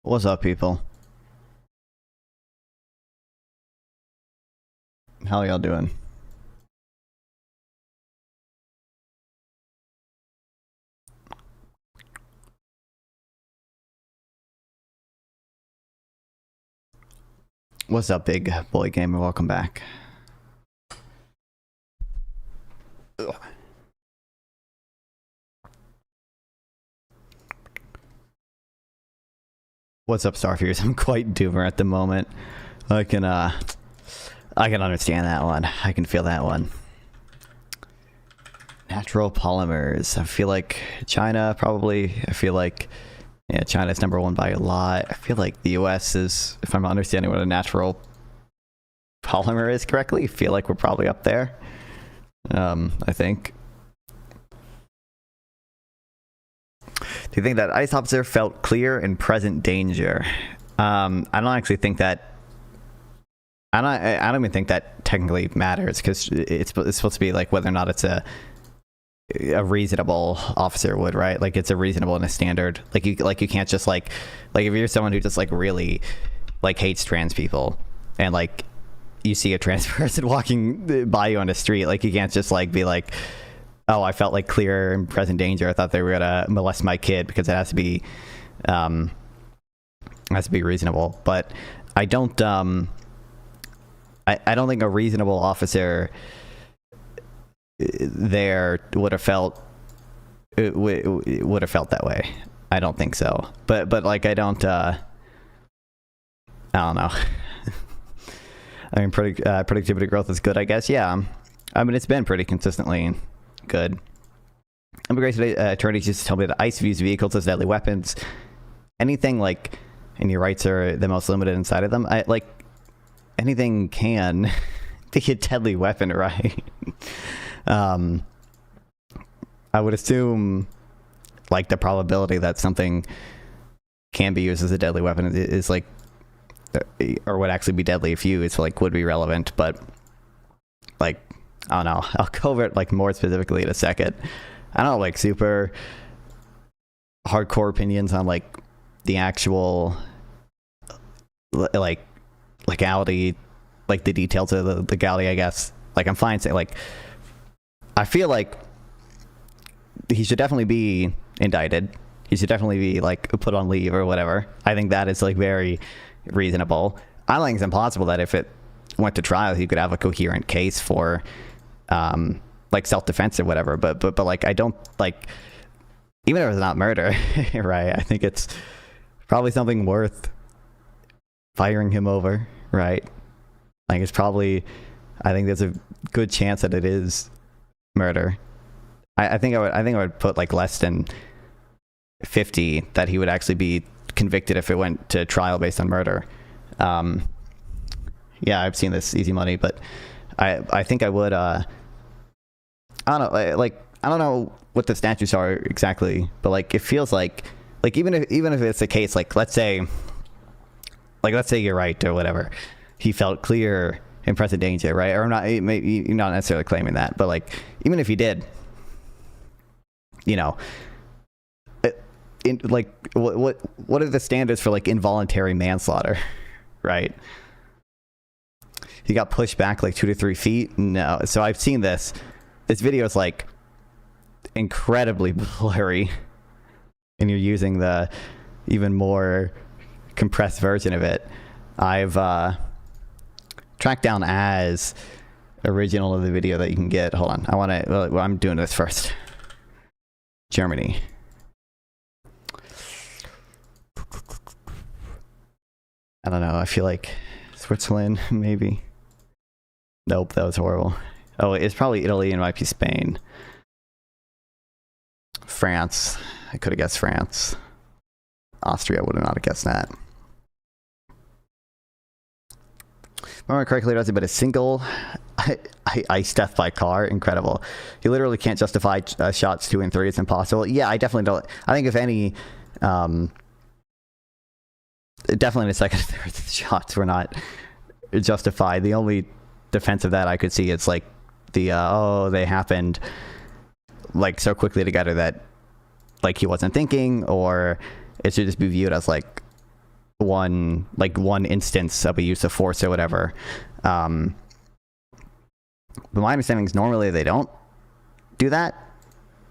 What's up, people? How y'all doing? What's up, big boy gamer? Welcome back. Ugh. What's up, Starfears? I'm quite doomer at the moment. I can understand that one. I can feel that one. Natural polymers. I feel like China, probably. I feel like, yeah, China's #1 by a lot. I feel like the US is, if I'm understanding what a natural polymer is correctly, I feel like we're probably up there. I think. Do you think that ICE officer felt clear and present danger? I don't actually think that. I don't even think that technically matters, because it's supposed to be like whether or not it's a reasonable officer would, right? Like it's a reasonable and a standard. Like you can't just like if you're someone who just like really like hates trans people and like you see a trans person walking by you on the street, like you can't just like be like, oh, I felt like clear and present danger. I thought they were gonna molest my kid, because it has to be reasonable. But I don't I don't think a reasonable officer there would have felt that way. I don't think so. But like I don't know. I mean, productivity growth is good, I guess. Yeah. I mean, it's been pretty consistently good. Immigration attorneys used to tell me that ICE views vehicles as deadly weapons. Anything like any rights are the most limited inside of them. anything can be a deadly weapon, right? I would assume like the probability that something can be used as a deadly weapon is like, or would actually be deadly if used, like would be relevant. But like, I don't know, I'll go over it like more specifically in a second. I don't know, like super hardcore opinions on like the actual like legality, like the details of the legality, I guess. Like I'm fine saying, like, I feel like he should definitely be indicted. He should definitely be like put on leave or whatever. I think that is like very reasonable. I think it's impossible that if it went to trial, he could have a coherent case for like self-defense or whatever. But like, I don't like, even if it's not murder, right? I think it's probably something worth firing him over, right? Like it's probably, I think there's a good chance that it is murder. I think I would put like less than 50 that he would actually be convicted if it went to trial based on murder. Yeah, I've seen this Easy Money, but I think I would. I don't know, like I don't know what the statutes are exactly, but like it feels like even if it's the case, like let's say you're right or whatever, he felt clear and present danger, right? Or not, maybe you're not necessarily claiming that, but like even if he did, you know, like what are the standards for like involuntary manslaughter, right? He got pushed back like 2 to 3 feet. No, so I've seen this video is like incredibly blurry, and you're using the even more compressed version of it. I've tracked down as original of the video that you can get. Hold on, I'm doing this first. Germany. I don't know, I feel like Switzerland, maybe. Nope, that was horrible. Oh, it's probably Italy and might be Spain. France. I could have guessed France. Austria would have not have guessed that. If I remember correctly, it was about a single ice death by car. Incredible. You literally can't justify shots 2 and 3. It's impossible. Yeah, I definitely don't. I think if any, definitely the second and third shots were not justified. The only defense of that I could see, it's like they happened like so quickly together that like he wasn't thinking, or it should just be viewed as like one instance of a use of force or whatever. But my understanding is normally they don't do that.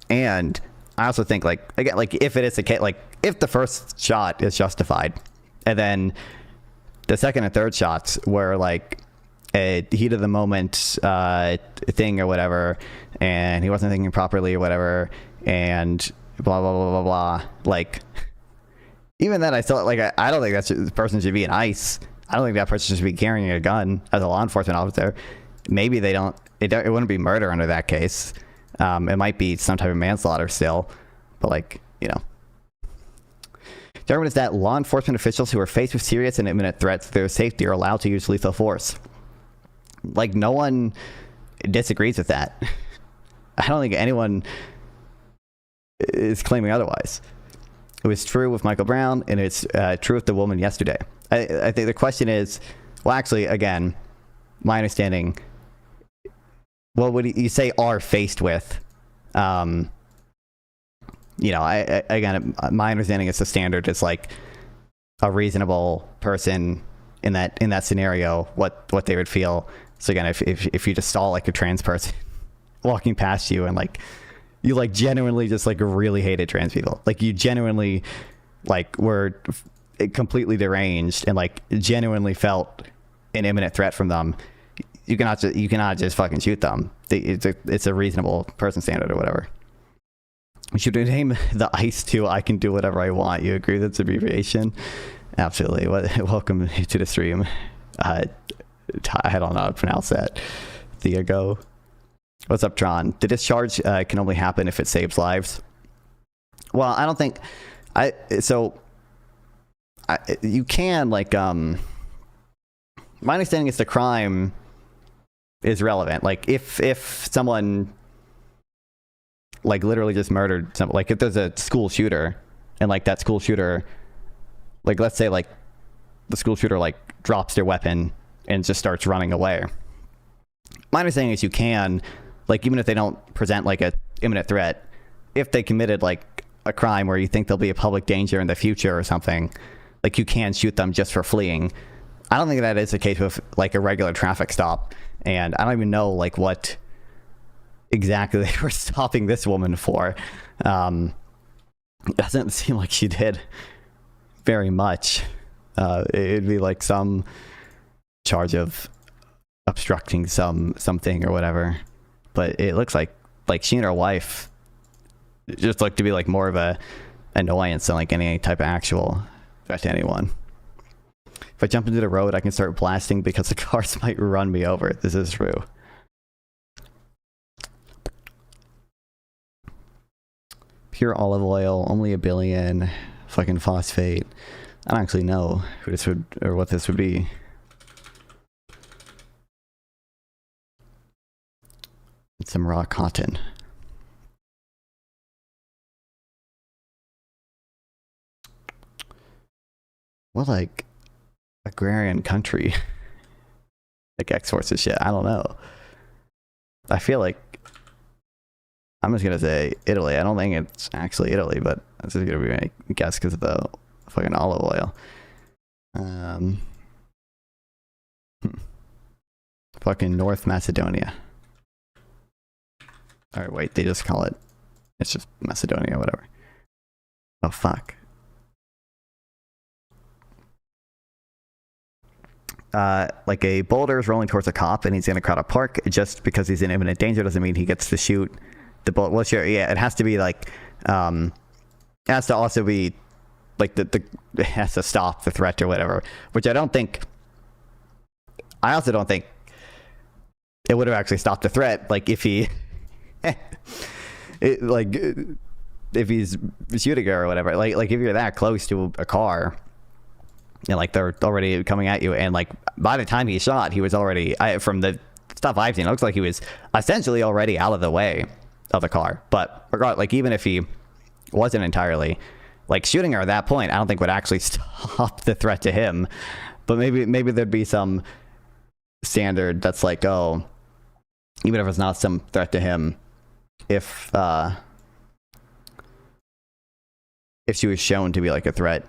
And I also think like, again, like if it is the case, like if the first shot is justified and then the second and third shots were like a heat of the moment thing or whatever, and he wasn't thinking properly or whatever, and blah blah blah blah blah, like even then I still like, I don't think that person should be in ICE. I don't think that person should be carrying a gun as a law enforcement officer. Maybe it wouldn't be murder under that case. It might be some type of manslaughter still, but like, you know. The argument is that law enforcement officials who are faced with serious and imminent threats to their safety are allowed to use lethal force. Like, no one disagrees with that. I don't think anyone is claiming otherwise. It was true with Michael Brown, and it's true with the woman yesterday. I think the question is, well, actually, again, my understanding, what would you say are faced with? You know, again, my understanding is the standard is like a reasonable person in that scenario, what they would feel. So again, if you just saw like a trans person walking past you and like you like genuinely just like really hated trans people, like you genuinely like were completely deranged and like genuinely felt an imminent threat from them, you cannot just fucking shoot them. It's a reasonable person standard or whatever. Should we name the ICE to I can do whatever I want? You agree that's abbreviation? Absolutely. Welcome to the stream. I don't know how to pronounce that. Thiago. What's up, Tron? The discharge can only happen if it saves lives. Well, I don't think you can like my understanding is the crime is relevant. Like if someone like literally just murdered someone, like if there's a school shooter and like that school shooter, like let's say like the school shooter like drops their weapon and just starts running away. My understanding is you can, like, even if they don't present like a imminent threat, if they committed like a crime where you think they'll be a public danger in the future or something, like you can shoot them just for fleeing. I don't think that is the case with like a regular traffic stop, and I don't even know like what exactly they were stopping this woman for. It doesn't seem like she did very much. It'd be like some charge of obstructing something or whatever, but it looks like she and her wife just look to be like more of a annoyance than like any type of actual threat to anyone. If I jump into the road, I can start blasting because the cars might run me over. This is true. Pure olive oil, only $1 billion. Fucking phosphate. I don't actually know who this would, or what this would be. It's some raw cotton. What, like, agrarian country like exports this shit? I don't know. I feel like I'm just gonna say Italy. I don't think it's actually Italy, but this is gonna be my guess because of the fucking olive oil. Fucking North Macedonia. Alright, wait, they just call it, it's just Macedonia, whatever. Oh fuck. Like a boulder is rolling towards a cop and he's gonna crowd a park. Just because he's in imminent danger doesn't mean he gets to shoot the bullet. Well, sure, yeah, it has to be like, it has to also be like it has to stop the threat or whatever, which I also don't think it would have actually stopped the threat. Like if he, if he's shooting her or whatever, like if you're that close to a car, and like they're already coming at you, and like by the time he shot, he was already, from the stuff I've seen, it looks like he was essentially already out of the way of the car. But regardless, like even if he wasn't entirely, like shooting her at that point, I don't think would actually stop the threat to him. But maybe there'd be some standard that's like, oh, even if it's not some threat to him, if she was shown to be like a threat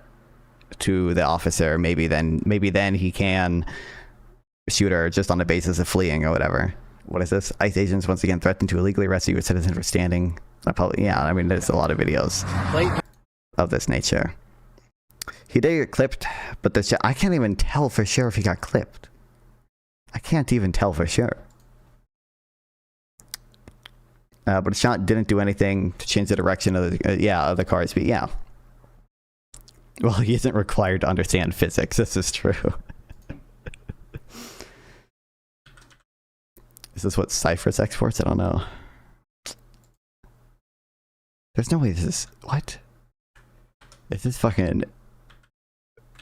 to the officer, maybe then he can shoot her just on the basis of fleeing or whatever. What is this? ICE agents once again threatened to illegally arrest a U.S. citizen for standing. Yeah, I mean, there's a lot of videos of this nature. He did get clipped, but I can't even tell for sure if he got clipped. I can't even tell for sure. But the shot didn't do anything to change the direction of the car's speed. Yeah. Well, he isn't required to understand physics. This is true. Is this what Cyprus exports? I don't know. There's no way this is... What? Is this fucking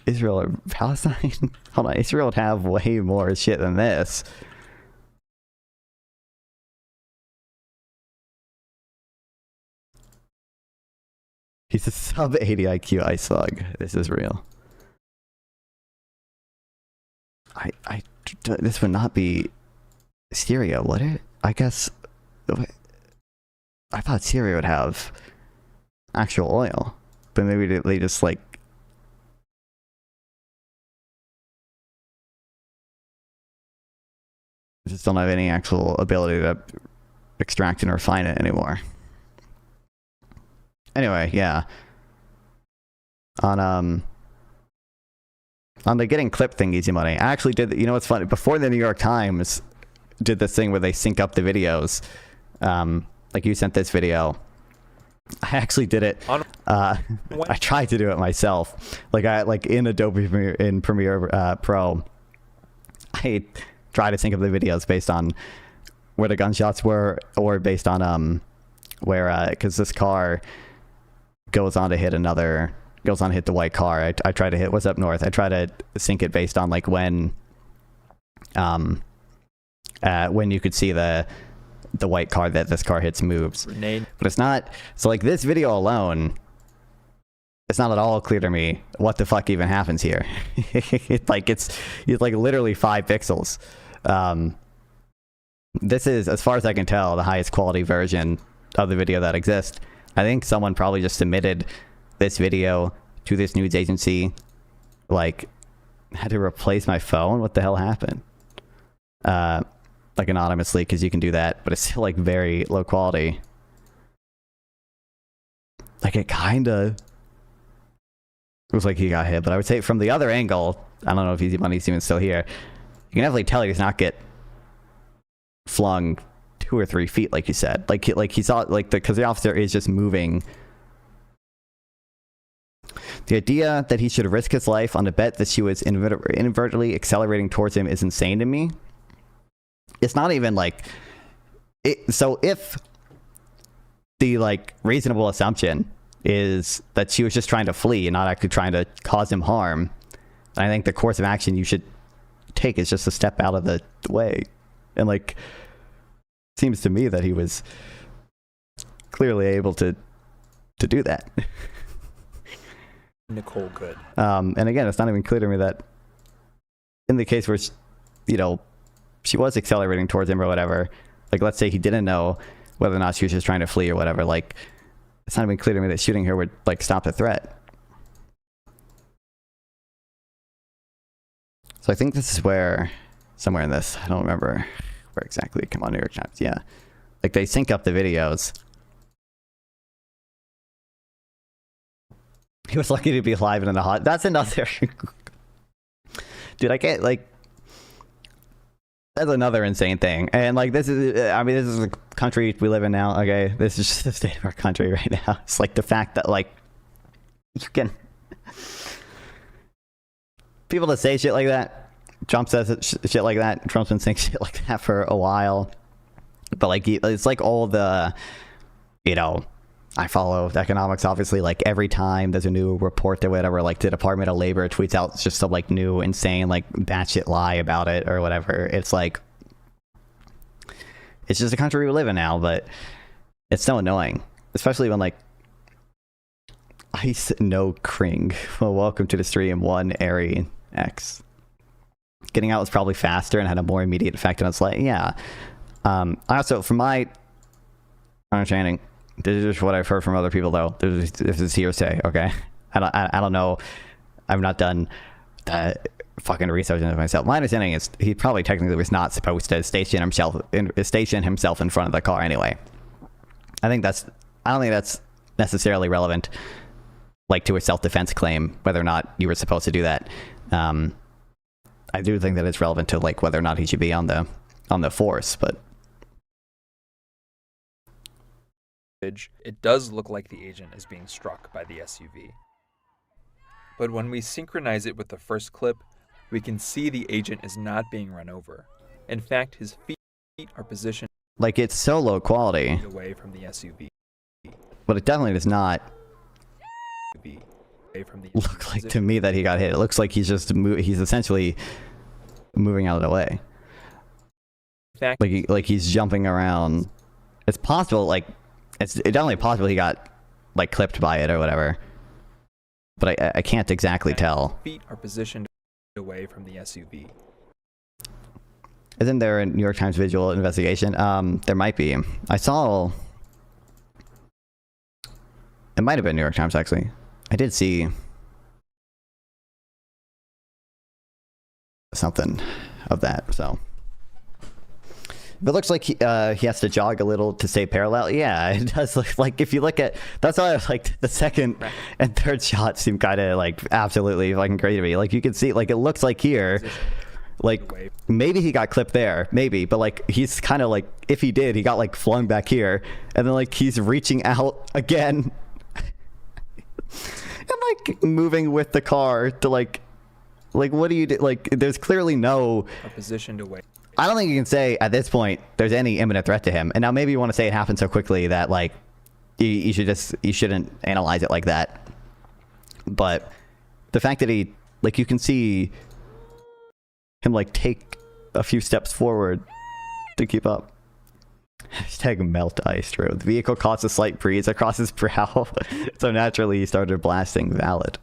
Israel or Palestine? Hold on, Israel would have way more shit than this. He's a sub 80 IQ ice slug. This is real. This would not be Syria, would it? I guess. I thought Syria would have actual oil, but maybe they just like. Just don't have any actual ability to extract and refine it anymore. Anyway, yeah. On the getting clipped thing, easy money. I actually did. You know what's funny? Before the New York Times did this thing where they sync up the videos, like you sent this video. I actually did it. I tried to do it myself. Like in Adobe Premiere Pro. I tried to sync up the videos based on where the gunshots were, or based on where because this car goes on to hit the white car. I try to hit what's up north. I try to sync it based on like when when you could see the white car that this car hits moves. Grenade. But it's not, so like this video alone, it's not at all clear to me what the fuck even happens here. it's like literally 5 pixels. This is, as far as I can tell, the highest quality version of the video that exists. I think someone probably just submitted this video to this news agency, like had to replace my phone. What the hell happened? Like anonymously, because you can do that, but it's still like very low quality. Like it kinda looks like he got hit, but I would say from the other angle, I don't know if Easy Money's even still here. You can definitely tell he does not get flung 2 or 3 feet, like you said. Like he saw, like, because the officer is just moving. The idea that he should risk his life on a bet that she was inadvertently accelerating towards him is insane to me. It's not even like it. So if the like reasonable assumption is that she was just trying to flee and not actually trying to cause him harm, I think the course of action you should take is just to step out of the way. And like, seems to me that he was clearly able to do that. Nicole could. And again, it's not even clear to me that in the case where, you know, she was accelerating towards him or whatever, like let's say he didn't know whether or not she was just trying to flee or whatever, like it's not even clear to me that shooting her would like stop the threat. So I think this is where, somewhere in this, I don't remember where exactly. Come on, New York Times. Yeah. Like they sync up the videos. He was lucky to be alive and in the hot. That's another. Dude, I can't, like, that's another insane thing. And like, this is, I mean, this is the country we live in now. Okay. This is just the state of our country right now. It's like the fact that like, you can, people that say shit like that, Trump says shit like that. Trump's been saying shit like that for a while. But like, it's like all the, you know, I follow economics, obviously, like every time there's a new report or whatever, like the Department of Labor tweets out just some like new insane, like batshit lie about it or whatever. It's like, it's just a country we live in now, but it's so annoying, especially when like, no Cringe. Well, welcome to the stream, one Airy X. Getting out was probably faster and had a more immediate effect on its life. Yeah. Also, from my understanding, this is just what I've heard from other people, though. This is hearsay, okay? I don't know. I've not done fucking research into it myself. My understanding is he probably technically was not supposed to station himself in front of the car anyway. I don't think that's necessarily relevant, like to a self-defense claim, whether or not you were supposed to do that. I do think that it's relevant to like whether or not he should be on the force, but. It does look like the agent is being struck by the SUV. But when we synchronize it with the first clip, we can see the agent is not being run over. In fact, his feet are positioned like it's so low quality away from the SUV. But it definitely does not look like to me that he got hit. It looks like he's just he's essentially moving out of the way. In fact, like he's jumping around. It's possible, like it's definitely possible he got like clipped by it or whatever. But I can't exactly tell. Feet are positioned away from the SUV. Isn't there a New York Times visual investigation? There might be. I saw. It might have been New York Times actually. I did see something of that. So. If it looks like he has to jog a little to stay parallel, yeah, it does look like, if you look at, that's why I like the second and third shots seem kind of like absolutely fucking crazy to me. Like you can see, like it looks like here, like maybe he got clipped there, maybe, but like he's kind of like, if he did, he got like flung back here, and then like he's reaching out again and like moving with the car to like what do you do? Like there's clearly no positioned away. I don't think you can say at this point there's any imminent threat to him. And now maybe you want to say it happened so quickly that like you shouldn't analyze it like that. But the fact that he, like, you can see him like take a few steps forward to keep up. Hashtag melt ice, true. The vehicle caused a slight breeze across his brow, so naturally he started blasting. Valid.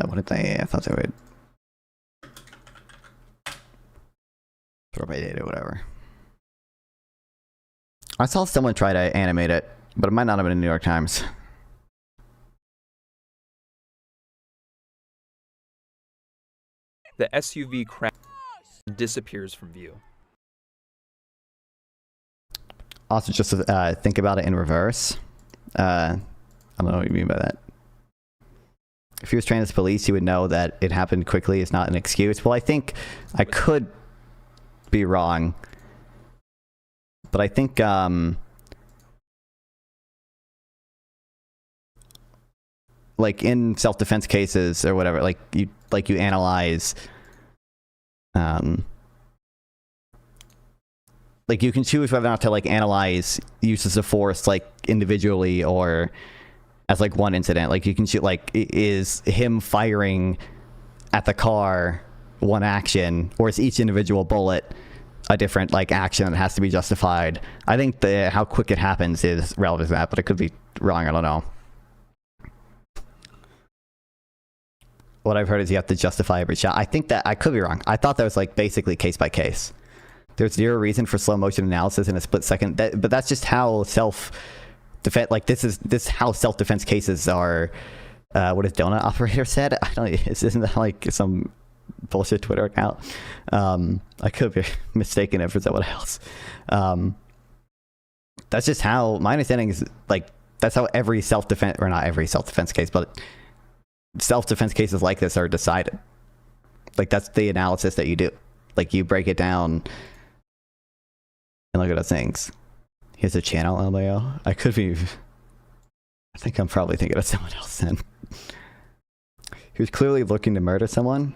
What did they? I thought they would throw my data, whatever. I saw someone try to animate it, but it might not have been in the New York Times. The SUV crashes and disappears from view. Also, just think about it in reverse. I don't know what you mean by that. If he was trained as police, he would know that it happened quickly is not an excuse. Well, I think I could be wrong, but I think like in self-defense cases or whatever, like you analyze, like you can choose whether or not to like analyze uses of force like individually or as like one incident. Like you can shoot like, is him firing at the car one action, or is each individual bullet a different like action that has to be justified? I think how quick it happens is relevant to that, but I could be wrong. I don't know. What I've heard is you have to justify every shot. I think that I could be wrong. I thought that was like basically case by case. There's zero reason for slow motion analysis in a split second. But that's just how self-defense, like this is how self-defense cases are. What his donut operator said. I don't. Isn't that like some bullshit Twitter account? I could be mistaken it for someone else. That's just how my understanding is. Like that's how every self-defense, or not every self-defense case, but self-defense cases like this are decided. Like that's the analysis that you do. Like you break it down and look at those things. Here's a channel LMAO. I think I'm probably thinking of someone else then. He was clearly looking to murder someone.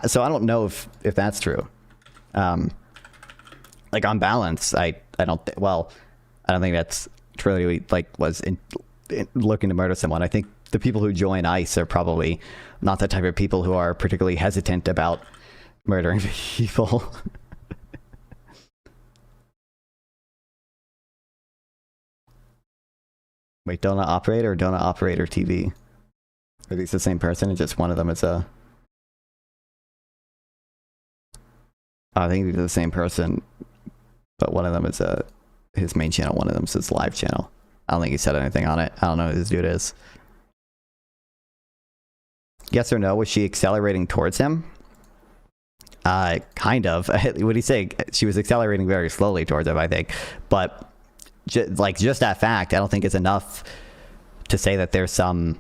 So I don't know if that's true. Like on balance, I don't think that's truly like was looking to murder someone. I think the people who join ICE are probably not the type of people who are particularly hesitant about murdering people. Wait, donut operator or donut operator TV? Are these the same person and just one of them is a... I think these are the same person, but one of them is his main channel, one of them is his live channel. I don't think he said anything on it. I don't know who this dude is. Yes or no, was she accelerating towards him? Kind of. What did he say? She was accelerating very slowly towards him, I think. But just that fact, I don't think is enough to say that there's some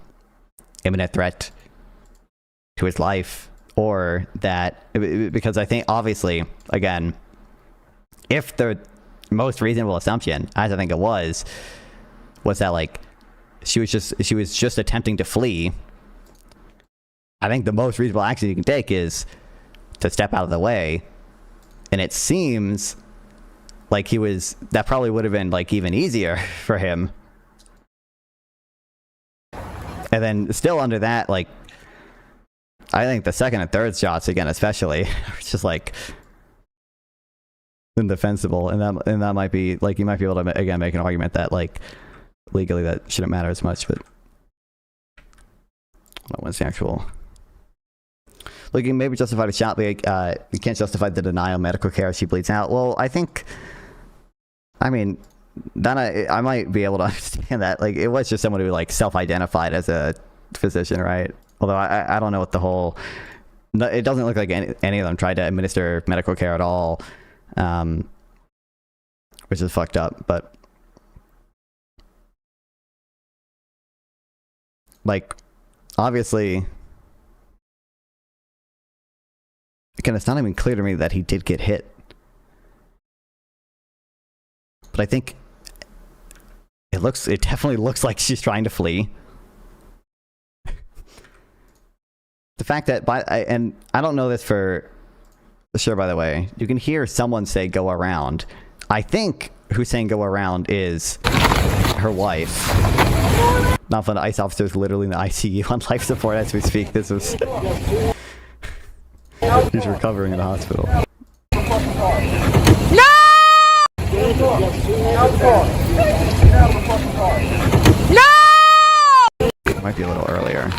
imminent threat to his life, or that, because I think obviously, again, if the most reasonable assumption, as I think it was that like she was just attempting to flee, I think the most reasonable action you can take is to step out of the way. And it seems like that probably would have been like even easier for him. And then still under that, like, I think the second and third shots again, especially, are just like indefensible. And that might be like, you might be able to again make an argument that like legally that shouldn't matter as much, but what's the actual... Like, you maybe justify the shot, but you can't justify the denial of medical care if she bleeds out. Well, I mean, then I might be able to understand that. Like, it was just someone who, like, self-identified as a physician, right? Although I don't know what the whole... No, it doesn't look like any of them tried to administer medical care at all, which is fucked up, but... Like, obviously... Again, it's not even clear to me that he did get hit. But I think it definitely looks like she's trying to flee. The fact that, and I don't know this for sure, by the way, you can hear someone say go around. I think who's saying go around is her wife. Not fun. The ICE officer is literally in the ICU on life support as we speak. This was... He's recovering in the hospital. No! No! Might be a little earlier.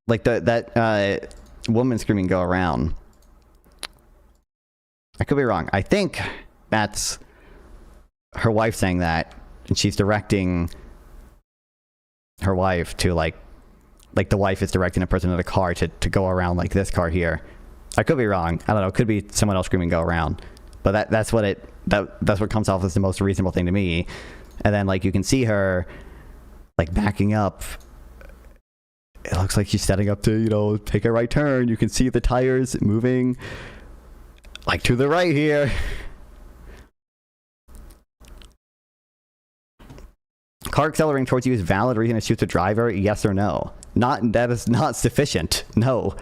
Like that woman screaming go around. I could be wrong. I think that's her wife saying that, and she's directing her wife to like the wife is directing a person in a car to go around like this car here. I could be wrong. I don't know. It could be someone else screaming go around. But that's what comes off as the most reasonable thing to me. And then like you can see her like backing up. It looks like she's setting up to, you know, take a right turn. You can see the tires moving like to the right here. Car accelerating towards you is valid reason to shoot the driver? Yes or no? That is not sufficient. No.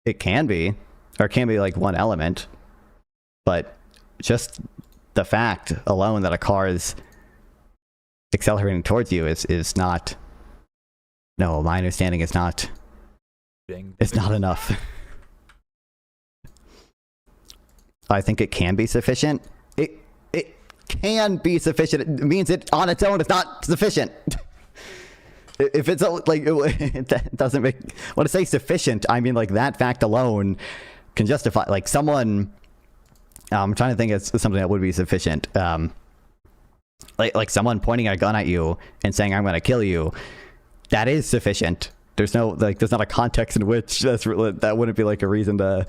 It can be, or it can be like one element, but just the fact alone that a car is accelerating towards you is not. No, my understanding is not. It's not enough. I think it can be sufficient. It can be sufficient. It means it on its own is not sufficient. If it's like it doesn't make. When I say sufficient, I mean like that fact alone can justify like someone. I'm trying to think of something that would be sufficient. Like someone pointing a gun at you and saying "I'm going to kill you." That is sufficient. There's no like. There's not a context in which that wouldn't be like a reason to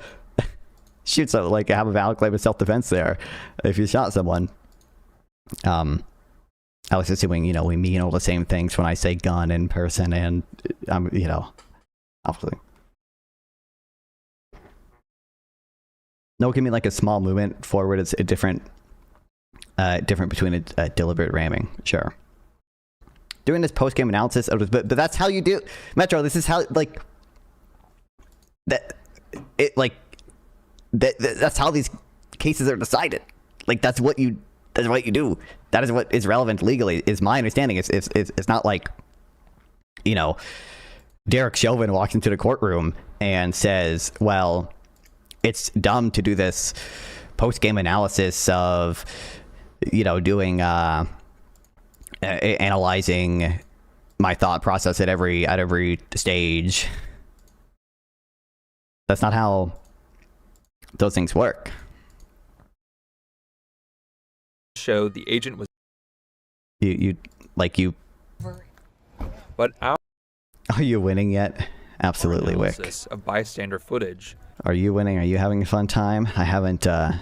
shoot. So like have a valid claim of self-defense there if you shot someone. I was assuming, you know, we mean all the same things when I say gun in person and, you know, obviously. No, it can be like a small movement forward. It's a different between a deliberate ramming. Sure. Doing this post-game analysis, but that's how you do Metro. This is how like that. It like that's how these cases are decided. Like that's what you do. That is what is relevant legally, is my understanding. It's not like, you know, Derek Chauvin walks into the courtroom and says, well, it's dumb to do this post-game analysis of, you know, doing, analyzing my thought process at every stage. That's not how those things work. Showed the agent was you but our are you winning yet? Absolutely, Wick. Of bystander footage. Are you winning? Are you having a fun time? I haven't I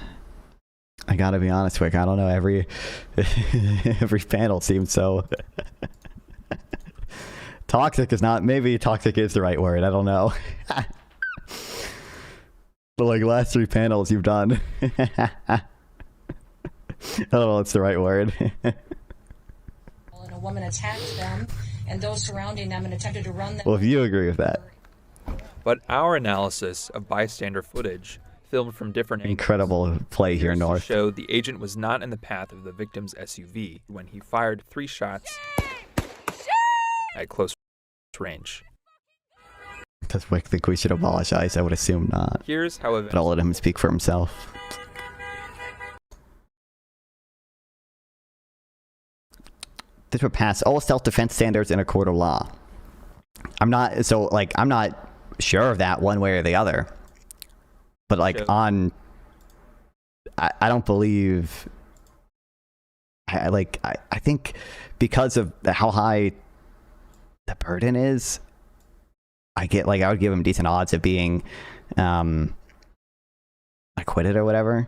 gotta be honest, Wick, I don't know, every panel seems so toxic is not, maybe toxic is the right word, I don't know. But like last 3 panels you've done. I don't know what's the right word. And a woman attacked them and those surrounding them and attempted to run them. Well, if you agree with that. But our analysis of bystander footage filmed from different incredible play here north showed the agent was not in the path of the victim's SUV when he fired 3 shots at close range. Does Wick think we should apologize? I would assume not. Here's how but I'll let him speak for himself. This would pass all self-defense standards in a court of law. I'm not sure of that one way or the other. But like I don't believe. I think because of how high the burden is, I would give him decent odds of being acquitted or whatever,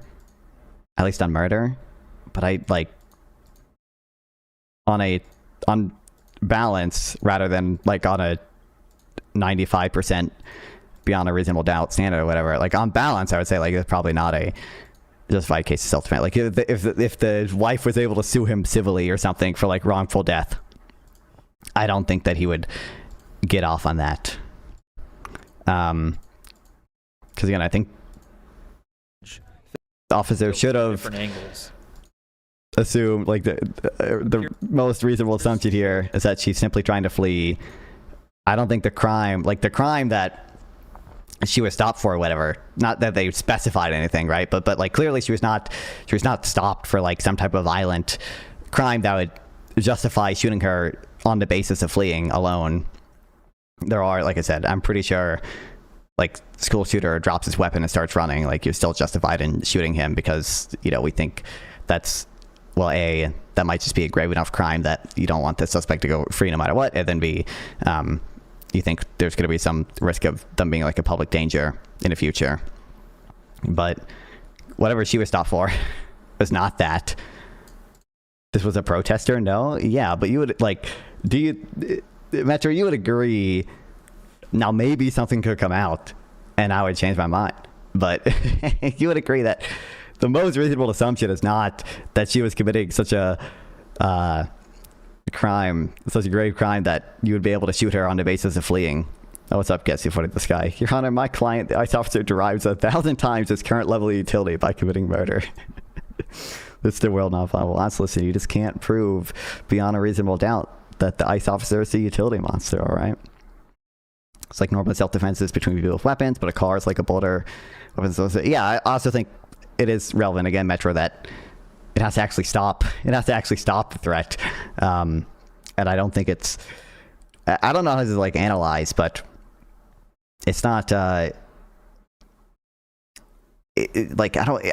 at least on murder. But I like. On balance, rather than like on a 95% beyond a reasonable doubt standard or whatever, like on balance, I would say like it's probably not a justified case of self-defense. Like if the wife was able to sue him civilly or something for like wrongful death, I don't think that he would get off on that. Because again, I think the officer should have different angles. assumed, like, the most reasonable assumption here is that she's simply trying to flee. I don't think the crime that she was stopped for or whatever, not that they specified anything, right? But like, clearly she was not stopped for like some type of violent crime that would justify shooting her on the basis of fleeing alone. There are, like I said, I'm pretty sure, like, school shooter drops his weapon and starts running, like, you're still justified in shooting him because, you know, we think that's, well, A, that might just be a grave enough crime that you don't want the suspect to go free no matter what, and then B, you think there's going to be some risk of them being like a public danger in the future. But whatever she was stopped for was not that. This was a protester? No? Yeah, but you would, like, Metro, you would agree, now maybe something could come out and I would change my mind. But you would agree that the most reasonable assumption is not that she was committing such a crime, such a grave crime, that you would be able to shoot her on the basis of fleeing. Oh, what's up, Guess You Footed This Guy? Your Honor, my client, the ICE officer, derives 1,000 times his current level of utility by committing murder. This is the world not viable. Let's listen, you just can't prove beyond a reasonable doubt that the ICE officer is a utility monster, all right? It's like normal self-defense is between people with weapons, but a car is like a bolter. Yeah, I also think it is relevant, again, Metro, that it has to actually stop. It has to actually stop the threat. And I don't think it's... I don't know how this is, like, analyzed, but it's not... like, I don't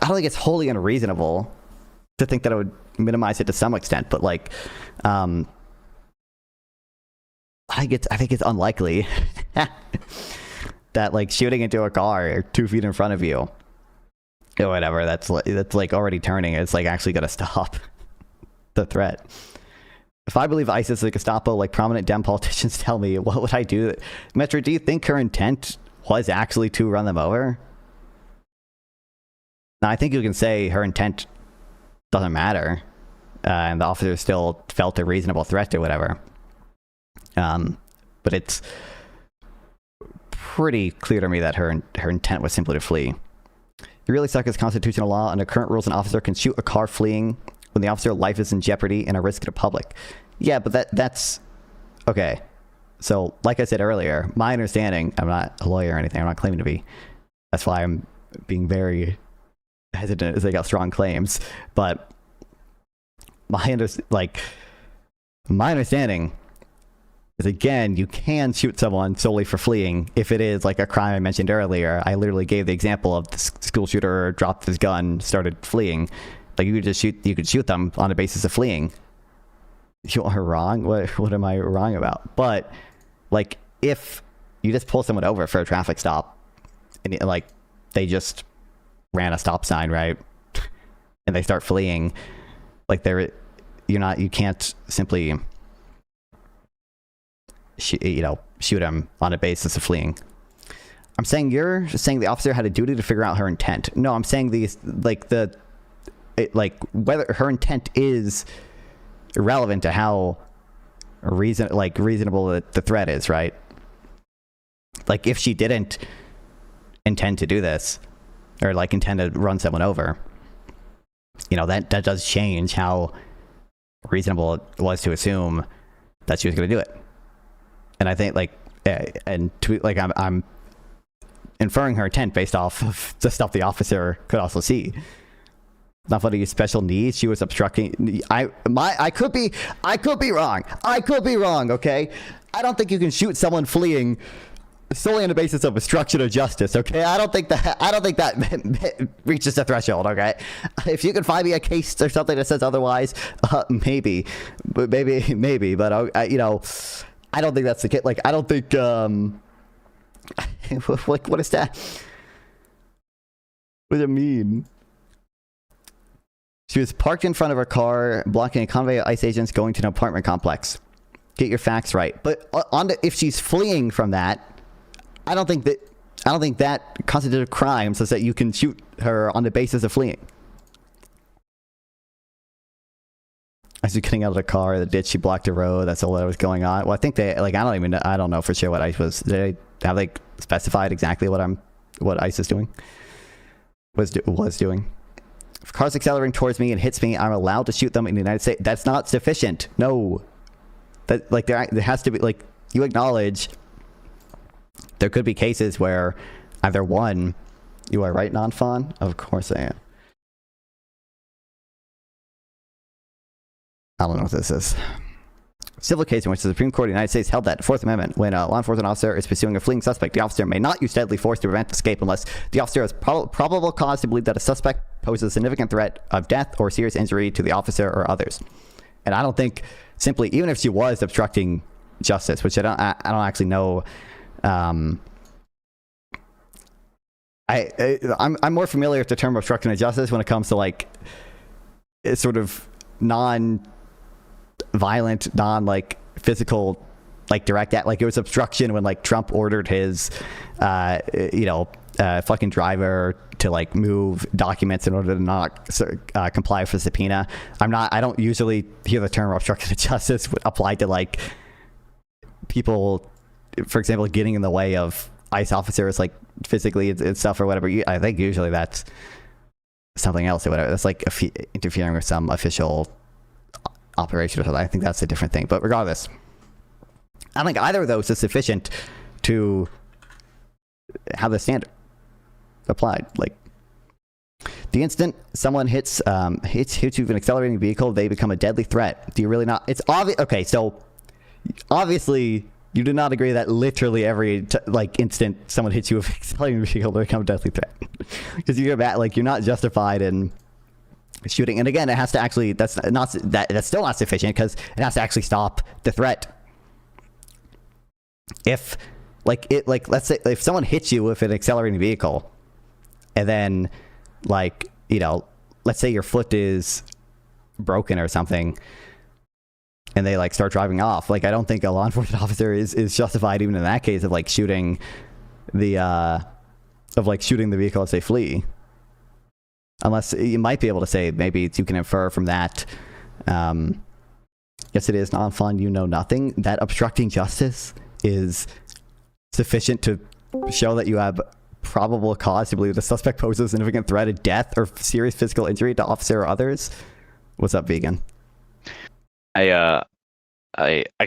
think it's wholly unreasonable to think that it would minimize it to some extent, but, like... I think it's unlikely that, like, shooting into a car 2 feet in front of you or whatever, that's like already turning, it's like actually gonna stop the threat. If I believe ISIS is a Gestapo, like prominent Dem politicians tell me, what would I do? Metro, do you think her intent was actually to run them over? Now, I think you can say her intent doesn't matter, and the officer still felt a reasonable threat or whatever. But it's pretty clear to me that her intent was simply to flee. You really suck as constitutional law. Under current rules, an officer can shoot a car fleeing when the officer's life is in jeopardy and a risk to the public. Yeah, but that's... Okay. So, like I said earlier, my understanding... I'm not a lawyer or anything. I'm not claiming to be. That's why I'm being very hesitant as they got strong claims. But my understanding is, again, you can shoot someone solely for fleeing if it is like a crime I mentioned earlier. I literally gave the example of the school shooter dropped his gun, started fleeing. Like, you could shoot them on the basis of fleeing. You are wrong? What am I wrong about? But, like, if you just pull someone over for a traffic stop and, like, they just ran a stop sign, right? And they start fleeing, like, you can't simply shoot them on a basis of fleeing. I'm saying you're saying the officer had a duty to figure out her intent. No, I'm saying whether her intent is irrelevant to how reasonable the threat is, right? Like, if she didn't intend to do this, or like intend to run someone over, that does change how reasonable it was to assume that she was going to do it. And I think, I'm inferring her intent based off of the stuff the officer could also see. Not for the special needs, she was obstructing. I could be wrong. I could be wrong. Okay, I don't think you can shoot someone fleeing solely on the basis of obstruction of justice. Okay, I don't think that reaches the threshold. Okay, if you can find me a case or something that says otherwise, maybe. But I don't think that's the case. Like, I don't think, what is that? What does it mean? She was parked in front of her car, blocking a convoy of ICE agents going to an apartment complex. Get your facts right. But if she's fleeing from that, I don't think that constitutes a crime such that you can shoot her on the basis of fleeing. As you're getting out of the car, the ditch, she blocked the road. That's all that was going on. Well, I think they like. I don't know for sure what ICE was. Have they specified exactly what ICE is doing? Was doing? If cars accelerating towards me and hits me, I'm allowed to shoot them in the United States. That's not sufficient. No, that like there has to be like you acknowledge there could be cases where either one, you are right, non-fawn. Of course I am. I don't know what this is. Civil case in which the Supreme Court of the United States held that Fourth Amendment, when a law enforcement officer is pursuing a fleeing suspect, the officer may not use deadly force to prevent escape unless the officer has probable cause to believe that a suspect poses a significant threat of death or serious injury to the officer or others. And I don't think simply, even if she was obstructing justice, which I don't actually know. I'm more familiar with the term obstructing of justice when it comes to like sort of non-violent, like physical, like direct act. Like it was obstruction when like Trump ordered his, fucking driver to like move documents in order to not comply with the subpoena. I don't usually hear the term obstruction of justice applied to like people, for example, getting in the way of ICE officers, like physically and stuff or whatever. I think usually that's something else or whatever. That's like interfering with some official operation or something. I think that's a different thing. But regardless, I think either of those is sufficient to have the standard applied. Like the instant someone hits you with an accelerating vehicle, they become a deadly threat. Do you really not? It's obvious. Okay, so obviously you do not agree that literally every instant someone hits you with an accelerating vehicle, they become a deadly threat. Because you're not justified in shooting. And again, it has to actually, that's still not sufficient because it has to actually stop the threat. If let's say if someone hits you with an accelerating vehicle and then let's say your foot is broken or something and they start driving off, I don't think a law enforcement officer is justified even in that case of shooting the shooting the vehicle as they flee. Unless you might be able to say, maybe you can infer from that, yes, it is non-fun, you know nothing, that obstructing justice is sufficient to show that you have probable cause to believe the suspect poses a significant threat of death or serious physical injury to officer or others. What's up, Vegan? I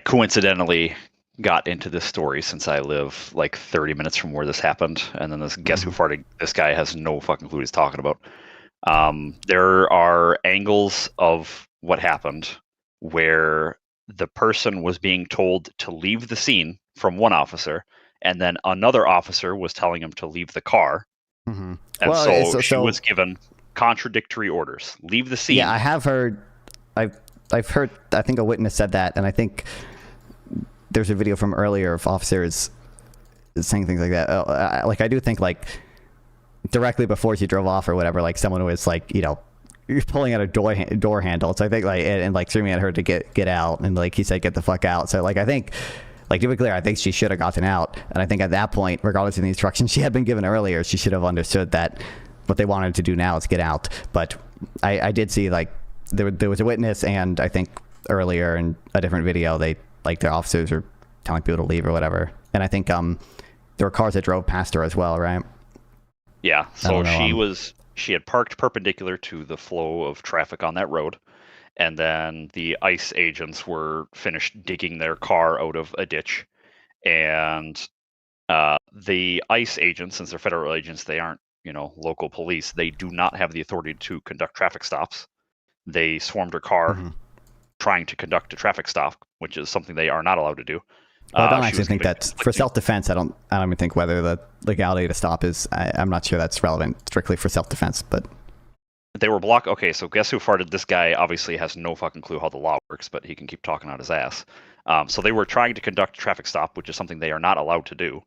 coincidentally got into this story since I live 30 minutes from where this happened, and then this guess who farted. This guy has no fucking clue what he's talking about. There are angles of what happened where the person was being told to leave the scene from one officer, and then another officer was telling him to leave the car. Mm-hmm. And so she was given contradictory orders. Leave the scene. Yeah, I have heard. I've heard. I think a witness said that, and I think there's a video from earlier of officers saying things like that. I do think directly before she drove off or whatever, someone was you're pulling out a door handle. So I think and screaming at her to get out, and he said get the fuck out. So I think to be clear, I think she should have gotten out, and I think at that point, regardless of the instructions she had been given earlier, she should have understood that what they wanted to do now is get out. But I did see there was a witness, and I think earlier in a different video they their officers were telling people to leave or whatever, and I think there were cars that drove past her as well, right? Yeah, so she had parked perpendicular to the flow of traffic on that road, and then the ICE agents were finished digging their car out of a ditch, and the ICE agents, since they're federal agents, they aren't local police. They do not have the authority to conduct traffic stops. They swarmed her car trying to conduct a traffic stop, which is something they are not allowed to do. Well, I don't actually think that's for self-defense. I don't even think whether the legality to stop is. I'm not sure that's relevant strictly for self-defense, but they were blocked. Okay, so guess who farted? This guy obviously has no fucking clue how the law works, but he can keep talking out his ass. So they were trying to conduct a traffic stop, which is something they are not allowed to do.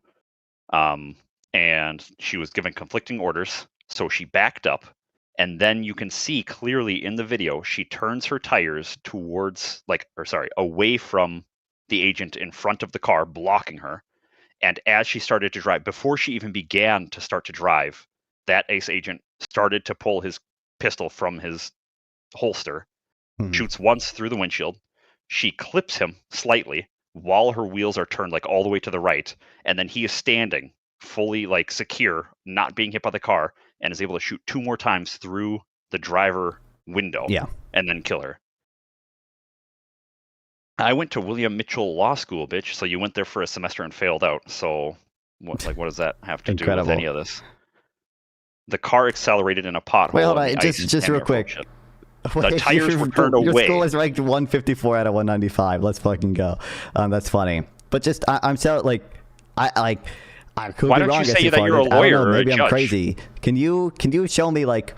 And she was given conflicting orders, so she backed up. And then you can see clearly in the video, she turns her tires towards, away from the agent in front of the car, blocking her. And as she started to drive, before she even began to start to drive, that ICE agent started to pull his pistol from his holster shoots once through the windshield. She clips him slightly while her wheels are turned like all the way to the right, and then he is standing fully like secure, not being hit by the car, and is able to shoot 2 more times through the driver window Yeah. and then kill her. I went to William Mitchell Law School, bitch. So you went there for a semester and failed out. So what does that have to do with any of this? The car accelerated in a pothole. Wait, hold on. Just real quick. The tires were turned away. Your school is ranked 154 out of 195. Let's fucking go. That's funny. But just I'm so like I could Why be don't wrong. you say that you're a lawyer or maybe a I'm judge? crazy. Can you show me like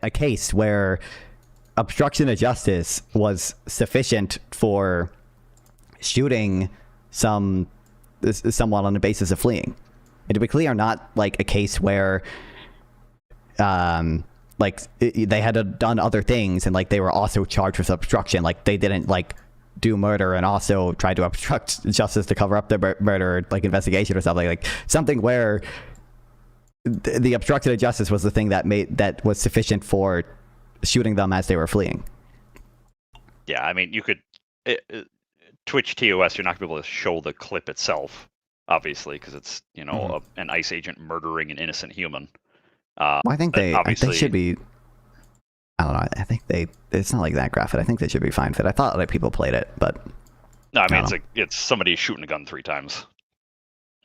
a case where obstruction of justice was sufficient for shooting someone on the basis of fleeing? And to be clear, not like a case where like they had done other things and like they were also charged with obstruction. Like they didn't like do murder and also try to obstruct justice to cover up their murder like investigation or something. Like something where the obstruction of justice was the thing that was sufficient for shooting them as they were fleeing. Yeah, I mean, you could Twitch TOS. You're not gonna be able to show the clip itself, obviously, because it's an ICE agent murdering an innocent human. Well, I think they should be. I don't know. I think it's not like that graphic. I think they should be fine fit. I thought that people played it, but no, I mean it's somebody shooting a gun 3 times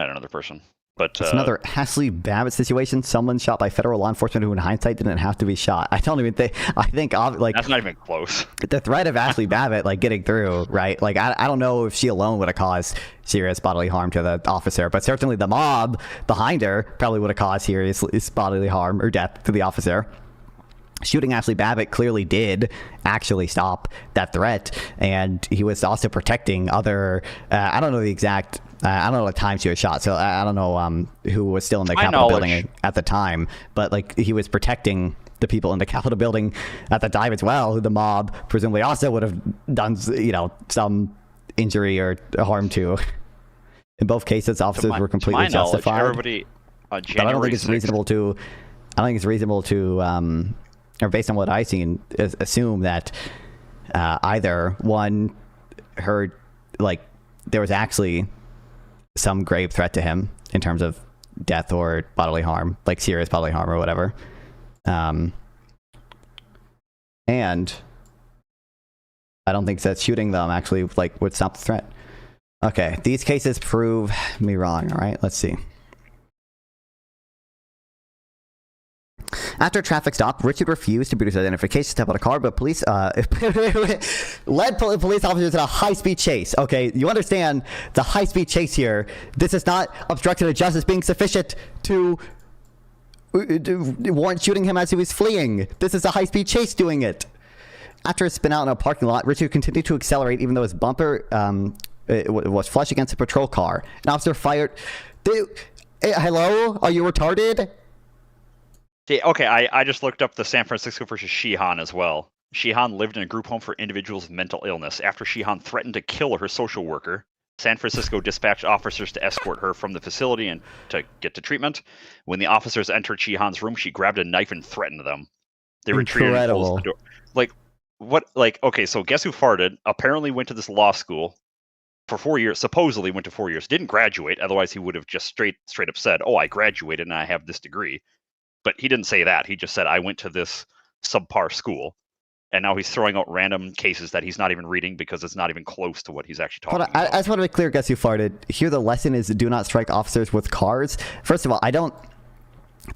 at another person. But it's another Hasley Babbitt situation. Someone shot by federal law enforcement who, in hindsight, didn't have to be shot. I don't even think. I think like that's not even close. The threat of Ashley Babbitt like getting through, right? Like I don't know if she alone would have caused serious bodily harm to the officer, but certainly the mob behind her probably would have caused serious bodily harm or death to the officer. Shooting Ashley Babbitt clearly did actually stop that threat, and he was also protecting other. I don't know the exact. I don't know what time she was shot, so I don't know who was still in the Capitol building at the time. But like he was protecting the people in the Capitol building at the time as well, who the mob presumably also would have done, some injury or harm to. In both cases, officers were completely justified. Everybody, but I don't think it's reasonable to. Or based on what I've seen, assume that either one, there was actually some grave threat to him in terms of death or bodily harm, like serious bodily harm or whatever. And I don't think that shooting them actually would stop the threat. Okay, these cases prove me wrong. All right, let's see. After a traffic stop, Richard refused to produce identification to step out of a car, but police led police officers in a high-speed chase. Okay, you understand the high-speed chase here. This is not obstruction of justice being sufficient to warrant shooting him as he was fleeing. This is a high-speed chase doing it. After a spin out in a parking lot, Richard continued to accelerate even though his bumper was flush against a patrol car. An officer fired. Hey, hello? Are you retarded? Okay, I just looked up the San Francisco versus Sheehan as well. Sheehan lived in a group home for individuals with mental illness. After Sheehan threatened to kill her social worker, San Francisco dispatched officers to escort her from the facility and to get to treatment. When the officers entered Sheehan's room, she grabbed a knife and threatened them. They retreated and closed the door. Okay, so guess who farted? Apparently went to this law school for 4 years, supposedly went to 4 years, didn't graduate, otherwise he would have just straight up said, oh, I graduated and I have this degree. But he didn't say that. He just said, I went to this subpar school. And now he's throwing out random cases that he's not even reading because it's not even close to what he's actually talking about. I just want to be clear, guess who farted. Here the lesson is do not strike officers with cars. First of all, I don't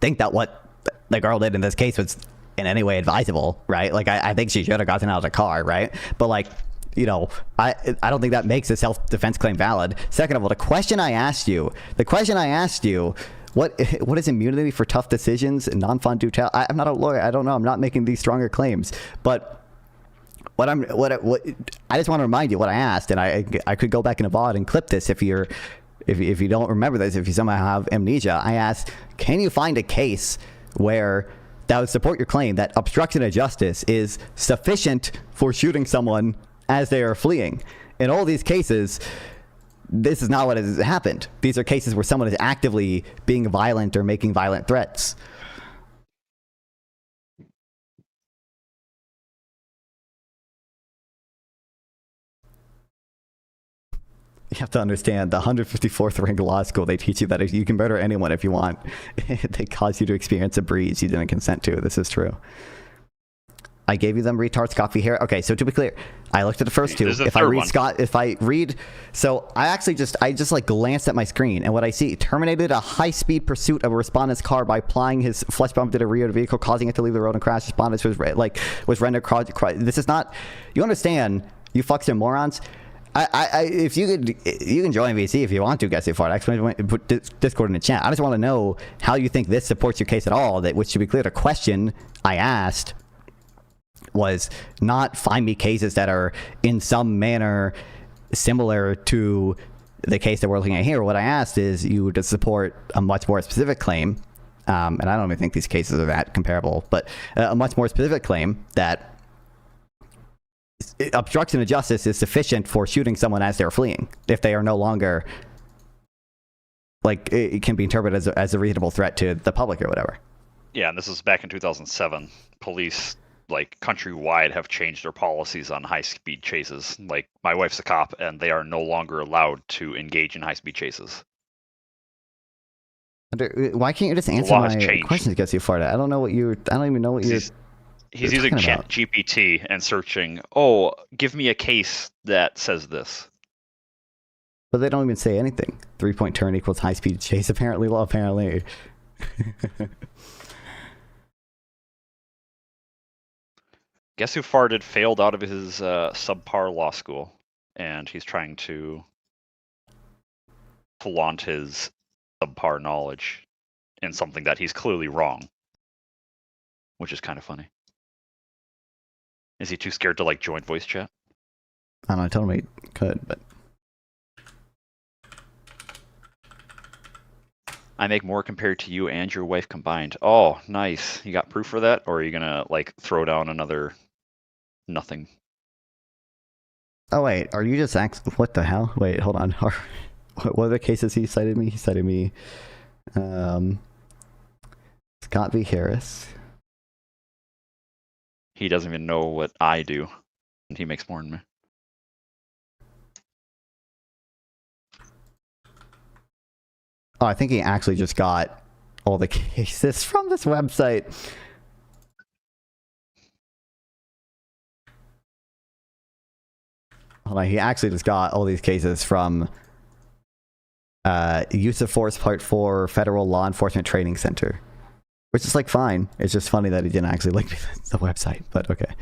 think that what the girl did in this case was in any way advisable, right? Like, I think she should have gotten out of the car, right? But like, I don't think that makes a self-defense claim valid. Second of all, the question I asked you, what is immunity for tough decisions and non-fond due tell? I'm not a lawyer. I don't know. I'm not making these stronger claims. But what I just want to remind you what I asked, and I could go back in a VOD and clip this if you don't remember this, if you somehow have amnesia. I asked, can you find a case where that would support your claim that obstruction of justice is sufficient for shooting someone as they are fleeing? In all these cases, this is not what has happened. These are cases where someone is actively being violent or making violent threats. You have to understand, the 154th ranked law school, they teach you that if you can murder anyone if you want. They cause you to experience a breeze you didn't consent to. This is true. I gave you them retards coffee here. Okay, so to be clear, I looked at the first two. If I read, so I just like glanced at my screen, and what I see: terminated a high-speed pursuit of a respondent's car by applying his flesh bomb to the rear of the vehicle, causing it to leave the road and crash. Respondent was rendered. This is not. You understand? You fucks and morons. If you can join VC if you want to, guess it far. Put Discord in the chat. I just want to know how you think this supports your case at all. That, which, to be clear, the question I asked was not find me cases that are in some manner similar to the case that we're looking at here. What I asked is you to support a much more specific claim, and I don't even think these cases are that comparable, but a much more specific claim that obstruction of justice is sufficient for shooting someone as they're fleeing if they are no longer, like, it can be interpreted as a reasonable threat to the public or whatever. Yeah, and this is back in 2007. Police, like, countrywide have changed their policies on high-speed chases. Like, my wife's a cop, and they are no longer allowed to engage in high-speed chases. Why can't you just answer my questions, Guess You Farted? I don't even know what he's using Chat GPT and searching, oh, give me a case that says this. But they don't even say anything. 3-point turn equals high-speed chase, apparently. Well, apparently. Guess Who Farted failed out of his subpar law school, and he's trying to flaunt his subpar knowledge in something that he's clearly wrong, which is kind of funny. Is he too scared to, like, join voice chat? I don't know, I told him he could, but... I make more compared to you and your wife combined. Oh, nice. You got proof for that? Or are you gonna, like, throw down another... nothing? Oh, wait, are you just what the hell? Wait, hold on. What other cases he cited me? He cited me... Scott v. Harris. He doesn't even know what I do, and he makes more than me. Oh, I think he actually just got all the cases from this website. Hold on, he actually just got all these cases from Use of Force Part 4 Federal Law Enforcement Training Center. Which is, like, fine. It's just funny that he didn't actually link the website, but okay.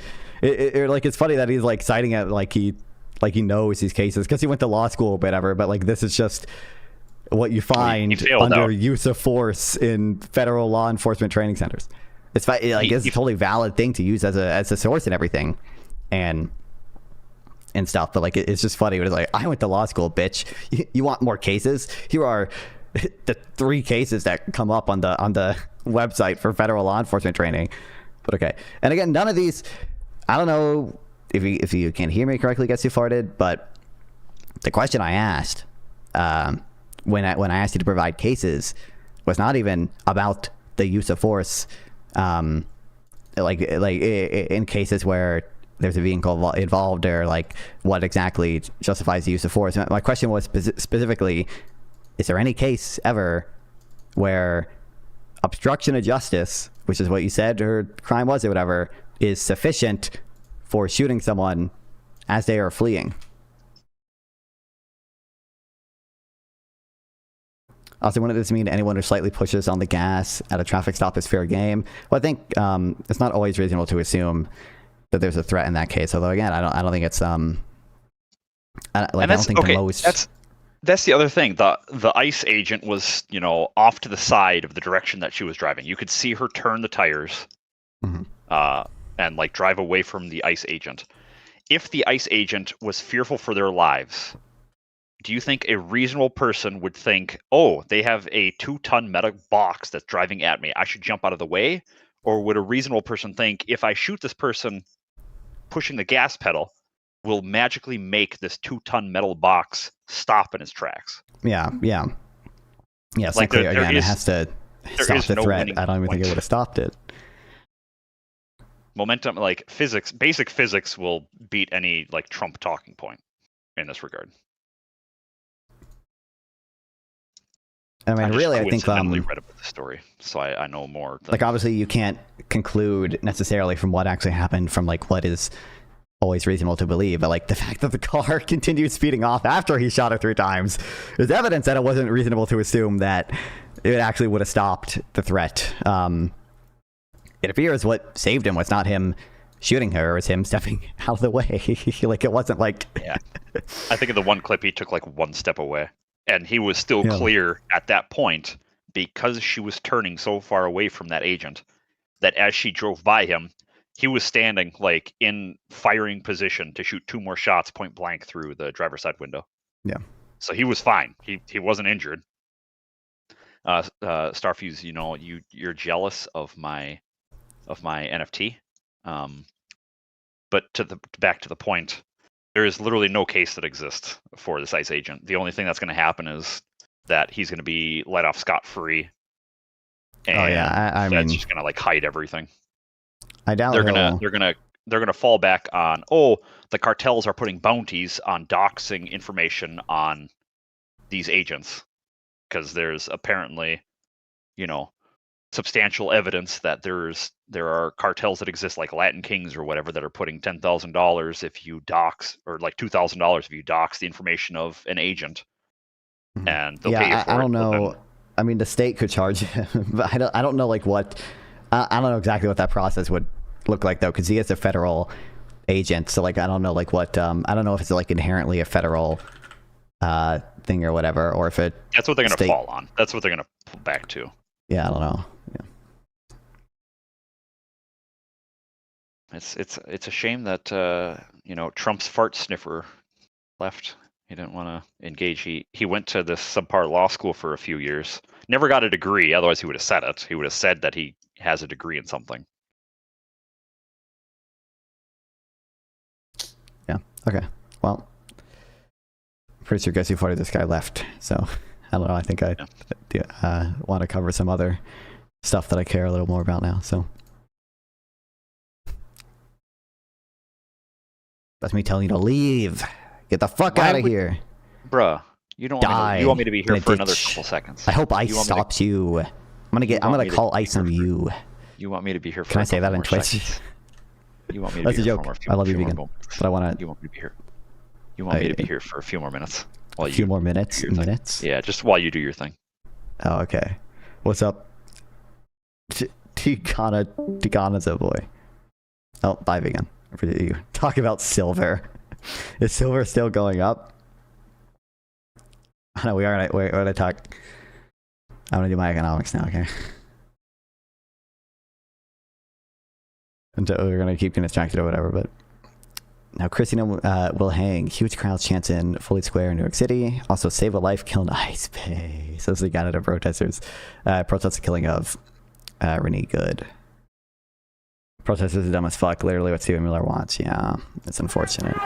It's funny that he's, like, citing it like he knows these cases because he went to law school or whatever, but, like, this is just what you find under use of force in federal law enforcement training centers. It's it's a totally valid thing to use as a source and everything, and stuff. But, like, it's just funny. It's like, I went to law school, bitch. You want more cases? Here are the 3 cases that come up on the website for federal law enforcement training. But okay. And again, none of these, I don't know if you can hear me correctly, Guess You Farted, but the question I asked when I asked you to provide cases was not even about the use of force, like in cases where there's a vehicle involved, or like what exactly justifies the use of force. My question was specifically, is there any case ever where obstruction of justice, which is what you said her crime was or whatever, is sufficient for shooting someone as they are fleeing? Also, wouldn't this mean anyone who slightly pushes on the gas at a traffic stop is fair game? Well, I think it's not always reasonable to assume that there's a threat in that case. Although, again, I don't think it's I don't think the most. That's the other thing. The ICE agent was, off to the side of the direction that she was driving. You could see her turn the tires, and like drive away from the ICE agent. If the ICE agent was fearful for their lives, do you think a reasonable person would think, oh, they have a 2-ton metal box that's driving at me, I should jump out of the way? Or would a reasonable person think, if I shoot this person pushing the gas pedal, will magically make this 2-ton metal box stop in its tracks? Yeah. Like again, it has to stop the threat. I don't even think it would have stopped it. Momentum, like physics, basic physics will beat any like Trump talking point in this regard. I mean, really, I think coincidentally read about the story, so I know more. Like, obviously, you can't conclude necessarily from what actually happened from like what is always reasonable to believe, but like the fact that the car continued speeding off after he shot her 3 times is evidence that it wasn't reasonable to assume that it actually would have stopped the threat. It appears what saved him was not him shooting her, it was him stepping out of the way. Like, it wasn't like... Yeah. I think in the one clip, he took like 1 step away. And he was still clear at that point because she was turning so far away from that agent that as she drove by him, he was standing like in firing position to shoot 2 more shots point blank through the driver's side window. Yeah. So he was fine. He wasn't injured. Starfuse, you know, you're jealous of my NFT. But back to the point, there is literally no case that exists for this ICE agent. The only thing that's going to happen is that he's going to be let off scot-free. And I mean, just going to like hide everything. I doubt they're gonna fall back on, the cartels are putting bounties on doxing information on these agents because there's apparently, you know, substantial evidence that there are cartels that exist like Latin Kings or whatever that are putting $10,000 if you dox, or like $2,000 if you dox the information of an agent, and they'll pay you for it. I don't know. I mean, the state could charge him, but I don't know like what. I don't know exactly what that process would look like though, because he is a federal agent. So like, I don't know like what. I don't know if it's like inherently a federal thing or whatever, or if it. That's what they're gonna fall on. That's what they're gonna pull back to. Yeah, I don't know. Yeah. It's a shame that you know, Trump's fart sniffer left. He didn't want to engage. He went to this subpar law school for a few years. Never got a degree. Otherwise, he would have said it. He would have said that he has a degree in something. Yeah. Okay. Well, pretty sure Guess Who Farted this guy left. So I don't know. I think I want to cover some other stuff that I care a little more about now. So that's me telling you to leave. Get the fuck out of here. Bruh, you don't want me to be here for another couple seconds. I hope ICE stops you. I'm gonna call ICE on you. You want me to be here for Can I say that on Twitch? You want me to be here for a few I love you, more vegan. moments. But I want to. You want me to be here. You want me to be here for a few more minutes. A few more minutes? Minutes? Yeah, just while you do your thing. Oh, okay. What's up? Tigana's a boy. Oh, bye, vegan. For you. Talk about silver. Is silver still going up? I know we're gonna talk. I'm gonna do my economics now, okay? Until we're gonna keep getting distracted or whatever, but now Christina will hang. Huge crowds chants in Foley Square in New York City. Also, save a life, kill an ice bay. Says the Canada protesters. Protest the killing of Renee Good. Protesters are dumb as fuck. Literally what Stephen Miller wants. Yeah, it's unfortunate.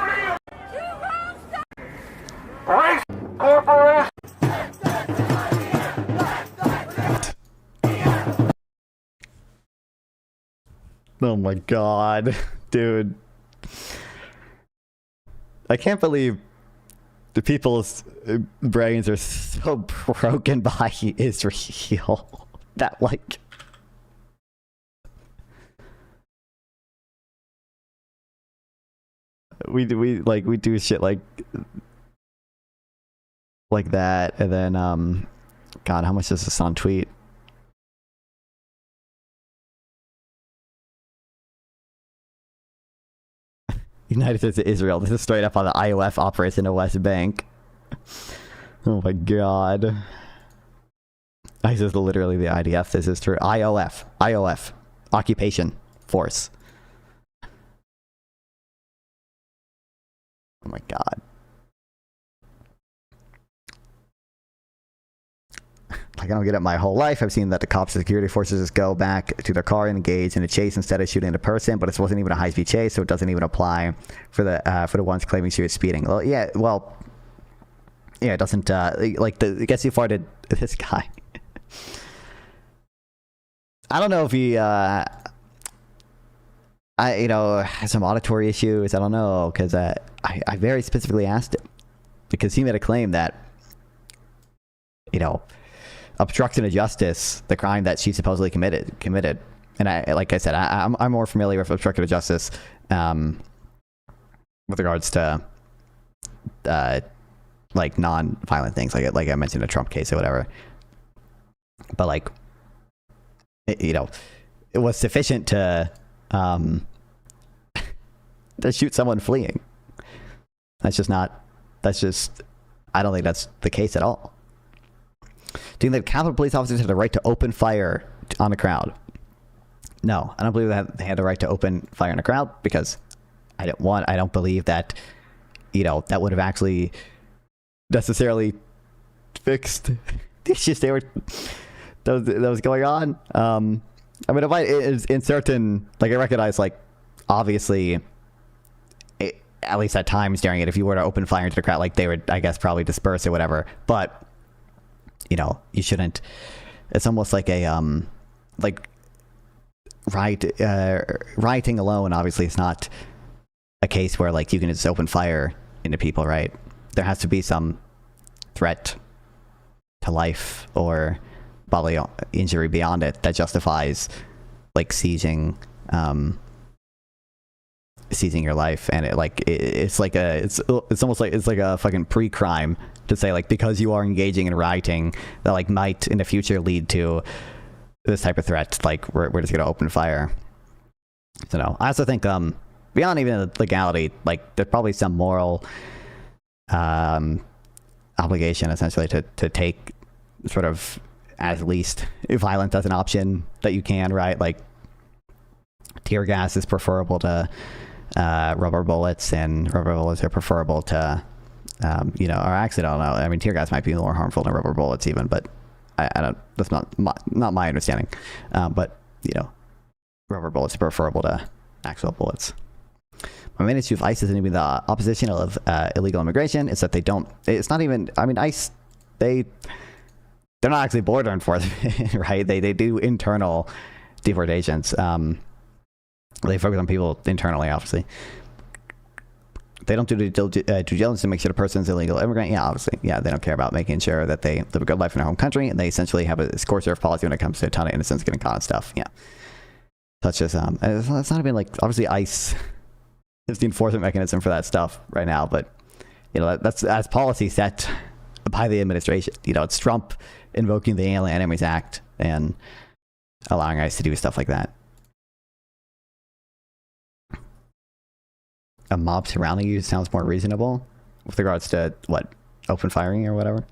Oh my god, dude. I can't believe the people's brains are so broken by Israel that like we do shit like that, and then god, how much is this on tweet? United States to Israel. This is straight up on the IOF operates in the West Bank. Oh my god. This is literally the IDF. This is true. IOF. Occupation Force. Oh my god. Like, I don't get it. My whole life I've seen that the cops and security forces just go back to their car and engage in a chase instead of shooting the person, but it wasn't even a high-speed chase, so it doesn't even apply for the ones claiming she was speeding. Well, yeah, it doesn't, like, it gets too far to this guy. I don't know if he, has some auditory issues. I don't know, because I very specifically asked him, because he made a claim that, obstruction of justice, the crime that she supposedly committed. And like I said, I'm more familiar with obstruction of justice with regards to like non-violent things, like I mentioned, a Trump case or whatever. But like, you know, it was sufficient to shoot someone fleeing. That's just, I don't think that's the case at all. Do you think that Capitol police officers have the right to open fire on the crowd? No, I don't believe that they had the right to open fire on a crowd, because I don't believe that, you know, that would have actually necessarily fixed the issues that was going on. I mean, if I in certain, like, I recognize, like, obviously, at least at times during it, if you were to open fire into the crowd, like, they would, I guess, probably disperse or whatever. But, you know, you shouldn't. It's almost like a like rioting alone. Obviously, it's not a case where, like, you can just open fire into people, right? There has to be some threat to life or bodily injury beyond it that justifies, like, seizing your life. And it's almost like it's like a fucking pre-crime to say, like, because you are engaging in rioting that, like, might in the future lead to this type of threat, like, we're just gonna open fire. So no, I also think beyond even the legality, like, there's probably some moral obligation essentially to take sort of as least violent as an option that you can, right? Like, tear gas is preferable to rubber bullets, and rubber bullets are preferable to you know, or actually, I don't know. I mean, tear gas might be more harmful than rubber bullets even, but I don't, that's not my understanding. But, you know, rubber bullets are preferable to actual bullets. My main issue with ICE isn't even the opposition of illegal immigration. It's that it's not even, I mean, ICE, they're not actually border enforcement, right? They do internal deportations. They focus on people internally, obviously. They don't do due diligence to make sure the person's an illegal immigrant. Yeah, obviously. Yeah, they don't care about making sure that they live a good life in their home country, and they essentially have a scorched earth policy when it comes to a ton of innocents getting caught and stuff. Yeah. Such as, it's not even, like, obviously ICE is the enforcement mechanism for that stuff right now, but, you know, that's policy set by the administration. You know, it's Trump invoking the Alien Enemies Act and allowing ICE to do stuff like that. A mob surrounding you sounds more reasonable with regards to, what, open firing or whatever.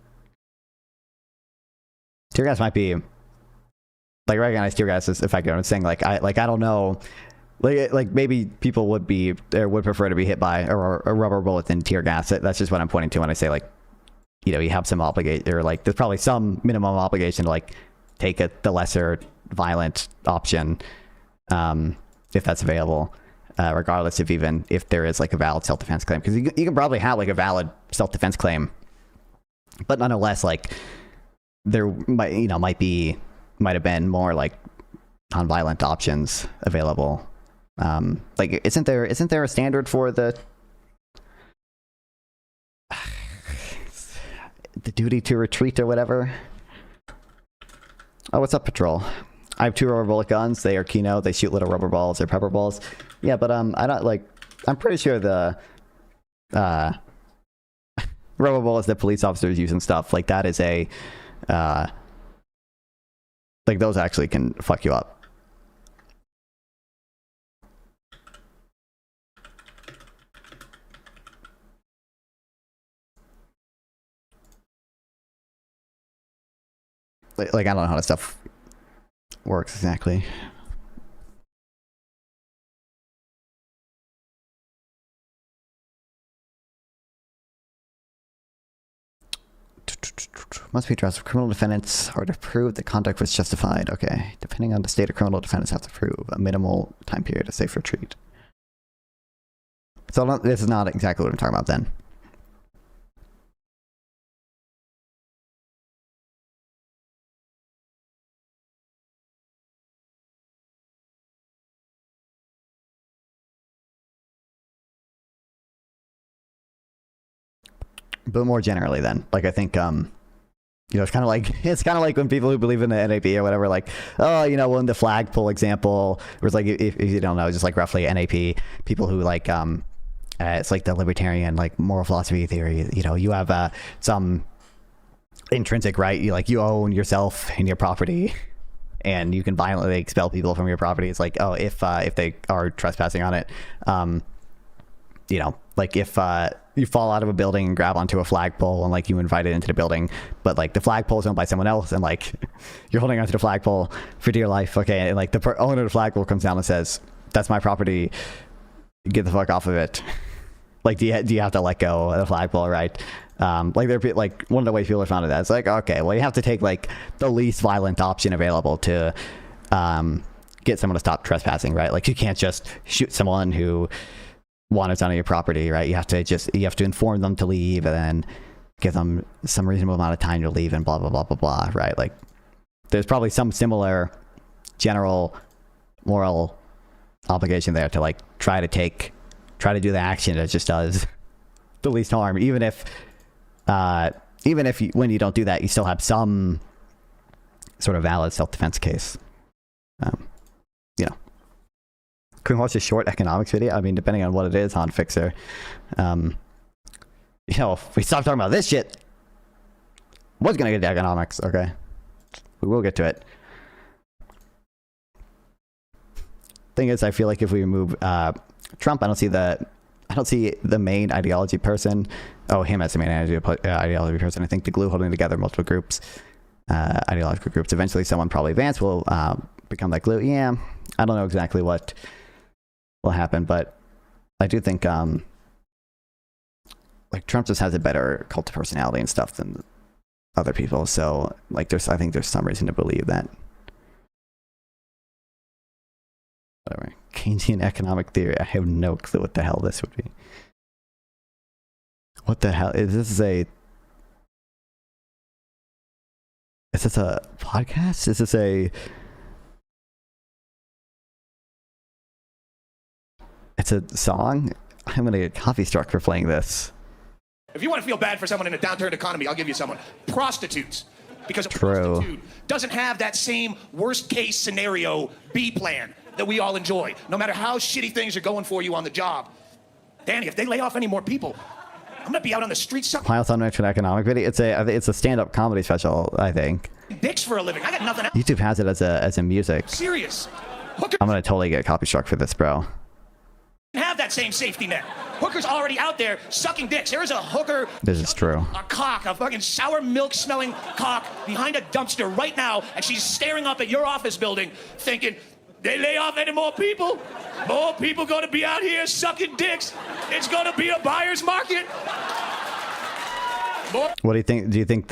Tear gas might be, like, recognize tear gas is effective. I'm saying, like, I don't know, like maybe people would prefer to be hit by a rubber bullet than tear gas. That's just what I'm pointing to when I say, like, you know, you have some obligation, or, like, there's probably some minimum obligation to, like, take the lesser violent option if that's available. Regardless of even if there is, like, a valid self-defense claim, because you can probably have, like, a valid self-defense claim, but nonetheless, like, there might have been more, like, non-violent options available. Like, isn't there a standard for the duty to retreat or whatever? Oh, what's up, Patrol? I have 2 rubber bullet guns. They are Kino. They shoot little rubber balls or pepper balls. Yeah, but I don't, like, I'm pretty sure the rubber bullets that police officers use and stuff, like, that is a like, those actually can fuck you up. Like, I don't know how this stuff works exactly. Must be addressed if criminal defendants are to prove the conduct was justified. Okay. Depending on the state of criminal defendants have to prove a minimal time period of safe retreat. So this is not exactly what I'm talking about then. But more generally then, like, I think You know, it's kind of like when people who believe in the NAP or whatever, like, oh, you know, when the flagpole example, where it's like, if you don't know, just like roughly NAP, people who like, it's like the libertarian, like moral philosophy theory, you know, you have some intrinsic right, you own yourself and your property, and you can violently expel people from your property. It's like, oh, if they are trespassing on it, you know, like if you fall out of a building and grab onto a flagpole and like you invite it into the building, but like the flagpole is owned by someone else and like you're holding onto the flagpole for dear life, okay, and like the owner of the flagpole comes down and says, that's my property, get the fuck off of it. Like, do you have to let go of the flagpole, right? Like like one of the ways people are found that, it's like, okay, well, you have to take like the least violent option available to get someone to stop trespassing, right? Like you can't just shoot someone who wanders onto your property, right? You have to inform them to leave and then give them some reasonable amount of time to leave and blah blah blah blah blah, right? Like there's probably some similar general moral obligation there to like try to do the action that just does the least harm, even if when you don't do that, you still have some sort of valid self-defense case. You know, can we watch a short economics video? I mean, depending on what it is on Fixer. You know, if we stop talking about this shit, what's gonna get to economics? Okay, we will get to it. Thing is, I feel like if we remove Trump, I don't see the main ideology person. Oh, him as the main ideology person. I think the glue holding together multiple groups, ideological groups. Eventually, someone, probably Vance, will become that glue. Yeah, I don't know exactly what will happen, but I do think like Trump just has a better cult of personality and stuff than other people. So like, I think there's some reason to believe that. Whatever. Keynesian economic theory. I have no clue what the hell this would be. What the hell is this? Is this a podcast? Is this it's a song? I'm gonna get coffee struck for playing this. If you want to feel bad for someone in a downturn economy, I'll give you someone. Prostitutes. Because a True. prostitute doesn't have that same worst case scenario B plan that we all enjoy, no matter how shitty things are going for you on the job. Danny, if they lay off any more people, I'm gonna be out on the streets sucking Piles on an economic video. It's a stand-up comedy special, I think. dicks for a living. I got nothing else. YouTube has it as a music. Serious. Hookers I'm gonna totally get copy struck for this, bro. have that same safety net. Hookers already out there sucking dicks. There is a hooker. This is true. A cock, a fucking sour milk smelling cock behind a dumpster right now, and she's staring up at your office building thinking, they lay off any more people? More people gonna be out here sucking dicks. It's gonna be a buyer's market. More What do you think? Do you think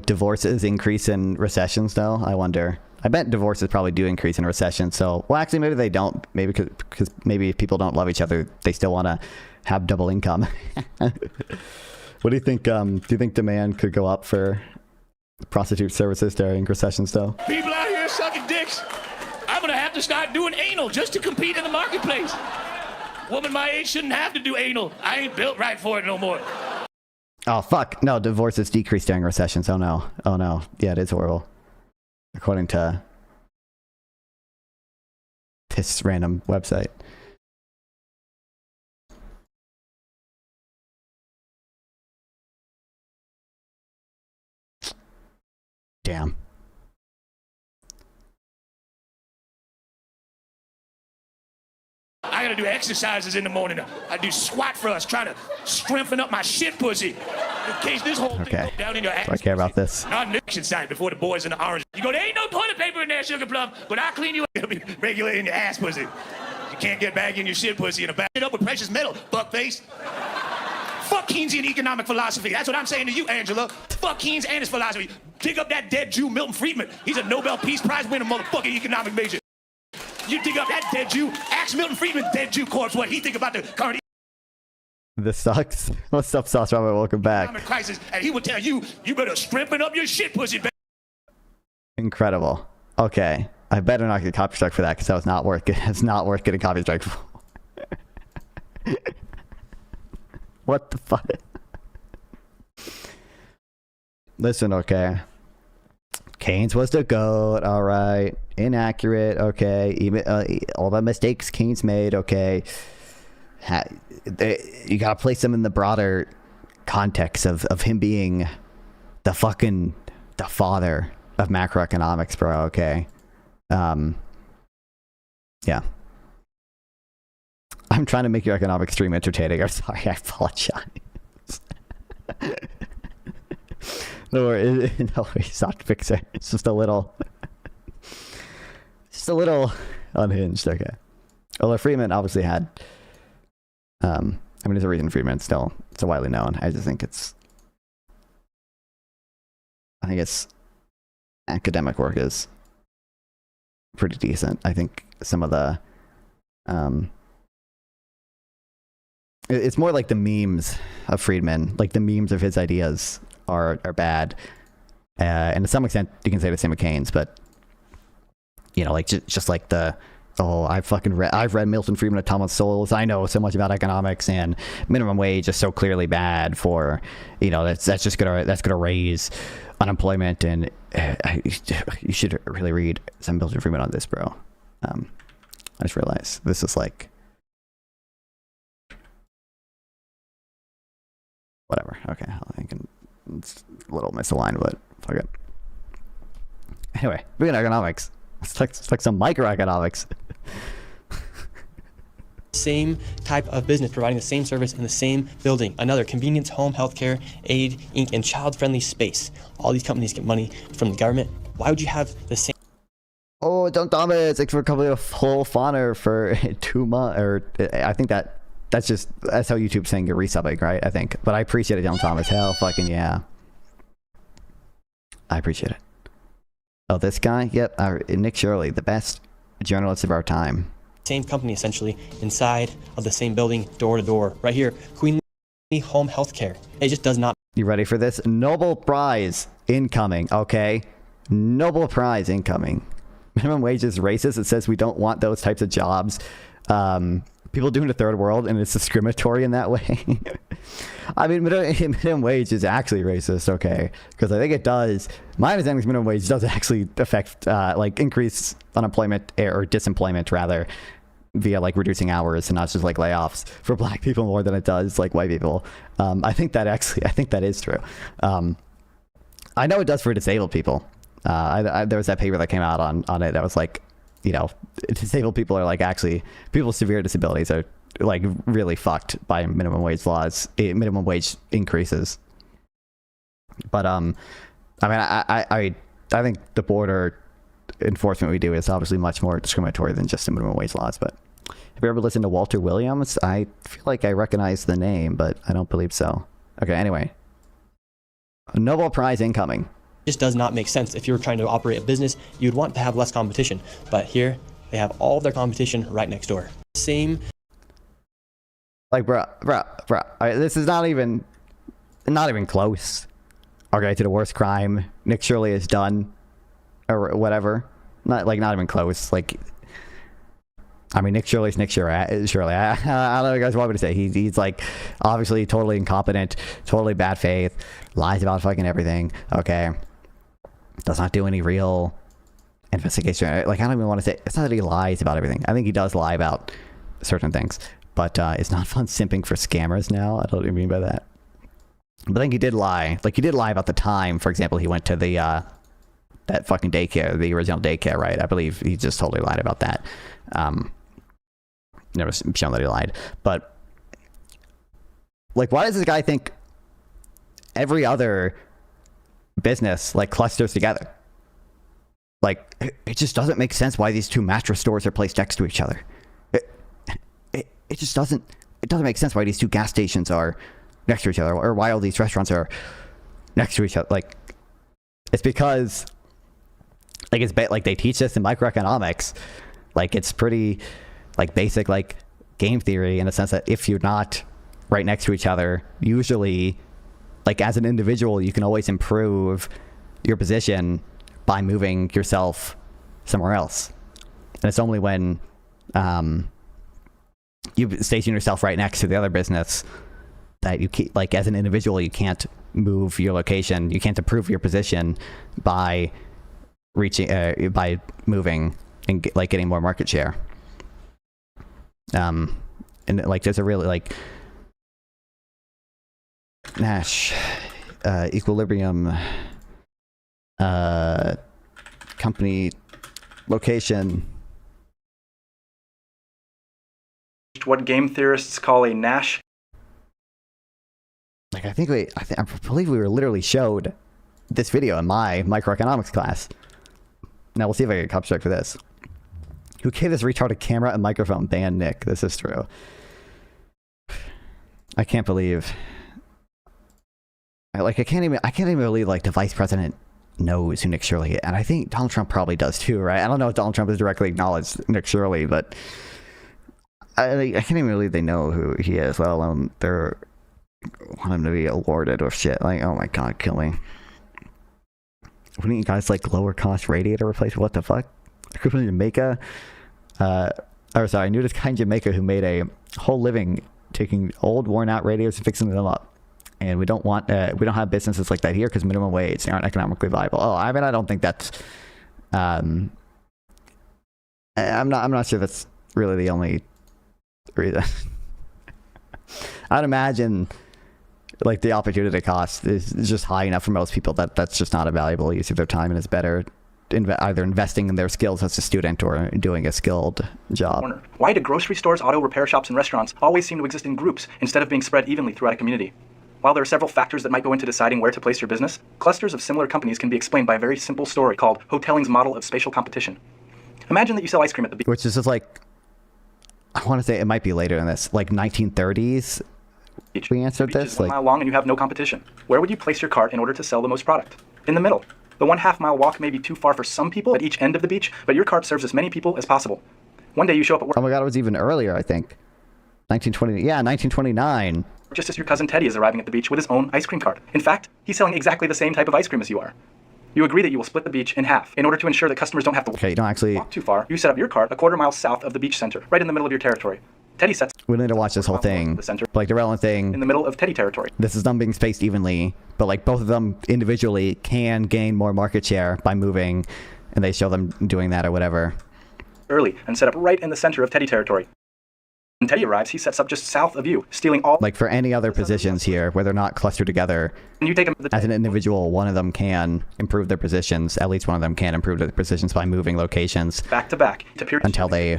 divorces increase in recessions though? I wonder. I bet divorces probably do increase in recession. So, well, actually, maybe they don't. Maybe because maybe if people don't love each other, they still want to have double income. What do you think? Do you think demand could go up for prostitute services during recessions though? people out here sucking dicks. I'm gonna have to start doing anal just to compete in the marketplace. Woman my age shouldn't have to do anal. I ain't built right for it no more. Oh fuck! No, divorces decrease during recessions. Oh no! Oh no! Yeah, it is horrible. According to this random website. Damn. I gotta do exercises in the morning. I do squat thrusts, trying to strengthen up my shit pussy. In case this whole thing Okay. goes down in your ass. Do I care about this? Not an action sign before the boys in the orange. You go, there ain't no toilet paper in there, Sugar Plum, but I'll clean you up. It'll be regular in your ass pussy. You can't get back in your shit pussy in a back it up with precious metal, fuckface. Fuck Keynesian economic philosophy. That's what I'm saying to you, Angela. Fuck Keynes and his philosophy. Dig up that dead Jew, Milton Friedman. He's a Nobel Peace Prize winner, motherfucking economic major. You dig up that dead Jew, ask Milton Friedman's dead Jew corpse what he think about the current This sucks. What's up, Sauce Robert? Welcome back. economic crisis, and he would tell you, you better strengthen up your shit pussy, baby. Incredible. Okay. I better not get copy struck for that because that was not worth it. It's not worth getting copy struck for. What the fuck? listen, okay. Keynes was the GOAT, all right. Inaccurate, okay. Even all the mistakes Keynes made, okay. You gotta place him in the broader context of him being the father of macroeconomics, bro, okay. Yeah. I'm trying to make your economic stream entertaining. I'm sorry, I apologize. No, it's not fixing. It's just a little unhinged. Okay. Although Friedman obviously had, I mean, there's a reason Friedman's still so widely known. I just think it's academic work is pretty decent. I think some of the, it's more like the memes of Friedman, like the memes of his ideas are bad, and to some extent you can say the same with Keynes, but you know, like just like I've read Milton Friedman, Atomic Souls. I know so much about economics, and minimum wage is so clearly bad for, you know, that's gonna raise unemployment, and you should really read some Milton Friedman on this, bro. I just realized this is like whatever. Okay, I can. It's a little misaligned, but fuck it. Anyway, we're in economics. It's like some microeconomics. Same type of business providing the same service in the same building. Another convenience, home, healthcare, aid, Inc., and child-friendly space. All these companies get money from the government. Why would you have the same? Oh, John Thomas, thanks for coming a full fauna for 2 months. Or I think that's how YouTube's saying you're resubbing, right? I think. But I appreciate it, John Thomas. Hell fucking yeah. I appreciate it. Oh, this guy? Yep. Nick Shirley, the best journalist of our time. Same company, essentially, inside of the same building, door to door. Right here, Queen Home Healthcare. It just does not. You ready for this? Nobel Prize incoming, okay? Nobel Prize incoming. Minimum wage is racist. It says we don't want those types of jobs. People do in the third world, and it's discriminatory in that way. I mean, minimum wage is actually racist, okay? Because I think it does. My understanding is minimum wage does actually affect, like, increase unemployment or disemployment, rather, via, like, reducing hours and not just, like, layoffs for black people more than it does, like, white people. I think that is true. I know it does for disabled people. There was that paper that came out on it that was like, you know, disabled people are like actually people with severe disabilities are like really fucked by minimum wage laws, minimum wage increases. But I mean, I think the border enforcement we do is obviously much more discriminatory than just the minimum wage laws. But have you ever listened to Walter Williams? I feel like I recognize the name, but I don't believe so. Okay, anyway, a Nobel Prize incoming. Just does not make sense. If you were trying to operate a business, you'd want to have less competition. But here, they have all of their competition right next door. Same. Like, bro. This is not even close. Okay, to the worst crime Nick Shirley has done, or whatever. Not even close. Like, I mean, Nick Shirley's Nick Shirley. I don't know what you guys want me to say. He's like obviously totally incompetent, totally bad faith, lies about fucking everything. Okay. Does not do any real investigation. Like, I don't even want to say, it's not that he lies about everything. I think he does lie about certain things, but it's not fun simping for scammers now. I don't even mean by that. But I think he did lie. Like, he did lie about the time, for example, he went to the that fucking daycare, the original daycare, right? I believe he just totally lied about that. Never shown that he lied. But, like, why does this guy think every other business like clusters together? Like, it just doesn't make sense why these two mattress stores are placed next to each other. It just doesn't make sense why these two gas stations are next to each other, or why all these restaurants are next to each other. Like, it's because like like they teach this in microeconomics. Like, it's pretty like basic like game theory in the sense that if you're not right next to each other, usually, like, as an individual, you can always improve your position by moving yourself somewhere else. And it's only when you station yourself right next to the other business that you keep, like, as an individual, you can't move your location. You can't improve your position by by moving and getting more market share. And like there's a really like Nash equilibrium company location. What game theorists call a Nash. Like I believe we were literally showed this video in my microeconomics class. Now we'll see if I get cop strike for this. Who gave this retarded camera and microphone? Ban Nick. This is true. I can't believe. I can't even believe like the vice president knows who Nick Shirley is. And I think Donald Trump probably does too, right? I don't know if Donald Trump has directly acknowledged Nick Shirley, but I can't even believe they know who he is, let alone they're want him to be awarded with shit. Like, oh my god, kill me. Wouldn't you guys like lower cost radiator replacement? What the fuck? I could in Jamaica. I knew this guy in Jamaica who made a whole living taking old worn out radiators and fixing them up. And we don't have businesses like that here because minimum wage aren't economically viable. Oh, I mean, I don't think that's. I'm not sure that's really the only reason. I'd imagine like the opportunity cost is just high enough for most people that that's just not a valuable use of their time, and it's better either investing in their skills as a student or doing a skilled job. Why do grocery stores, auto repair shops, and restaurants always seem to exist in groups instead of being spread evenly throughout a community? While there are several factors that might go into deciding where to place your business, clusters of similar companies can be explained by a very simple story called Hotelling's model of spatial competition. Imagine that you sell ice cream at the beach. Which is just like, I want to say it might be later than this, like 1930s. We answered this. Is 1 mile long and you have no competition. Where would you place your cart in order to sell the most product? In the middle. The 1/2 mile walk may be too far for some people at each end of the beach, but your cart serves as many people as possible. One day you show up at work. Oh my god, it was even earlier, I think. 1929. Just as your cousin Teddy is arriving at the beach with his own ice cream cart. In fact, he's selling exactly the same type of ice cream as you are. You agree that you will split the beach in half in order to ensure that customers don't have to walk too far. You set up your cart a 1/4 mile south of the beach center, right in the middle of your territory. Teddy sets. We need to watch this whole thing. Like the relevant thing. In the middle of Teddy territory. This is them being spaced evenly, but like both of them individually can gain more market share by moving, and they show them doing that or whatever. Early and set up right in the center of Teddy territory. When Teddy arrives, he sets up just south of you, stealing all. Like for any other positions here, where they're not clustered together, and you take them as an individual, one of them can improve their positions. At least one of them can improve their positions by moving locations back to back until they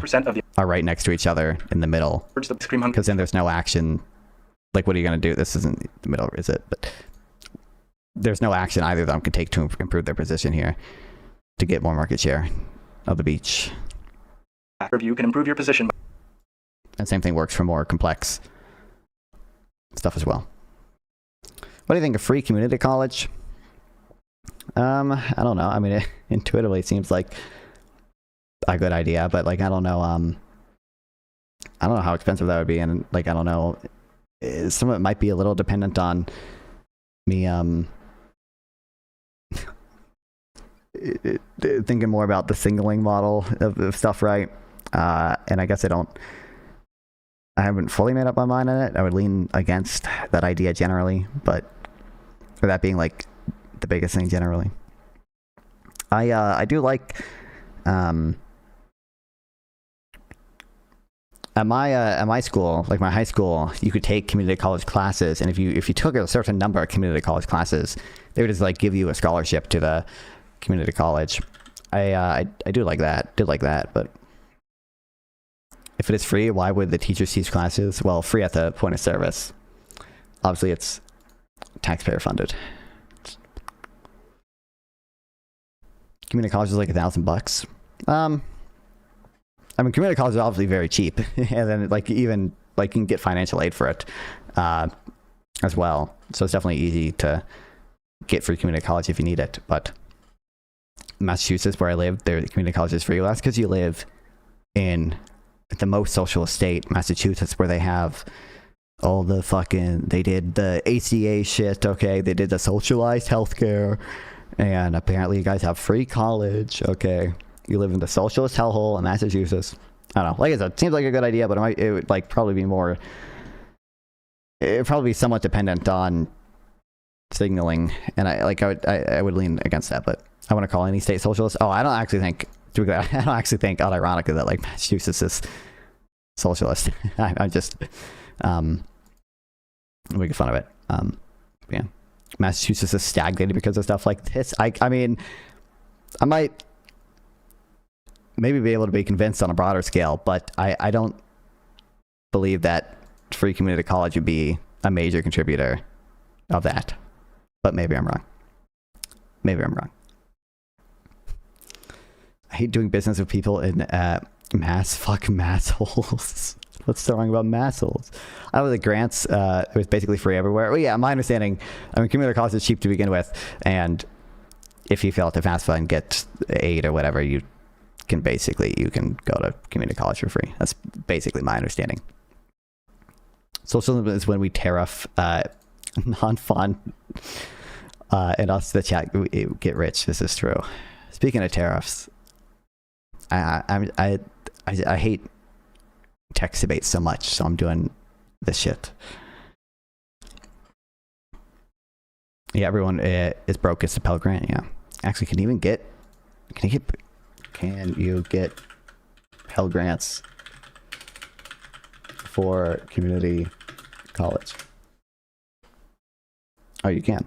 are right next to each other in the middle. Because then there's no action. Like, what are you going to do? This isn't the middle, is it? But there's no action either of them can take to improve their position here to get more market share of the beach. You can improve your position. And same thing works for more complex stuff as well. What do you think of free community college? I don't know. I mean, intuitively it seems like a good idea, but like I don't know how expensive that would be, and like I don't know. Some of it might be a little dependent on me thinking more about the singling model of stuff, right? And I guess I haven't fully made up my mind on it. I would lean against that idea generally, but for that being like the biggest thing generally. I do like at my school, like my high school, you could take community college classes, and if you took a certain number of community college classes, they would just like give you a scholarship to the community college. I do like that. Did like that, but if it is free, why would the teachers teach classes? Well, free at the point of service. Obviously, it's taxpayer funded. Community college is like $1,000. I mean, community college is obviously very cheap, and then like even like you can get financial aid for it as well. So it's definitely easy to get free community college if you need it. But Massachusetts, where I live, their community college is free. Well, that's because you live in the most socialist state, Massachusetts, where they have all the they did the ACA shit, okay? They did the socialized healthcare, and apparently you guys have free college, okay? You live in the socialist hellhole in Massachusetts. I don't know. Like I said, it seems like a good idea, but it would like probably be more. It would probably be somewhat dependent on signaling, and I would lean against that, but I want to call any state socialist. Oh, I don't actually think unironically that like Massachusetts is socialist. I'm just making fun of it. Yeah, Massachusetts is stagnating because of stuff like this. I mean, I might maybe be able to be convinced on a broader scale, but I don't believe that free community college would be a major contributor of that. But maybe I'm wrong. I hate doing business with people in mass holes. What's so wrong about mass holes? I was at grants. It was basically free everywhere. Well, yeah, my understanding, I mean, community college is cheap to begin with, and if you fail at the FAFSA and get aid or whatever, you can go to community college for free. That's basically my understanding. Socialism is when we tariff non-fun and us, the chat, get rich. This is true. Speaking of tariffs, I hate text debates so much, so I'm doing this shit. Yeah, everyone is broke. It's a Pell Grant. Yeah, actually, can you get Pell Grants for community college? Oh, you can.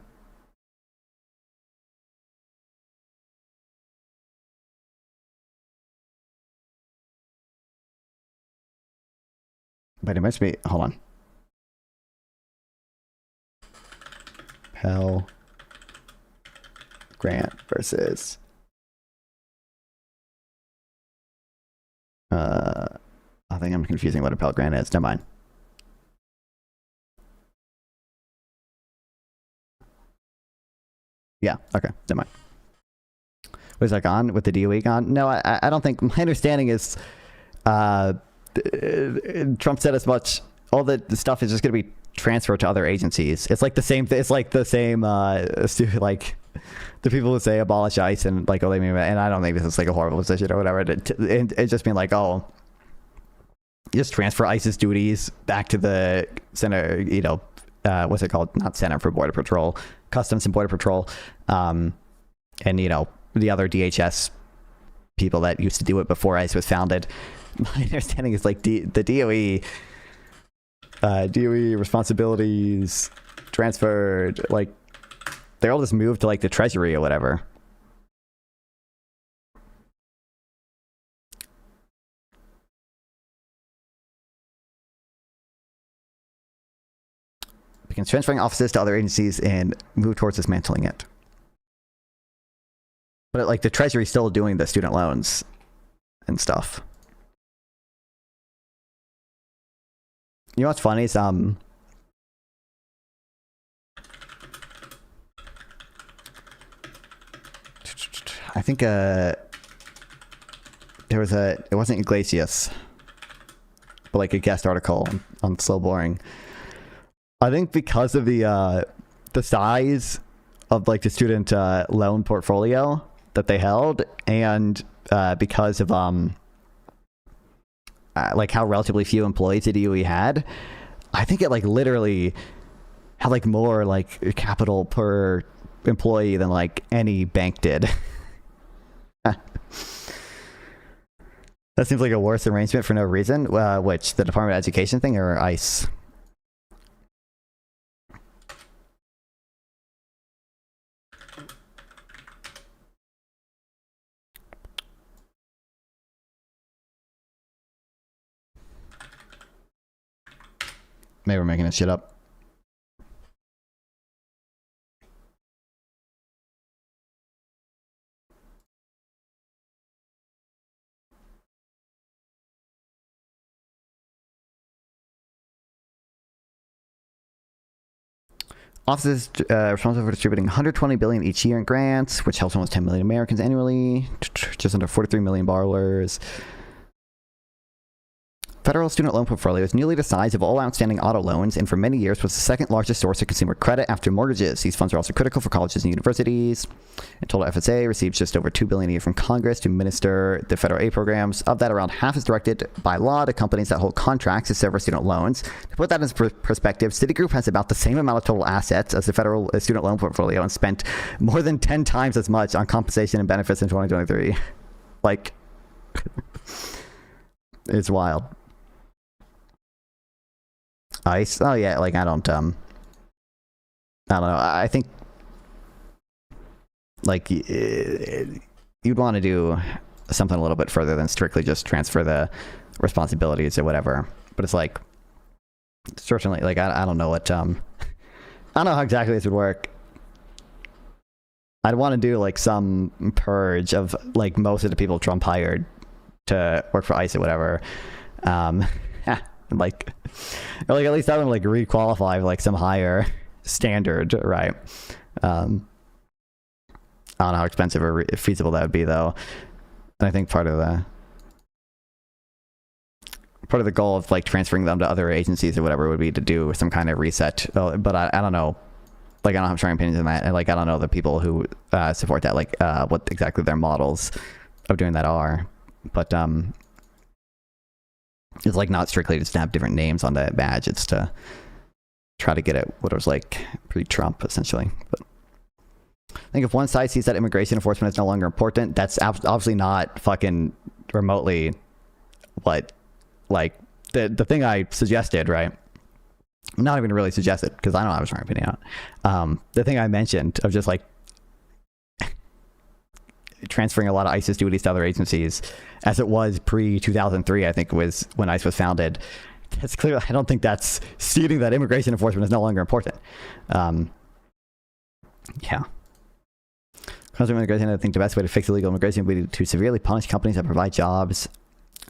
But it must be, hold on. Pell Grant versus I think I'm confusing what a Pell Grant is. Never mind. Yeah, okay, never mind. Was that gone? With the DOE gone? No, I don't think, my understanding is Trump said as much. All the stuff is just going to be transferred to other agencies. It's like the same like the people who say abolish ICE and like, oh, they mean, and I don't think this is like a horrible position or whatever. It just mean like, oh, just transfer ICE's duties back to the center, what's it called? Not Center for Border Patrol, Customs and Border Patrol, and the other DHS people that used to do it before ICE was founded. My understanding is like the DOE responsibilities transferred, like they're all just moved to like the Treasury or whatever. Begins transferring offices to other agencies and move towards dismantling it. But like the Treasury is still doing the student loans and stuff. You know what's funny is I think it wasn't Iglesias, but like a guest article on Slow Boring. I think because of the size of like the student loan portfolio that they held, and because of like how relatively few employees the DOE had, I think it like literally had like more like capital per employee than like any bank did. That seems like a worse arrangement for no reason. Which, the Department of Education thing or ICE? Maybe we're making this shit up. Offices responsible for distributing 120 billion each year in grants, which helps almost 10 million Americans annually. Just under 43 million borrowers. federal student loan portfolio is nearly the size of all outstanding auto loans, and for many years was the second largest source of consumer credit after mortgages. These funds are also critical for colleges and universities. In total, FSA receives just over $2 billion a year from Congress to administer the federal aid programs. Of that, around half is directed by law to companies that hold contracts to serve student loans. To put that in perspective, Citigroup has about the same amount of total assets as the federal student loan portfolio and spent more than 10 times as much on compensation and benefits in 2023. Like, it's wild. ICE? Oh yeah, like I don't know. I think like you'd want to do something a little bit further than strictly just transfer the responsibilities or whatever. But it's like certainly like I don't know what I don't know how exactly this would work. I'd want to do like some purge of like most of the people Trump hired to work for ICE or whatever. Like at least have them like requalify like some higher standard, right? I don't know how expensive or feasible that would be though. And I think part of the goal of like transferring them to other agencies or whatever would be to do some kind of reset. But I don't know. Like I don't have strong opinions on that. And like I don't know the people who support that, like what exactly their models of doing that are. But it's like not strictly just to have different names on the badge. It's to try to get at what was like pre-Trump essentially. But I think if one side sees that immigration enforcement is no longer important, that's obviously not fucking remotely what like the thing I suggested, right? Not even really suggested because I don't have a strong opinion on it. The thing I mentioned of just like transferring a lot of ICE's duties to other agencies as it was pre-2003, I think was when ICE was founded. That's clear. I don't think that's stating that immigration enforcement is no longer important. Yeah. Immigration, I think the best way to fix illegal immigration would be to severely punish companies that provide jobs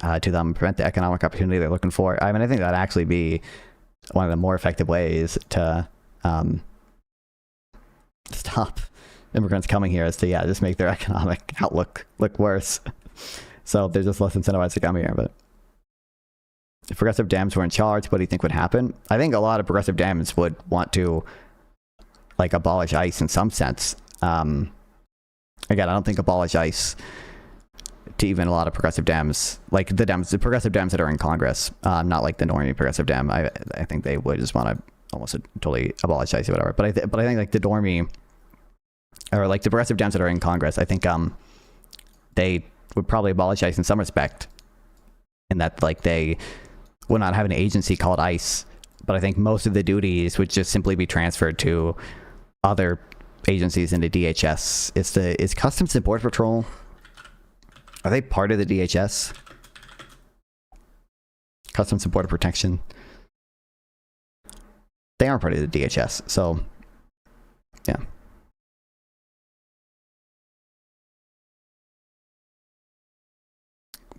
to them, prevent the economic opportunity they're looking for. I mean, I think that'd actually be one of the more effective ways to stop immigrants coming here is to just make their economic outlook look worse. So they're just less incentivized to come here. But if progressive Dems were in charge, what do you think would happen? I think a lot of progressive Dems would want to like abolish ICE in some sense. Again, I don't think abolish ICE to even a lot of progressive Dems, like the progressive Dems that are in Congress, not like the normie progressive Dem. I think they would just want to almost totally abolish ICE or whatever. But I think like the normie or like the progressive Dems that are in Congress, I think they would probably abolish ICE in some respect, in that like they would not have an agency called ICE. But I think most of the duties would just simply be transferred to other agencies in the DHS. Is Customs and Border Patrol, are they part of the DHS? Customs and Border Protection. They aren't part of the DHS, so yeah.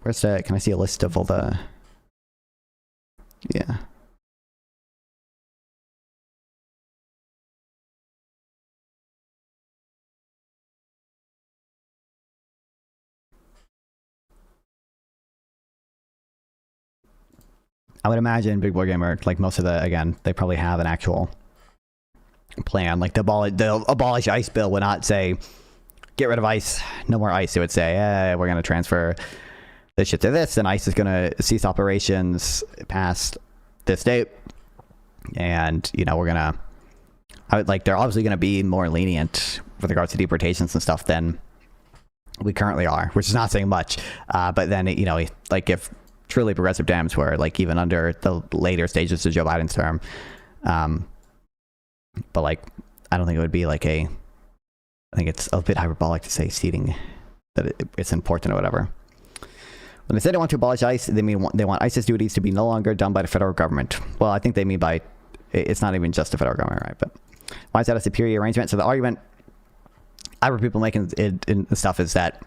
Where's that? Can I see a list of all the? Yeah. I would imagine Big Boy Gamer, like most of the, again, they probably have an actual plan. Like the abolish ICE bill would not say, get rid of ICE, no more ICE. It would say, we're going to transfer this shit to this, and ICE is going to cease operations past this date. And, you know, we're going to, they're obviously going to be more lenient with regards to deportations and stuff than we currently are, which is not saying much. But then, you know, like if truly progressive Dems were like even under the later stages of Joe Biden's term. But like, I don't think it would be like I think it's a bit hyperbolic to say ceding that it's important or whatever. When they say they want to abolish ICE, they want ICE's duties to be no longer done by the federal government. Well, I think they mean by, it's not even just the federal government, right? But why is that a superior arrangement? So the argument I heard people making in stuff is that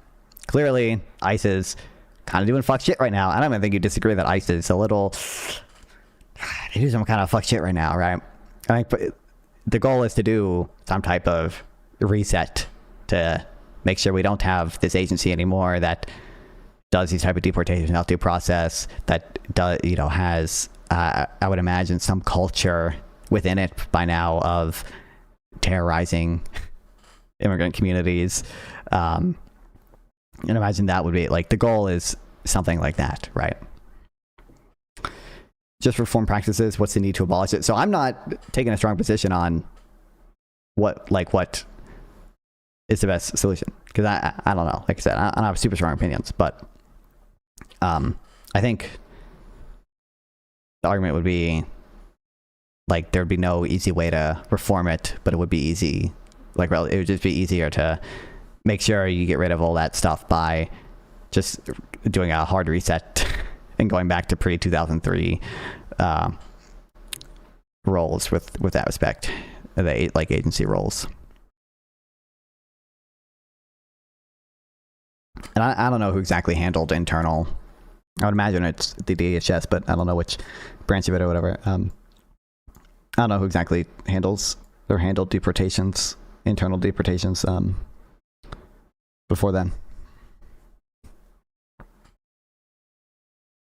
clearly ICE is kind of doing fuck shit right now. I don't even think you disagree that ICE is a little, they do some kind of fuck shit right now, right? I think the goal is to do some type of reset to make sure we don't have this agency anymore that does these type of deportations without due process, that has I would imagine some culture within it by now of terrorizing immigrant communities. And imagine that would be like the goal is something like that, right? Just reform practices. What's the need to abolish it? So I'm not taking a strong position on what is the best solution, because I don't know. Like I said, I don't have super strong opinions, but I think the argument would be like there'd be no easy way to reform it, but it would be easy. Like it would just be easier to make sure you get rid of all that stuff by just doing a hard reset and going back to pre-2003 roles with that respect, the like agency roles. And I don't know who exactly handled internal. I would imagine it's the DHS, but I don't know which branch of it or whatever. I don't know who exactly handled deportations, internal deportations, before then.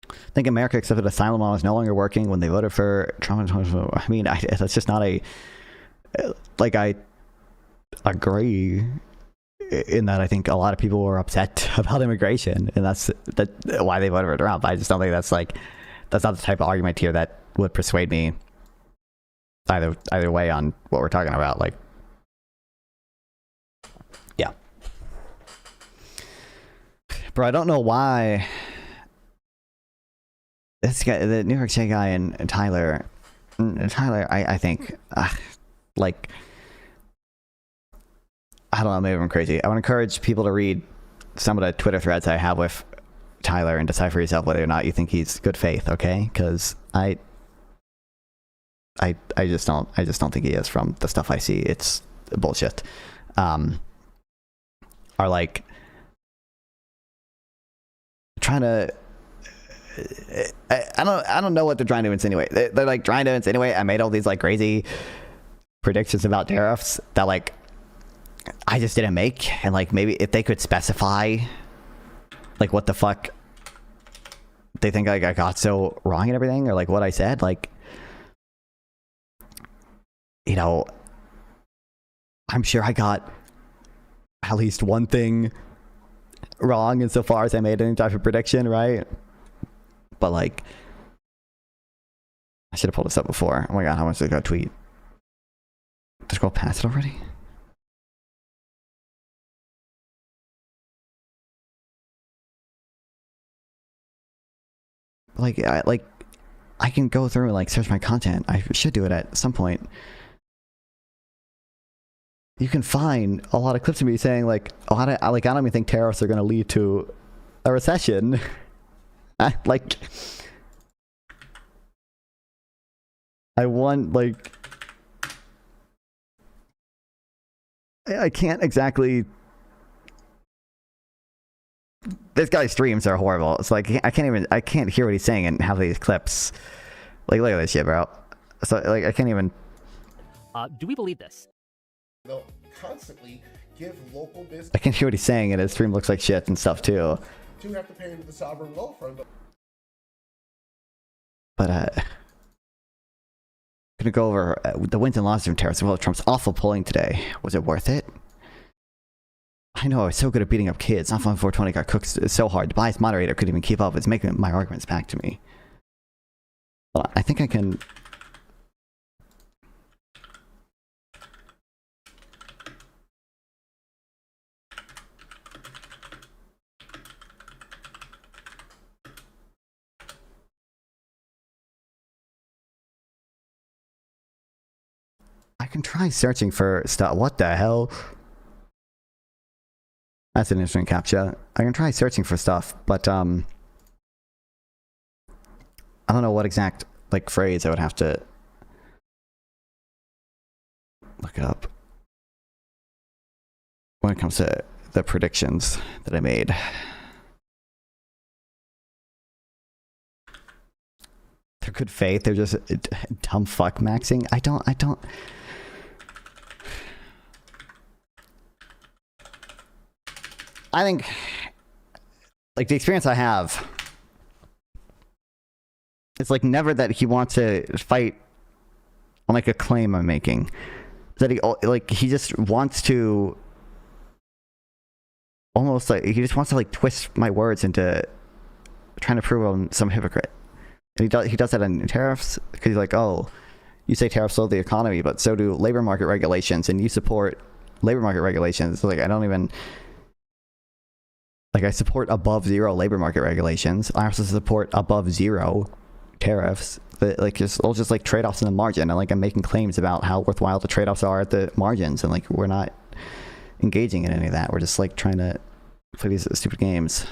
I think America accepted asylum law is no longer working when they voted for Trump. I mean, that's just not a, like, I agree in that I think a lot of people were upset about immigration, and that's why they voted for Trump. I just don't think that's not the type of argument here that would persuade me either way on what we're talking about. Like, yeah. Bro, I don't know why this guy, the New York State guy, and Tyler, I think, like, I don't know, maybe I'm crazy. I would encourage people to read some of the Twitter threads I have with Tyler and decide for yourself whether or not you think he's good faith, okay? Because I just don't think he is from the stuff I see. It's bullshit. Are like trying to. I don't know what they're trying to insinuate. They're like trying to insinuate I made all these like crazy predictions about tariffs that like I just didn't make, and like maybe if they could specify like what the fuck they think like I got so wrong and everything, or like what I said, like, you know, I'm sure I got at least one thing wrong insofar as I made any type of prediction, right? But like, I should have pulled this up before. Oh my god, how much did I go tweet? Just go past it already? Like, I can go through and like search my content. I should do it at some point. You can find a lot of clips of me saying like, oh, I don't even think tariffs are going to lead to a recession. Like, I want, like, I can't exactly. This guy's streams are horrible. It's like I can't hear what he's saying and have these clips. Like, look at this shit, bro. So like I can't even. Do we believe this? They'll constantly give local business. I can hear what he's saying, and his stream looks like shit and stuff too. To have to pay the sovereign wealth fund. But gonna go over the wins and losses of tariffs. Well, Trump's awful polling today. Was it worth it? I know I was so good at beating up kids. Not fun 420 got cooked so hard. The biased moderator couldn't even keep up. It's making my arguments back to me. Well, I think I can. I can try searching for stuff. What the hell? That's an interesting captcha. I can try searching for stuff, but I don't know what exact like phrase I would have to look up when it comes to the predictions that I made. They're good faith. They're just dumb fuck maxing. I don't. I think, like, the experience I have it's like never that he wants to fight on like a claim I'm making. That he just wants to almost like he just wants to like twist my words into trying to prove I'm some hypocrite. And he does that on tariffs because he's like, oh, you say tariffs slow the economy, but so do labor market regulations, and you support labor market regulations. Like I don't even like I support above zero labor market regulations. I also support above zero tariffs. But like just all just like trade-offs in the margin, and like I'm making claims about how worthwhile the trade-offs are at the margins, and like we're not engaging in any of that. We're just like trying to play these stupid games.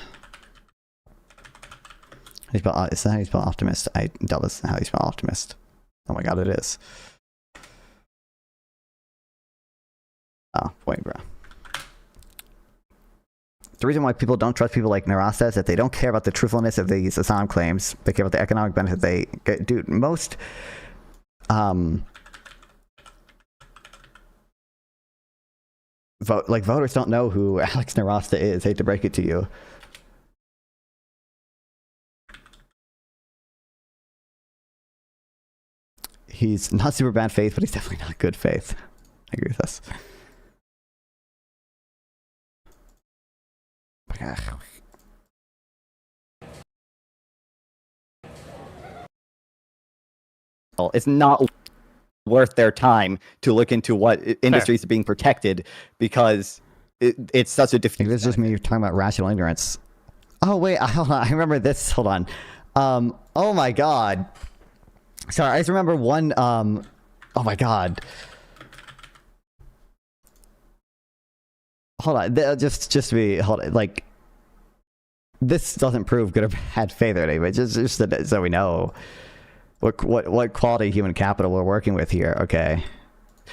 Is that how you spell optimist? I doubt that's how you spell optimist. Oh my god, it is. Oh, wait, bro. The reason why people don't trust people like Narasta is that they don't care about the truthfulness of these asylum claims. They care about the economic benefit they get. Dude, most voters don't know who Alex Narasta is. Hate to break it to you. He's not super bad faith, but he's definitely not good faith. I agree with this. It's not worth their time to look into what industries are being protected because it's such a different. This is just me talking about rational ignorance. Oh wait, hold on. I remember this. Hold on. Oh my god. Sorry, I just remember one. Oh my god. Hold on. Just me. Hold on. Like, this doesn't prove good or bad faith or anything, but just so we know what quality human capital we're working with here. Okay.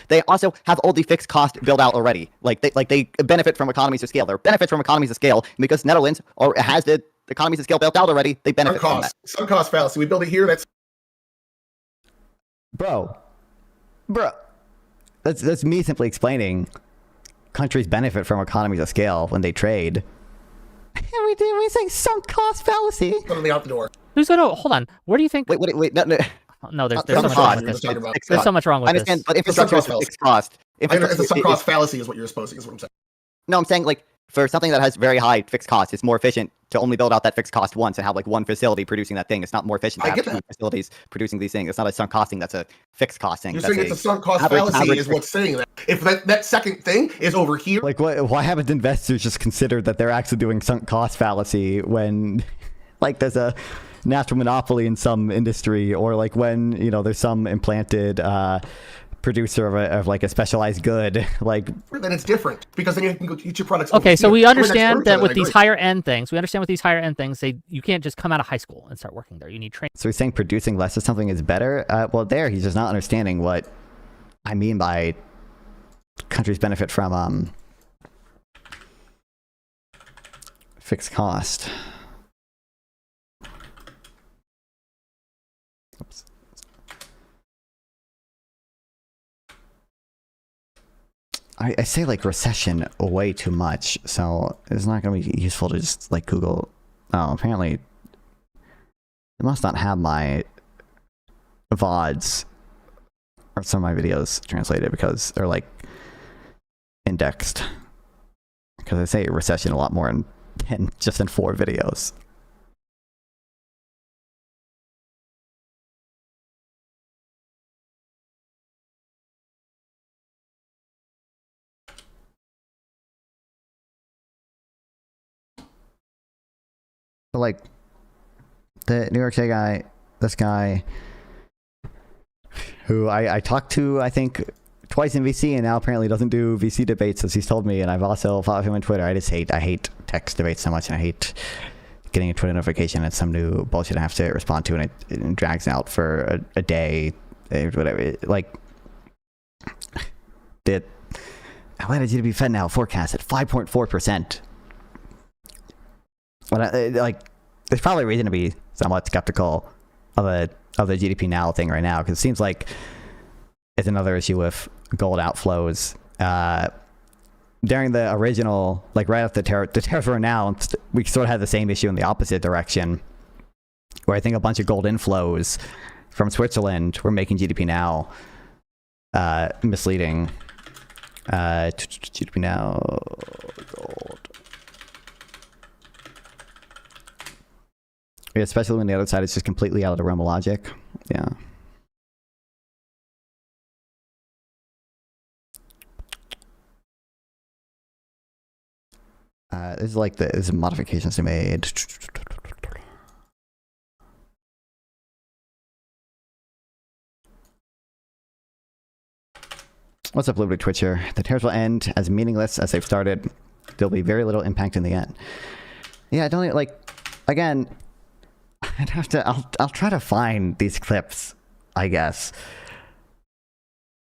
They also have all the fixed cost built out already. Like they benefit from economies of scale. There are benefits from economies of scale because Netherlands has the economies of scale built out already. They benefit from that. Sunk cost fallacy. We build it here. That's bro. That's me simply explaining countries benefit from economies of scale when they trade. We say sunk cost fallacy. totally out the door. Who's gonna hold on? Where do you think? Wait. No. No, there's so much wrong with this. There's so much wrong with this. I understand, but infrastructure is fixed cost. It's a sunk cost fallacy is what you're exposing, is what I'm saying. No, I'm saying like for something that has very high fixed cost, it's more efficient to only build out that fixed cost once and have like one facility producing that thing. It's not more efficient to have two facilities producing these things. It's not a sunk cost thing. That's a fixed cost thing. You're saying it's a sunk cost fallacy is what's saying that. If that second thing is over here. Like why haven't investors just considered that they're actually doing sunk cost fallacy when like there's a natural monopoly in some industry, or like when there's some implanted producer of like a specialized good, like then it's different because then you can go get your products. Okay, so we understand that with these higher end things, you can't just come out of high school and start working there. You need training. So he's saying producing less of something is better. Well, he's just not understanding what I mean by countries benefit from fixed cost. Oops. I say like recession way too much, so it's not going to be useful to just like Google. Oh, apparently it must not have my VODs or some of my videos translated because they're like indexed. Because I say recession a lot more in just in 4 videos. Like the New York State guy, this guy who I talked to, I think twice in VC, and now apparently doesn't do VC debates, as he's told me. And I've also followed him on Twitter. I hate text debates so much, and I hate getting a Twitter notification and some new bullshit I have to respond to, and it drags out for a day, whatever. Like Atlanta GDP Fed now forecast at 5.4%. There's probably a reason to be somewhat skeptical of the GDP now thing right now, because it seems like it's another issue with gold outflows. During the original, like right after the tariffs were announced, we sort of had the same issue in the opposite direction, where I think a bunch of gold inflows from Switzerland were making GDP Now misleading. GDP Now gold. Yeah, especially when the other side is just completely out of the realm of logic. Yeah. This is like the modifications they made. What's up, Liberty Twitcher? The tariffs will end as meaningless as they've started. There'll be very little impact in the end. Yeah, I don't like. Again, I'd have to. I'll try to find these clips. I guess.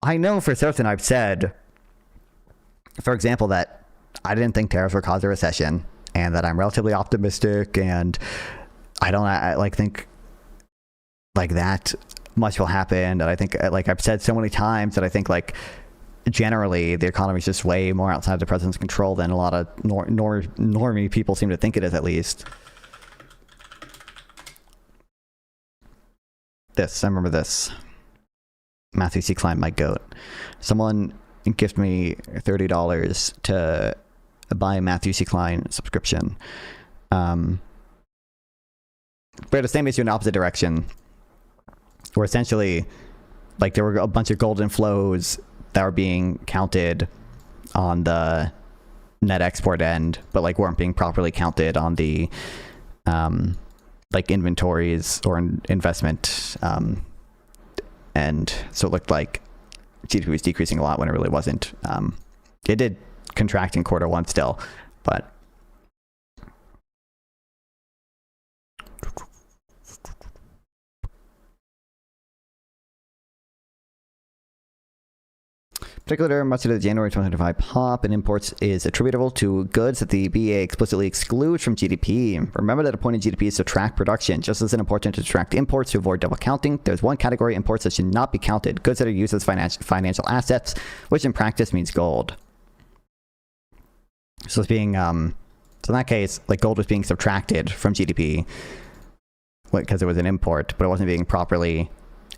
I know for certain I've said, for example, that I didn't think tariffs would cause a recession, and that I'm relatively optimistic, and I think like that much will happen. And I think, like I've said so many times, that I think like generally the economy is just way more outside the president's control than a lot of normie people seem to think it is, at least. I remember this. Matthew C. Klein, my goat. Someone gifted me $30 to buy a Matthew C. Klein subscription. But the same issue in the opposite direction, where essentially, like, there were a bunch of golden flows that were being counted on the net export end, but like weren't being properly counted on the like inventories or investment, and so it looked like GDP was decreasing a lot when it really wasn't. It did contract in quarter one still, but particular, much of the January 2025 pop in imports is attributable to goods that the BA explicitly excludes from GDP. Remember that the point of GDP is to track production. Just as important to track imports to avoid double counting, there's one category of imports that should not be counted: goods that are used as financial assets, which in practice means gold. So it's being, so in that case, like, gold was being subtracted from GDP because it was an import, but it wasn't being properly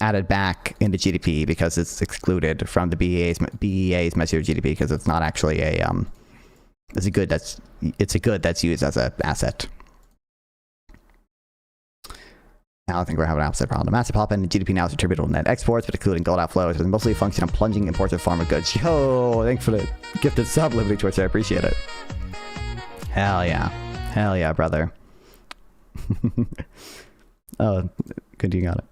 added back into GDP because it's excluded from the BEA's measure of GDP because it's not actually a it's a good that's used as an asset. Now I think we're having an opposite problem. The massive pop in GDP now is attributable to net exports, but including gold outflows, is mostly a function of plunging imports of pharma goods. Yo, thanks for the gifted sub, Liberty Twitch. I appreciate it. Hell yeah, brother. Oh, good, you got it.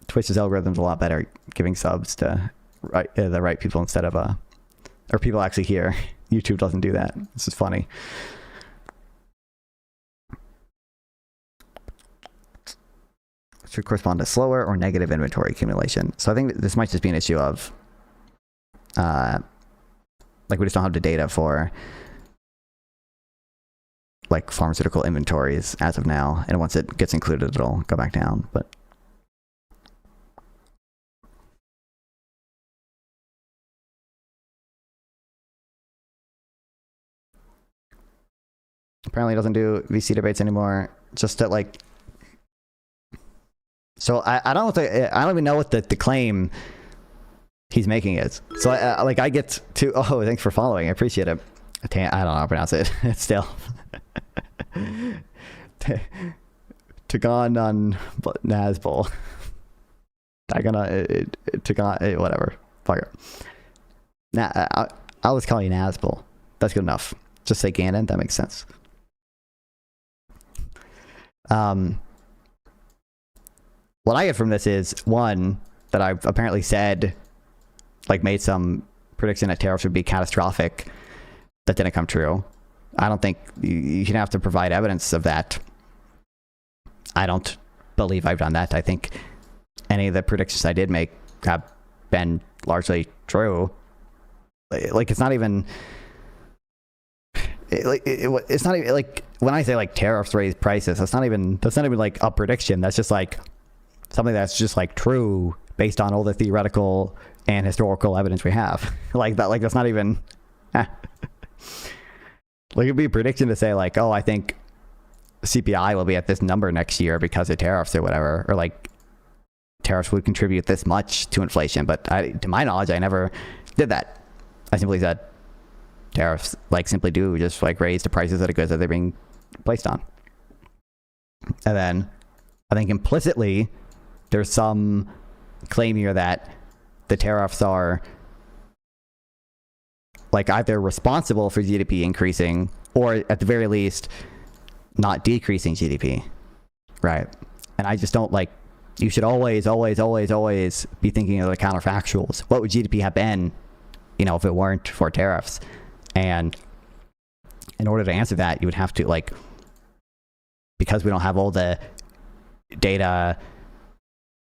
Twitch's algorithm's a lot better giving subs to the right people instead of or people actually here. YouTube doesn't do that. This is funny. Should correspond to slower or negative inventory accumulation. So I think this might just be an issue of like we just don't have the data for like pharmaceutical inventories as of now, and once it gets included it'll go back down. But apparently it doesn't do VC debates anymore. Just that, like, so I don't even know what the claim he's making is. So I get to, oh, thanks for following. I appreciate it. I don't know how to pronounce it. It's still Tagon on Nazbol. Tagon, whatever. Fuck it. I'll just call you Nazbol. That's good enough. Just say Ganon. That makes sense. What I get from this is, one, that I've apparently said, like, made some prediction that tariffs would be catastrophic. That didn't come true. I don't think you can have to provide evidence of that. I don't believe I've done that. I think any of the predictions I did make have been largely true. Like, it's not even it's not even like, when I say like tariffs raise prices, that's not even like a prediction. That's just like something that's just like true based on all the theoretical and historical evidence we have. Like that, like that's not even like it'd be a prediction to say like, oh, I think CPI will be at this number next year because of tariffs or whatever, or like tariffs would contribute this much to inflation. But to my knowledge, I never did that. I simply said tariffs like simply do just like raise the prices of the goods that they're being placed on. And then I think implicitly there's some claim here that the tariffs are like either responsible for GDP increasing or at the very least not decreasing GDP, right? And I just don't like, you should always be thinking of the counterfactuals. What would GDP have been, you know, if it weren't for tariffs? And in order to answer that, you would have to, like, because we don't have all the data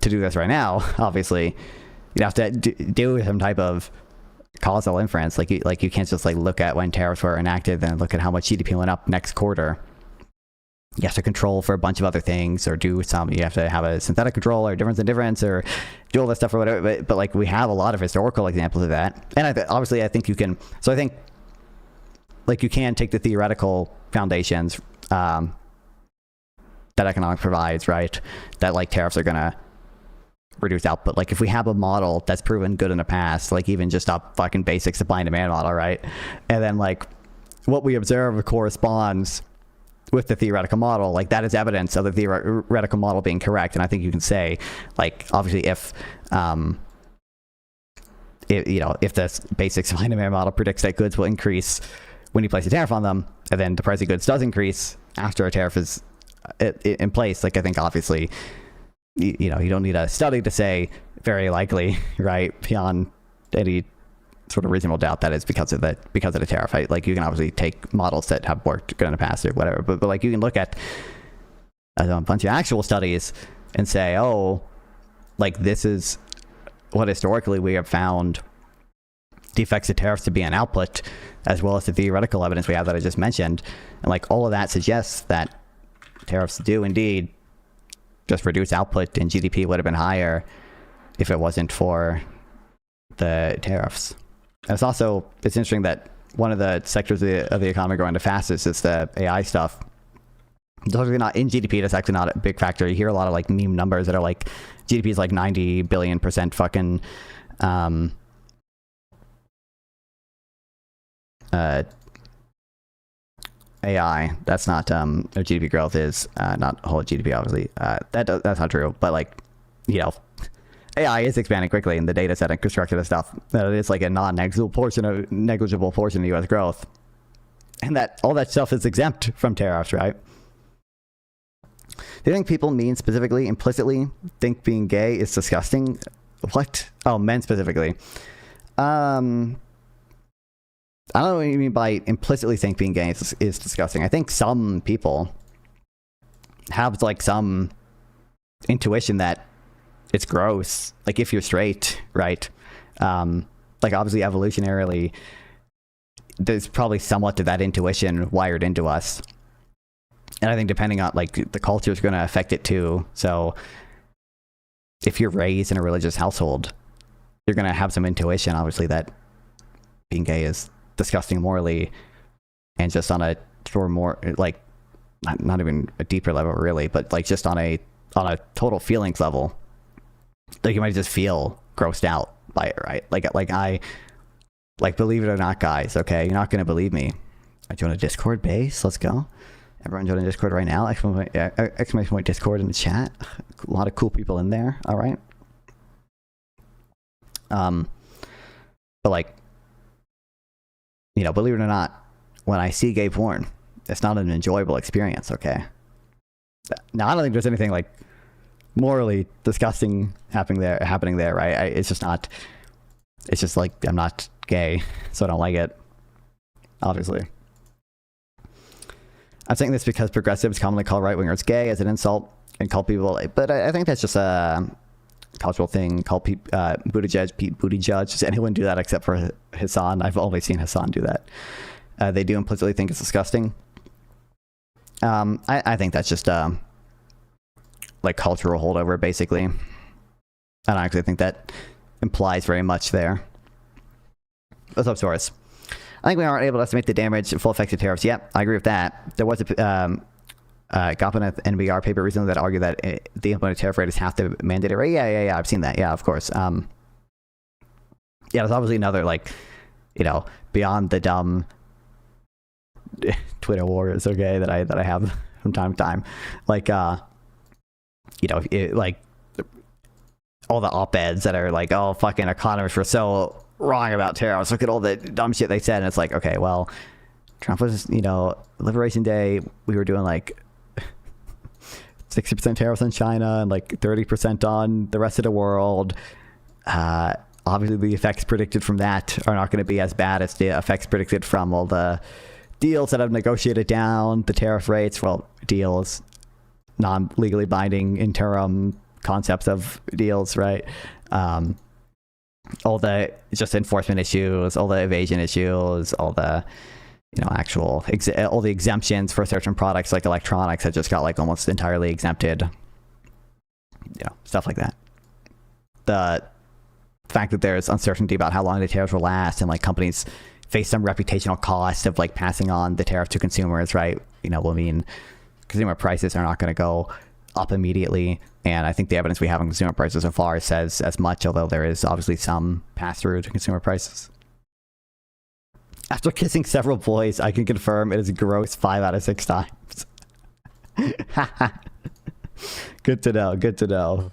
to do this right now, obviously, you'd have to do some type of causal inference. Like you can't just like look at when tariffs were enacted, then look at how much GDP went up next quarter. You have to control for a bunch of other things, or do some. You have to have a synthetic control, or difference in difference, or do all this stuff or whatever. But like we have a lot of historical examples of that, and obviously I think you can. So I think like you can take the theoretical foundations that economics provides, right? That like tariffs are gonna reduce output. Like if we have a model that's proven good in the past, like even just a fucking basic supply and demand model, right? And then like what we observe corresponds with the theoretical model, like that is evidence of the theoretical model being correct. And I think you can say, like, obviously if the basic supply and demand model predicts that goods will increase when you place a tariff on them, and then the price of goods does increase after a tariff is in place, like I think obviously you don't need a study to say very likely, right, beyond any sort of reasonable doubt that is because of the tariff, right? Like you can obviously take models that have worked good in the past or whatever, but like you can look at a bunch of actual studies and say, oh, like this is what historically we have found the effects of tariffs to be on output, as well as the theoretical evidence we have that I just mentioned, and like all of that suggests that tariffs do indeed just reduce output, and GDP would have been higher if it wasn't for the tariffs. And it's interesting that one of the sectors of the economy growing the fastest is the AI stuff. It's actually not in GDP. That's actually not a big factor. You hear a lot of like meme numbers that are like GDP is like 90 billion% fucking AI. That's not GDP growth is not whole GDP, obviously. That's not true. But like, AI is expanding quickly in the data set and constructed and stuff. That it is like a negligible portion of U.S. growth, and that all that stuff is exempt from tariffs, right? Do you think people mean specifically, implicitly, think being gay is disgusting? What? Oh, men specifically. I don't know what you mean by implicitly think being gay is disgusting. I think some people have like some intuition that it's gross. Like if you're straight, right? Like obviously evolutionarily, there's probably somewhat of that intuition wired into us. And I think depending on like the culture is going to affect it too. So if you're raised in a religious household, you're going to have some intuition, obviously, that being gay is disgusting morally, and just on a sort of more like not even a deeper level really, but like just on a total feelings level, like you might just feel grossed out by it, right? Like believe it or not, guys, okay, you're not gonna believe me, I joined a Discord base. Let's go, everyone join a Discord right now. Exclamation point Discord in the chat. A lot of cool people in there. All right. But like, believe it or not, when I see gay porn, it's not an enjoyable experience, okay? Now, I don't think there's anything like morally disgusting happening there, right? It's just like, I'm not gay, so I don't like it, obviously. I'm saying this because progressives commonly call right-wingers gay as an insult and call people, but I think that's just a cultural thing. Call people Pete Buttigieg. Does anyone do that except for Hassan? I've only seen Hassan do that. They do implicitly think it's disgusting. I think that's just like cultural holdover, basically. I don't actually think that implies very much there. What's up, Soros? I think we aren't able to estimate the damage and full effects of tariffs. Yep, I agree with that. There was got an NBR paper recently that argued that the implemented tariff rate is half the mandated rate. Yeah. I've seen that. Yeah, of course. Yeah, there's obviously another, like, you know, beyond the dumb Twitter wars, okay, that I have from time to time, like, you know, like all the op-eds that are like, oh, fucking economists were so wrong about tariffs. Look at all the dumb shit they said, and it's like, okay, well, Trump was, you know, Liberation Day, we were doing like 60% tariffs on China and like 30% on the rest of the world. Obviously, the effects predicted from that are not going to be as bad as the effects predicted from all the deals that have negotiated down the tariff rates. Well, deals, non-legally binding interim concepts of deals, right? All the just enforcement issues, all the evasion issues, all the, you know, actual all the exemptions for certain products like electronics that just got like almost entirely exempted. You know, stuff like that. The fact that there's uncertainty about how long the tariffs will last, and like companies face some reputational cost of like passing on the tariff to consumers, right? You know, will mean consumer prices are not going to go up immediately. And I think the evidence we have on consumer prices so far says as much, although there is obviously some pass-through to consumer prices. After kissing several boys, I can confirm it is gross 5 out of 6 times. Good to know, good to know.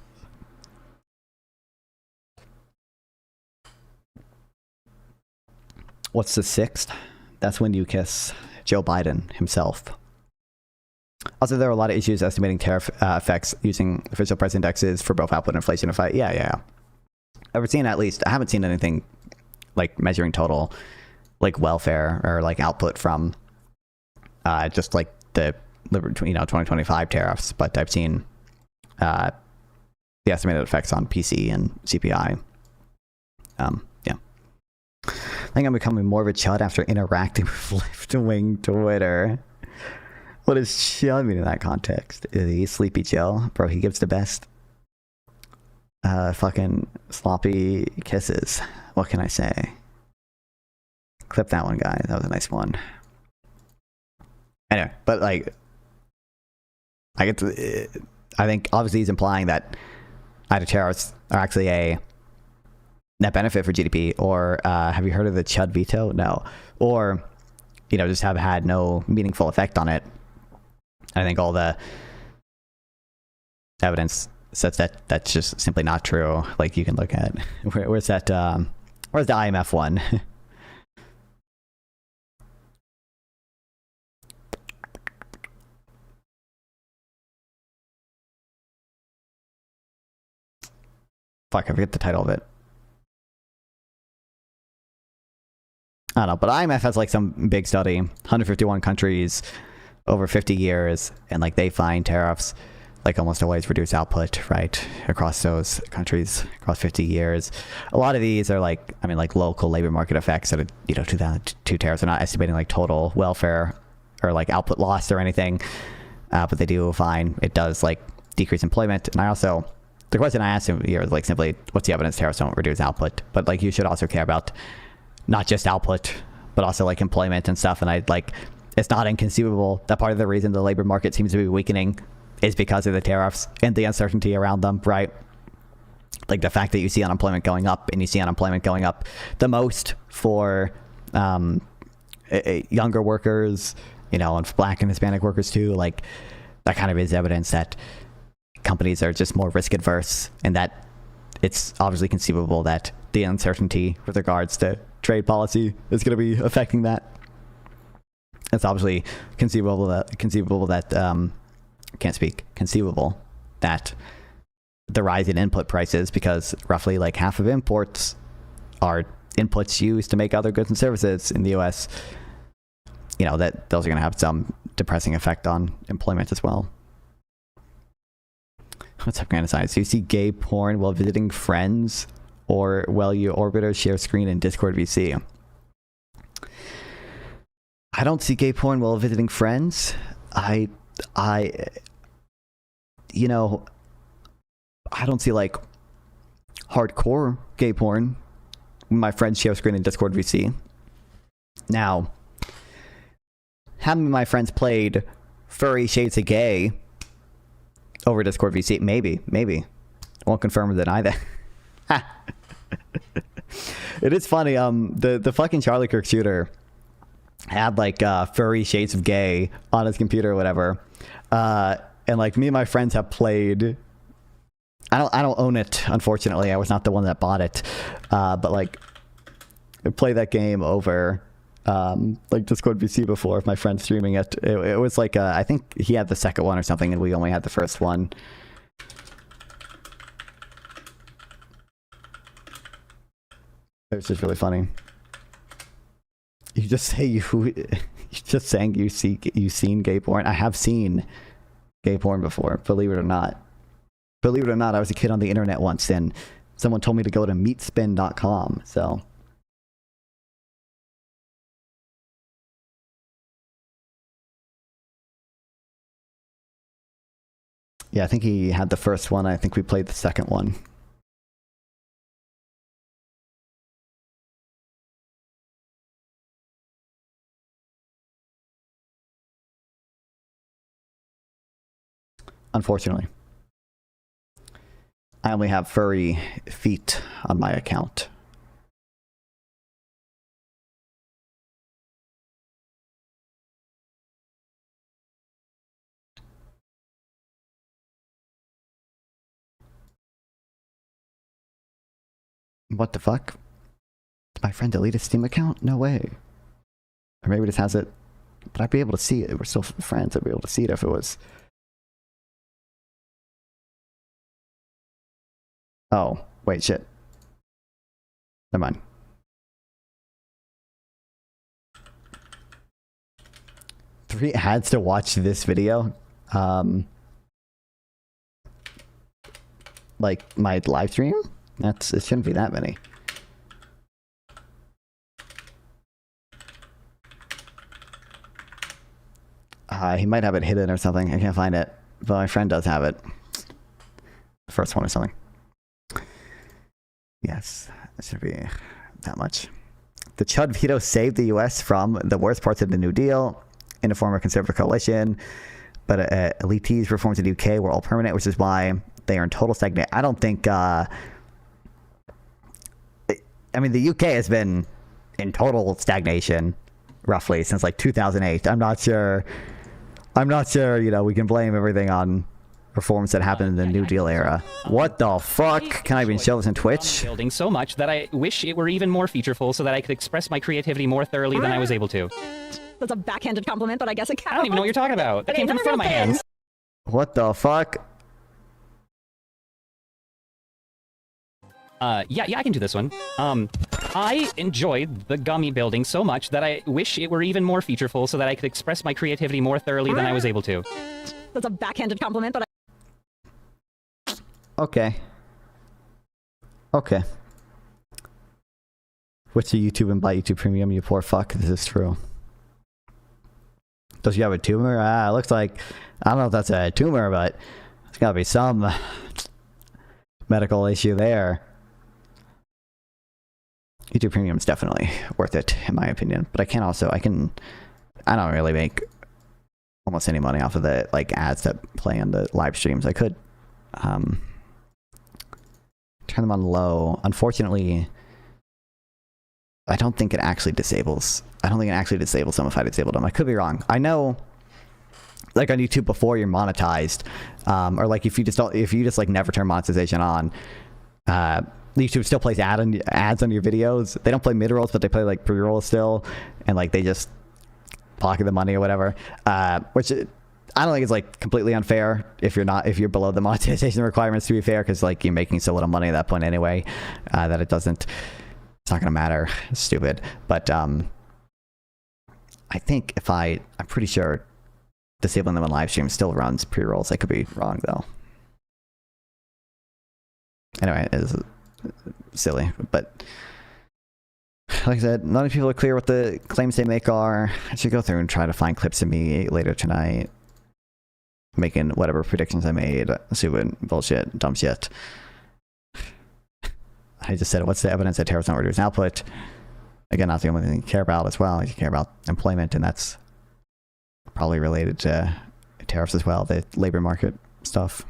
What's the 6th? That's when you kiss Joe Biden himself. Also, there are a lot of issues estimating tariff effects using official price indexes for both output and inflation. If yeah. I've seen, at least, I haven't seen anything like measuring total like welfare or like output from just like the 2025 tariffs, but I've seen the estimated effects on PC and CPI. Yeah. I think I'm becoming more of a chud after interacting with left-wing Twitter. What does chud mean in that context? Is he Sleepy Joe? Bro, he gives the best fucking sloppy kisses. What can I say? Clip that one, guys. That was a nice one. Anyway, but like, I think obviously he's implying that either tariffs are actually a net benefit for GDP, or have you heard of the Chud veto? No. Or, you know, just have had no meaningful effect on it. I think all the evidence says that that's just simply not true. Like, you can look at where's that where's the IMF one? Fuck, I forget the title of it. I don't know, but IMF has like some big study, 151 countries over 50 years, and like they find tariffs like almost always reduce output, right, across those countries across 50 years. A lot of these are like, I mean, like local labor market effects that are, you know, 2002 tariffs are not estimating like total welfare or like output loss or anything, but they do find it does like decrease employment. And I also, the question I asked him here is like simply, what's the evidence tariffs don't reduce output? But like, you should also care about not just output, but also like employment and stuff. And I like, it's not inconceivable that part of the reason the labor market seems to be weakening is because of the tariffs and the uncertainty around them, right? Like the fact that you see unemployment going up, and you see unemployment going up the most for younger workers, you know, and Black and Hispanic workers too. Like, that kind of is evidence that companies are just more risk adverse, and that it's obviously conceivable that the uncertainty with regards to trade policy is going to be affecting that. It's obviously conceivable that conceivable that the rise in input prices, because roughly like half of imports are inputs used to make other goods and services in the US, you know, that those are going to have some depressing effect on employment as well. What's up, Grand Science? Do you see gay porn while visiting friends, or while you orbiters share screen in Discord VC? I don't see gay porn while visiting friends. You know, I don't see like hardcore gay porn when my friends share screen in Discord VC. Now, how many of my friends played furry shades of gay over Discord VC. Maybe. Won't confirm or deny that. It is funny. The fucking Charlie Kirk shooter had like furry shades of gay on his computer or whatever. And like me and my friends have played. I don't own it, unfortunately. I was not the one that bought it. But like, I played that game over like Discord VC before. If my friend streaming it, it was like I think he had the second one or something, and we only had the first one. It was just really funny. You just say you just saying you've seen gay porn. I have seen gay porn before, believe it or not. Believe it or not, I was a kid on the internet once, and someone told me to go to meatspin.com. So yeah, I think he had the first one. I think we played the second one. Unfortunately, I only have furry feet on my account. What the fuck? Did my friend delete his Steam account? No way. Or maybe he just has it. But I'd be able to see it. We're still friends. I'd be able to see it if it was. Oh, wait, shit. Never mind. Three ads to watch this video. Like my live stream? It shouldn't be that many. He might have it hidden or something. I can't find it. But my friend does have it. The first one or something. Yes, it should be that much. The Chud veto saved the US from the worst parts of the New Deal in a former conservative coalition, but elites reforms in the UK were all permanent, which is why they are in total stagnation. I don't think, I mean, the UK has been in total stagnation, roughly, since like 2008. I'm not sure, you know, we can blame everything on reforms that happened in the New Deal era. What the fuck? Can I even show this on Twitch? Building so much that I wish it were even more featureful so that I could express my creativity more thoroughly than I was able to. That's a backhanded compliment, but I guess it counts. I don't even know what you're talking about. That came from the front of my hands. What the fuck? Yeah, I can do this one. I enjoyed the gummy building so much that I wish it were even more featureful so that I could express my creativity more thoroughly than I was able to. That's a backhanded compliment, but Okay. What's your YouTube and buy YouTube Premium, you poor fuck? This is true. Does you have a tumor? It looks like, I don't know if that's a tumor, but there's gotta be some medical issue there. YouTube Premium is definitely worth it, in my opinion. But I don't really make almost any money off of the like ads that play on the live streams. I could turn them on low. Unfortunately, I don't think it actually disables. I don't think it actually disables them if I disabled them. I could be wrong. I know, like on YouTube before you're monetized, or like if you just like never turn monetization on, YouTube still plays ads on your videos. They don't play mid rolls, but they play like pre rolls still, and like they just pocket the money or whatever. Which I don't think it's like completely unfair if you're below the monetization requirements, to be fair, because like you're making so little money at that point anyway, that it's not gonna matter. It's stupid. But I think I'm pretty sure disabling them on live stream still runs pre-rolls. I could be wrong though. Anyway, it is silly, but like I said, not many people are clear what the claims they make are. I should go through and try to find clips of me later tonight making whatever predictions I made. Stupid bullshit, dumb shit. I just said, what's the evidence that terrorists don't reduce output? Again, not the only thing you care about as well. You care about employment, and that's probably related to tariffs as well, the labor market stuff.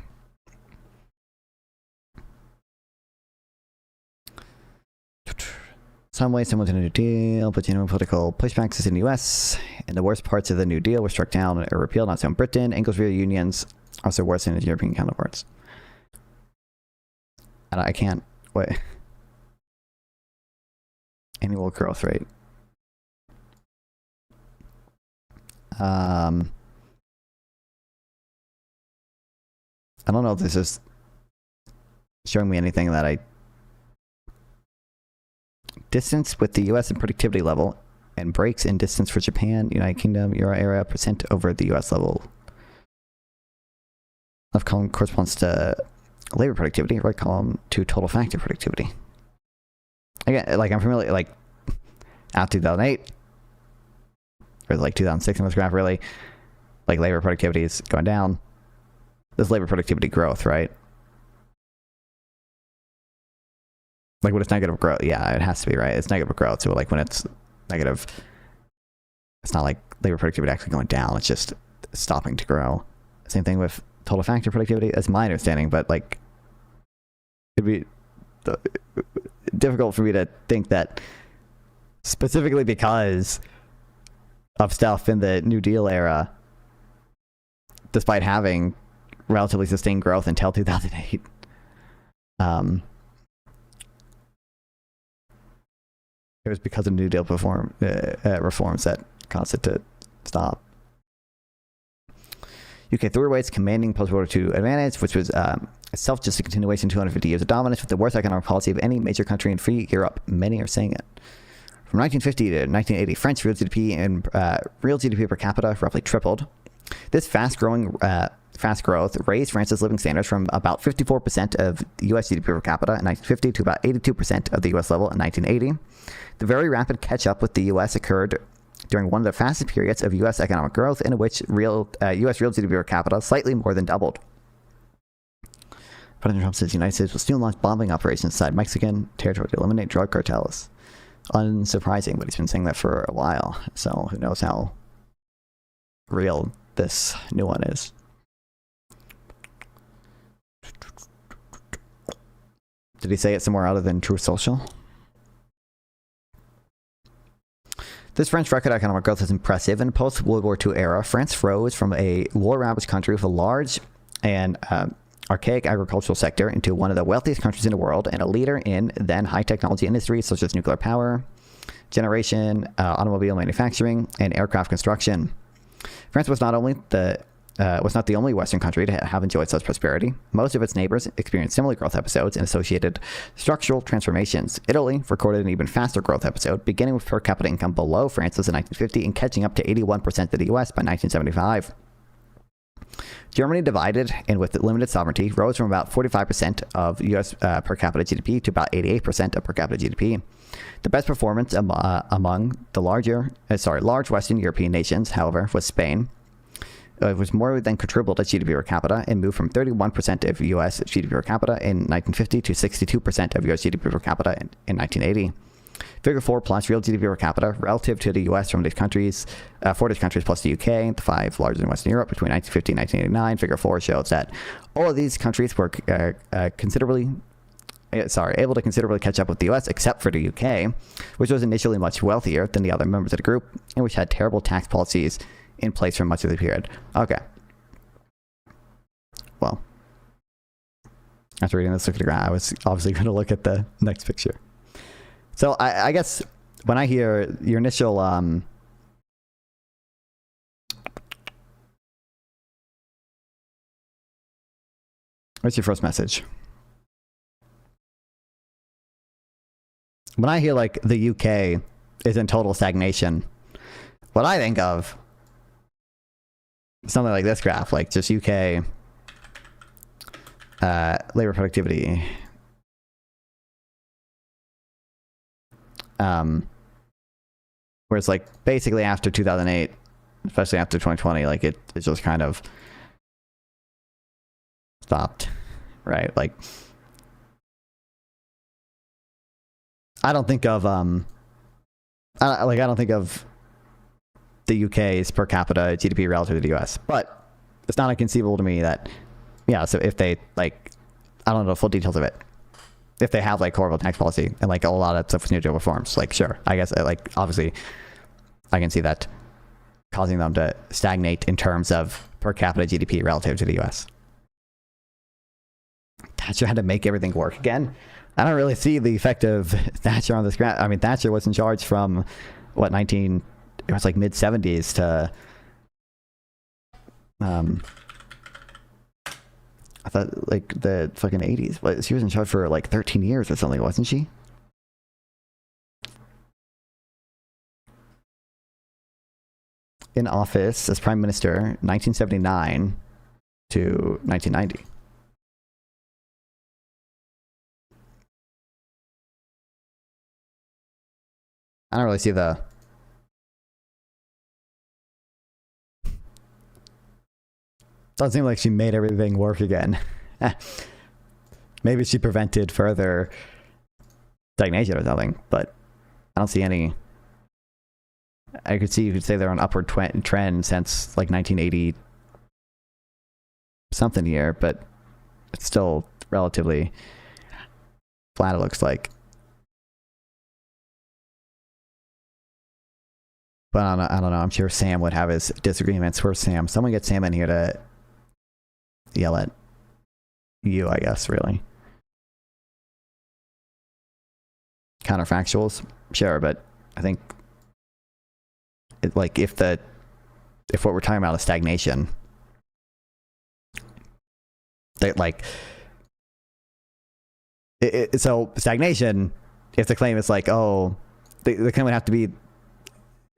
Some way, someone's in a New Deal, but genuine political pushbacks is in the U.S. And the worst parts of the New Deal were struck down or repealed, not so in Britain. English unions also worse than its European counterparts. And I can't wait. Annual growth rate. I don't know if this is showing me anything that I... Distance with the US in productivity level and breaks in distance for Japan, United Kingdom, Euro area percent over the US level. Left column corresponds to labor productivity, right column to total factor productivity. Again, like I'm familiar, like after 2008 or like 2006 in this graph, really, like labor productivity is going down. This labor productivity growth, right? Like when it's negative growth, yeah, it has to be, right? It's negative growth. So like when it's negative, it's not like labor productivity actually going down. It's just stopping to grow. Same thing with total factor productivity. That's my understanding, but like it'd be difficult for me to think that specifically because of stuff in the New Deal era, despite having relatively sustained growth until 2008, it was because of New Deal reforms that caused it to stop. UK threw away its commanding post-World War II advantage, which was itself just a continuation of 250 years of dominance with the worst economic policy of any major country in free Europe. Many are saying it. From 1950 to 1980, French real GDP and real GDP per capita roughly tripled. This fast growth raised France's living standards from about 54% of US GDP per capita in 1950 to about 82% of the US level in 1980. The very rapid catch-up with the US occurred during one of the fastest periods of US economic growth, in which US real GDP per capita slightly more than doubled. President Trump says the United States will soon launch bombing operations inside Mexican territory to eliminate drug cartels. Unsurprising, but he's been saying that for a while, so who knows how real this new one is. Did he say it somewhere other than Truth Social? This French record economic growth is impressive. In the post-World War II era, France rose from a war-ravaged country with a large and archaic agricultural sector into one of the wealthiest countries in the world and a leader in then high-technology industries such as nuclear power generation, automobile manufacturing, and aircraft construction. France was not the only Western country to have enjoyed such prosperity. Most of its neighbors experienced similar growth episodes and associated structural transformations. Italy recorded an even faster growth episode, beginning with per capita income below France's in 1950 and catching up to 81% of the US by 1975. Germany, divided and with limited sovereignty, rose from about 45% of US per capita GDP to about 88% of per capita GDP. The best performance among the large Western European nations, however, was Spain. It was more than quadrupled its GDP per capita and moved from 31% of US GDP per capita in 1950 to 62% of US GDP per capita in 1980. Figure 4 plots real GDP per capita relative to the US from these countries, for these countries plus the UK, the five largest in Western Europe between 1950 and 1989. Figure 4 shows that all of these countries were able to considerably catch up with the US, except for the UK, which was initially much wealthier than the other members of the group, and which had terrible tax policies in place for much of the period. Okay. Well, after reading this, look at the graph, I was obviously going to look at the next picture. So I guess when I hear your initial what's your first message? When I hear like the UK is in total stagnation, what I think of something like this graph, like just UK labor productivity. Whereas like basically after 2008, especially after 2020, like it just kind of stopped, right? Like I don't think of I don't think of the UK's per capita GDP relative to the US, but it's not inconceivable to me that, yeah, so if they, like, I don't know the full details of it. If they have, like, horrible tax policy and, like, a lot of stuff with new reforms, like, sure, I guess, like, obviously, I can see that causing them to stagnate in terms of per capita GDP relative to the US. Thatcher had to make everything work again. I don't really see the effect of Thatcher on this graph. I mean, Thatcher was in charge from, what, it was like mid-70s to, I thought, like, the fucking 80s. But she was in charge for, like, 13 years or something, wasn't she? In office as Prime Minister, 1979 to 1990. I don't really see the... Doesn't seem like she made everything work again. Maybe she prevented further stagnation or something, but I don't see any... I could see you could say they're on upward trend since like 1980 something year, but it's still relatively flat, it looks like. But I don't know. I'm sure Sam would have his disagreements. Where's Sam? Someone get Sam in here to yell at you, I guess, really. Counterfactuals? Sure, but I think like if what we're talking about is stagnation, that like so stagnation, if the claim is like, oh, the claim would have to be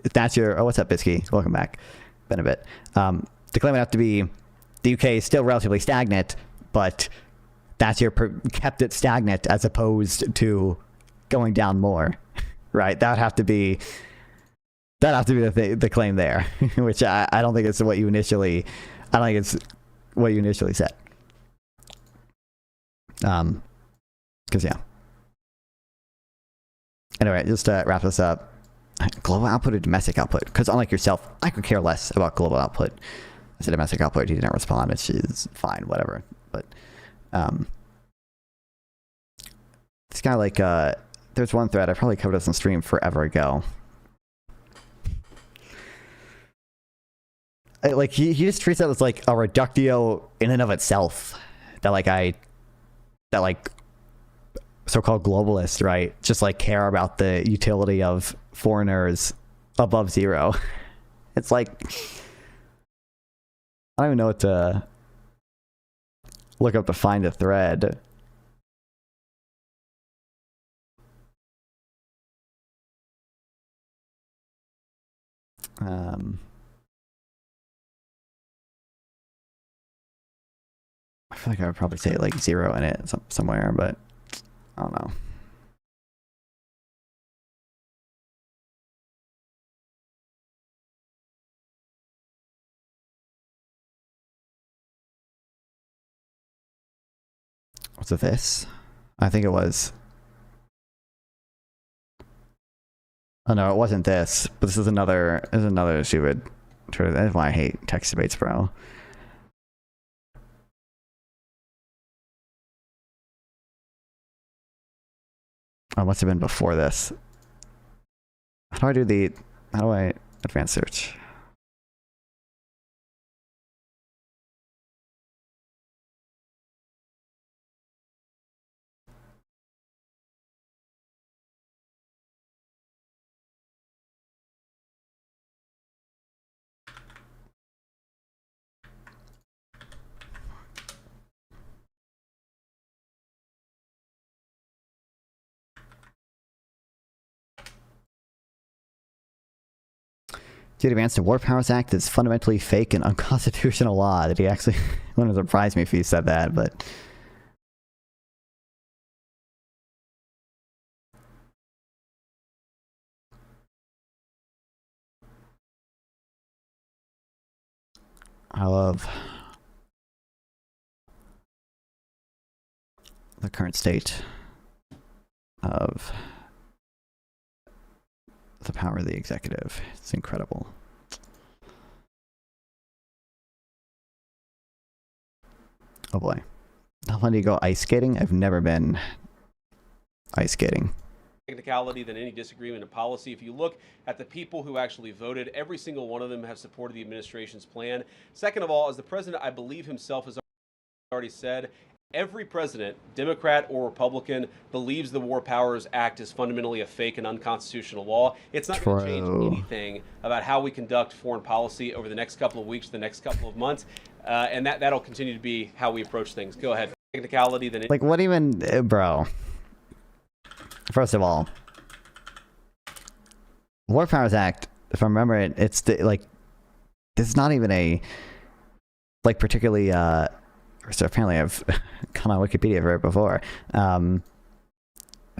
Thatcher. Oh, what's up, Bisky? Welcome back. Been a bit. The claim would have to be the UK is still relatively stagnant, but Thatcher kept it stagnant as opposed to going down more, right? That would have to be the claim there, which I don't think it's what you initially. I don't think it's what you initially said. Because yeah. Anyway, just to wrap this up. Global output or domestic output? Because unlike yourself, I could care less about global output. I said domestic output, he didn't respond. It's fine, whatever. But this guy, like, there's one thread I probably covered this on stream forever ago. Like he just treats that as like a reductio in and of itself. That so-called globalists, right, just like care about the utility of foreigners above zero. It's like, I don't even know what to look up to find a thread. I feel like I would probably say like 0 in it somewhere, but I don't know. Was it this? I think it was. Oh no, it wasn't this. But this is another stupid. That's why I hate text debates, bro. Oh, it must have been before this. How do I advanced search? The Advanced to War Powers Act is fundamentally fake and unconstitutional law. That he actually wouldn't surprise me if he said that, but I love the current state of the power of the executive. It's incredible. Oh boy. How fun do you go ice skating? I've never been ice skating. Technicality than any disagreement in policy. If you look at the people who actually voted, every single one of them have supported the administration's plan. Second of all, as the president, I believe himself has already said, every president, Democrat or Republican, believes the War Powers Act is fundamentally a fake and unconstitutional law. It's not going to change anything about how we conduct foreign policy over the next couple of weeks, the next couple of months, and that'll continue to be how we approach things. Go ahead. Technicality than like what even, bro? First of all, War Powers Act, if I remember it, it's like this is not even a like particularly so apparently I've gone on Wikipedia for it before. A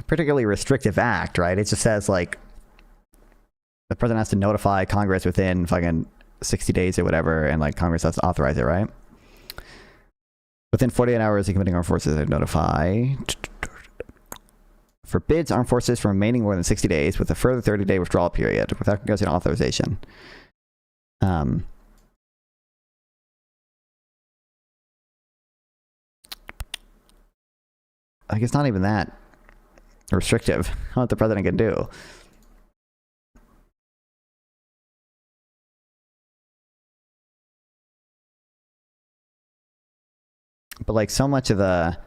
particularly restrictive act, right? It just says like the president has to notify Congress within fucking 60 days or whatever, and like Congress has to authorize it, right? Within 48 hours, the committing armed forces are notified. Forbids armed forces from remaining more than 60 days with a further 30-day withdrawal period without congressional authorization. Like it's not even that restrictive. What the president can do. But like so much of the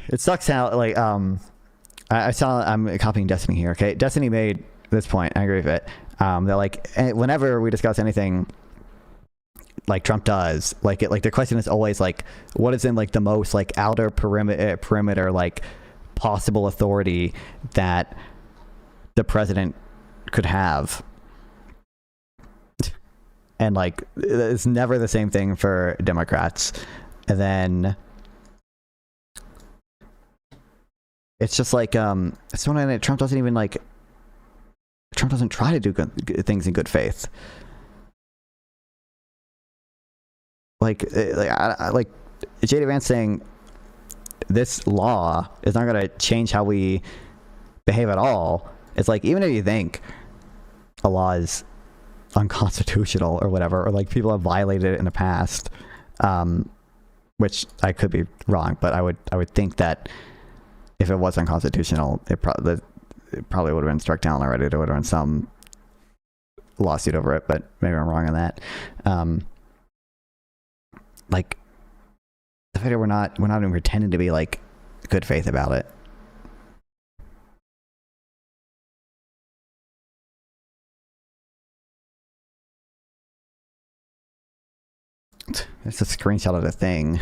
it sucks how like I saw I'm copying Destiny here, okay? Destiny made this point, I agree with it. That like whenever we discuss anything like Trump does, like it like the question is always like what is in like the most like outer perimeter like possible authority that the president could have. And like it's never the same thing for Democrats. And then it's just like it's someone that Trump doesn't even like Trump doesn't try to do good things in good faith. Like J.D. Vance saying this law is not going to change how we behave at all. It's like even if you think a law is unconstitutional or whatever, or like people have violated it in the past, which I could be wrong, but I would think that if it was unconstitutional, it probably would have been struck down already. There would have been some lawsuit over it, but maybe I'm wrong on that. Like the fact that we're not even pretending to be like good faith about it. It's a screenshot of the thing.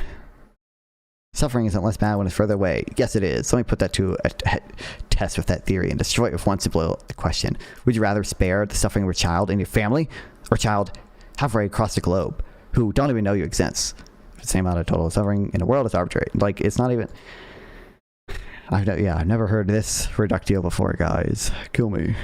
Suffering isn't less bad when it's further away. Yes, it is. Let me put that to a test with that theory and destroy it with one simple question. Would you rather spare the suffering of a child in your family or a child halfway across the globe who don't even know you exist? The same amount of total suffering in the world is arbitrary. Like, it's not even... I've never heard this reductio before, guys. Kill me.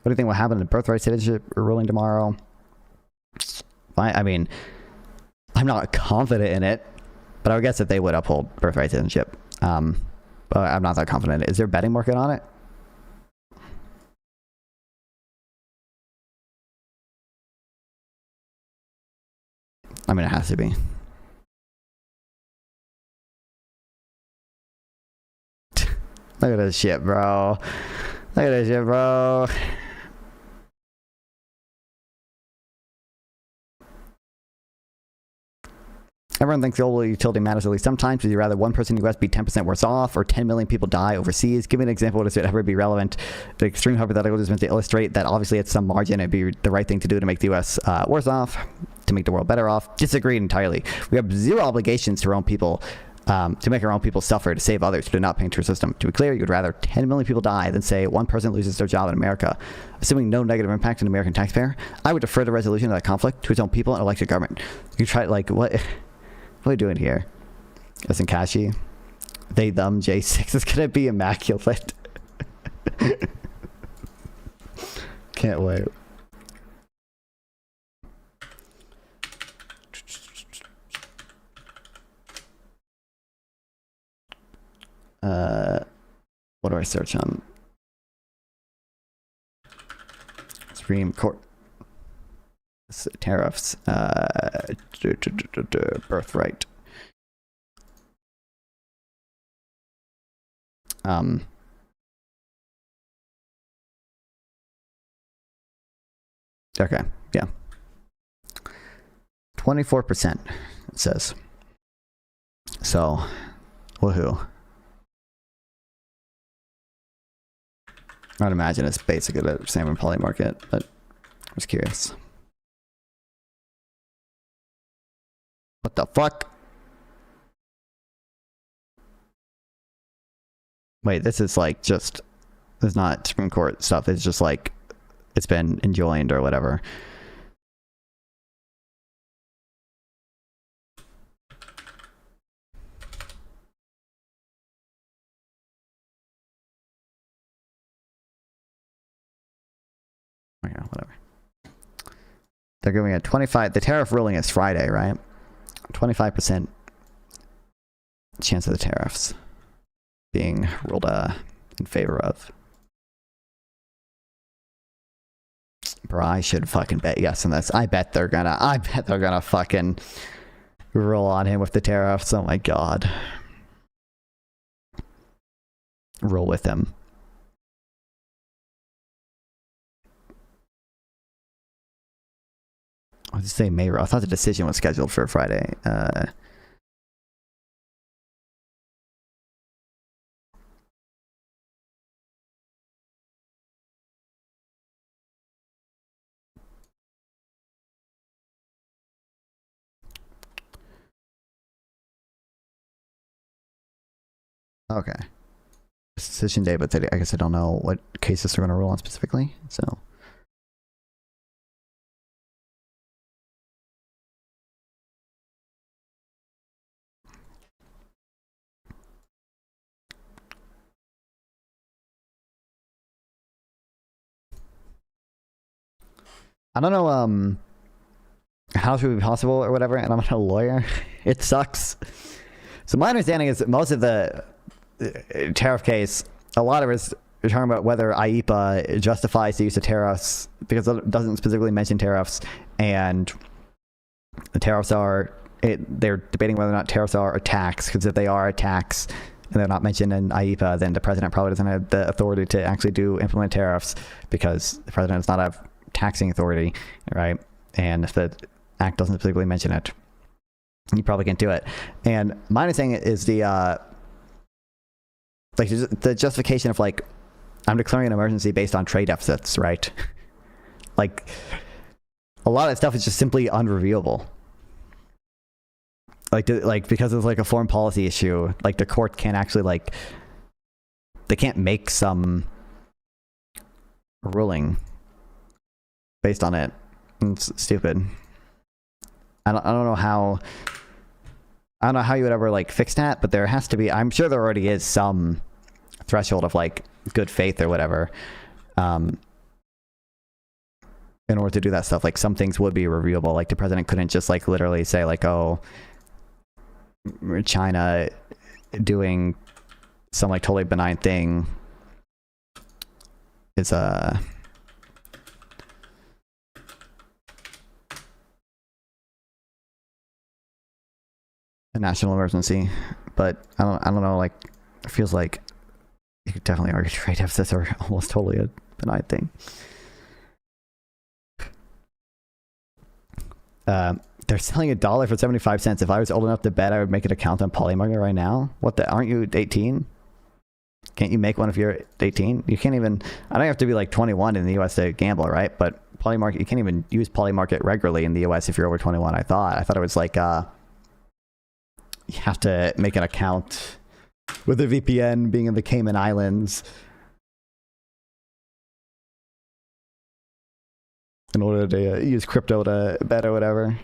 What do you think will happen in the birthright citizenship ruling tomorrow? I mean, I'm not confident in it, but I would guess that they would uphold birthright citizenship. But I'm not that confident. Is there a betting market on it? I mean, it has to be. Look at this shit, bro. Look at this shit, bro. Everyone thinks global utility matters at least sometimes. Would you rather one person in the US be 10% worse off or 10 million people die overseas? Give me an example. Would it ever be relevant? The extreme hypothetical is meant to illustrate that obviously at some margin it'd be the right thing to do to make the US worse off, to make the world better off. Disagree entirely. We have zero obligations to our own people, to make our own people suffer, to save others who do not pay into our system. To be clear, you'd rather 10 million people die than say one person loses their job in America. Assuming no negative impact on the American taxpayer, I would defer the resolution of that conflict to its own people and elected government. You try, like, what are we doing here? Listen, Kashi, they, them, J6 is gonna be immaculate. Can't wait. search on Supreme Court tariffs, birthright. Okay, yeah. 24%, it says. So, woohoo. I'd imagine it's basically the same in poly market, but I was curious. What the fuck? Wait, this is like just, it's not Supreme Court stuff, it's just like, it's been enjoined or whatever. Okay, whatever. They're giving a 25, the tariff ruling is Friday, right? 25% chance of the tariffs being ruled in favor of. Bro, I should fucking bet yes on this. I bet they're gonna fucking roll on him with the tariffs. Oh my god. Roll with him. I was say May. I thought the decision was scheduled for Friday. Okay. Decision day, but I guess I don't know what cases they're going to rule on specifically. So. I don't know how it would be possible or whatever, and I'm not a lawyer. It sucks. So my understanding is that most of the tariff case, a lot of it is talking about whether IEPA justifies the use of tariffs, because it doesn't specifically mention tariffs, and the tariffs are, they're debating whether or not tariffs are a tax, because if they are a tax and they're not mentioned in IEPA, then the president probably doesn't have the authority to actually implement tariffs, because the president does not have taxing authority, right? And if the act doesn't specifically mention it, you probably can't do it. And my understanding is the justification of like, I'm declaring an emergency based on trade deficits, right? Like, a lot of stuff is just simply unreviewable. Like because it's like a foreign policy issue, like the court can't actually they can't make some ruling based on it. It's stupid. I don't know how you would ever fix that, but there has to be, I'm sure there already is some threshold of good faith or whatever in order to do that stuff. Like, some things would be reviewable. Like, the president couldn't just literally say oh, China doing some totally benign thing is a national emergency. But I don't know, it feels like you could definitely argue trade deficits are almost totally a benign thing. They're selling $1 for 75 cents. If I was old enough to bet, I would make an account on Polymarket right now. What the? Aren't you 18? Can't you make one if you're 18? You can't even. I don't have to be 21 in the U.S. to gamble, right? But Polymarket, you can't even use Polymarket regularly in the U.S. if you're over 21. I thought it was you have to make an account with a VPN, being in the Cayman Islands, in order to use crypto to bet or whatever.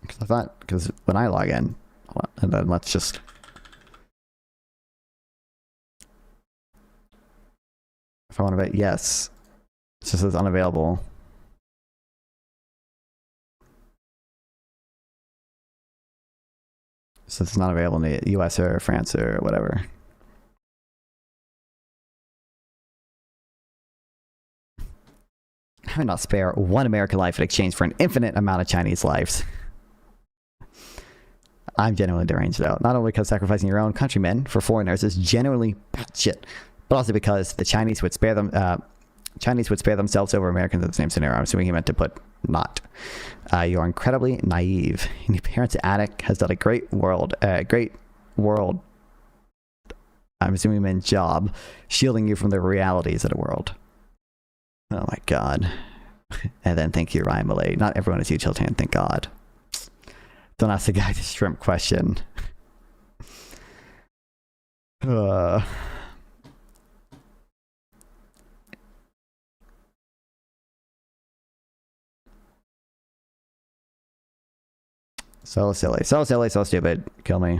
Because when I log in, and then let's just. If I want to bet yes, It just says unavailable. It says it's not available in the US or France or whatever. I would not spare one American life in exchange for an infinite amount of Chinese lives. I'm genuinely deranged, though. Not only because sacrificing your own countrymen for foreigners is genuinely shit, but also because the Chinese would spare them. Chinese would spare themselves over Americans in the same scenario. I'm assuming he meant to put not. You are incredibly naive. And your parents' attic has done a great world. I'm assuming he meant job, shielding you from the realities of the world. Oh my God. And then thank you, Ryan Malay. Not everyone is utilitarian, thank God. Don't ask the guy the shrimp question. So silly, so silly, so stupid. Kill me.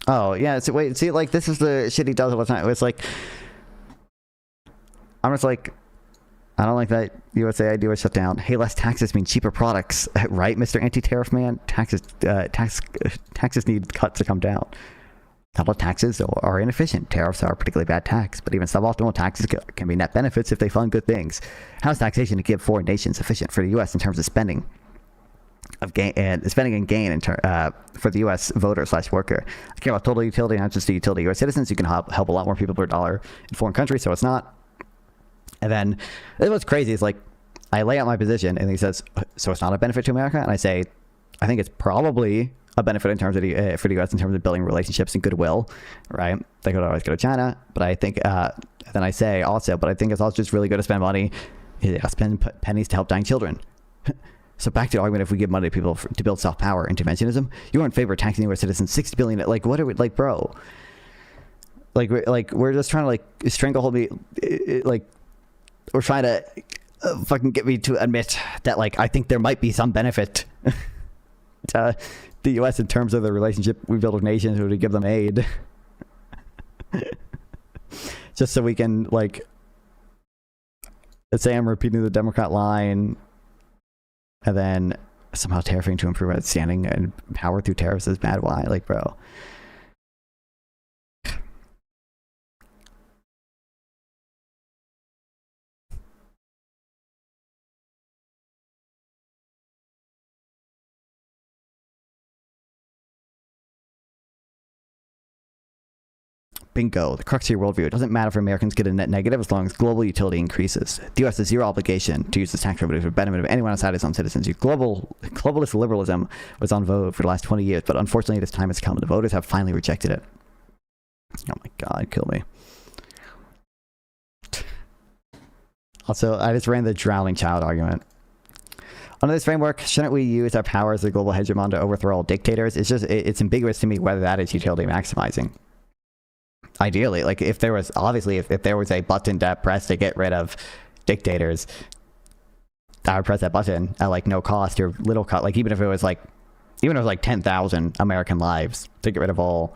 Oh, yeah, so wait, see, like, this is the shit he does all the time. It's like, I'm just like, I don't like that USA idea was shut down. Hey, less taxes mean cheaper products, right, Mr. Anti-Tariff Man? Taxes need cuts to come down. Double taxes are inefficient. Tariffs are a particularly bad tax, but even suboptimal taxes can be net benefits if they fund good things. How is taxation to give foreign nations sufficient for the U.S. in terms of spending? Spending and gain for the U.S. voter/worker. I care about total utility, not just the utility of U.S. citizens. You can help a lot more people per dollar in foreign countries, so it's not. And then what's crazy is, like, I lay out my position, and he says, so it's not a benefit to America? And I say, I think it's probably a benefit in terms of for the U.S. in terms of building relationships and goodwill, right? They could always go to China, but I think, then I say also, but I think it's also just really good to spend money, spend pennies to help dying children. So back to the argument, if we give money to people to build soft power, interventionism, you are in favor of taxing U.S. citizens $60 billion. Like, what are we, like, bro? Like we're just trying to, like, stranglehold me, like, we're trying to fucking get me to admit that, like, I think there might be some benefit to the U.S. in terms of the relationship we build with nations or to give them aid. Just so we can, like, let's say I'm repeating the Democrat line, and then somehow tariffing to improve our standing and power through tariffs is bad. Why? Like, bro. Bingo. The crux of your worldview. It doesn't matter if Americans get a net negative as long as global utility increases. The U.S. has zero obligation to use this tax revenue for the benefit of anyone outside its own citizens. Globalist liberalism was on vote for the last 20 years, but unfortunately this time has come and the voters have finally rejected it. Oh my God, kill me. Also, I just ran the drowning child argument. Under this framework, shouldn't we use our power as a global hegemon to overthrow all dictators? It's ambiguous to me whether that is utility maximizing. Ideally, like, if there was a button to press to get rid of dictators, I would press that button at, like, no cost or little cost. Like, even if it was like 10,000 American lives to get rid of all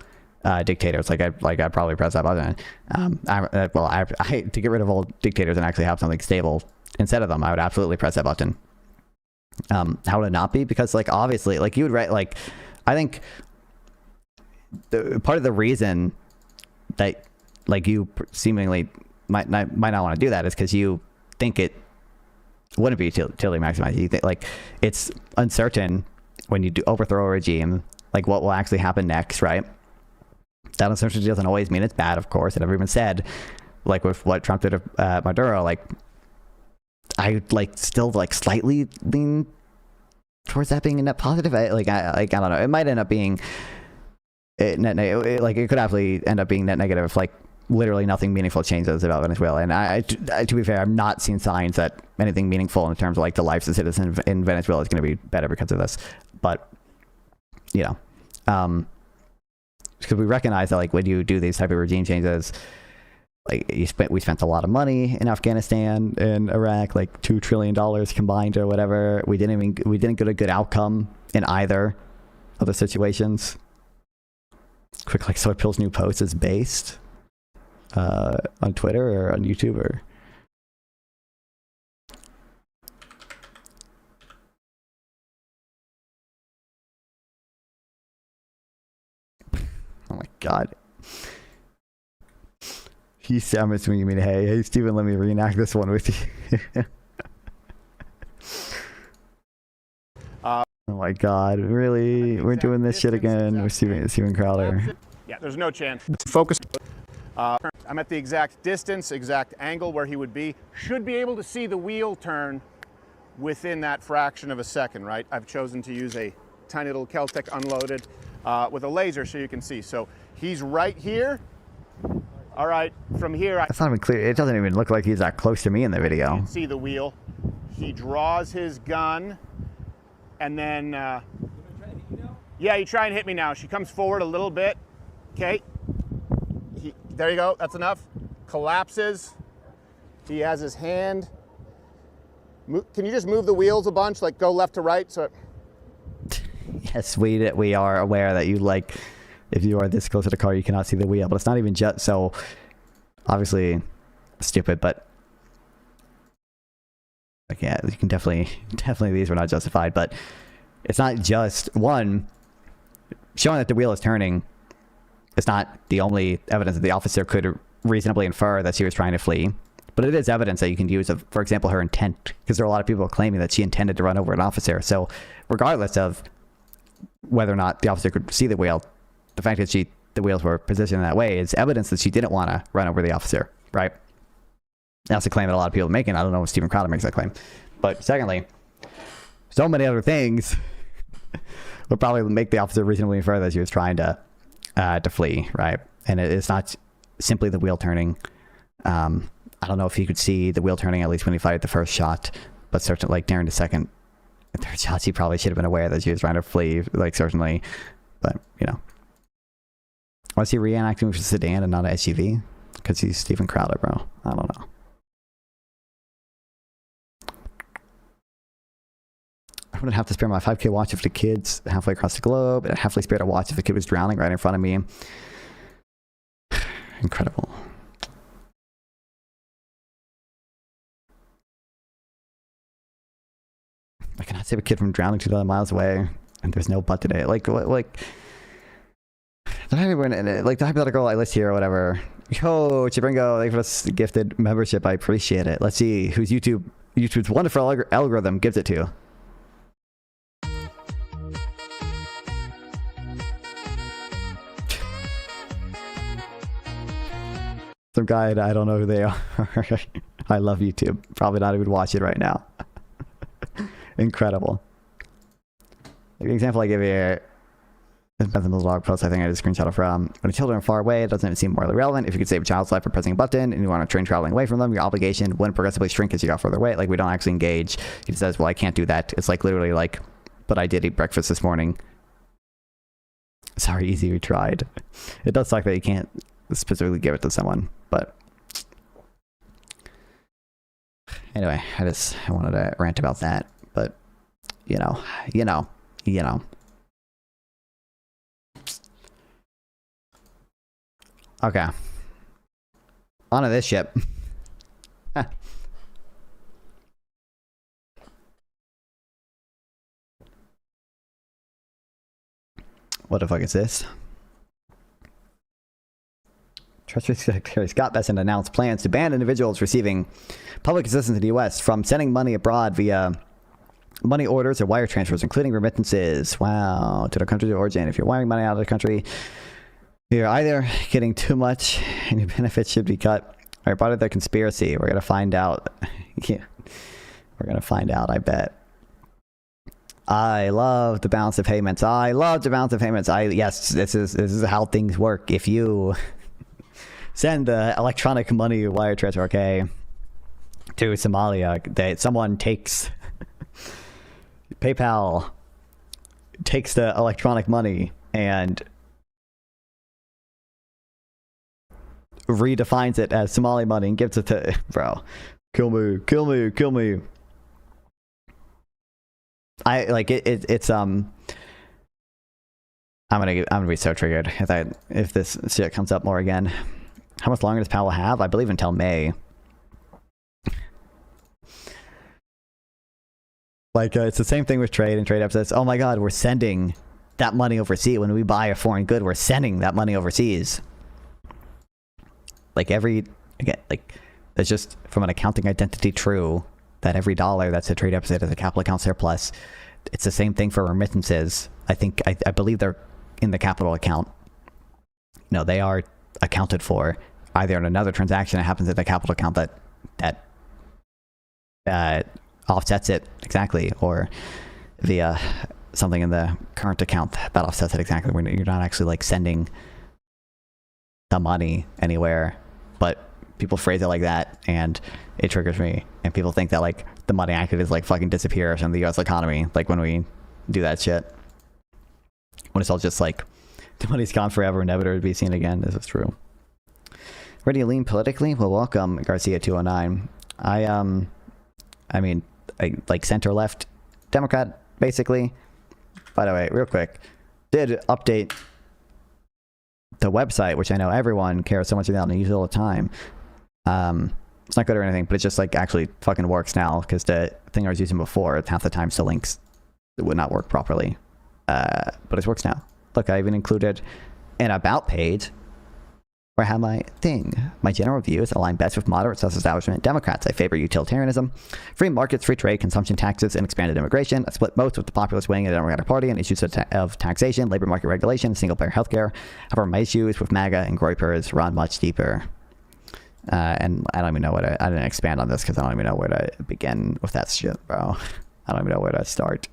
dictators, I'd probably press that button. To get rid of all dictators and actually have something stable instead of them, I would absolutely press that button. How would it not be? Because, like, obviously, like, you would write, like, I think part of the reason that, like, you seemingly might not want to do that is because you think it wouldn't be utility maximizing. You think, like, it's uncertain when you do overthrow a regime, like, what will actually happen next, right? That uncertainty doesn't always mean it's bad, of course. It never even said, like, with what Trump did to Maduro, like, I, like, still, like, slightly lean towards that being a net positive. I don't know. It might end up being it could actually end up being net negative if, like, literally nothing meaningful changes about Venezuela. And I to be fair, I'm not seeing signs that anything meaningful in terms of, like, the lives of citizens in Venezuela is going to be better because of this. But, you know, because we recognize that, like, when you do these type of regime changes, like, we spent a lot of money in Afghanistan and Iraq, like $2 trillion combined or whatever. We didn't get a good outcome in either of the situations. Quick, like, Soy Pill's new post is based. on Twitter or on YouTube or. Oh my god. I'm assuming you mean, hey Steven, let me reenact this one with you. Oh my god, really? We're doing this shit again with Steven Crowder. Yeah, there's no chance. Focus. I'm at the exact distance, exact angle where he would be. Should be able to see the wheel turn within that fraction of a second, right? I've chosen to use a tiny little Keltec unloaded with a laser so you can see. So he's right here. All right, from here, That's not even clear. It doesn't even look like he's that close to me in the video. You can see the wheel. He draws his gun, and then, yeah, you try and hit me now. She comes forward a little bit. Okay. There you go. That's enough. Collapses. He has his hand. Can you just move the wheels a bunch, like go left to right? So. Yes, we are aware that you like. If you are this close to the car, you cannot see the wheel. But it's not even just so. Obviously, stupid. But like, yeah, you can definitely these were not justified. But it's not just one showing that the wheel is turning. It's not the only evidence that the officer could reasonably infer that she was trying to flee. But it is evidence that you can use of, for example, her intent. Because there are a lot of people claiming that she intended to run over an officer. So regardless of whether or not the officer could see the wheel, the fact that the wheels were positioned in that way is evidence that she didn't want to run over the officer, right? That's a claim that a lot of people are making. I don't know if Steven Crowder makes that claim. But secondly, so many other things would probably make the officer reasonably infer that she was trying to flee, right? And it's not simply the wheel turning. I don't know if he could see the wheel turning at least when he fired the first shot, but certainly like during the second and third shots, he probably should have been aware that she was trying to flee, like certainly. But, you know. Was he reenacting with a sedan and not an SUV? Because he's Steven Crowder, bro. I don't know. I wouldn't have to spare my 5K watch if the kid's halfway across the globe. I'd halfway spare a watch if the kid was drowning right in front of me. Incredible. I cannot save a kid from drowning 2,000 miles away, and there's no but today. Like the hypothetical I list here or whatever. Yo, Chibringo, thank you for this gifted membership. I appreciate it. Let's see whose YouTube's wonderful algorithm gives it to. Some guy, I don't know who they are. I love YouTube. Probably not even watch it right now. Incredible. Like the example I give you, depends on the blog post I think I just screenshot from. When children are far away, it doesn't even seem morally relevant. If you could save a child's life by pressing a button and you want to train traveling away from them, your obligation wouldn't progressively shrink as you got further away. Like, we don't actually engage. He says, well, I can't do that. It's like literally like, but I did eat breakfast this morning. Sorry, easy, we tried. It does suck that you can't specifically give it to someone, but anyway, I wanted to rant about that, but you know. Okay. Onto this ship. What the fuck is this? Treasury Secretary Scott Bessent announced plans to ban individuals receiving public assistance in the U.S. from sending money abroad via money orders or wire transfers, including remittances. Wow, to their country of origin. If you're wiring money out of the country, you're either getting too much and your benefits should be cut, or part of their conspiracy. We're going to find out. Yeah, we're going to find out, I bet. I love the balance of payments. Yes, this is how things work. If you send the electronic money wire transfer, okay, to Somalia, that someone takes PayPal takes the electronic money and redefines it as Somali money and gives it to, bro, kill me. I like it's I'm gonna be so triggered if this shit comes up more again. How much longer does Powell have? I believe until May. Like, it's the same thing with trade and trade upsets. Oh my god, we're sending that money overseas. When we buy a foreign good, we're sending that money overseas. Like again, like, it's just from an accounting identity true that every dollar that's a trade deficit is a capital account surplus. It's the same thing for remittances. I believe they're in the capital account. No, they are accounted for either in another transaction that happens at the capital account that offsets it exactly, or via something in the current account that offsets it exactly. When you're not actually like sending the money anywhere, but people phrase it like that, and it triggers me. And people think that like the money actually is like fucking disappears from the U.S. economy, like when we do that shit. When it's all just like the money's gone forever, never to be seen again. This is true. Where do you lean politically? Well, welcome, Garcia 209. I mean, I like center left Democrat, basically. By the way, real quick, did update the website, which I know everyone cares so much about and uses all the time. It's not good or anything, but it's just like actually fucking works now, because the thing I was using before, half the time the links would not work properly. But it works now. Look, I even included an about page where I have my thing. My general views align best with moderate self-establishment Democrats. I favor utilitarianism, free markets, free trade, consumption taxes, and expanded immigration. I split most with the populist wing of the Democratic Party on issues of taxation, labor market regulation, single-payer healthcare. However, my issues with MAGA and Groypers run much deeper. And I don't even know I didn't expand on this because I don't even know where to begin with that shit, bro. I don't even know where to start.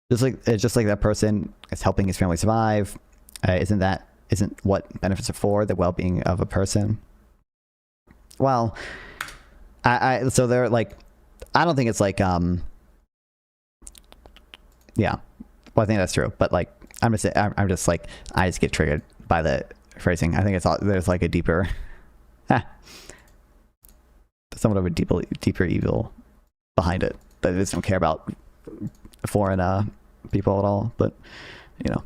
It's just like that person is helping his family survive. Isn't what benefits are for the well-being of a person? Well, so they're like, I don't think it's like, yeah, well, I think that's true, but like, I'm just like, I just get triggered by the phrasing. I think there's like a deeper, somewhat of a deeper evil behind it, that they just don't care about foreign people at all. But you know,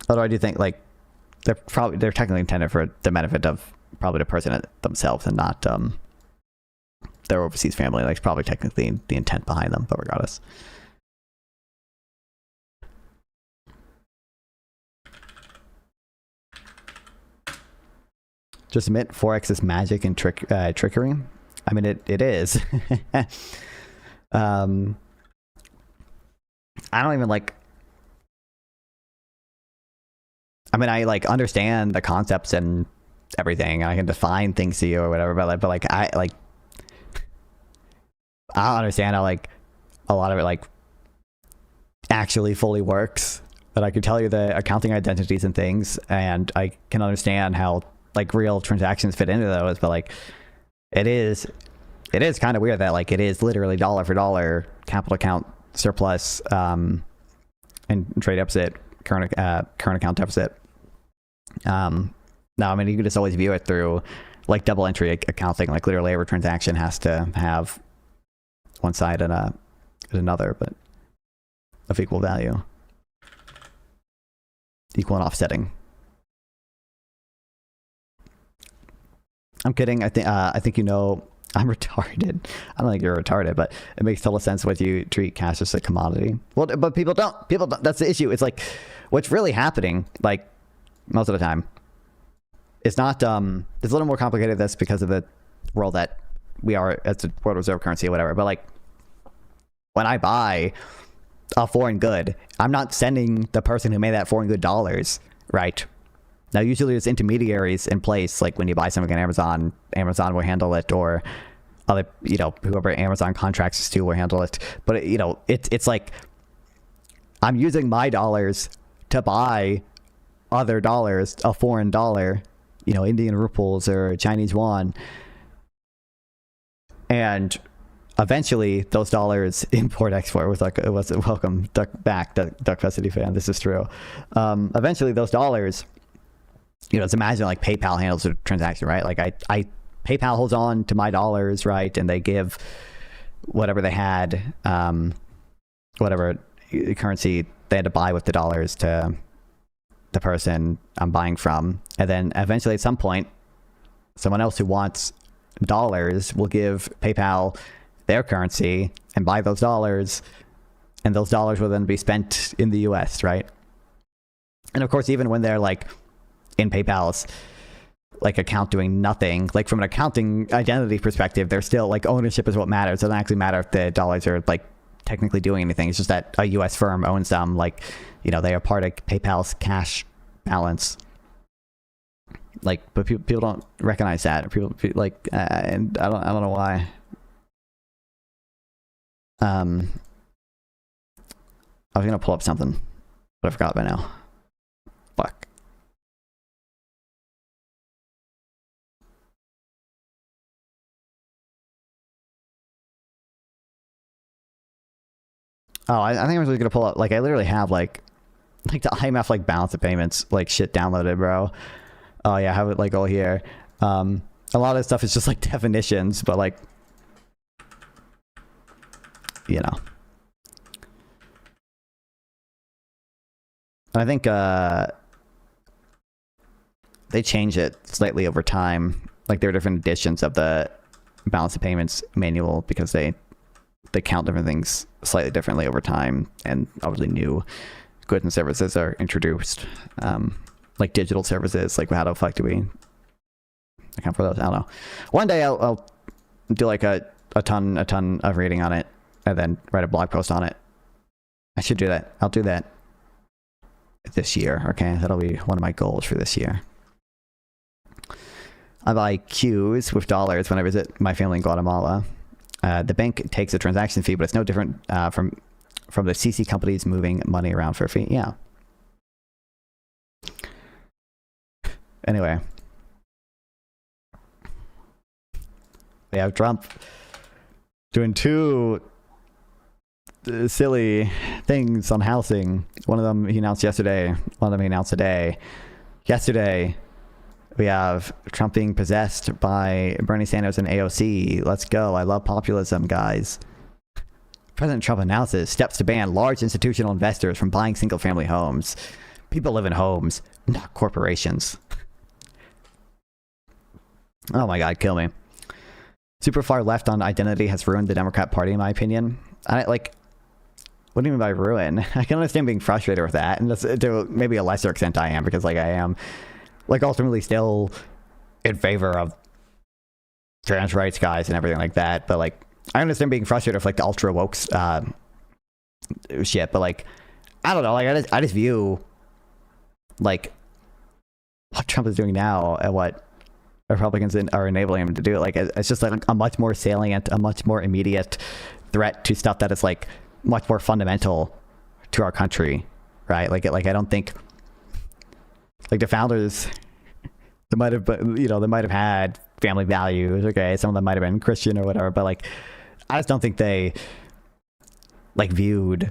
although I do think like they're technically intended for the benefit of probably the president themselves and not their overseas family. Like, it's probably technically the intent behind them, but regardless. Just admit Forex is magic and trickery. I mean, it is. I don't even like. I mean, I like understand the concepts and everything. I can define things to you or whatever, but I don't understand how like a lot of it like actually fully works. But I can tell you the accounting identities and things, and I can understand how like real transactions fit into those. But like, it is kind of weird that like it is literally dollar for dollar capital account surplus and trade deficit, current account deficit. No, I mean, you can just always view it through like double entry accounting. Like, literally every transaction has to have one side and another, but of equal value, equal and offsetting. I'm kidding. I think you know I'm retarded. I don't think you're retarded, but it makes total sense when you treat cash as a commodity. Well, but people don't. That's the issue. It's like what's really happening, like most of the time, it's not. It's a little more complicated than this because of the world that we are as a world reserve currency or whatever. But like, when I buy a foreign good, I'm not sending the person who made that foreign good dollars, right? Now, usually there's intermediaries in place, like when you buy something on Amazon will handle it, or other, whoever Amazon contracts to will handle it. But it's like I'm using my dollars to buy other dollars, a foreign dollar, Indian rupees or Chinese yuan, and eventually those dollars import-export was welcome Duck Custody fan. This is true. Eventually those dollars. Let's imagine like PayPal handles the transaction, right? Like I PayPal holds on to my dollars, right? And they give whatever they had, whatever currency they had to buy with the dollars to the person I'm buying from, and then eventually at some point, someone else who wants dollars will give PayPal their currency and buy those dollars, and those dollars will then be spent in the US, right? And of course, even when they're like in PayPal's like account doing nothing, like from an accounting identity perspective, they're still like ownership is what matters. It doesn't actually matter if the dollars are like technically doing anything. It's just that a US firm owns them, like, you know, they are part of PayPal's cash balance. Like, but people don't recognize that. People like, and I don't know why. I was gonna pull up something, but I forgot by now. Fuck. Oh, I think I was gonna pull up, like, I literally have like the IMF like balance of payments like shit downloaded, bro. Oh yeah, I have it like all here. A lot of this stuff is just like definitions, but like, you know. I think they change it slightly over time. Like there are different editions of the balance of payments manual because they count different things slightly differently over time, and obviously new goods and services are introduced. Like digital services, like how the fuck do we account for those? I don't know. One day I'll do like a ton of reading on it and then write a blog post on it. I should do that. I'll do that this year. Okay, that'll be one of my goals for this year. I buy Qs with dollars when I visit my family in Guatemala. The bank takes a transaction fee, but it's no different from the CC companies moving money around for a fee. Yeah. Anyway. We have Trump doing two silly things on housing. One of them he announced yesterday. One of them he announced today. Yesterday, we have Trump being possessed by Bernie Sanders and AOC. Let's go. I love populism, guys. President Trump announces steps to ban large institutional investors from buying single-family homes. People live in homes, not corporations. Oh my God, kill me. Super far left on identity has ruined the Democrat Party, in my opinion. What do you mean by ruin? I can understand being frustrated with that, and to maybe a lesser extent I am, because like I am like ultimately still in favor of trans rights, guys, and everything like that. But like I understand being frustrated with like the ultra woke shit. But like I don't know. Like I just view like what Trump is doing now and what Republicans are enabling him to do. Like it's just like a much more salient, a much more immediate threat to stuff that is like much more fundamental to our country, right? Like I don't think like the founders, they might have had family values. Okay, some of them might have been Christian or whatever, but like I just don't think they like viewed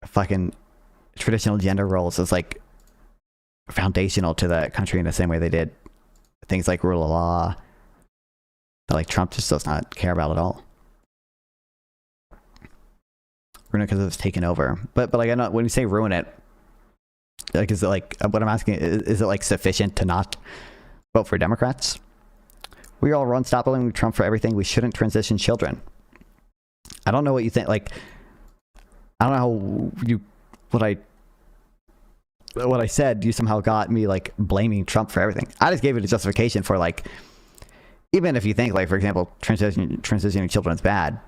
fucking traditional gender roles as like foundational to the country in the same way they did things like rule of law that like Trump just does not care about at all. Ruin it because it's taken over. But like I know when you say ruin it, like is it like what I'm asking is it like sufficient to not vote for Democrats? We all run stop blaming Trump for everything. We shouldn't transition children. I don't know what you think. Like I don't know how what I said, you somehow got me like blaming Trump for everything. I just gave it a justification for like, even if you think like, for example, transitioning children is bad,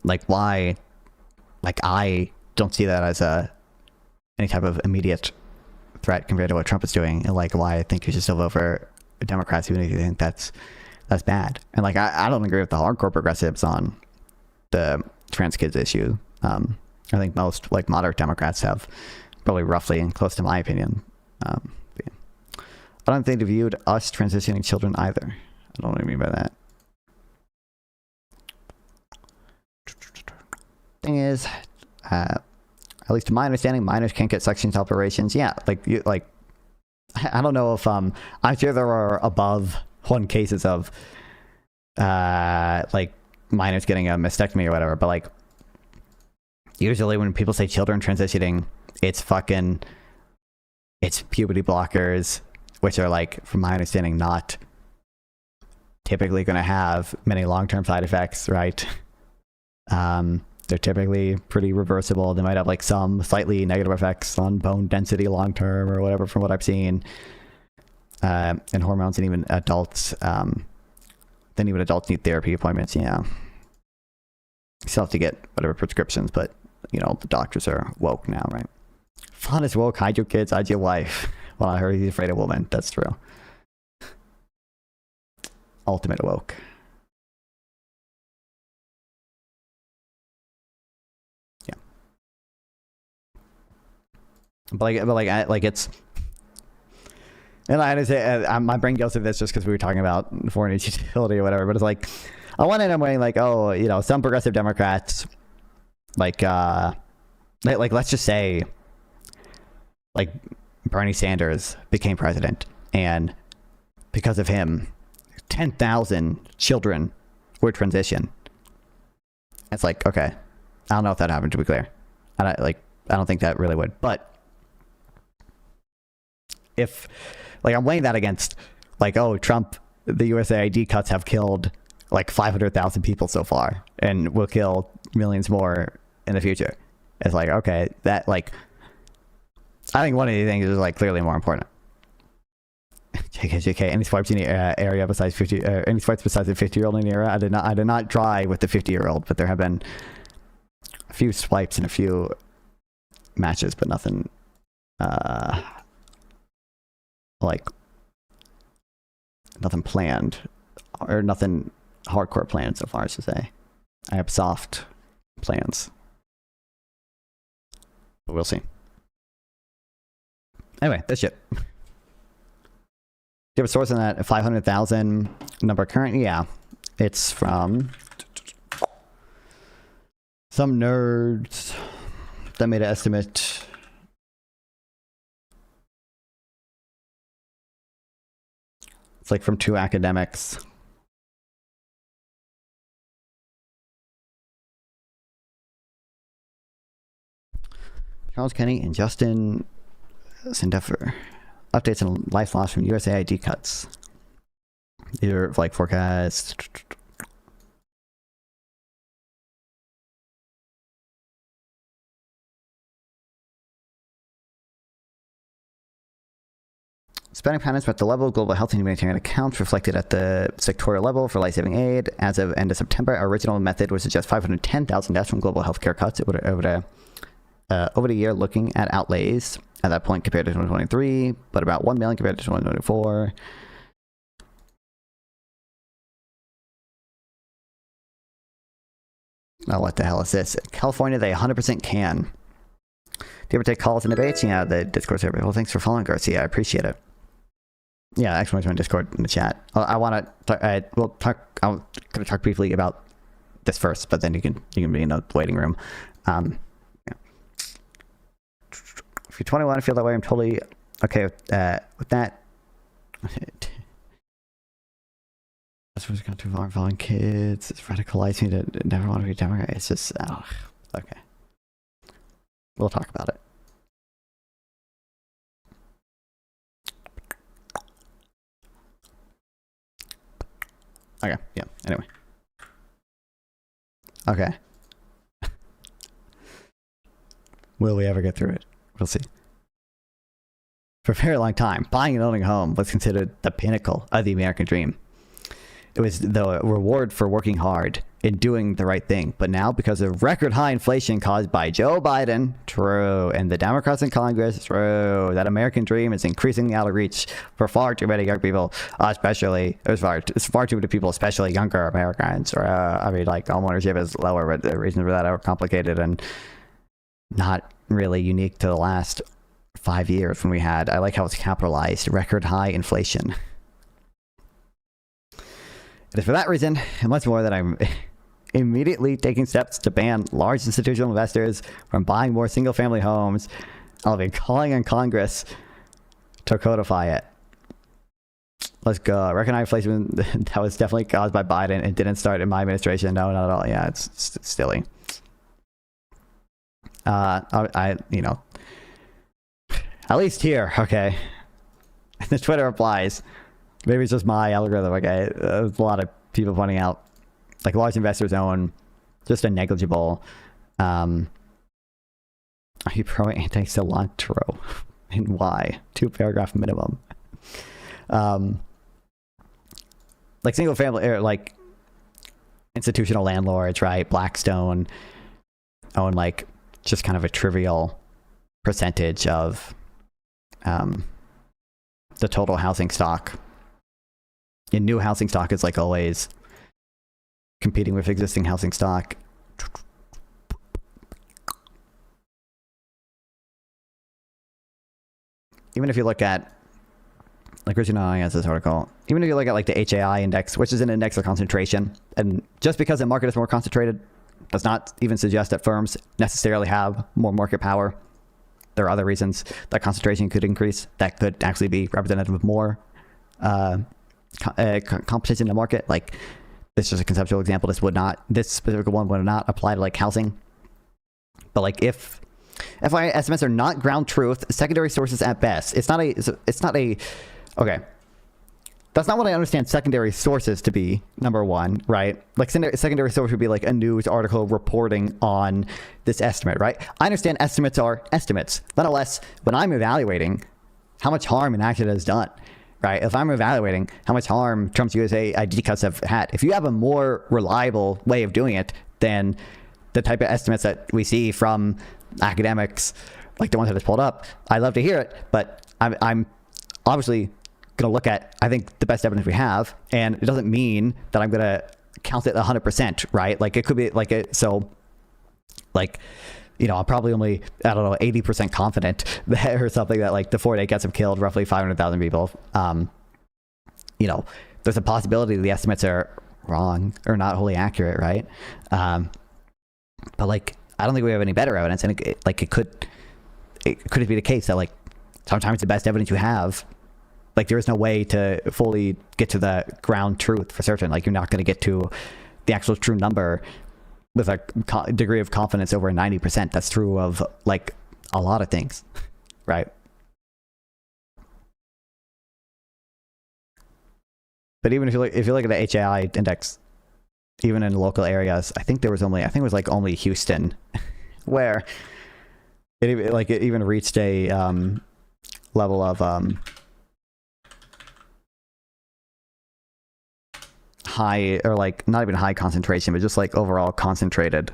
like why, like I don't see that as any type of immediate threat compared to what Trump is doing, and like why I think you should still vote for Democrats even if you think that's bad. And like I don't agree with the hardcore progressives on the trans kids issue. I think most like moderate Democrats have probably roughly close to my opinion. I don't think they viewed us transitioning children either. I don't know what I mean by that. Thing is, at least to my understanding, minors can't get Section 8 operations. Yeah, like I don't know if I'm sure there are above one cases of like minors getting a mastectomy or whatever, but like usually when people say children transitioning, it's fucking it's puberty blockers, which are like, from my understanding, not typically going to have many long-term side effects, right? They're typically pretty reversible. They might have like some slightly negative effects on bone density long-term or whatever, from what I've seen. And hormones, and even adults. Then even adults need therapy appointments. Yeah, you still have to get whatever prescriptions, but you know the doctors are woke now, right? Fun is woke. Hide your kids. Hide your wife. Well, I heard he's afraid of women. That's true. Ultimate woke. Yeah. But it's. And I understand, my brain goes to this just because we were talking about foreign aid utility or whatever, but it's like, on one end I'm weighing like, oh, you know, some progressive Democrats, like let's just say, like, Bernie Sanders became president, and because of him, 10,000 children would transition. It's like, okay, I don't know if that happened, to be clear. I don't think that really would, but if, like, I'm weighing that against, like, oh, Trump, the USAID cuts have killed like 500,000 people so far, and will kill millions more in the future. It's like, okay, that, like, I think one of these things is like clearly more important. JK, any swipes in the area besides 50? Any swipes besides the 50-year-old in the area? I did not try with the 50-year-old, but there have been a few swipes and a few matches, but nothing. Like, nothing planned, or nothing hardcore planned so far, as to say. I have soft plans, but we'll see. Anyway, that's shit. Do you have a source on that 500,000 number current? Yeah, it's from some nerds that made an estimate. Like from 2 academics. Charles Kenny and Justin Sindeffer. Updates on life loss from USAID cuts. These are like forecasts. Spending patterns at the level of global health and humanitarian accounts reflected at the sectorial level for life-saving aid. As of end of September, our original method would suggest 510,000 deaths from global healthcare cuts over the year, looking at outlays at that point compared to 2023, but about 1 million compared to 2024. Now, what the hell is this? California, they 100% can. Do you ever take calls and debates? Yeah, the Discord server. Well, thanks for following, Garcia. I appreciate it. Yeah, actually, join Discord in the chat. I want to. We'll talk. I'm going to talk briefly about this first, but then you can be in the waiting room. Yeah. If you're 21 and feel that way, I'm totally okay with that. That's what's gone too far. Following kids. It's radicalized me to never want to be a Democrat. It's just, oh, okay. We'll talk about it. Okay, yeah, anyway. Okay. Will we ever get through it? We'll see. For a very long time, buying and owning a home was considered the pinnacle of the American dream. It was the reward for working hard and doing the right thing. But now, because of record high inflation caused by Joe Biden, true, and the Democrats in Congress, true, that American dream is increasingly out of reach for far too many young people, especially, it's far too many people, especially younger Americans. Or, I mean, like, homeownership is lower, but the reasons for that are complicated and not really unique to the last 5 years when we had, I like how it's capitalized, record high inflation. It is for that reason, and much more, that I'm immediately taking steps to ban large institutional investors from buying more single-family homes. I'll be calling on Congress to codify it. Let's go. Record high inflation, that was definitely caused by Biden and didn't start in my administration. No, not at all. Yeah, it's silly. At least here, okay. The Twitter replies. Maybe it's just my algorithm, okay. There's a lot of people pointing out, like, large investors own just a negligible. Are you pro anti-cilantro? And why? 2-paragraph minimum. Like single family, or like institutional landlords, right? Blackstone own like just kind of a trivial percentage of the total housing stock. And new housing stock is like always competing with existing housing stock. Even if you look at, like Richard has this article, even if you look at like the HAI index, which is an index of concentration, and just because the market is more concentrated does not even suggest that firms necessarily have more market power. There are other reasons that concentration could increase that could actually be representative of more competition in the market. Like, this is just a conceptual example. This specific one would not apply to like housing. But like if FYI estimates are not ground truth, secondary sources at best. It's not a, okay. That's not what I understand secondary sources to be, number one, right? Like secondary source would be like a news article reporting on this estimate, right? I understand estimates are estimates. Nonetheless, when I'm evaluating how much harm an accident has done, right? If I'm evaluating how much harm Trump's USA ID cuts have had, if you have a more reliable way of doing it than the type of estimates that we see from academics, like the ones that I pulled up, I love to hear it, but I'm obviously going to look at, I think, the best evidence we have, and it doesn't mean that I'm going to count it 100%, right? Like, it could be like it, so like, you know, I'm probably only, I don't know, 80% confident that, or something, that like the 4-day cuts have killed roughly 500,000 people. You know, there's a possibility the estimates are wrong or not wholly accurate, right? But like, I don't think we have any better evidence, and it could be the case that like sometimes the best evidence you have, like there is no way to fully get to the ground truth for certain. Like, you're not going to get to the actual true number with a degree of confidence over 90%. That's true of like a lot of things, right? But even if you look at the HAI index, even in local areas, I think it was only Houston where it even reached a level of high, or like not even high concentration, but just like overall concentrated.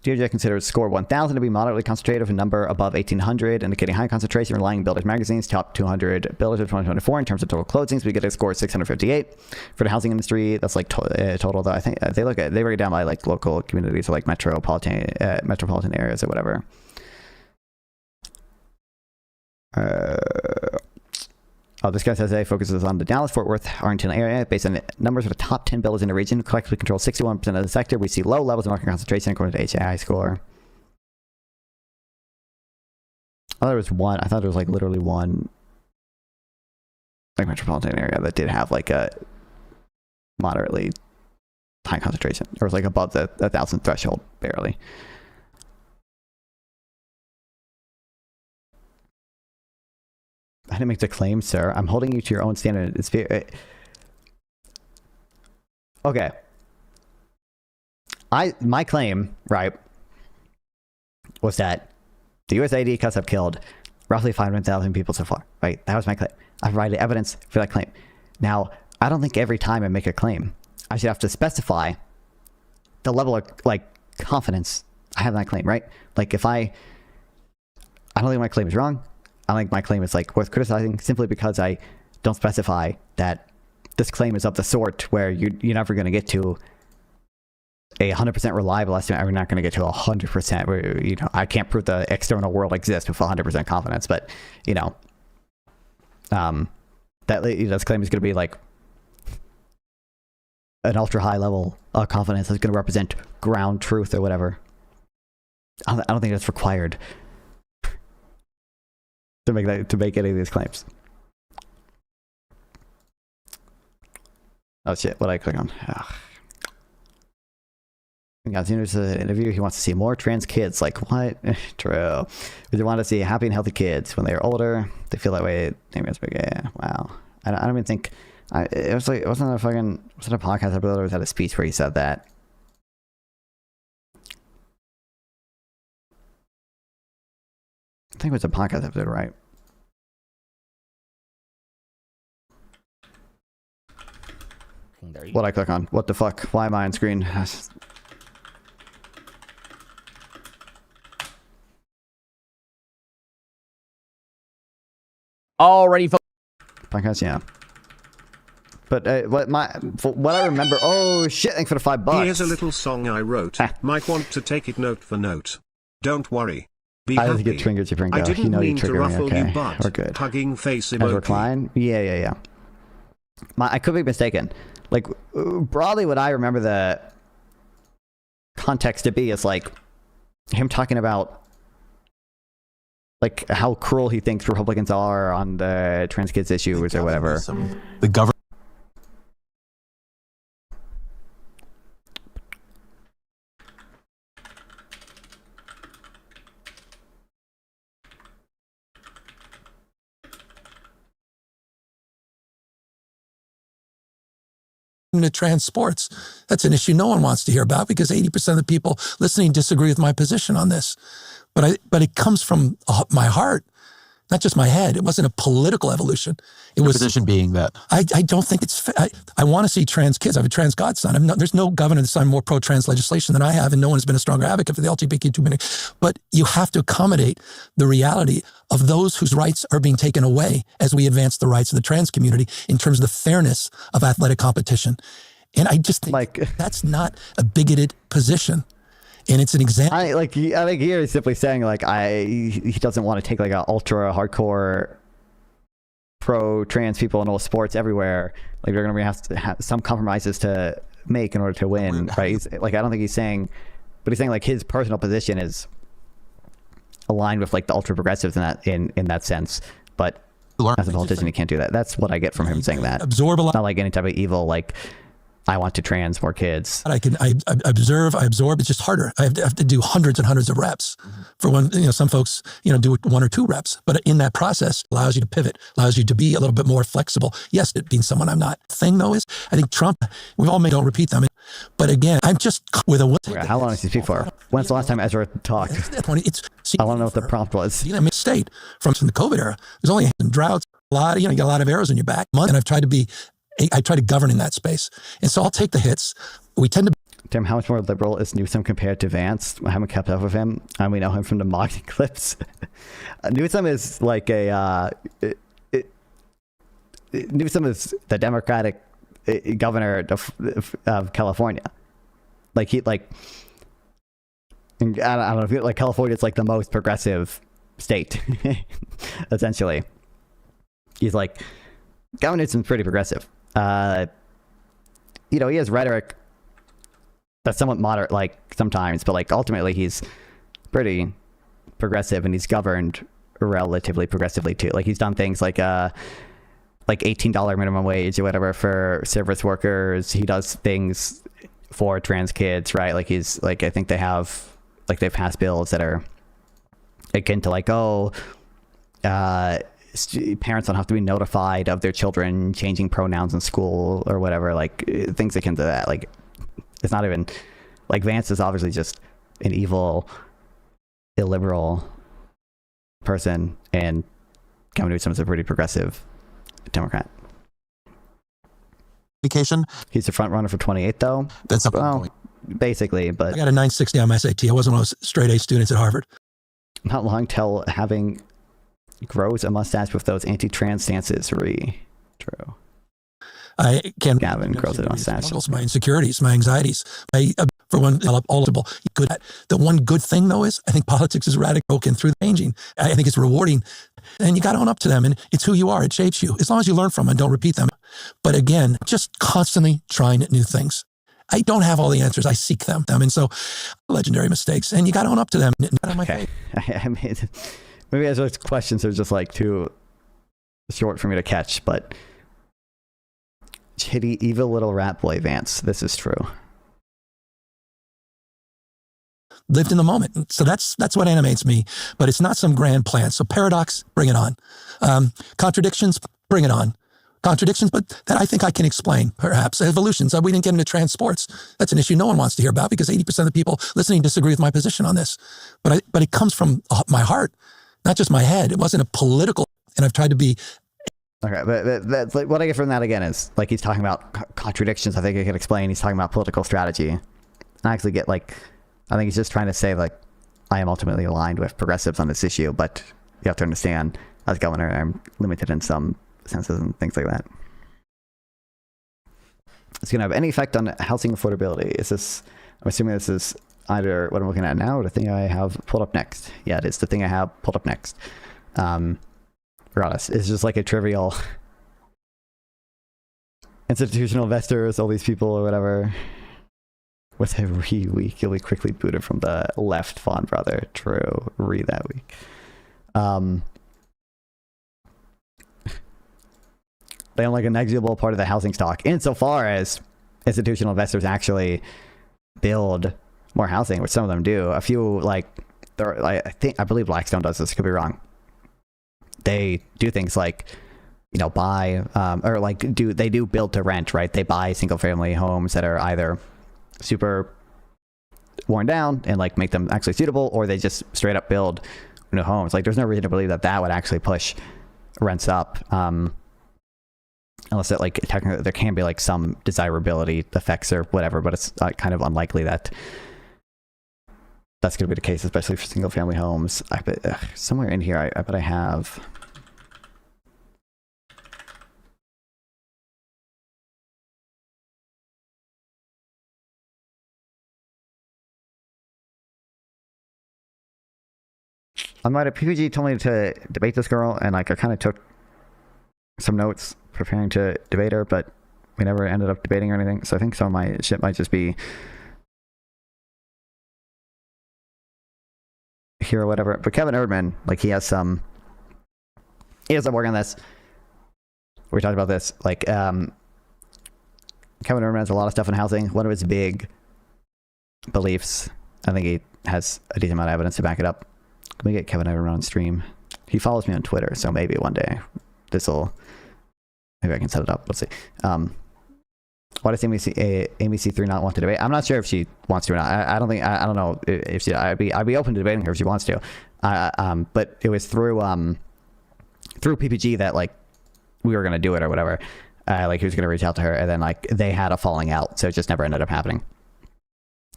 DOJ considers score 1,000 to be moderately concentrated, with a number above 1,800, indicating high concentration, relying on Builders Magazine's top 200 builders of 2024 in terms of total closings. We get a score of 658 for the housing industry. That's like total, though. I think they break it down by like local communities, or like metropolitan areas or whatever. This guy says they focuses on the Dallas-Fort Worth, Arlington area. Based on the numbers of the top 10 builders in the region, collectively control 61% of the sector. We see low levels of market concentration according to HAI score. I thought there was one. I thought there was like literally one, like metropolitan area that did have like a moderately high concentration. Or was like above the 1,000 threshold, barely. I didn't make the claim, sir. I'm holding you to your own standard. It's okay. My claim, right, was that the USAID cuts have killed roughly 500,000 people so far, right? That was my claim. I provided evidence for that claim. Now, I don't think every time I make a claim, I should have to specify the level of like confidence I have in that claim, right? Like, if I don't think my claim is wrong. I think my claim is like worth criticizing simply because I don't specify that this claim is of the sort where you're never going to get to a 100% reliable estimate. We're not going to get to 100% where, you know, I can't prove the external world exists with 100% confidence, but you know, this claim is going to be like an ultra high level of confidence that's going to represent ground truth or whatever. I don't think that's required. to make any of these claims. Oh shit! What did I click on? Ugh. Guys, in an interview, he wants to see more trans kids. Like what? True. They want to see happy and healthy kids when they are older. They feel that way. Yeah. Wow. I don't even think. It was like, wasn't a podcast episode, or was that a speech where he said that? I think it was a podcast episode, right? What I click on? What the fuck? Why am I on screen? Already. Podcast, yeah. But what I remember. Oh shit! Thanks for the $5. Here's a little song I wrote. Might want to take it note for note. Don't worry. Be I happy. get triggered, you bring I go. didn't You know mean you to trigger me. ruffle Okay, you, but we're good. hugging face Ezra emoji. Klein? Yeah. I could be mistaken. Like, broadly, what I remember the context to be is like him talking about like how cruel he thinks Republicans are on the trans kids issues or whatever. The government. To trans sports. That's an issue no one wants to hear about because 80% of the people listening disagree with my position on this. But it comes from my heart, not just my head. It wasn't a political evolution. It was position being that I don't think it's. I want to see trans kids. I have a trans godson. There's no governor that's signed more pro-trans legislation than I have, and no one has been a stronger advocate for the LGBTQ community. But you have to accommodate the reality of those whose rights are being taken away as we advance the rights of the trans community in terms of the fairness of athletic competition. And I just think that's not a bigoted position. And it's an example. I think here he's simply saying like he doesn't want to take like an ultra hardcore pro trans people in all sports everywhere. Like they're gonna have to have some compromises to make in order to win, right? He's, like I don't think he's saying, but he's saying like his personal position is aligned with like the ultra progressives in that sense. But as a politician, he can't do that. That's what I get from him saying that. Absorb a lot. Not like any type of evil like. I want to trans more kids. I absorb. It's just harder. I have to do hundreds and hundreds of reps for when, some folks, do 1 or 2 reps, but in that process allows you to pivot, allows you to be a little bit more flexible. Yes, it being someone I'm not. Thing though is, I think Trump, we've all made, don't repeat them. But again, I'm just with a. How long does he speak for? When's the last time Ezra talked? I want to know what the prompt was. State from the COVID era, there's only droughts, a lot of, you got a lot of arrows in your back. And I've tried to govern in that space. And so I'll take the hits. We tend to... Tim, how much more liberal is Newsom compared to Vance? I haven't kept up with him. We know him from the marketing clips. Newsom is like Newsom is the Democratic governor of California. I don't know if like California is like the most progressive state, essentially. He's like, Governor Newsom's pretty progressive. He has rhetoric that's somewhat moderate, like sometimes, but like ultimately he's pretty progressive, and he's governed relatively progressively too. Like he's done things like $18 minimum wage or whatever for service workers. He does things for trans kids, right? Like he's like, I think they've passed bills that are akin to like, parents don't have to be notified of their children changing pronouns in school or whatever, like things akin to that. Like it's not even like Vance is obviously just an evil, illiberal person, and Kevin Newsom is a pretty progressive Democrat. Vacation. He's the front runner for 28 though. That's a point. Basically, but I got a 960 on my SAT. I wasn't one of those straight A students at Harvard. Not long till having grows a mustache with those anti-trans stances. True. I can't. Gavin grows a mustache. My insecurities, my anxieties. For one, all good. The one good thing though is I think politics is radically broken through changing. I think it's rewarding, and you got to own up to them. And it's who you are. It shapes you as long as you learn from them and don't repeat them. But again, just constantly trying new things. I don't have all the answers. I seek them. And so legendary mistakes, and you got to own up to them. Okay. I mean, maybe those questions are just like too short for me to catch, but chitty, evil little rat boy Vance. This is true. Lived in the moment. So that's what animates me, but it's not some grand plan. So paradox, bring it on. Contradictions, bring it on. Contradictions, but that I think I can explain, perhaps. Evolutions, we didn't get into transports. That's an issue no one wants to hear about because 80% of the people listening disagree with my position on this. But it comes from my heart, not just my head. It wasn't a political, and I've tried to be. Okay, but like, what I get from that again is like he's talking about contradictions. I think I can explain. He's talking about political strategy. I actually get like, I think he's just trying to say like, I am ultimately aligned with progressives on this issue, but you have to understand, as governor, I'm limited in some senses and things like that. It's going to have any effect on housing affordability. Is this, I'm assuming this is either what I'm looking at now or the thing I have pulled up next. Yeah, it is the thing I have pulled up next. Regardless, it's just like a trivial institutional investors, all these people or whatever. With every week, you'll be quickly booted from the left, Fawn Brother. True, that week. They own like a negligible part of the housing stock insofar as institutional investors actually build more housing, which some of them do. A few like I believe Blackstone does this, could be wrong. They do things like, you know, buy or like they do build to rent, right? They buy single family homes that are either super worn down and like make them actually suitable, or they just straight up build new homes. Like there's no reason to believe that would actually push rents up. Unless it like technically there can be like some desirability effects or whatever, but it's kind of unlikely that that's going to be the case, especially for single family homes. I bet somewhere in here, I bet I have. PPG told me to debate this girl, and like I kind of took some notes preparing to debate her, but we never ended up debating or anything. So I think some of my shit might just be here or whatever. But Kevin Erdman, like he has some work on this. We talked about this. Like Kevin Erdman has a lot of stuff in housing. One of his big beliefs, I think he has a decent amount of evidence to back it up. Let me get Kevin Erdman on stream. He follows me on Twitter, so maybe one day maybe I can set it up. Let's see. Why does Amy C3 not want to debate? I'm not sure if she wants to or not. I don't know if she. I'd be open to debating her if she wants to. But it was through PPG that like we were gonna do it or whatever. Like he was gonna reach out to her, and then like they had a falling out, so it just never ended up happening.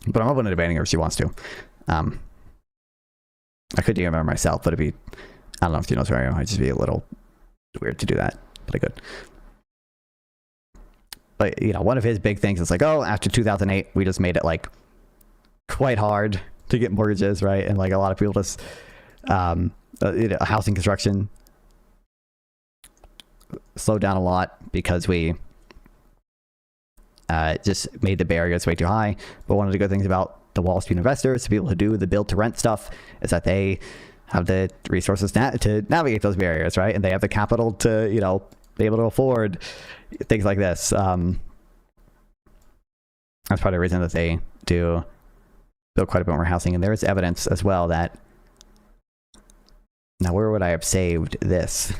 But I'm open to debating her if she wants to. I could DM her myself, but it'd be, I don't know if she knows who I am. It'd just be a little weird to do that, but I could. But, you know, one of his big things is like, oh, after 2008, we just made it like quite hard to get mortgages, right? And like a lot of people just, you know, housing construction slowed down a lot because we just made the barriers way too high. But one of the good things about the Wall Street investors, to be able to do the build to rent stuff, is that they have the resources to navigate those barriers, right? And they have the capital to, you know, be able to afford things like this. That's part of the reason that they do build quite a bit more housing. And there is evidence as well that, now where would I have saved this?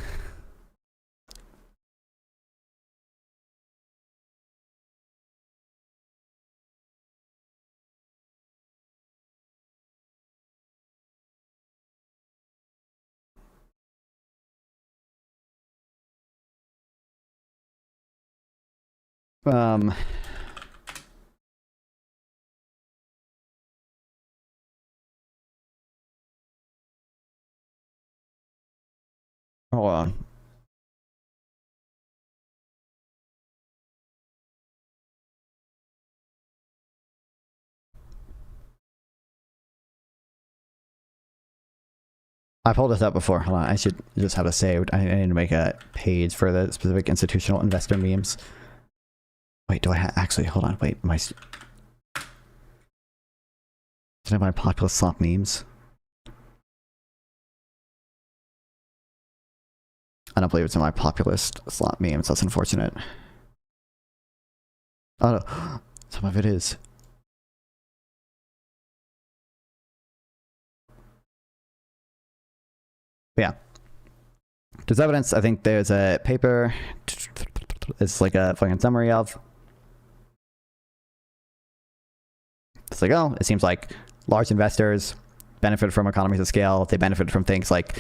Hold on. I pulled this up before. Hold on. I should just have it saved. I need to make a page for the specific institutional investor memes. Wait, do I actually? Hold on. Wait, my. Did I have my populist slop memes? I don't believe it's in my populist slot memes. That's unfortunate. Oh no, some of it is. Yeah. There's evidence. I think there's a paper. It's like a fucking summary of. It's like, oh, it seems like large investors benefit from economies of scale. They benefit from things like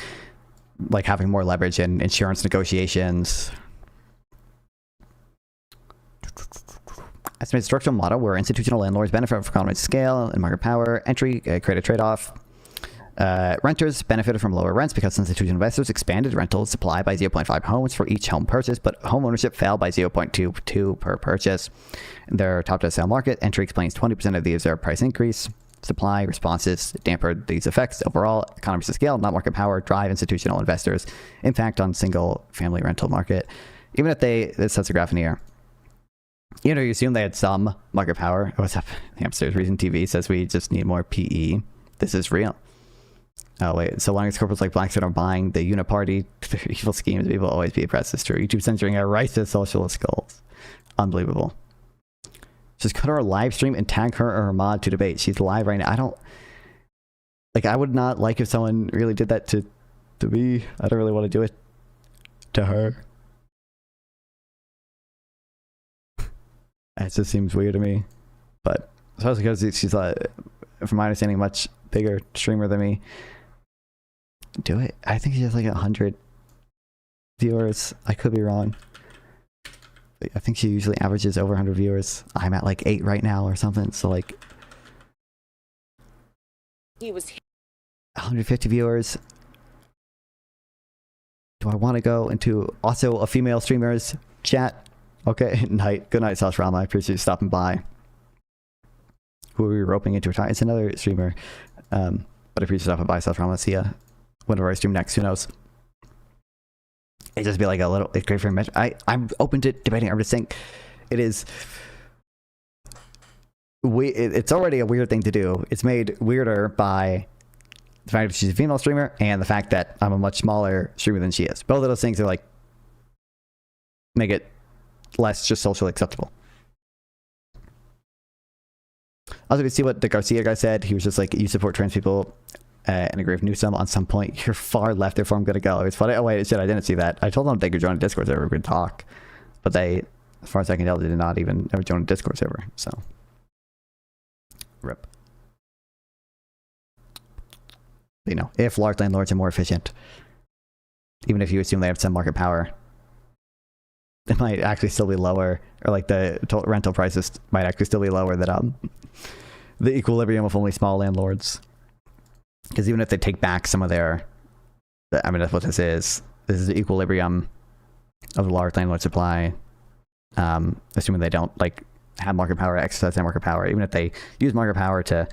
having more leverage in insurance negotiations. Estimated structural model where institutional landlords benefit from economies of scale and market power. Entry create a trade-off. Renters benefited from lower rents because institutional investors expanded rental supply by 0.5 homes for each home purchase, but home ownership fell by 0.22 per purchase. In their top to sale market, entry explains 20% of the observed price increase. Supply responses dampened these effects. Overall, economies of scale, not market power, drive institutional investors. Impact on single family rental market. Even if it says a graph in here. You assume they had some market power. What's up? Hamsters Reason TV says we just need more PE. This is real. Oh wait, so long as corporates like Blackstone are buying the uniparty, their evil schemes, people will always be oppressed. It's true. YouTube censoring our racist socialist goals. Unbelievable. Just go to her live stream and tag her or her mod to debate. She's live right now. I would not like if someone really did that to me. I don't really want to do it to her. It just seems weird to me. But especially because she's, from my understanding, much bigger streamer than me. Do it. I think she has 100 viewers. I could be wrong. I think she usually averages over 100 viewers. I'm at 8 right now or something. So he was 150 viewers. Do I want to go into also a female streamer's chat? Okay, night. Good night, Sauce Rama. I appreciate you stopping by. Who are we roping into a tie? It's another streamer. But I appreciate you stopping by, Sauce Rama. See ya. Whenever I stream next, who knows? It'd just be a little, it's great for me. I'm open to debating. I'm just saying it is, it's already a weird thing to do. It's made weirder by the fact that she's a female streamer and the fact that I'm a much smaller streamer than she is. Both of those things are make it less just socially acceptable. Also, if you see what the Garcia guy said, he was just you support trans people and agree with Newsom on some point. You're far left, therefore I'm gonna go. It's funny. Oh wait, shit, I didn't see that. I told them they could join a Discord server, we could talk. But they, as far as I can tell, they did not even ever join a Discord server, so. RIP. If large landlords are more efficient, even if you assume they have some market power, it might actually still be lower, or the total rental prices might actually still be lower than the equilibrium of only small landlords. Because even if they take back some of their, that's what this is. This is the equilibrium of the large landlord supply. Assuming they don't have market power, exercise that market power. Even if they use market power to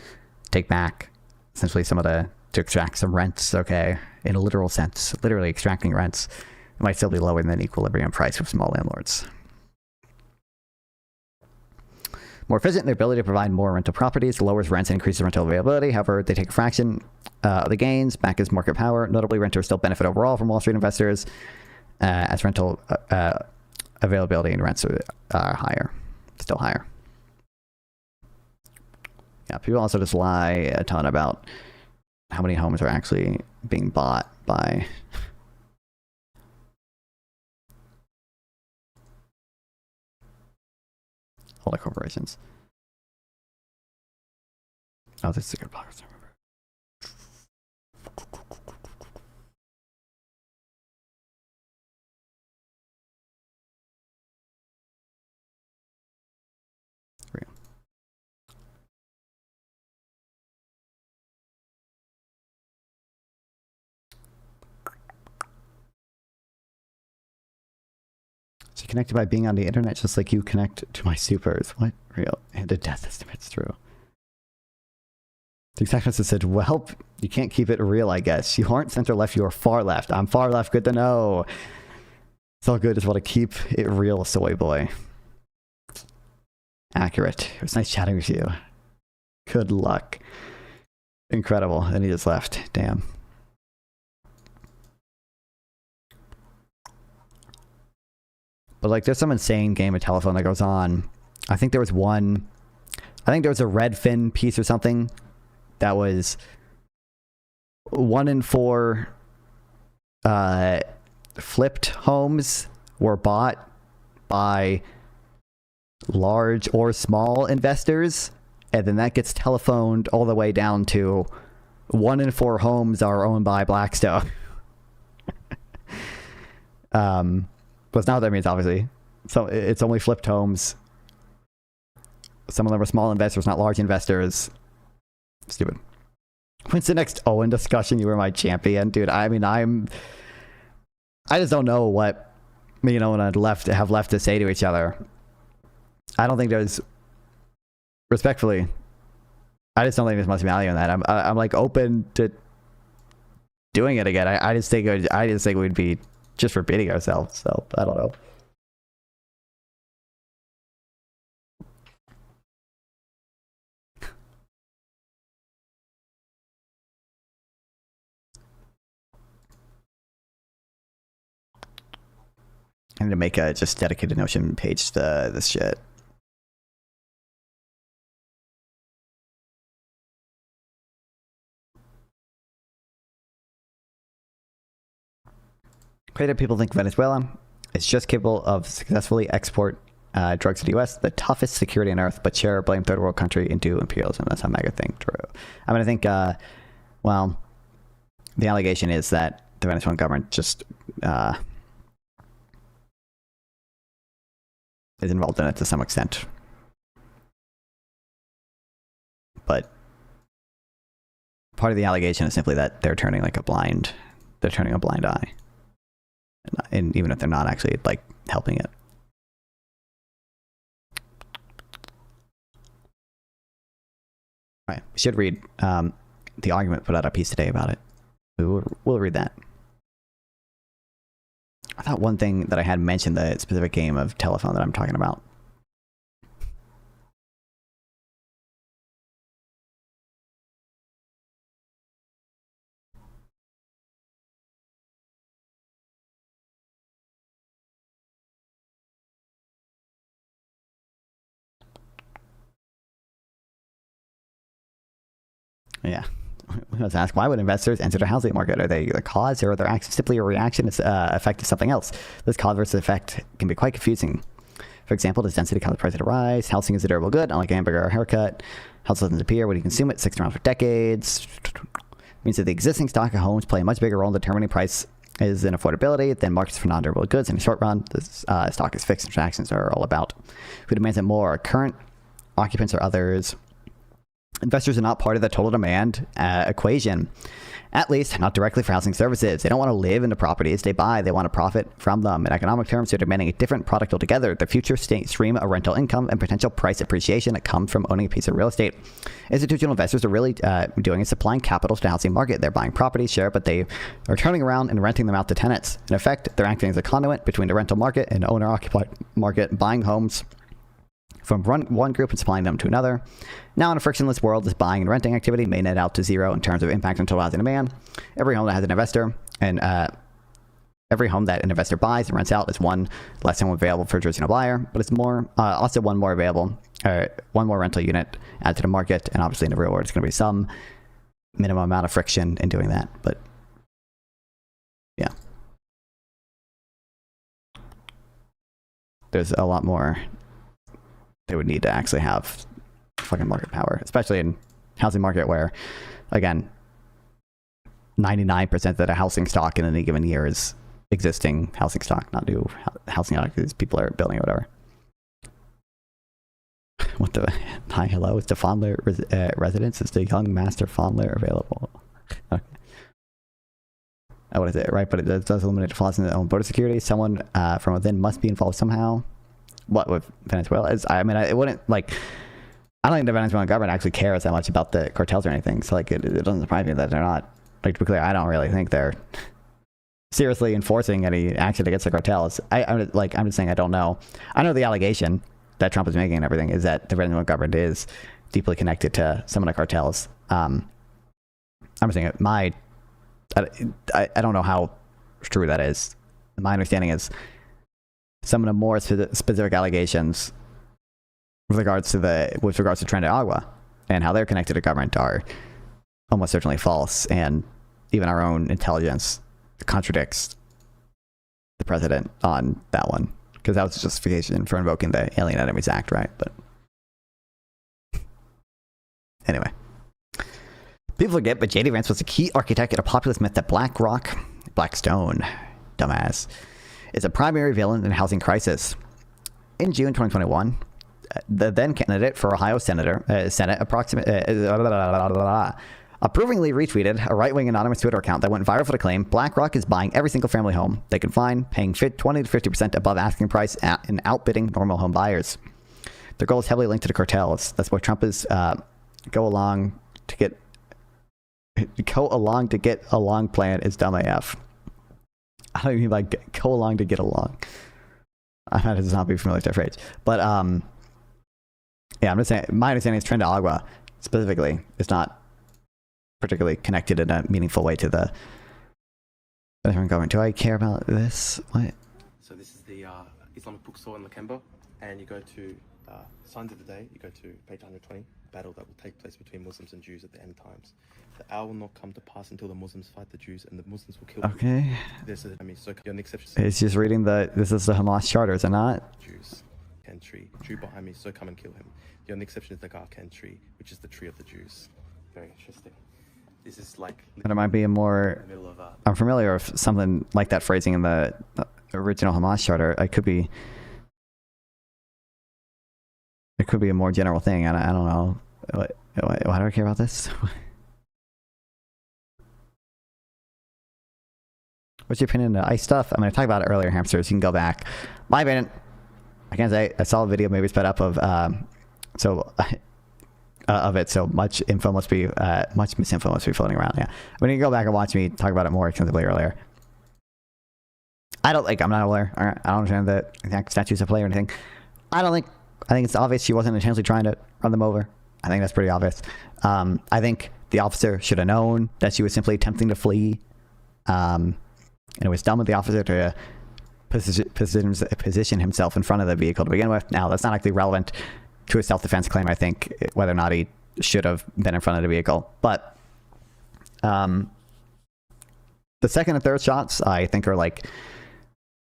take back essentially to extract some rents, okay, in a literal sense, literally extracting rents, it might still be lower than equilibrium price with small landlords. More efficient in their ability to provide more rental properties, lowers rents and increases rental availability. However, they take a fraction of the gains back as market power. Notably, renters still benefit overall from Wall Street investors as rental availability and rents are higher, still higher. Yeah, people also just lie a ton about how many homes are actually being bought by all the corporations. Oh, this is a good blog. I remember. Real. She connected by being on the internet just like you connect to my supers. What? Real. And a death estimate's true. The exact message said, well, you can't keep it real, I guess. You aren't center left, you are far left. I'm far left, good to know. It's all good, just want to keep it real, soy boy. Accurate. It was nice chatting with you. Good luck. Incredible. And he just left. Damn. But like, there's some insane game of telephone that goes on. I think there was a Redfin piece or something that was 1 in 4 flipped homes were bought by large or small investors, and then that gets telephoned all the way down to 1 in 4 homes are owned by Blackstone. But it's not what that means, obviously. So it's only flipped homes. Some of them are small investors, not large investors. Stupid. When's the next Owen discussion? You were my champion, dude. I mean, I just don't know what me and Owen have left to say to each other. I don't think there's, respectfully, I just don't think there's much value in that. I'm like open to doing it again. I just think we'd be just repeating ourselves. So I don't know. I need to make a just dedicated Notion page to this shit. Creative people think Venezuela is just capable of successfully export drugs to the U.S., the toughest security on earth, but share blame third world country into imperialism. That's how MAGA think. True. I mean, I think, well, the allegation is that the Venezuelan government just is involved in it to some extent. But part of the allegation is simply that they're turning a blind eye. And even if they're not actually like helping it. All right, we should read the argument put out a piece today about it. We'll read that. I thought one thing that I had mentioned the specific game of telephone that I'm talking about. Yeah. Let's ask, why would investors enter the housing market? Are they the cause, or are their actions simply a reaction effect to something else? This cause versus effect can be quite confusing. For example, does density cause the price to rise? Housing is a durable good, unlike a hamburger or a haircut. House doesn't appear when you consume it, sticks around for decades. It means that the existing stock of homes play a much bigger role in determining price is in affordability than markets for non-durable goods. In the short run, this stock is fixed, and transactions are all about who demands it more, current occupants or others. Investors are not part of the total demand equation, at least not directly for housing services. They don't want to live in the properties they buy. They want to profit from them. In economic terms, they're demanding a different product altogether. The future stream of rental income and potential price appreciation that comes from owning a piece of real estate. Institutional investors are really doing is supplying capital to the housing market. They're buying properties, sure, but they are turning around and renting them out to tenants. In effect, they're acting as a conduit between the rental market and owner-occupied market, buying homes from one group and supplying them to another. Now, in a frictionless world, this buying and renting activity may net out to zero in terms of impact on total housing demand. Every home that has an investor and every home that an investor buys and rents out is one less home available for a traditional buyer, but it's more also one more available, one more rental unit added to the market. And obviously, in the real world, it's going to be some minimum amount of friction in doing that. But yeah, there's a lot more they would need to actually have fucking market power, especially in housing market where, again, 99% of the housing stock in any given year is existing housing stock, not new housing stock because people are building or whatever. What the? Hi, hello. Is the Fondler residence? Is the young master Fondler available? Okay. What is it? Right, but it does eliminate the flaws in the own border security. Someone from within must be involved somehow. What with Venezuela? I mean, it wouldn't like. I don't think the Venezuelan government actually cares that much about the cartels or anything. So like, it doesn't surprise me that they're not. Like, to be clear, I don't really think they're seriously enforcing any action against the cartels. I'm just saying I don't know. I know the allegation that Trump is making and everything is that the Venezuelan government is deeply connected to some of the cartels. I'm just saying I don't know how true that is. My understanding is some of the more specific allegations with regards to Tren de Agua and how they're connected to government are almost certainly false, and even our own intelligence contradicts the president on that one, because that was justification for invoking the Alien Enemies Act, right? But anyway, people forget, but J.D. Vance was a key architect in a populist myth that Blackstone, dumbass, is a primary villain in the housing crisis. In June 2021, the then candidate for Ohio Senate approvingly retweeted a right-wing anonymous Twitter account that went viral for the claim BlackRock is buying every single family home they can find, paying 20 to 50% above asking price and outbidding normal home buyers. Their goal is heavily linked to the cartels. That's why Trump is go along to get along plan is dumb AF. I don't even like go along to get along. I might just not be familiar with that phrase. But yeah, I'm just saying, my understanding is Tren de Agua specifically is not particularly connected in a meaningful way to the Venezuelan government. Do I care about this? What? So this is the Islamic bookstore in Lakemba, and you go to Signs of the Day, you go to page 120, battle that will take place between Muslims and Jews at the end times. The hour will not come to pass until the Muslims fight the Jews, and the Muslims will kill Okay. There's a, I mean, so you're an exception. It's just reading this is the Hamas charter, is it not? Jews. Tree. Jew behind me, so come and kill him. The only exception is the Garkan tree, which is the tree of the Jews. Very interesting. This is like... But it might be a more... I'm familiar with something like that phrasing in the original Hamas charter. It could be a more general thing. I don't know. Why do I care about this? What's your opinion on ICE stuff? I mean, I talked about it earlier, hamsters. You can go back. My opinion... I can't say I saw a video maybe sped up of it, so much info must be much misinfo must be floating around. Yeah, when you go back and watch me talk about it more extensively earlier, I'm not aware. I don't understand the exact statutes at play or anything. I think it's obvious she wasn't intentionally trying to run them over. I think that's pretty obvious. I think the officer should have known that she was simply attempting to flee, and it was dumb of the officer to position himself in front of the vehicle to begin with. Now, that's not actually relevant to a self-defense claim, I think, whether or not he should have been in front of the vehicle. But the second and third shots, I think, are like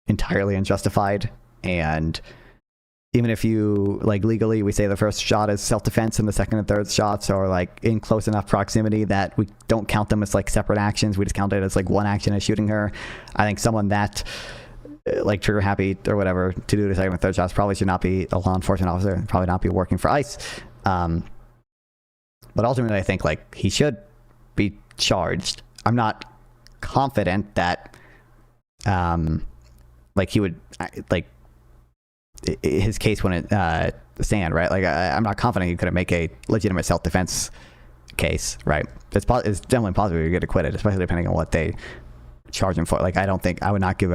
entirely unjustified. And even if you, like, legally, we say the first shot is self-defense and the second and third shots are like in close enough proximity that we don't count them as like separate actions. We just count it as like one action as shooting her. I think someone that like trigger happy or whatever to do the second and third shots probably should not be a law enforcement officer, probably not be working for ICE. But ultimately I think like he should be charged. I'm not confident that like he would like his case wouldn't stand, right? Like I'm not confident he couldn't make a legitimate self-defense case, right? It's definitely possible you get acquitted, especially depending on what they charge him for. Like I would not give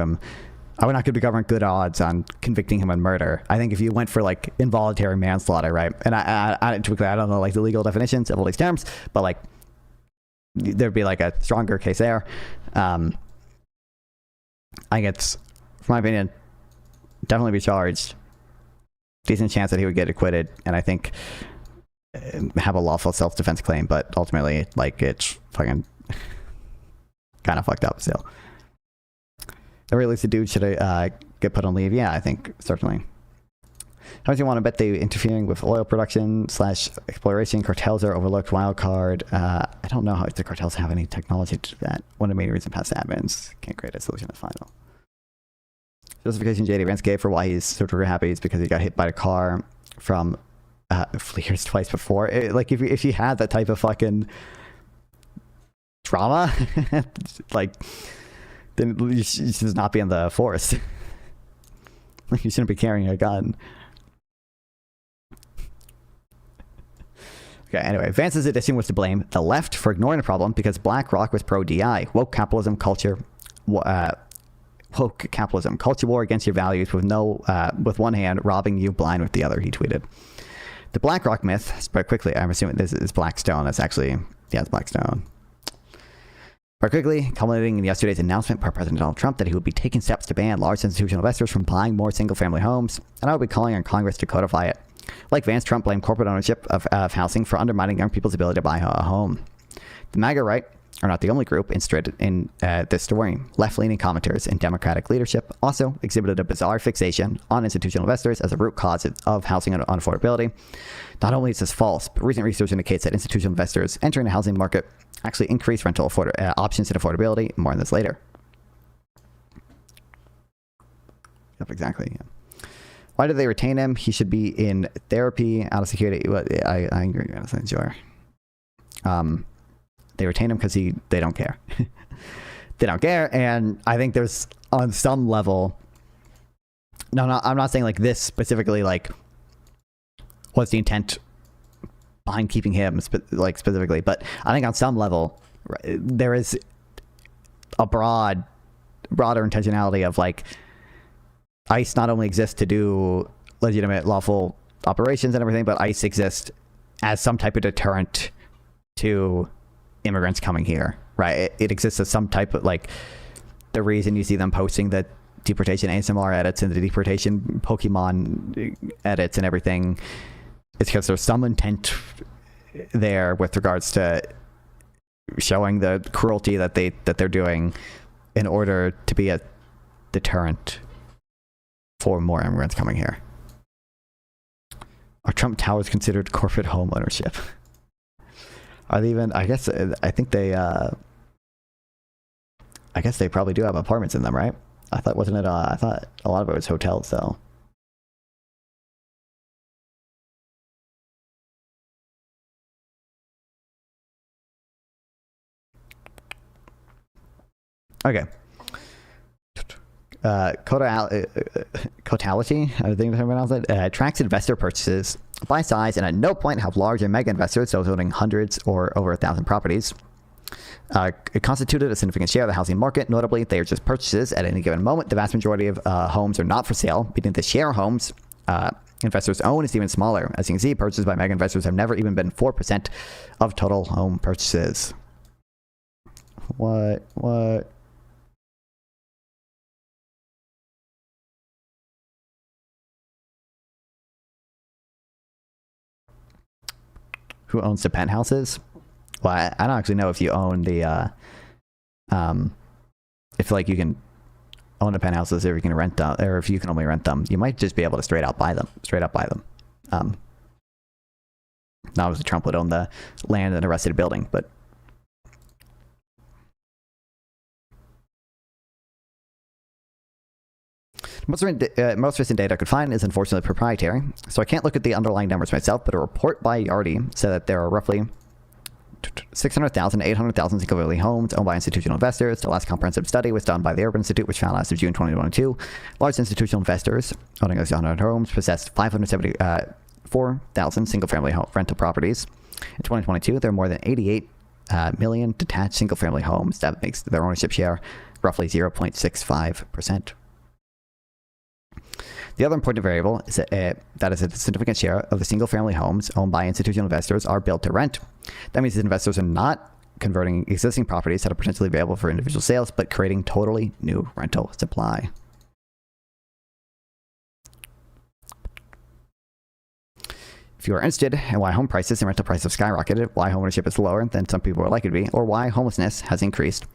the government good odds on convicting him of murder. I think if you went for like involuntary manslaughter, right? And I typically, I don't know like the legal definitions of all these terms, but like there'd be like a stronger case there. I think it's, from my opinion, definitely be charged. Decent chance that he would get acquitted, and I think have a lawful self-defense claim. But ultimately, like it's fucking kind of fucked up still. At least the dude should get put on leave. Yeah, I think certainly. How much do you want to bet they interfering with oil production / exploration? Cartels are overlooked. Wild card. I don't know how the cartels have any technology to do that. One of the main reasons past admins can't create a solution to final. Justification J.D. Vance gave for why he's so trigger happy is because he got hit by a car from Fleers twice before. Like if you had that type of fucking trauma, like. Then you should not be in the forest. You shouldn't be carrying a gun. Okay, anyway, Vance's addition was to blame the left for ignoring the problem because BlackRock was pro-DI. Woke capitalism, culture war against your values with one hand, robbing you blind with the other, he tweeted. The BlackRock myth spread quickly. I'm assuming this is Blackstone. That's actually, yeah, it's Blackstone. quickly, culminating in yesterday's announcement by President Donald Trump that he would be taking steps to ban large institutional investors from buying more single-family homes, and I would be calling on Congress to codify it. Like Vance, Trump blamed corporate ownership of housing for undermining young people's ability to buy a home. The MAGA right are not the only group interested in this story. Left-leaning commenters in Democratic leadership also exhibited a bizarre fixation on institutional investors as a root cause of housing unaffordability. Not only is this false, but recent research indicates that institutional investors entering the housing market actually increase rental options and affordability. More on this later. Yep, exactly. Yeah. Why did they retain him? He should be in therapy, out of security. I agree with sure. They retain him because they don't care. They don't care, and I think there's on some level. No, I'm not saying like this specifically. Like, what's the intent behind keeping him specifically? But I think on some level, there is a broader intentionality of like ICE not only exists to do legitimate, lawful operations and everything, but ICE exists as some type of deterrent to immigrants coming here, right? It exists as some type of like the reason you see them posting the deportation ASMR edits and the deportation Pokemon edits and everything is because there's some intent there with regards to showing the cruelty that they're doing in order to be a deterrent for more immigrants coming here. Are Trump Towers considered corporate home ownership? Are they even? I guess they probably do have apartments in them, right? I thought I thought a lot of it was hotels, though. Okay. Cotality, I think that's how I pronounce it, tracks investor purchases by size and at no point have large and mega investors, those owning hundreds or over 1,000 properties, it constituted a significant share of the housing market. Notably, they are just purchases at any given moment. The vast majority of homes are not for sale, meaning the share of homes investors own is even smaller. As you can see, purchases by mega investors have never even been 4% of total home purchases. What? Who owns the penthouses? Well, I don't actually know if you own the, if like you can own the penthouses, or you can rent them, or if you can only rent them. You might just be able to straight up buy them. Now, obviously Trump would own the land and the rest of the building, but. Most recent data I could find is unfortunately proprietary, so I can't look at the underlying numbers myself, but a report by Yardi said that there are roughly 600,000 to 800,000 single-family homes owned by institutional investors. The last comprehensive study was done by the Urban Institute, which found as of June 2022, large institutional investors owning those 100 homes possessed 574,000 single-family rental properties. In 2022, there are more than 88 million detached single-family homes. That makes their ownership share roughly 0.65%. The other important variable is that is a significant share of the single-family homes owned by institutional investors are built to rent. That means that investors are not converting existing properties that are potentially available for individual sales, but creating totally new rental supply. If you are interested in why home prices and rental prices have skyrocketed, why home ownership is lower than some people would like it to be, or why homelessness has increased,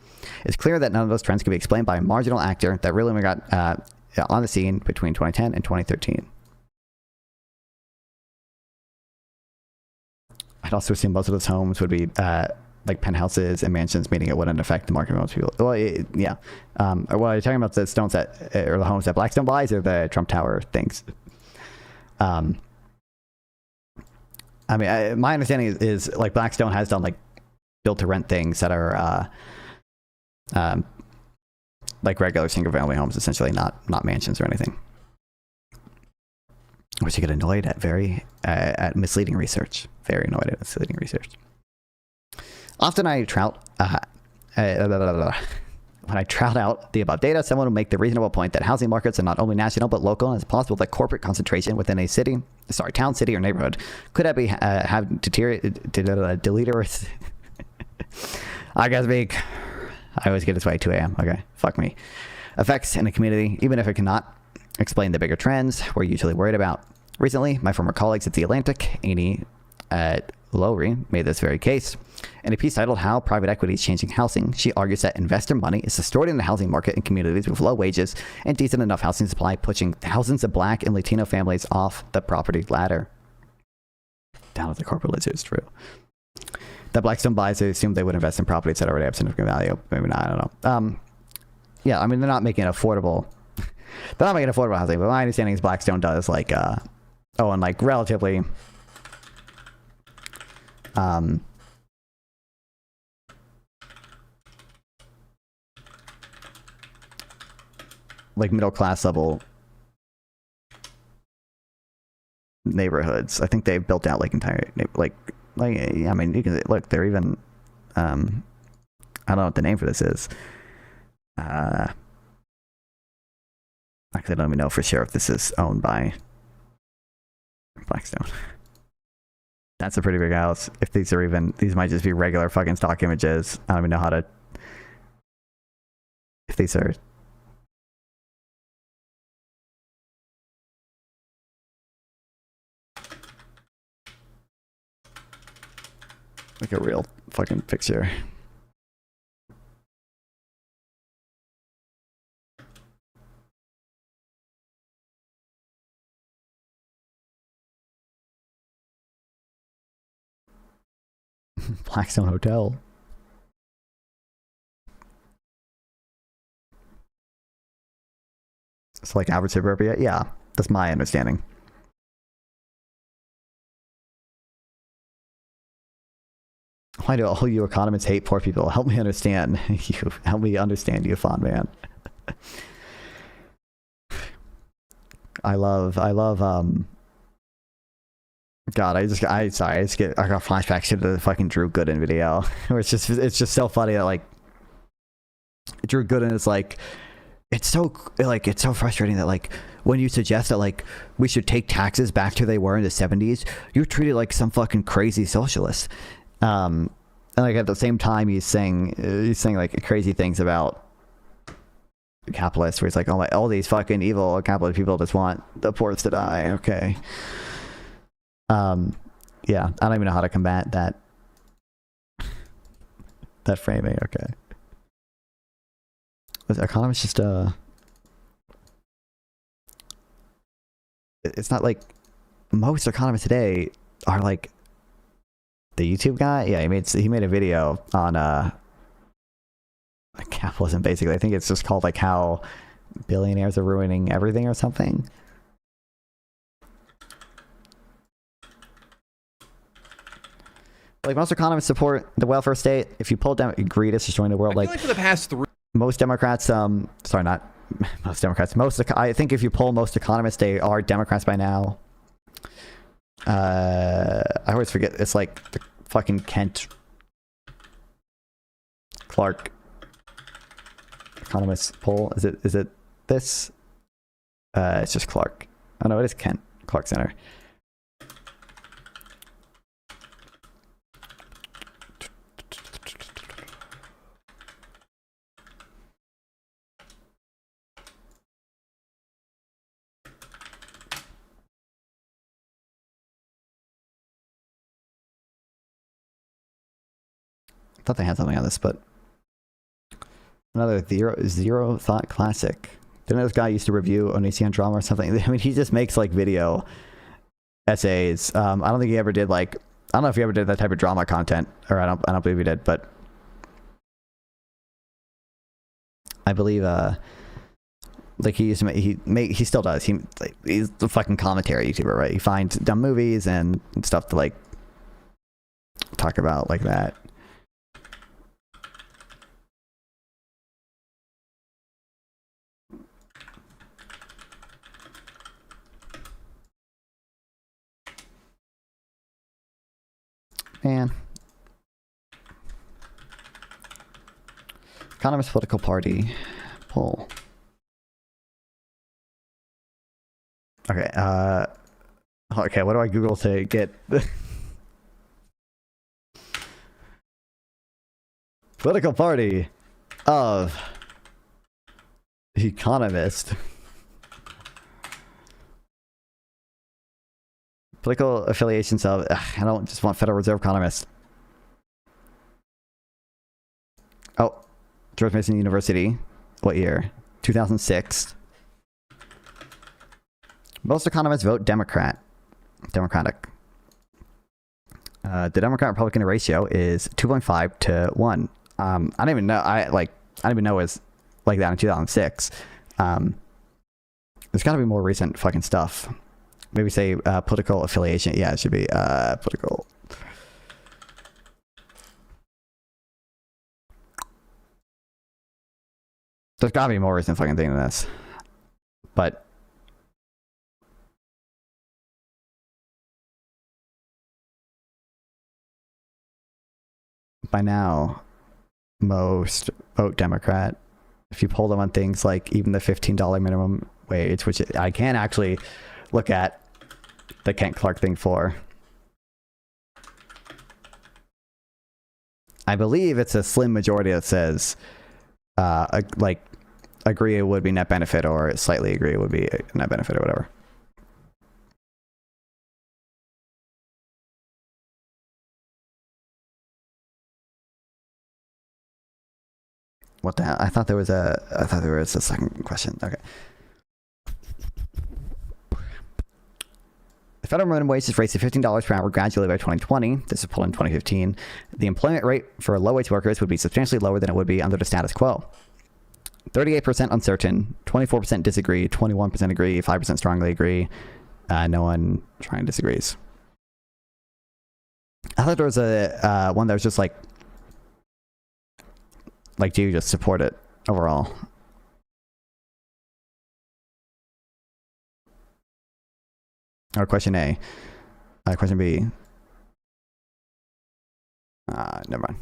it's clear that none of those trends can be explained by a marginal actor that really only got on the scene between 2010 and 2013. I'd also assume most of those homes would be like penthouses and mansions, meaning it wouldn't affect the market for most people. Well, yeah. Well, you're talking about the stones that, or the homes that Blackstone buys, or the Trump Tower things. I mean, my understanding is like Blackstone has done like built-to-rent things that are like regular single-family homes, essentially, not mansions or anything. Which you get annoyed at at misleading research. Very annoyed at misleading research. Often I trout when I trout out the above data, someone will make the reasonable point that housing markets are not only national but local, and it's possible that corporate concentration within a town, city, or neighborhood could have deteriorated. I gotta speak. I always get this way at 2 a.m. Okay, fuck me. Effects in a community, even if it cannot explain the bigger trends we're usually worried about. Recently, my former colleagues at The Atlantic, Amy at Lowry, made this very case. In a piece titled How Private Equity is Changing Housing, she argues that investor money is distorting the housing market in communities with low wages and decent enough housing supply, pushing thousands of Black and Latino families off the property ladder. Down with the corporate lizards, true. That Blackstone buys, they assume they would invest in properties that already have significant value. Maybe not, I don't know. Yeah, I mean, they're not making it affordable. They're not making affordable housing, but my understanding is Blackstone does, like, and, like, relatively... like middle class level neighborhoods. I think they've built out like entire like I mean, you can look, they're even I don't know what the name for this is. Actually, I don't even know for sure if this is owned by Blackstone. That's a pretty big house. If these are even, these might just be regular fucking stock images. I don't even know how to, if these are, like a real fucking picture. Blackstone Hotel. It's like average suburbia. Yeah, that's my understanding. Why do all you economists hate poor people? Help me understand. Help me understand you, fond man. I love God, I got flashbacks to the fucking Drew Gooden video where it's just so funny that like Drew Gooden is like, it's so frustrating that like when you suggest that like we should take taxes back to they were in the 70s, you're treated like some fucking crazy socialist. And like at the same time he's saying like crazy things about capitalists where he's like, oh my, all these fucking evil capitalist people just want the poor to die. Okay. Yeah, I don't even know how to combat that framing. Okay. Was economists just it's not like most economists today are like the YouTube guy. Yeah, he made a video on capitalism basically. I think it's just called like how billionaires are ruining everything or something. Like most economists support the welfare state. If you pull down greed is destroying the world. I feel like for the past most Democrats, sorry, not most Democrats. I think if you poll most economists, they are Democrats by now. I always forget. It's like the fucking Kent Clark economist poll. Is it this? It's just Clark. Oh no, it is Kent Clark Center. I thought they had something on this, but another zero thought classic. Didn't this guy used to review Onision drama or something? I mean, he just makes like video essays. I don't think he ever did like, I don't know if he ever did that type of drama content, or I don't believe he did, but I believe like he used to he still does. He's the fucking commentary YouTuber, right? He finds dumb movies and stuff to like talk about like that. Man. Economist political party poll. Okay, okay, what do I Google to get political party? of Economist. Political affiliations of... I don't just want Federal Reserve Economist. Oh, George Mason University. What year? 2006. Most economists vote Democratic. The Democrat-Republican ratio is 2.5 to 1. I don't even know. I don't even know it was like that in 2006. There's got to be more recent fucking stuff. Maybe say political affiliation. Yeah, it should be political. There's got to be more recent fucking thing than this. But by now, most vote Democrat. If you poll them on things like even the $15 minimum wage, which I can actually look at the Kent Clark thing for. I believe it's a slim majority that says like agree it would be net benefit or slightly agree it would be a net benefit or whatever. What the hell? I thought there was a second question. Okay. The federal minimum wage is raised to $15 per hour gradually by 2020. This was pulled in 2015. The employment rate for low-wage workers would be substantially lower than it would be under the status quo. 38% uncertain, 24% disagree, 21% agree, 5% strongly agree. No one trying disagrees. I thought there was a one that was just like, do you just support it overall? Or question A. Question B. Never mind.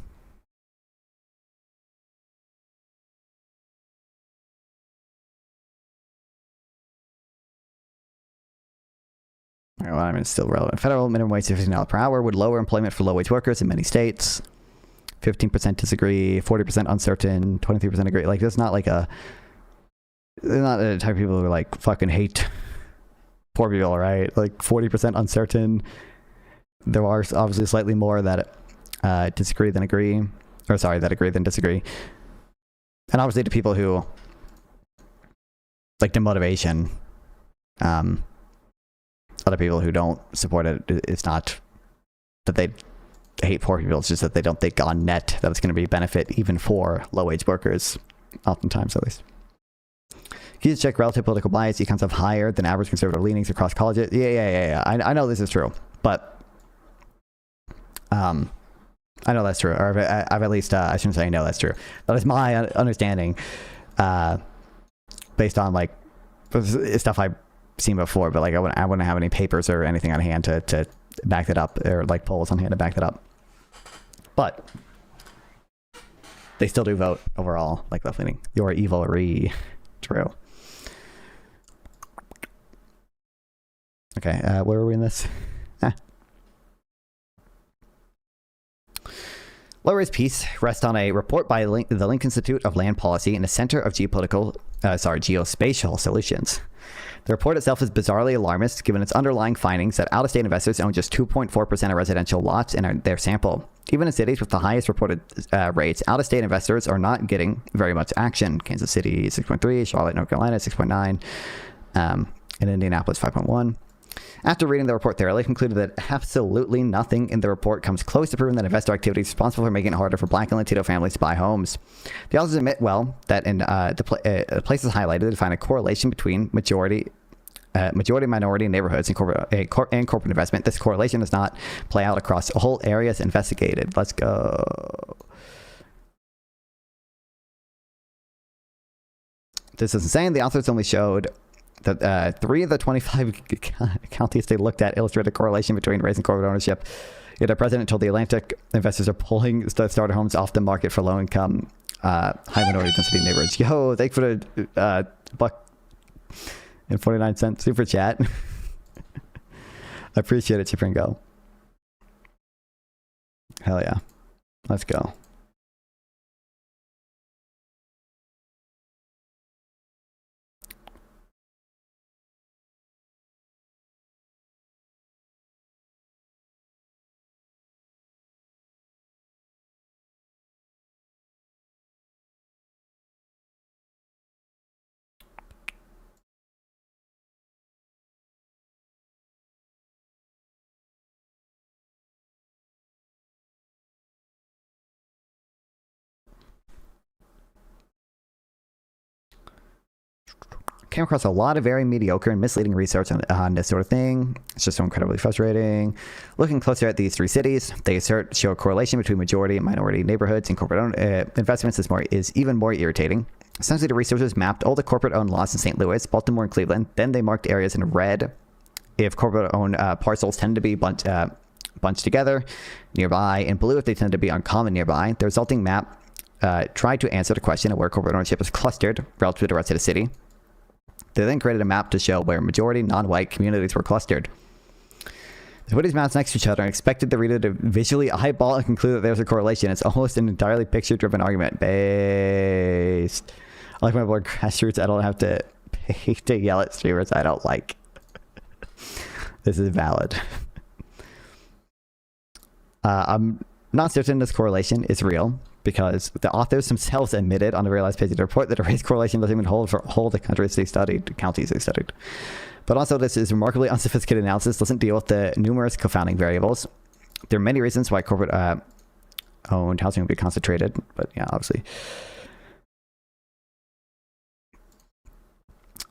All right, well, I mean, it's still relevant. Federal minimum wage of $15 per hour would lower employment for low-wage workers in many states. 15% disagree, 40% uncertain, 23% agree. Like, there's not like a... They're not the type of people who like fucking hate poor people, right? Like 40% uncertain. There are obviously slightly more that disagree than agree. Or sorry, that agree than disagree. And obviously to people who... like the motivation... other people who don't support it, it's not that they hate poor people, it's just that they don't think on net that it's going to be a benefit even for low-wage workers, oftentimes at least. Can you check relative political bias? Econs have higher than average conservative leanings across colleges. Yeah. I know this is true, but I know that's true, or I've at least, I shouldn't say I know that's true. That is my understanding, based on like stuff I've seen before, but like I wouldn't have any papers or anything on hand to back that up, or like polls on hand to back that up. But they still do vote overall, like left leaning. You're evil-y. True. Okay, where were we in this? Low-Race piece rests on a report by the Lincoln Institute of Land Policy and the Center of Geospatial Solutions. The report itself is bizarrely alarmist, given its underlying findings that out-of-state investors own just 2.4% of residential lots in their sample. Even in cities with the highest reported rates, out-of-state investors are not getting very much action. Kansas City, 6.3, Charlotte, North Carolina, 6.9, and Indianapolis, 5.1. After reading the report thoroughly, I concluded that absolutely nothing in the report comes close to proving that investor activity is responsible for making it harder for Black and Latino families to buy homes. The authors admit, well, that in the places highlighted, they find a correlation between majority-minority neighborhoods and corporate investment. This correlation does not play out across whole areas investigated. Let's go. This is insane. The authors only showed that 3 of the 25 counties they looked at illustrated a correlation between race and corporate ownership. Yet the president told the Atlantic investors are pulling starter homes off the market for low-income, high minority density neighborhoods. Yo, thanks for the $1.49 super chat. I appreciate it, Chipringo. Hell yeah. Let's go. came across a lot of very mediocre and misleading research on this sort of thing. It's just so incredibly frustrating. Looking closer at these 3 cities, they show a correlation between majority and minority neighborhoods and corporate-owned investments is even more irritating. Essentially, the researchers mapped all the corporate-owned lots in St. Louis, Baltimore, and Cleveland. Then they marked areas in red if corporate-owned parcels tend to be bunched together nearby, in blue if they tend to be uncommon nearby. The resulting map tried to answer the question of where corporate ownership is clustered relative to the rest of the city. They then created a map to show where majority non-white communities were clustered. They put these maps next to each other and expected the reader to visually eyeball and conclude that there's a correlation. It's almost an entirely picture-driven argument based. I like my board grassroots. I don't have to pay to yell at streamers I don't like. This is valid. I'm not certain this correlation is real because the authors themselves admitted on the realized page of the report that a race correlation doesn't even hold for all the counties they studied. But also, this is remarkably unsophisticated analysis, doesn't deal with the numerous confounding variables. There are many reasons why corporate owned housing would be concentrated, but yeah, obviously.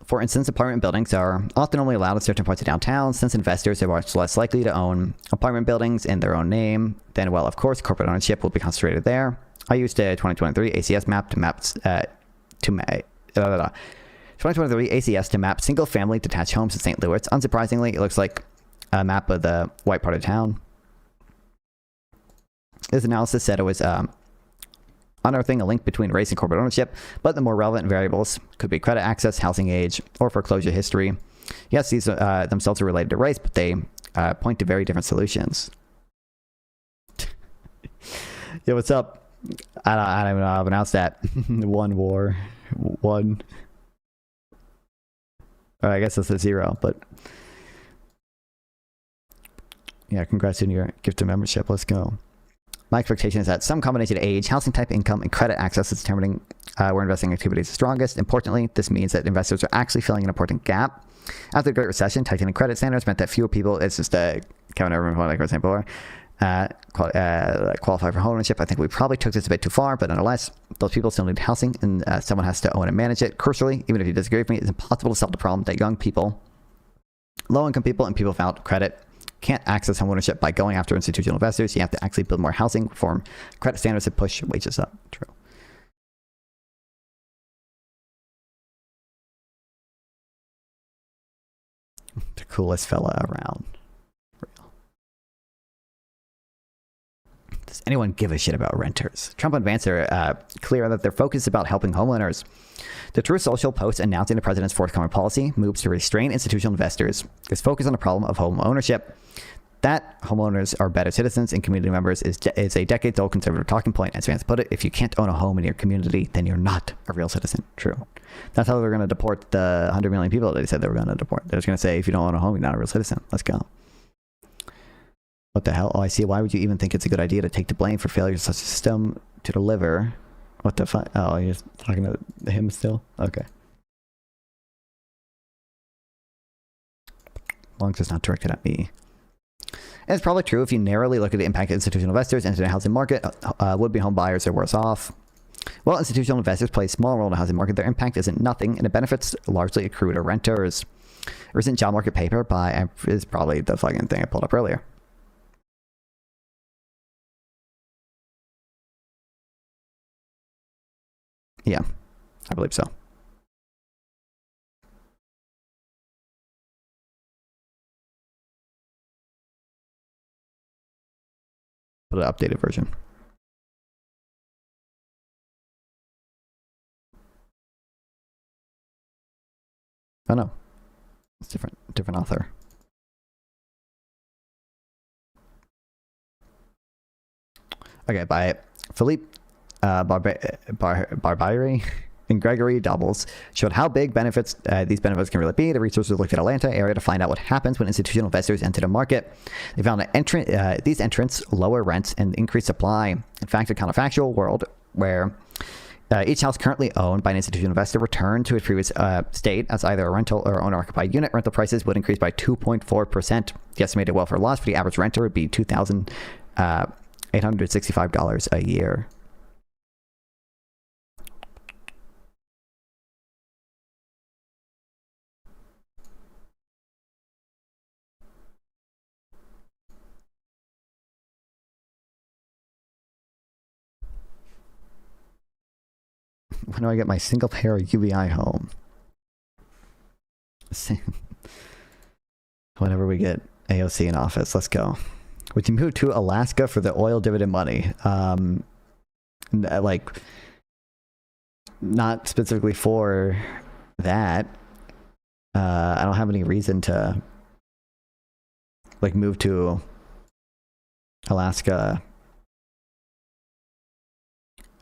For instance, apartment buildings are often only allowed in certain parts of downtown, since investors are much less likely to own apartment buildings in their own name. Then, well, of course, corporate ownership will be concentrated there. I used a 2023 ACS map to map 2023 ACS to map single-family detached homes in St. Louis. Unsurprisingly, it looks like a map of the white part of town. This analysis said it was unearthing a link between race and corporate ownership, but the more relevant variables could be credit access, housing age, or foreclosure history. Yes, these themselves are related to race, but they point to very different solutions. Yo, what's up? I don't even know how to pronounce that. One war. One. I guess that's a 0, but yeah, congrats on your gift of membership. Let's go. My expectation is that some combination of age, housing type, income, and credit access is determining where investing activity is strongest. Importantly, this means that investors are actually filling an important gap. After the Great Recession, tightening credit standards meant that fewer people, it's just Kevin Urban, like I was saying before, qualify for home ownership. I think we probably took this a bit too far, but nonetheless, those people still need housing, and someone has to own and manage it. Crucially, even if you disagree with me, it's impossible to solve the problem that young people, low-income people, and people without credit can't access home ownership by going after institutional investors. You have to actually build more housing, reform credit standards, and push wages up. True. The coolest fella around. Does anyone give a shit about renters? Trump and Vance are clear that their focus is about helping homeowners. The True Social post announcing the president's forthcoming policy moves to restrain institutional investors is focused on the problem of home ownership. That homeowners are better citizens and community members is a decades-old conservative talking point. As Vance put it, if you can't own a home in your community, then you're not a real citizen. True. That's how they're going to deport the 100 million people that they said they were going to deport. They're just going to say, if you don't own a home, you're not a real citizen. Let's go. What the hell? Oh, I see. Why would you even think it's a good idea to take the blame for failure of such a system to deliver? What the fuck? Oh, you're talking to him still? Okay. As long as it's not directed at me. And it's probably true if you narrowly look at the impact of institutional investors into the housing market. Would-be home buyers are worse off. While institutional investors play a small role in the housing market, their impact isn't nothing, and the benefits largely accrue to renters. A recent job market paper by is probably the fucking thing I pulled up earlier. Yeah, I believe so. Put an updated version. Oh no, it's different author. Okay, by Philippe Barbieri and Gregory Doubles showed how big these benefits can really be. The researchers looked at Atlanta area to find out what happens when institutional investors enter the market. They found that these entrants lower rents and increase supply. In fact, a counterfactual world where each house currently owned by an institutional investor returned to its previous state as either a rental or owner-occupied unit. Rental prices would increase by 2.4%. The estimated welfare loss for the average renter would be $2,865 a year. When do I get my single payer UBI home? Whenever we get AOC in office, let's go. Would you move to Alaska for the oil dividend money? Like, not specifically for that. I don't have any reason to like move to Alaska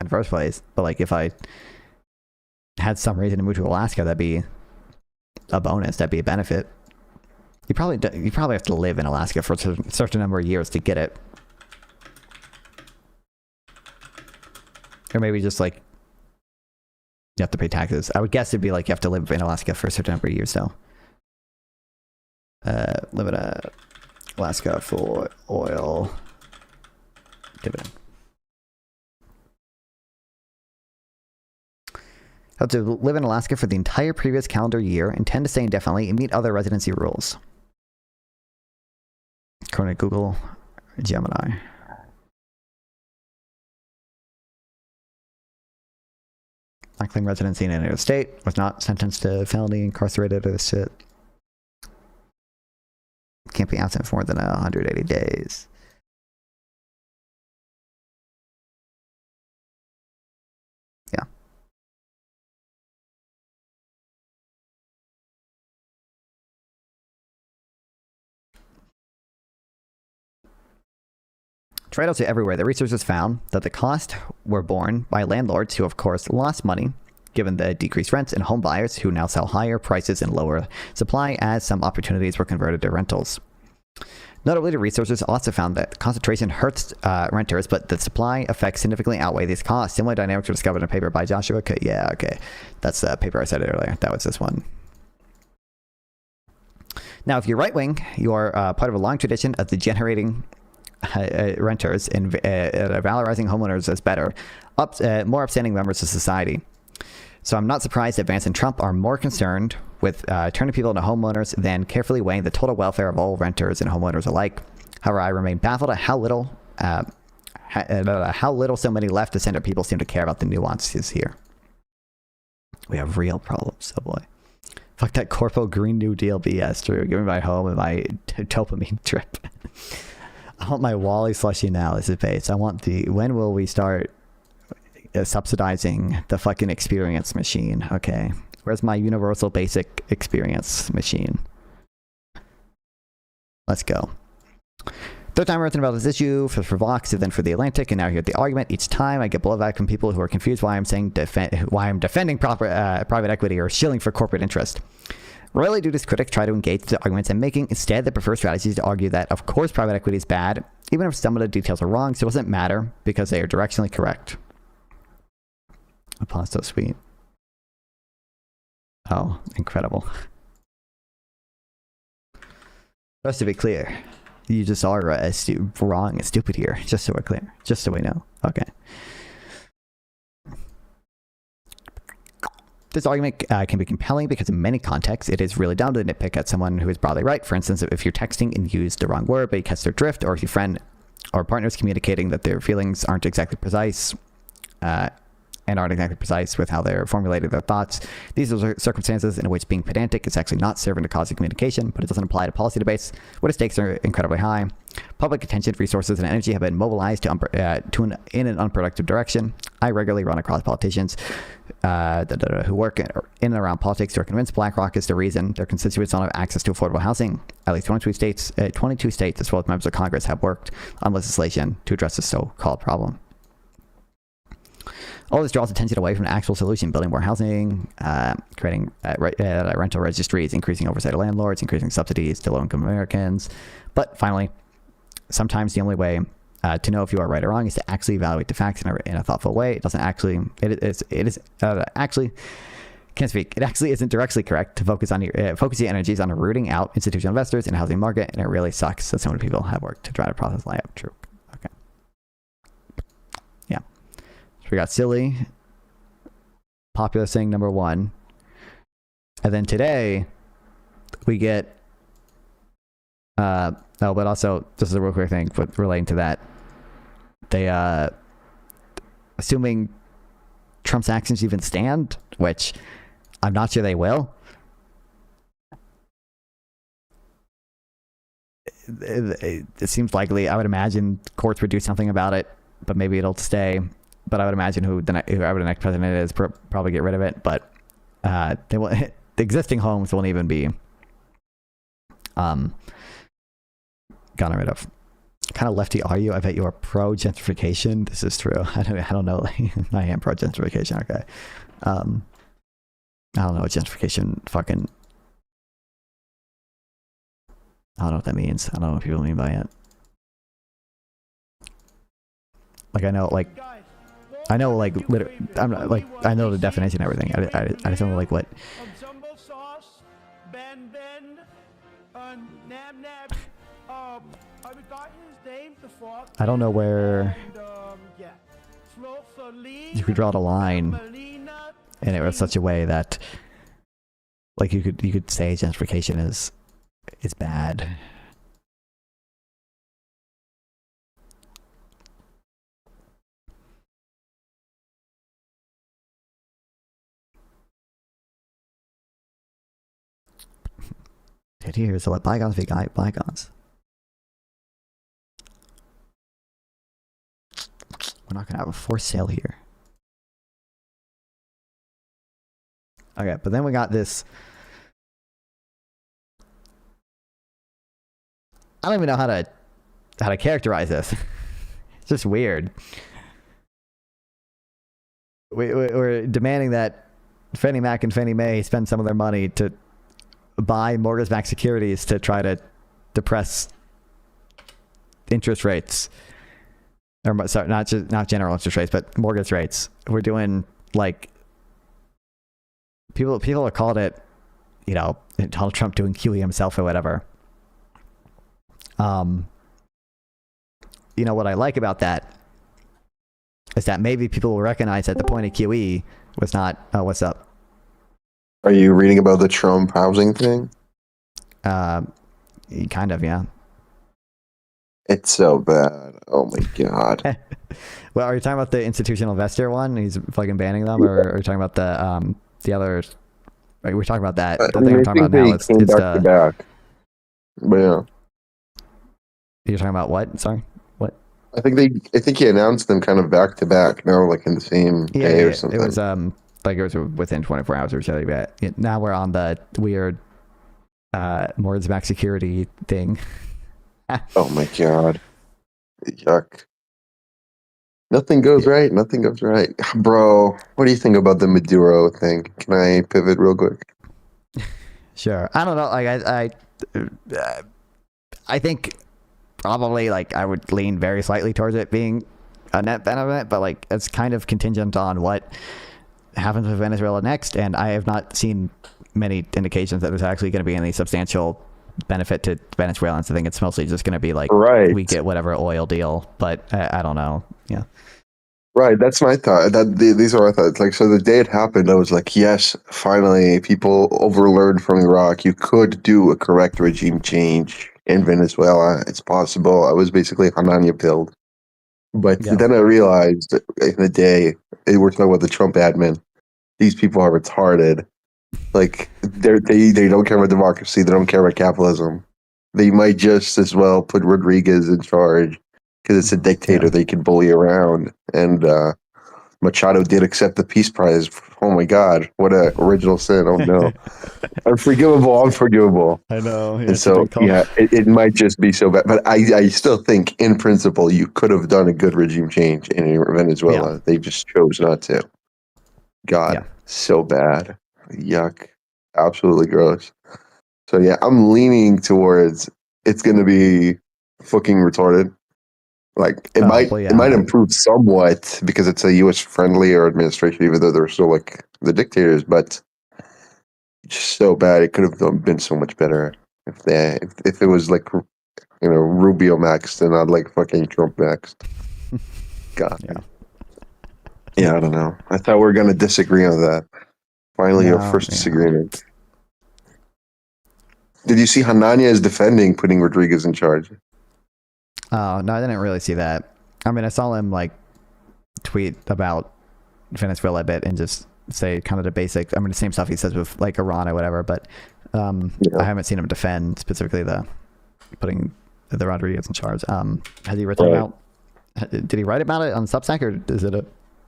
in the first place. But like, if I had some reason to move to Alaska, that'd be a bonus. That'd be a benefit. You probably have to live in Alaska for a certain number of years to get it, or maybe just like you have to pay taxes. I would guess it'd be like you have to live in Alaska for a certain number of years, though. Live in Alaska for oil dividend. Have to live in Alaska for the entire previous calendar year, intend to stay indefinitely, and meet other residency rules. According to Google, Gemini. Not claim residency in any other state, was not sentenced to felony, incarcerated, or shit. Can't be absent for more than 180 days. Yeah. Trade-offs are everywhere. The researchers found that the costs were borne by landlords who, of course, lost money given the decreased rents, and home buyers who now sell higher prices and lower supply as some opportunities were converted to rentals. Notably, the researchers also found that concentration hurts renters, but the supply effects significantly outweigh these costs. Similar dynamics were discovered in a paper by Joshua. Okay. That's the paper I cited earlier. That was this one. Now, if you're right-wing, you are part of a long tradition of degenerating renters and valorizing homeowners as better, more upstanding members of society. So I'm not surprised that Vance and Trump are more concerned with turning people into homeowners than carefully weighing the total welfare of all renters and homeowners alike. However, I remain baffled at how little so many left-of-center people seem to care about the nuances here. We have real problems, oh boy. Fuck that corpo Green New Deal BS, Drew. Give me my home and my dopamine trip. I want my Wally slushy analysis base. I want the... When will we start subsidizing the fucking experience machine? Okay. Where's my universal basic experience machine? Let's go. Third time written about this issue for Vox and then for The Atlantic, and now hear the argument. Each time I get blowback from people who are confused why I'm saying why I'm defending private equity or shilling for corporate interest. Rarely do these critics try to engage the arguments I'm making. Instead, they prefer strategies to argue that, of course, private equity is bad, even if some of the details are wrong, so it doesn't matter because they are directionally correct. Applause, so sweet. Oh, incredible. Just to be clear, you just are wrong and stupid here, just so we're clear, just so we know. Okay. This argument can be compelling because in many contexts, it is really dumb to nitpick at someone who is broadly right. For instance, if you're texting and use the wrong word, but you catch their drift, or if your friend or partner is communicating that their feelings aren't exactly precise, and aren't exactly precise with how they're formulating their thoughts. These are circumstances in which being pedantic is actually not serving the cause of communication, but it doesn't apply to policy debates where the stakes are incredibly high. Public attention, resources, and energy have been mobilized in an unproductive direction. I regularly run across politicians who work in and around politics who are convinced BlackRock is the reason their constituents don't have access to affordable housing. At least 22 states, as well as members of Congress, have worked on legislation to address this so-called problem. All this draws attention away from the actual solution: building more housing, creating rental registries, increasing oversight of landlords, increasing subsidies to low-income Americans. But finally, sometimes the only way to know if you are right or wrong is to actually evaluate the facts in a thoughtful way. It doesn't actually. It is actually. Can't speak. It actually isn't directly correct to focus your energies on rooting out institutional investors in the housing market, and it really sucks that so many people have worked to try to process lie up. True. Okay. Yeah. So we got silly, popular thing number one, and then today we get. No, but also this is a real quick thing, but relating to that, they assuming Trump's actions even stand, which I'm not sure they will. It seems likely. I would imagine courts would do something about it, but maybe it'll stay. But I would imagine whoever the next president is probably get rid of it. But they will, the existing homes won't even be gotten rid of. Kind of lefty are you? I bet you are pro gentrification. This is true. I don't know. I am pro gentrification. Okay. I don't know what gentrification fucking. I don't know what that means. I don't know what people mean by it. Like I know literally. I'm not, like I know the definition and everything. I just don't know like what. I don't know where you could draw the line, and it was such a way that, like, you could say gentrification is bad. Did you hear? So let bygones be bygones. We're not gonna have a forced sale here. Okay, but then we got this. I don't even know how to characterize this. It's just weird. We're demanding that Fannie Mac and Fannie Mae spend some of their money to buy mortgage-backed securities to try to depress interest rates. Or sorry, not general interest rates, but mortgage rates. We're doing like people have called it, you know, Donald Trump doing QE himself or whatever. You know what I like about that is that maybe people will recognize that the point of QE was not. Oh, what's up? Are you reading about the Trump housing thing? Kind of, yeah. It's so bad. Oh my god. Well, are you talking about the institutional investor one? He's fucking banning them, or are you talking about the other? Right, we're talking about that. The thing we're talking about now is back to back. But yeah. You're talking about what? Sorry, what? I think he announced them kind of back to back now, like in the same day or something. It was like it was within 24 hours or so. But now we're on the weird mortgage-backed security thing. Oh my god. Yuck. Nothing goes right. Nothing goes right. Bro, what do you think about the Maduro thing? Can I pivot real quick? Sure. I don't know. Like I think probably like I would lean very slightly towards it being a net benefit, but like it's kind of contingent on what happens with Venezuela next, and I have not seen many indications that there's actually going to be any substantial benefit to Venezuelans. I think it's mostly just going to be like we get whatever oil deal, but I don't know. Yeah. Right, that's my thought. These are our thoughts. Like, so the day it happened, I was like, yes, finally, people overlearned from Iraq. You could do a correct regime change in Venezuela. It's possible. I was basically Hanania pilled. But then I realized that in the day, we're talking about the Trump admin. These people are retarded. Like, they don't care about democracy. They don't care about capitalism. They might just as well put Rodriguez in charge because it's a dictator they can bully around. And Machado did accept the Peace Prize. Oh my God, what a original sin! Oh no, unforgivable. I know. And so it might just be so bad. But I still think, in principle, you could have done a good regime change in Venezuela. They just chose not to. God, so bad. Yuck. Absolutely gross. So yeah, I'm leaning towards it's going to be fucking retarded. Like it might improve somewhat because it's a U.S. friendlier administration, even though they're still like the dictators. But it's just so bad. It could have been so much better if it was like Rubio maxed and not like fucking Trump maxed. God. Yeah, I don't know. I thought we were gonna disagree on that. Finally, our first disagreement. Did you see Hanania is defending putting Rodriguez in charge? Oh, no, I didn't really see that. I mean, I saw him like tweet about Venezuela a bit and just say kind of the basic. I mean, the same stuff he says with like Iran or whatever. But I haven't seen him defend specifically the putting the Rodriguez in charge. Has he written about? Did he write about it on Substack, or is it a?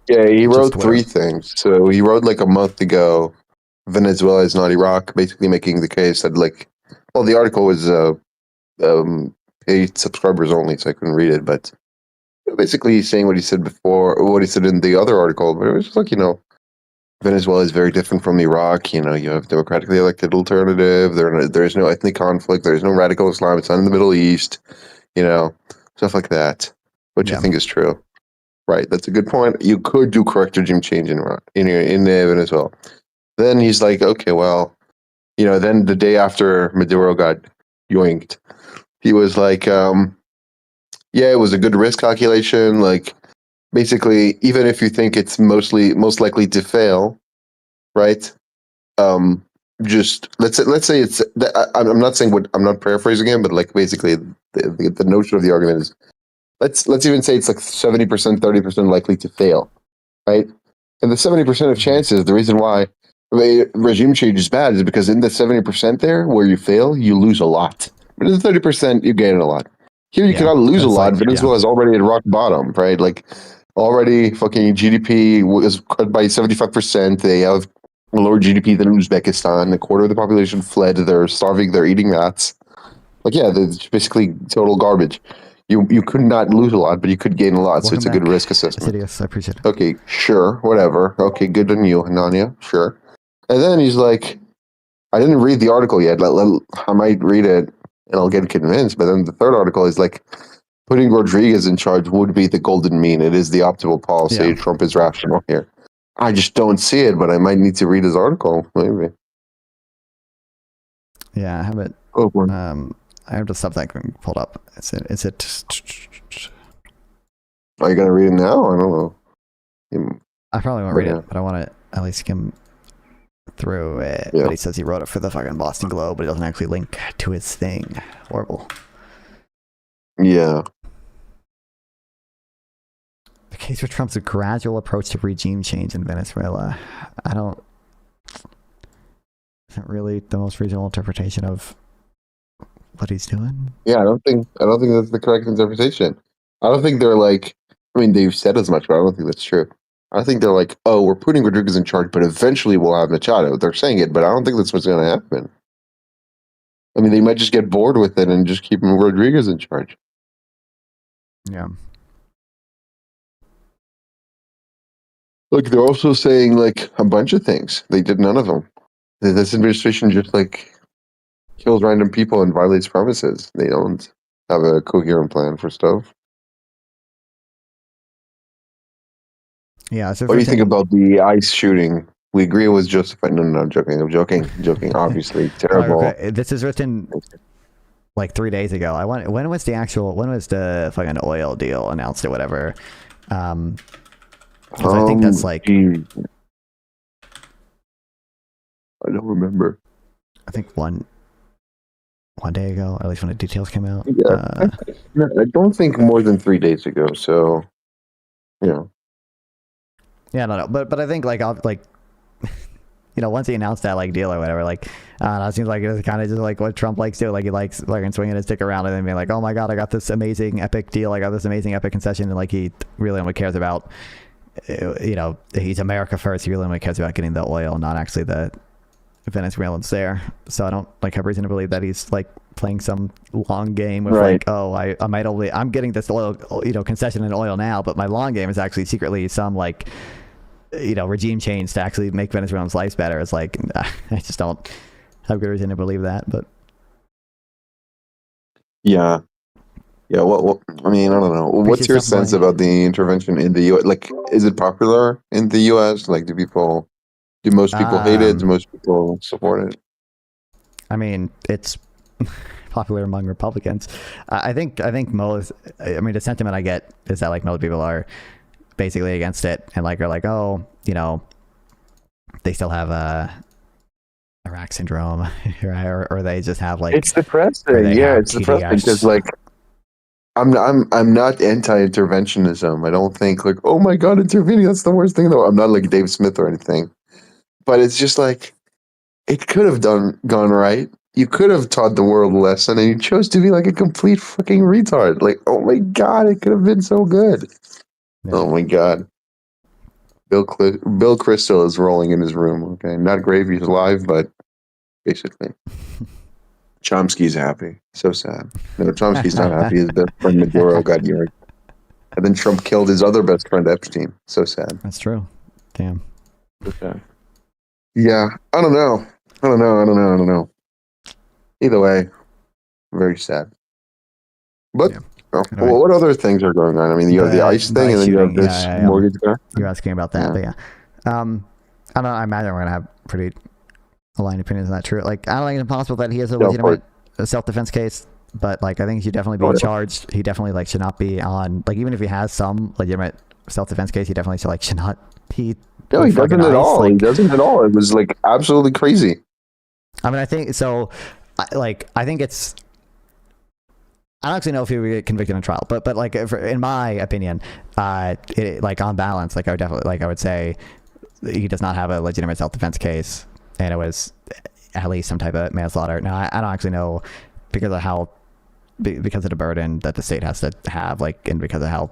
Yeah, he wrote Twitter? 3 things. So he wrote like a month ago, Venezuela is not Iraq, basically making the case that like, well, the article was paid subscribers only, so I couldn't read it, but basically he's saying what he said before, or what he said in the other article, but it was just like, Venezuela is very different from Iraq. You have democratically elected alternative. There is no ethnic conflict. There is no radical Islam. It's not in the Middle East. Stuff like that, which I think is true. Right, that's a good point. You could do correct regime change in Venezuela. Then he's like, okay, well, then the day after Maduro got yoinked, he was like, yeah, it was a good risk calculation. Like, basically, even if you think it's most likely to fail, right? Just let's say it's. I'm not saying what I'm not paraphrasing him, but like basically, the notion of the argument is, let's even say it's like 70%, 30% likely to fail, right? And the 70% of chances, the reason why regime change is bad is because in the 70% there where you fail, you lose a lot. But in the 30%, you gain a lot. Here you cannot lose a lot. Venezuela is already at rock bottom, right? Like already fucking GDP was cut by 75%. They have a lower GDP than Uzbekistan. A quarter of the population fled. They're starving. They're eating rats. Like, yeah, it's basically total garbage. You could not lose a lot, but you could gain a lot. So it's a good risk assessment. Yes, I appreciate it. Okay, sure, whatever. Okay, good on you, Hanania. Sure. And then he's like, I didn't read the article yet. I might read it and I'll get convinced. But then the third article is like, putting Rodriguez in charge would be the golden mean. It is the optimal policy. Yeah. Trump is rational here. I just don't see it, but I might need to read his article, maybe. Yeah, I have it. I have the Substack pulled up. Is it? Are you gonna read it now? I don't know. I probably won't read it, but I want to at least skim through it. Yeah. But he says he wrote it for the fucking Boston Globe, but he doesn't actually link to his thing. Horrible. Yeah. The case for Trump's gradual approach to regime change in Venezuela. Isn't really the most reasonable interpretation of what he's doing. Yeah, I don't think that's the correct interpretation. I don't think they're like, I mean, they've said as much, but I don't think that's true. I think they're like, oh, we're putting Rodriguez in charge, but eventually we'll have Machado. They're saying it, but I don't think that's what's going to happen. I mean, they might just get bored with it and just keep Rodriguez in charge. Yeah. Look, they're also saying like a bunch of things. They did none of them. This administration just like kills random people and violates promises. They don't have a coherent plan for stuff. Yeah. So what do you think about the ICE shooting? We agree it was justified. No, I'm joking. I'm joking. Obviously, terrible. This is written like 3 days ago. When was the fucking oil deal announced or whatever? I think that's like. I don't remember. I think one day ago, or at least when the details came out. Yeah, I don't think more than 3 days ago. So, yeah. Yeah, no, but I think once he announced that like deal or whatever, like it seems like it's kind of just like what Trump likes to do. Like he likes fucking swinging his dick around and then being like, oh my god, I got this amazing epic deal, I got this amazing epic concession, and like he really only cares about, he's America first. He really only cares about getting the oil, not actually the Venezuelans there. So I don't have reason to believe that he's like playing some long game with like, oh, I'm getting this oil, concession in oil now, but my long game is actually secretly some like, regime change to actually make Venezuelans' lives better. It's like, I just don't have good reason to believe that. But yeah. Well, I mean, I don't know. What's your sense about the intervention in the U.S.? Like, is it popular in the U.S.? Like, do most people hate it? Do most people support it? I mean, it's popular among Republicans. I think most. I mean, the sentiment I get is that like most people are basically against it and like are like, oh, they still have Iraq syndrome, or they just have like. It's depressing. Yeah, it's depressing because like I'm not anti-interventionism. I don't think like, oh my god, intervening, that's the worst thing though. I'm not like Dave Smith or anything. But it's just like it could have gone right. You could have taught the world a lesson and you chose to be like a complete fucking retard. Like, oh my god, it could have been so good. Yeah. Oh my god. Bill Crystal is rolling in his room, okay? Not great if he's alive, but basically. Chomsky's happy. So sad. No, Chomsky's not happy. His best friend Maduro got earned. And then Trump killed his other best friend Epstein. So sad. That's true. Damn. So sad. Yeah, I don't know. I don't know. Either way, very sad. But what other things are going on? I mean, you have the ICE thing, and then you have this mortgage guy. You're asking about that, but yeah. I don't know. I imagine we're gonna have pretty aligned opinions on that. True. Like, I don't think it's impossible that he has a legitimate self-defense case, but like, I think he should definitely be charged. He definitely like should not be on. Like, even if he has some legitimate self-defense case, he definitely should not be. No, he doesn't at all. Like, he doesn't at all. It was like absolutely crazy. I mean, I think so. I think it's. I don't actually know if he would get convicted in trial, but like in my opinion, like on balance, like I would say he does not have a legitimate self-defense case, and it was at least some type of manslaughter. Now I don't actually know because of the burden that the state has to have, like, and because of how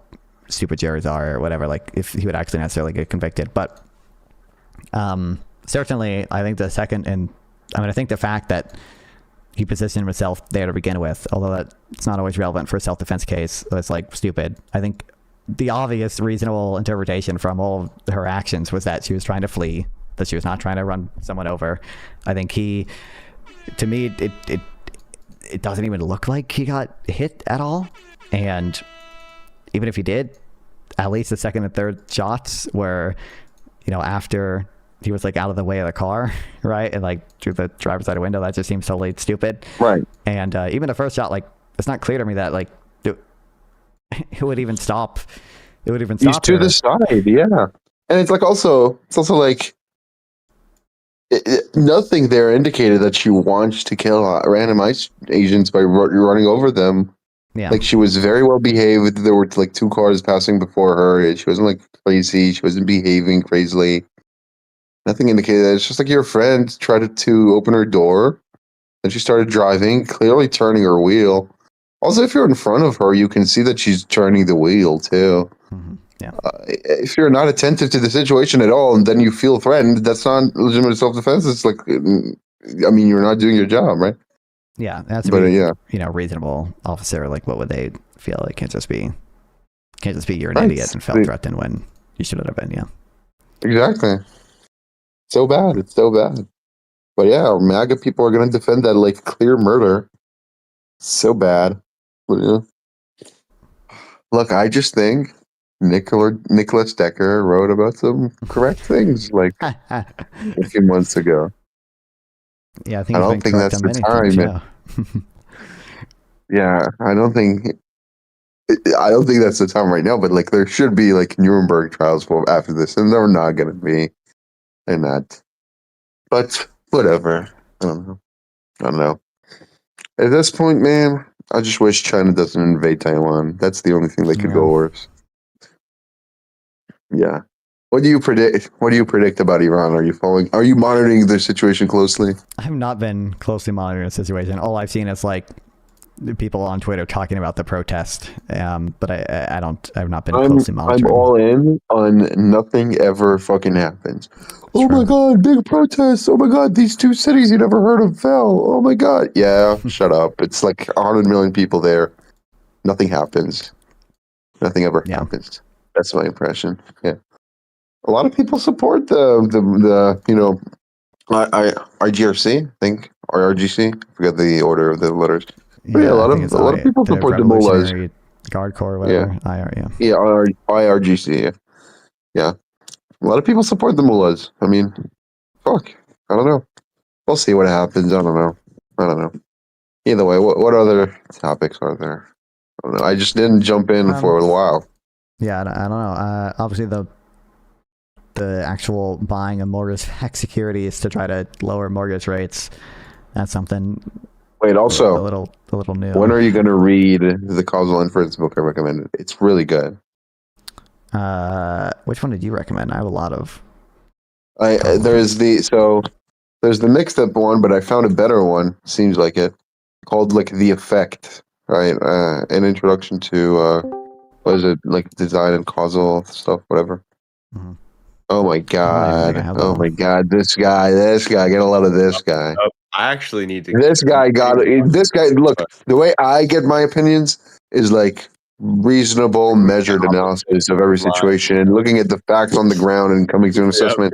stupid juries are or whatever, like if he would actually necessarily get convicted. But certainly I think I think the fact that he positioned himself there to begin with, although it's not always relevant for a self-defense case, it's like stupid. I think the obvious reasonable interpretation from all of her actions was that she was trying to flee, that she was not trying to run someone over. I think to me, it doesn't even look like he got hit at all. And even if he did, at least the second and third shots were, after he was like out of the way of the car, right? And like through the driver's side window, that just seems totally stupid. Right. And even the first shot, like, it's not clear to me that like it would even stop. It would even stop. He's to the side, yeah. And it's also like nothing there indicated that she wants to kill random ICE agents by running over them. Yeah. Like, she was very well behaved. There were like two cars passing before her. She wasn't like crazy. She wasn't behaving crazily. Nothing indicated that. It's just like your friend tried to open her door, and she started driving, clearly turning her wheel. Also, if you're in front of her, you can see that she's turning the wheel too. Mm-hmm. Yeah. If you're not attentive to the situation at all, and then you feel threatened, that's not legitimate self-defense. It's like, I mean, you're not doing your job, right? Yeah, that's a reasonable officer. Like, what would they feel? It can't just be you're an idiot and felt threatened when you shouldn't have been. Yeah. Exactly. So bad. It's so bad. But yeah, MAGA people are going to defend that like clear murder. So bad. But, yeah. Look, I just think Nicholas Decker wrote about some correct things like a few months ago. Yeah, I don't think that's the time. Yeah, I don't think that's the time right now. But like, there should be like Nuremberg trials after this, and they're not going to be. They're not. But whatever. I don't know. At this point, man, I just wish China doesn't invade Taiwan. That's the only thing that could go worse. Yeah. What do you predict about Iran? Are you monitoring their situation closely? I have not been closely monitoring the situation. All I've seen is like people on Twitter talking about the protest. But I've not been closely monitoring. I'm all in on nothing ever fucking happens. Oh my god, big protests. Oh my god, these two cities you never heard of fell. Oh my god. Yeah, shut up. It's like 100 million people there. Nothing happens. Nothing ever happens. That's my impression. Yeah. A lot of people support the IGRC, I think, or RGC. I forget the order of the letters. But yeah, a lot of people support the mullahs. Guard Corps, whatever. Yeah, IRGC. Yeah. A lot of people support the mullahs. I mean, fuck. I don't know. We'll see what happens. I don't know. Either way, what other topics are there? I don't know. I just didn't jump in for a while. Yeah, I don't know. Obviously, the actual buying of mortgage-backed securities to try to lower mortgage rates, that's something Wait, also, the little new. when are you going to read the Causal Inference book I recommended? It's really good. Which one did you recommend? I have a lot of. There's the mixed up one, but I found a better one. Seems like it, called like The Effect, right? An introduction to what is it, like design and causal stuff, whatever. Mhm. Oh my I god! have that Oh one. my god! This guy! Get a lot of this guy. I actually need to. This guy got it. This guy, look, the way I get my opinions is like reasonable, measured analysis of every situation, looking at the facts on the ground and coming to an assessment.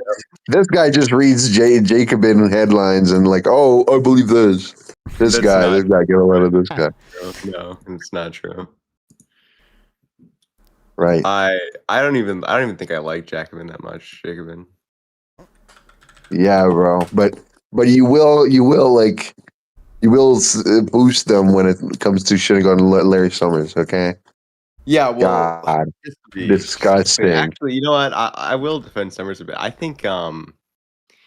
This guy just reads Jacobin headlines and like, oh, I believe this. This guy, get a lot of this guy. No, it's not true. Right. I don't even think I like Jacobin that much. Jacobin. Yeah, bro. But you will boost them when it comes to shitting on Larry Summers. Okay. Yeah. Well. God, disgusting. Actually, you know what? I will defend Summers a bit. I think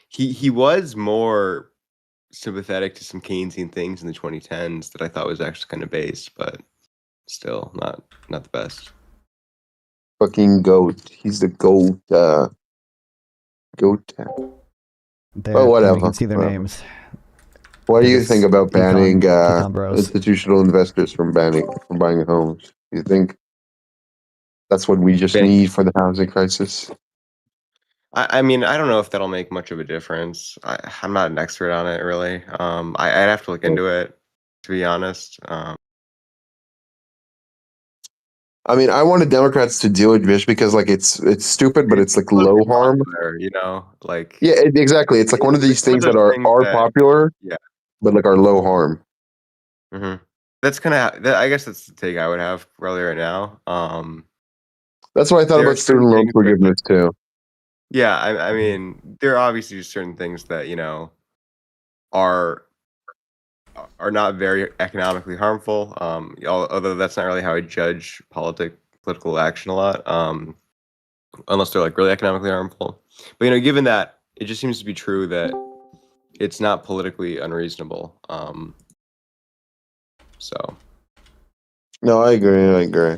he was more sympathetic to some Keynesian things in the 2010s that I thought was actually kind of based, but still not the best. Fucking goat. He's the goat. Goat. Well, whatever. You can see their names. What do you think about banning Econ institutional investors from buying homes? Do you think that's what we just need for the housing crisis? I mean, I don't know if that'll make much of a difference. I'm not an expert on it, really. I'd have to look into it, to be honest. I mean, I wanted Democrats to do it just because, like, it's stupid, but it's like low harm. Popular, you know, like exactly. It's like one of these things that are popular, yeah, but like are low harm. Mm-hmm. That's kind of. I guess that's the take I would have probably right now. That's what I thought about student loan forgiveness too. Yeah, I mean, there are obviously just certain things that are not very economically harmful. Although that's not really how I judge political action a lot. Unless they're like really economically harmful. But given that, it just seems to be true that it's not politically unreasonable. So. No, I agree.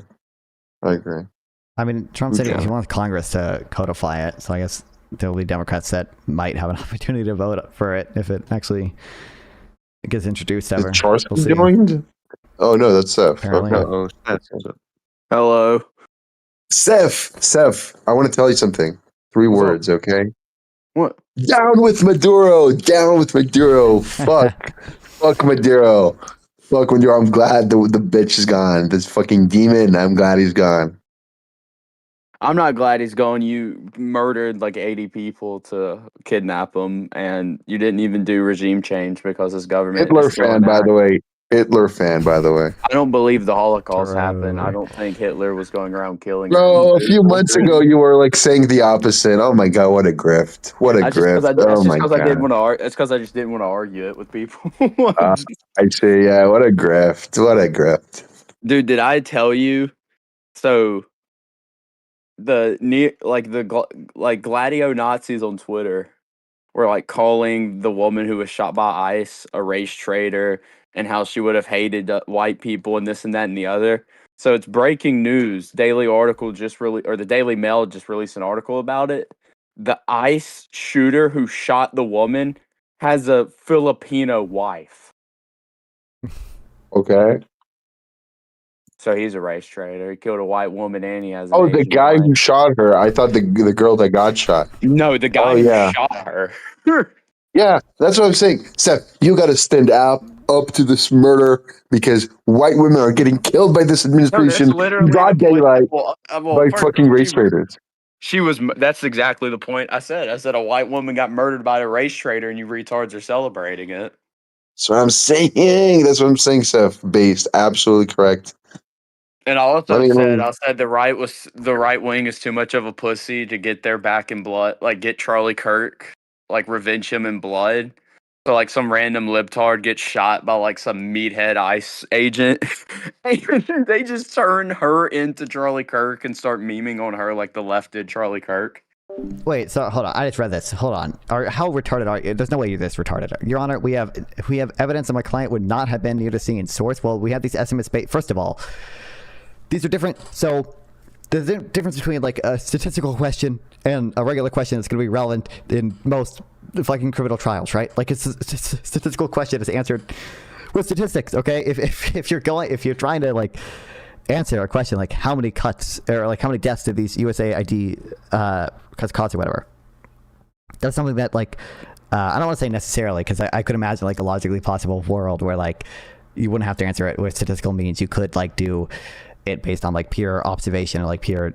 I mean, Trump said he wants Congress to codify it, so I guess there'll be Democrats that might have an opportunity to vote for it if it actually gets introduced ever. Is Charleston joined? Oh no, that's Seth. Apparently. Hello. Seth, I want to tell you something. 3 words, okay? What? Down with Maduro! Down with Maduro! Fuck. Fuck Maduro. Fuck Maduro. I'm glad the bitch is gone. This fucking demon, I'm glad he's gone. I'm not glad he's gone. You murdered like 80 people to kidnap him, and you didn't even do regime change because his government. Hitler fan, by the way. I don't believe the Holocaust happened. I don't think Hitler was going around killing. Bro, a few months ago, you were like saying the opposite. Oh my god, what a grift! What a grift! Oh my god! It's because I just didn't want to argue it with people. I see. Yeah, what a grift! What a grift! Dude, did I tell you? So Gladio Nazis on Twitter were like calling the woman who was shot by ICE a race traitor and how she would have hated white people and this and that and the other. So it's breaking news. The Daily Mail just released an article about it. The ICE shooter who shot the woman has a Filipino wife. Okay. So he's a race traitor. He killed a white woman and he has an the Asian guy wife. who shot her. I thought the girl that got shot. No, the guy who shot her. Yeah, that's what I'm saying. Seth, you got to stand up to this murder because white women are getting killed by this administration in broad daylight by fucking race traitors. That's exactly the point I said. I said a white woman got murdered by a race traitor and you retards are celebrating it. That's what I'm saying. That's what I'm saying, Seth. Based. Absolutely correct. And I also said the right wing is too much of a pussy to get their back in blood, like get Charlie Kirk, like revenge him in blood. So like some random libtard gets shot by like some meathead ICE agent. And they just turn her into Charlie Kirk and start memeing on her like the left did Charlie Kirk. Wait, so hold on. I just read this. Hold on. How retarded are you? There's no way you're this retarded. Your Honor, we have evidence that my client would not have been near the scene. Source, well, we have these estimates based. First of all, these are different. So there's a difference between like a statistical question and a regular question that's going to be relevant in most fucking criminal trials, right? Like it's a statistical question is answered with statistics, okay? If you're trying to like answer a question like how many cuts or like how many deaths did these USAID cuts cause or whatever, that's something that like I don't want to say necessarily, because I could imagine like a logically possible world where like you wouldn't have to answer it with statistical means. You could like do it based on like pure observation or like pure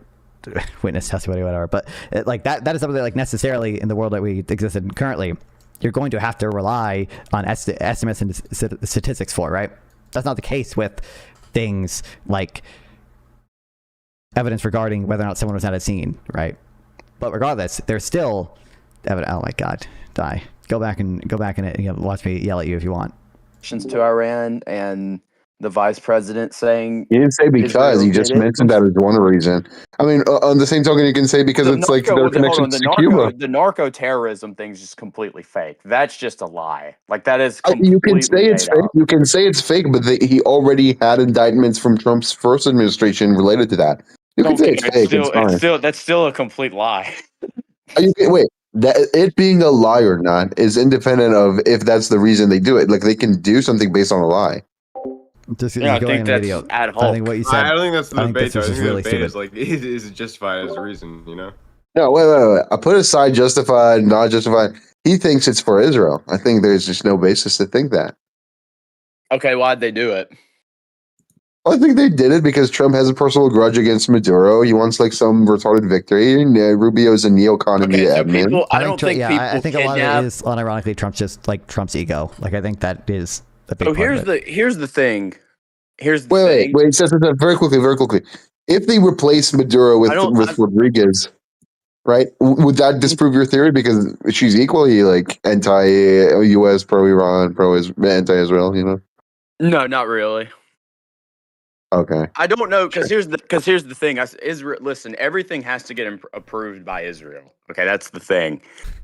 witness testimony or whatever, but like that is something that like necessarily in the world that we exist in currently you're going to have to rely on estimates and statistics for, right? That's not the case with things like evidence regarding whether or not someone was at a scene, right? But regardless, there's still evidence. Oh my God, die. Go back in it and watch me yell at you if you want. To Iran and the vice president saying He didn't say because, Israel he just did it. mentioned that as one reason. I mean, on the same token, you can say because it's like their connections to Cuba. The narco terrorism thing's just completely fake. That's just a lie. Like that is You can completely say it's made fake. up. You can say it's fake, but he already had indictments from Trump's first administration related to that. You can say it's fake. That's still a complete lie. Wait, that it being a lie or not is independent of if that's the reason they do it. Like they can do something based on a lie. I think that's ad hoc. I think what you said. I don't think that's the debate. I This think is really the debate stupid. is like, is it justified as a reason, you know? No, wait. I put aside justified, not justified. He thinks it's for Israel. I think there's just no basis to think that. Okay, why'd they do it? I think they did it because Trump has a personal grudge against Maduro. He wants like some retarded victory. And Rubio's a neocon in the admin. I think a lot of it is unironically Trump's ego. Like I think that is a big part of it. Here's the thing. Thing. Wait. So, very quickly. If they replace Maduro with Rodriguez, right? Would that disprove your theory because she's equally like anti-U.S., pro-Iran, anti-Israel? You know? No, not really. Okay. I don't know because here's the thing. Israel, listen, everything has to get approved by Israel. Okay, that's the thing,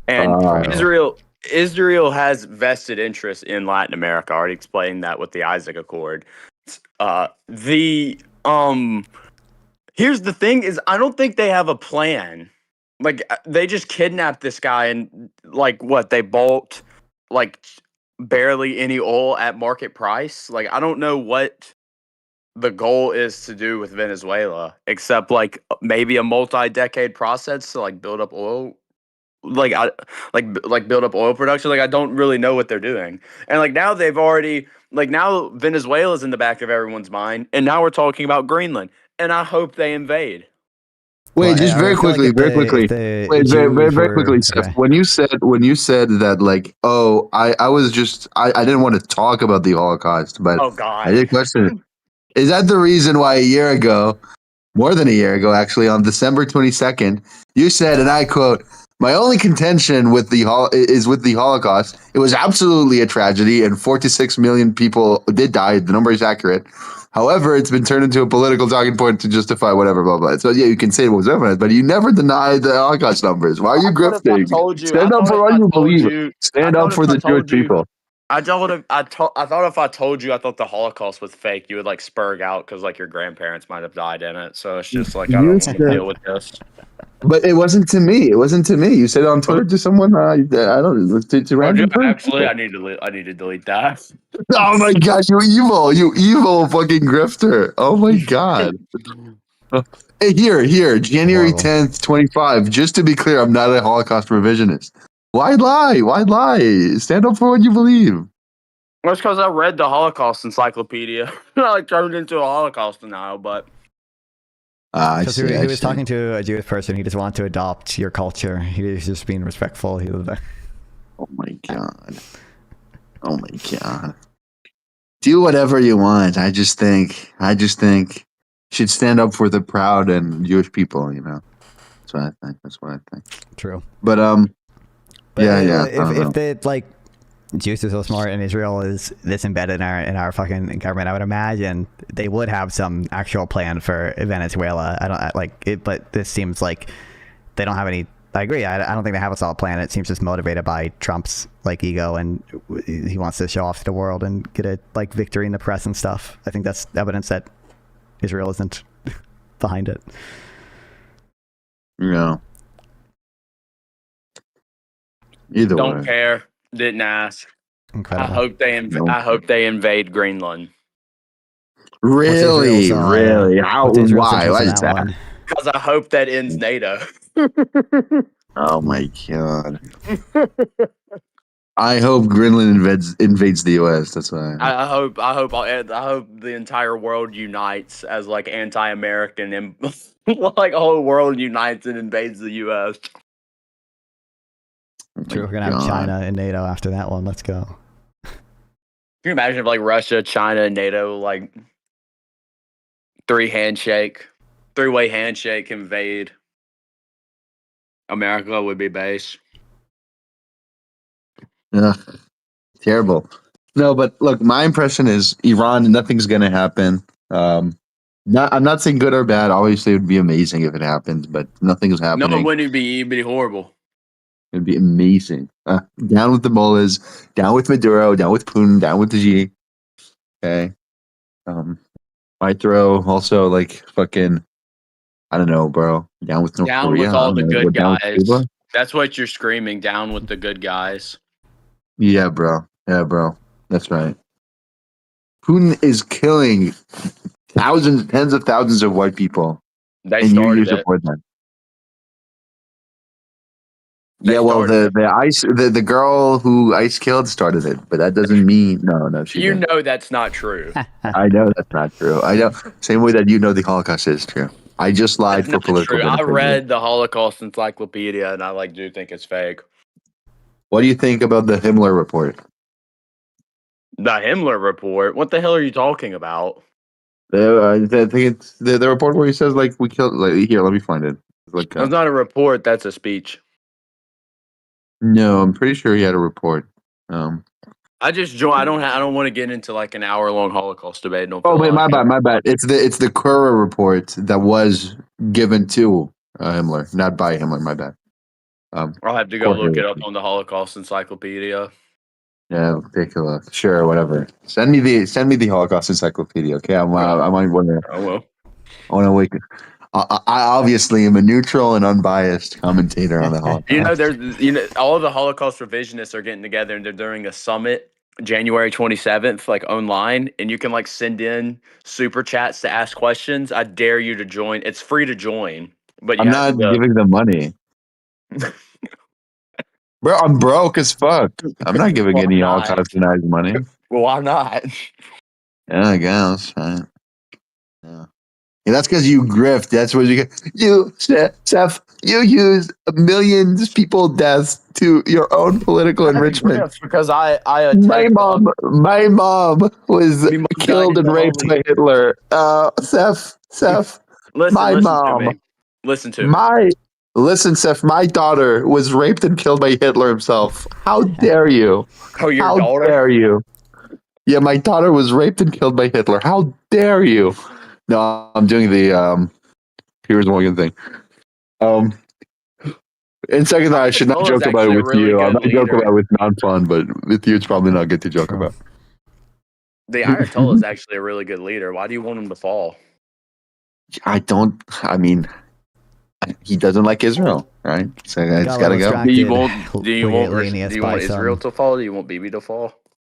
and Israel has vested interest in Latin America. I already explained that with the Isaac Accord. Here's the thing: is I don't think they have a plan. Like they just kidnapped this guy and like what they bought like barely any oil at market price. Like I don't know what the goal is to do with Venezuela, except like maybe a multi-decade process to like build up oil, like build up oil production. Like I don't really know what they're doing, and like now they've already now Venezuela's in the back of everyone's mind, and now we're talking about Greenland, and I hope they invade. Wait, just very quickly. Wait, very quickly, Seth. When you said that, like, oh, I was just I didn't want to talk about the Holocaust, but oh God, I did question. Is that the reason why a year ago, more than a year ago, actually, on December 22nd, you said, and I quote, "My only contention with the Holocaust. It was absolutely a tragedy, and 46 million people did die. The number is accurate. However, it's been turned into a political talking point to justify whatever, blah, blah." So, yeah, you can say it was evidence, but you never denied the Holocaust numbers. Why are you grifting? Stand up for what you believe. Stand up for the Jewish people. I thought if I told you I thought the Holocaust was fake, you would like spurg out because like your grandparents might have died in it. So it's just like I don't want to deal with this. But it wasn't to me. It wasn't to me. You said it on Twitter to someone. I don't know. To random person. Actually, I need to delete that. Oh my gosh, you evil fucking grifter. Oh my god. Hey, here, January 10th, 25. Just to be clear, I'm not a Holocaust revisionist. Why lie? Why lie? Stand up for what you believe. Well, it's because I read the Holocaust encyclopedia. I like turned into a Holocaust denial, but Because he was talking to a Jewish person. He just wanted to adopt your culture. He was just being respectful. Oh my god. Oh my god. Do whatever you want. I just think you should stand up for the proud and Jewish people, you know. That's what I think. True. But yeah. If they like Jews are so smart and Israel is this embedded in our fucking government, I would imagine they would have some actual plan for Venezuela. I don't like it, but this seems like they don't have any I agree. I don't think they have a solid plan. It seems just motivated by Trump's like ego, and he wants to show off to the world and get a like victory in the press and stuff. I think that's evidence that Israel isn't behind it. No. Either Don't way. care. Didn't ask. Incredible. I hope they invade Greenland. Really? Really? How? What's Israel's Why? interest Why in is that that? one? Because I hope that ends NATO. Oh my god. I hope Greenland invades the U.S. That's why. I hope the entire world unites as like anti-American and like the whole world unites and invades the U.S. True, we're gonna have China and NATO after that one. Let's go. Can you imagine if like Russia, China, and NATO like three-way handshake invade America would be base. Yeah. Terrible. No, but look, my impression is Iran. Nothing's gonna happen. I'm not saying good or bad. Obviously, it would be amazing if it happened, but nothing's No, happening. it wouldn't be. It'd be horrible. It'd be amazing. Down with the mullahs, down with Maduro, down with Putin, down with the G. Okay. Might throw also like fucking, I don't know, bro. Down with North Down Korea. with all the good down with guys. Cuba. That's what you're screaming. Down with the good guys. Yeah, bro. Yeah, bro. That's right. Putin is killing thousands, tens of thousands of white people. They and started you it. support them. Yeah, well, the girl who ICE killed started it, but that doesn't mean no. She didn't. know that's not true. I know that's not true. I know same way that you know the Holocaust is true. I just lied That's for not political true. I benefit. read the Holocaust Encyclopedia, and I do think it's fake. What do you think about the Himmler report? The Himmler report? What the hell are you talking about? I think it's the report where he says like we killed. Like, here, let me find it. It's like That's not a report. That's a speech. no, I'm pretty sure he had a report. I just joined. I don't want to get into like an hour-long Holocaust debate. Don't Oh feel wait, like my it. bad. It's the Kura report that was given to Himmler, not by Himmler. My bad. I'll have to go look it up on the Holocaust Encyclopedia. Yeah, take a look. Sure, whatever. Send me the Holocaust Encyclopedia. Okay, I might want to. I will. I want to wake. I obviously am a neutral and unbiased commentator on the Holocaust. There's all of the Holocaust revisionists are getting together and they're doing a summit January 27th, like online, and you can like send in super chats to ask questions. I dare you to join. It's free to join, but you I'm have not to giving them money. Bro, I'm broke as fuck. I'm not giving Why any not? Holocaust deniers money. Well, why not? Yeah, I guess. Right. Yeah. Yeah, that's because you grift. That's what you get. You, Seth, you use millions of people deaths to your own political enrichment. Because I My mom was killed and raped by Hitler. Seth, my mom. Listen to me. Listen, Seth, my daughter was raped and killed by Hitler himself. How dare you? Oh, your How daughter? dare you? Yeah, my daughter was raped and killed by Hitler. How dare you? No, I'm doing the Piers Morgan thing. And second thought, I should not joke about it with you. I might joke about it with non-fun, but with you, it's probably not good to joke about. The Ayatollah is actually a really good leader. Why do you want him to fall? I mean, he doesn't like Israel, right? So it's got to go. Do you want Israel to fall? Do you want Bibi to fall?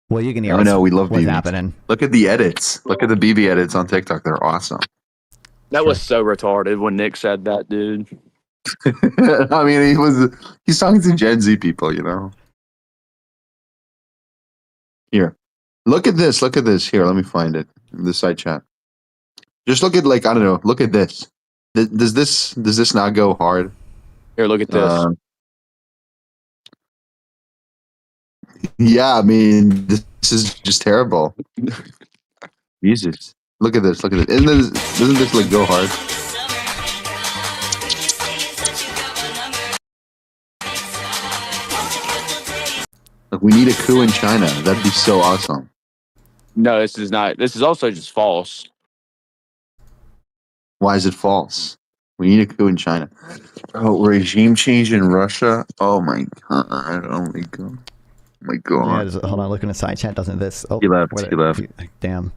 Well, you can hear. Oh no, we love what's Bibi. happening. Look at the edits. Look at the Bibi edits on TikTok. They're awesome. That was so retarded when Nick said that, dude. I mean, he's talking to Gen Z people, you know. Here, look at this. Look at this. Here, let me find it in the side chat. Just look at I don't know. Look at this. Does this not go hard? Here, look at this. Yeah, I mean, this is just terrible. Jesus, look at this. Look at this. Doesn't this go hard? Look, we need a coup in China. That'd be so awesome. No, this is not. This is also just false. Why is it false? We need a coup in China. Oh, regime change in Russia. Oh my god. Oh my god. Oh my god. Yeah, hold on. Look in the side chat. Doesn't this? Oh, He left. He left. Damn.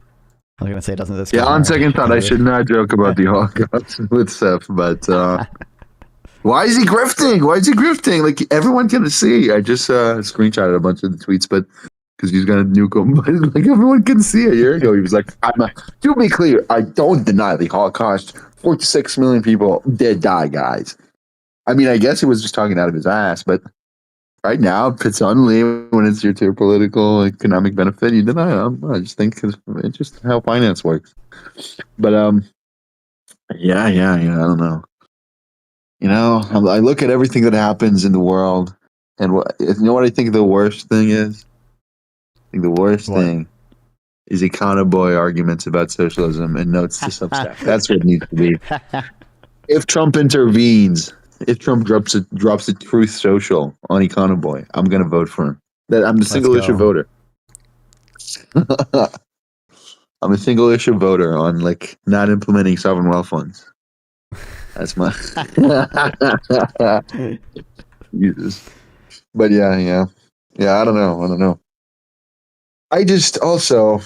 I was gonna say, doesn't this? Yeah, get on hard? second thought, I should not joke about the Holocaust with Seth, but why is he grifting? Why is he grifting? Like, everyone can see. I just screenshotted a bunch of the tweets, but because he's gonna nuke them, but like everyone can see a year ago, he was like, to be clear, I don't deny the Holocaust. 46 million people did die, guys. I mean, I guess he was just talking out of his ass, but right now, if it's only when it's your to political, economic benefit, you deny it. I just think it's just how finance works. But yeah, I don't know. You know, I look at everything that happens in the world, and you know what I think the worst thing is? I think the worst thing is Econoboy arguments about socialism and notes to Substack. That's what needs to be. If Trump intervenes, if Trump drops a Truth Social on Econoboy, I'm gonna vote for him. I'm the single issue voter. I'm a single issue voter on like not implementing sovereign wealth funds. That's my Jesus. But yeah. I don't know. I just also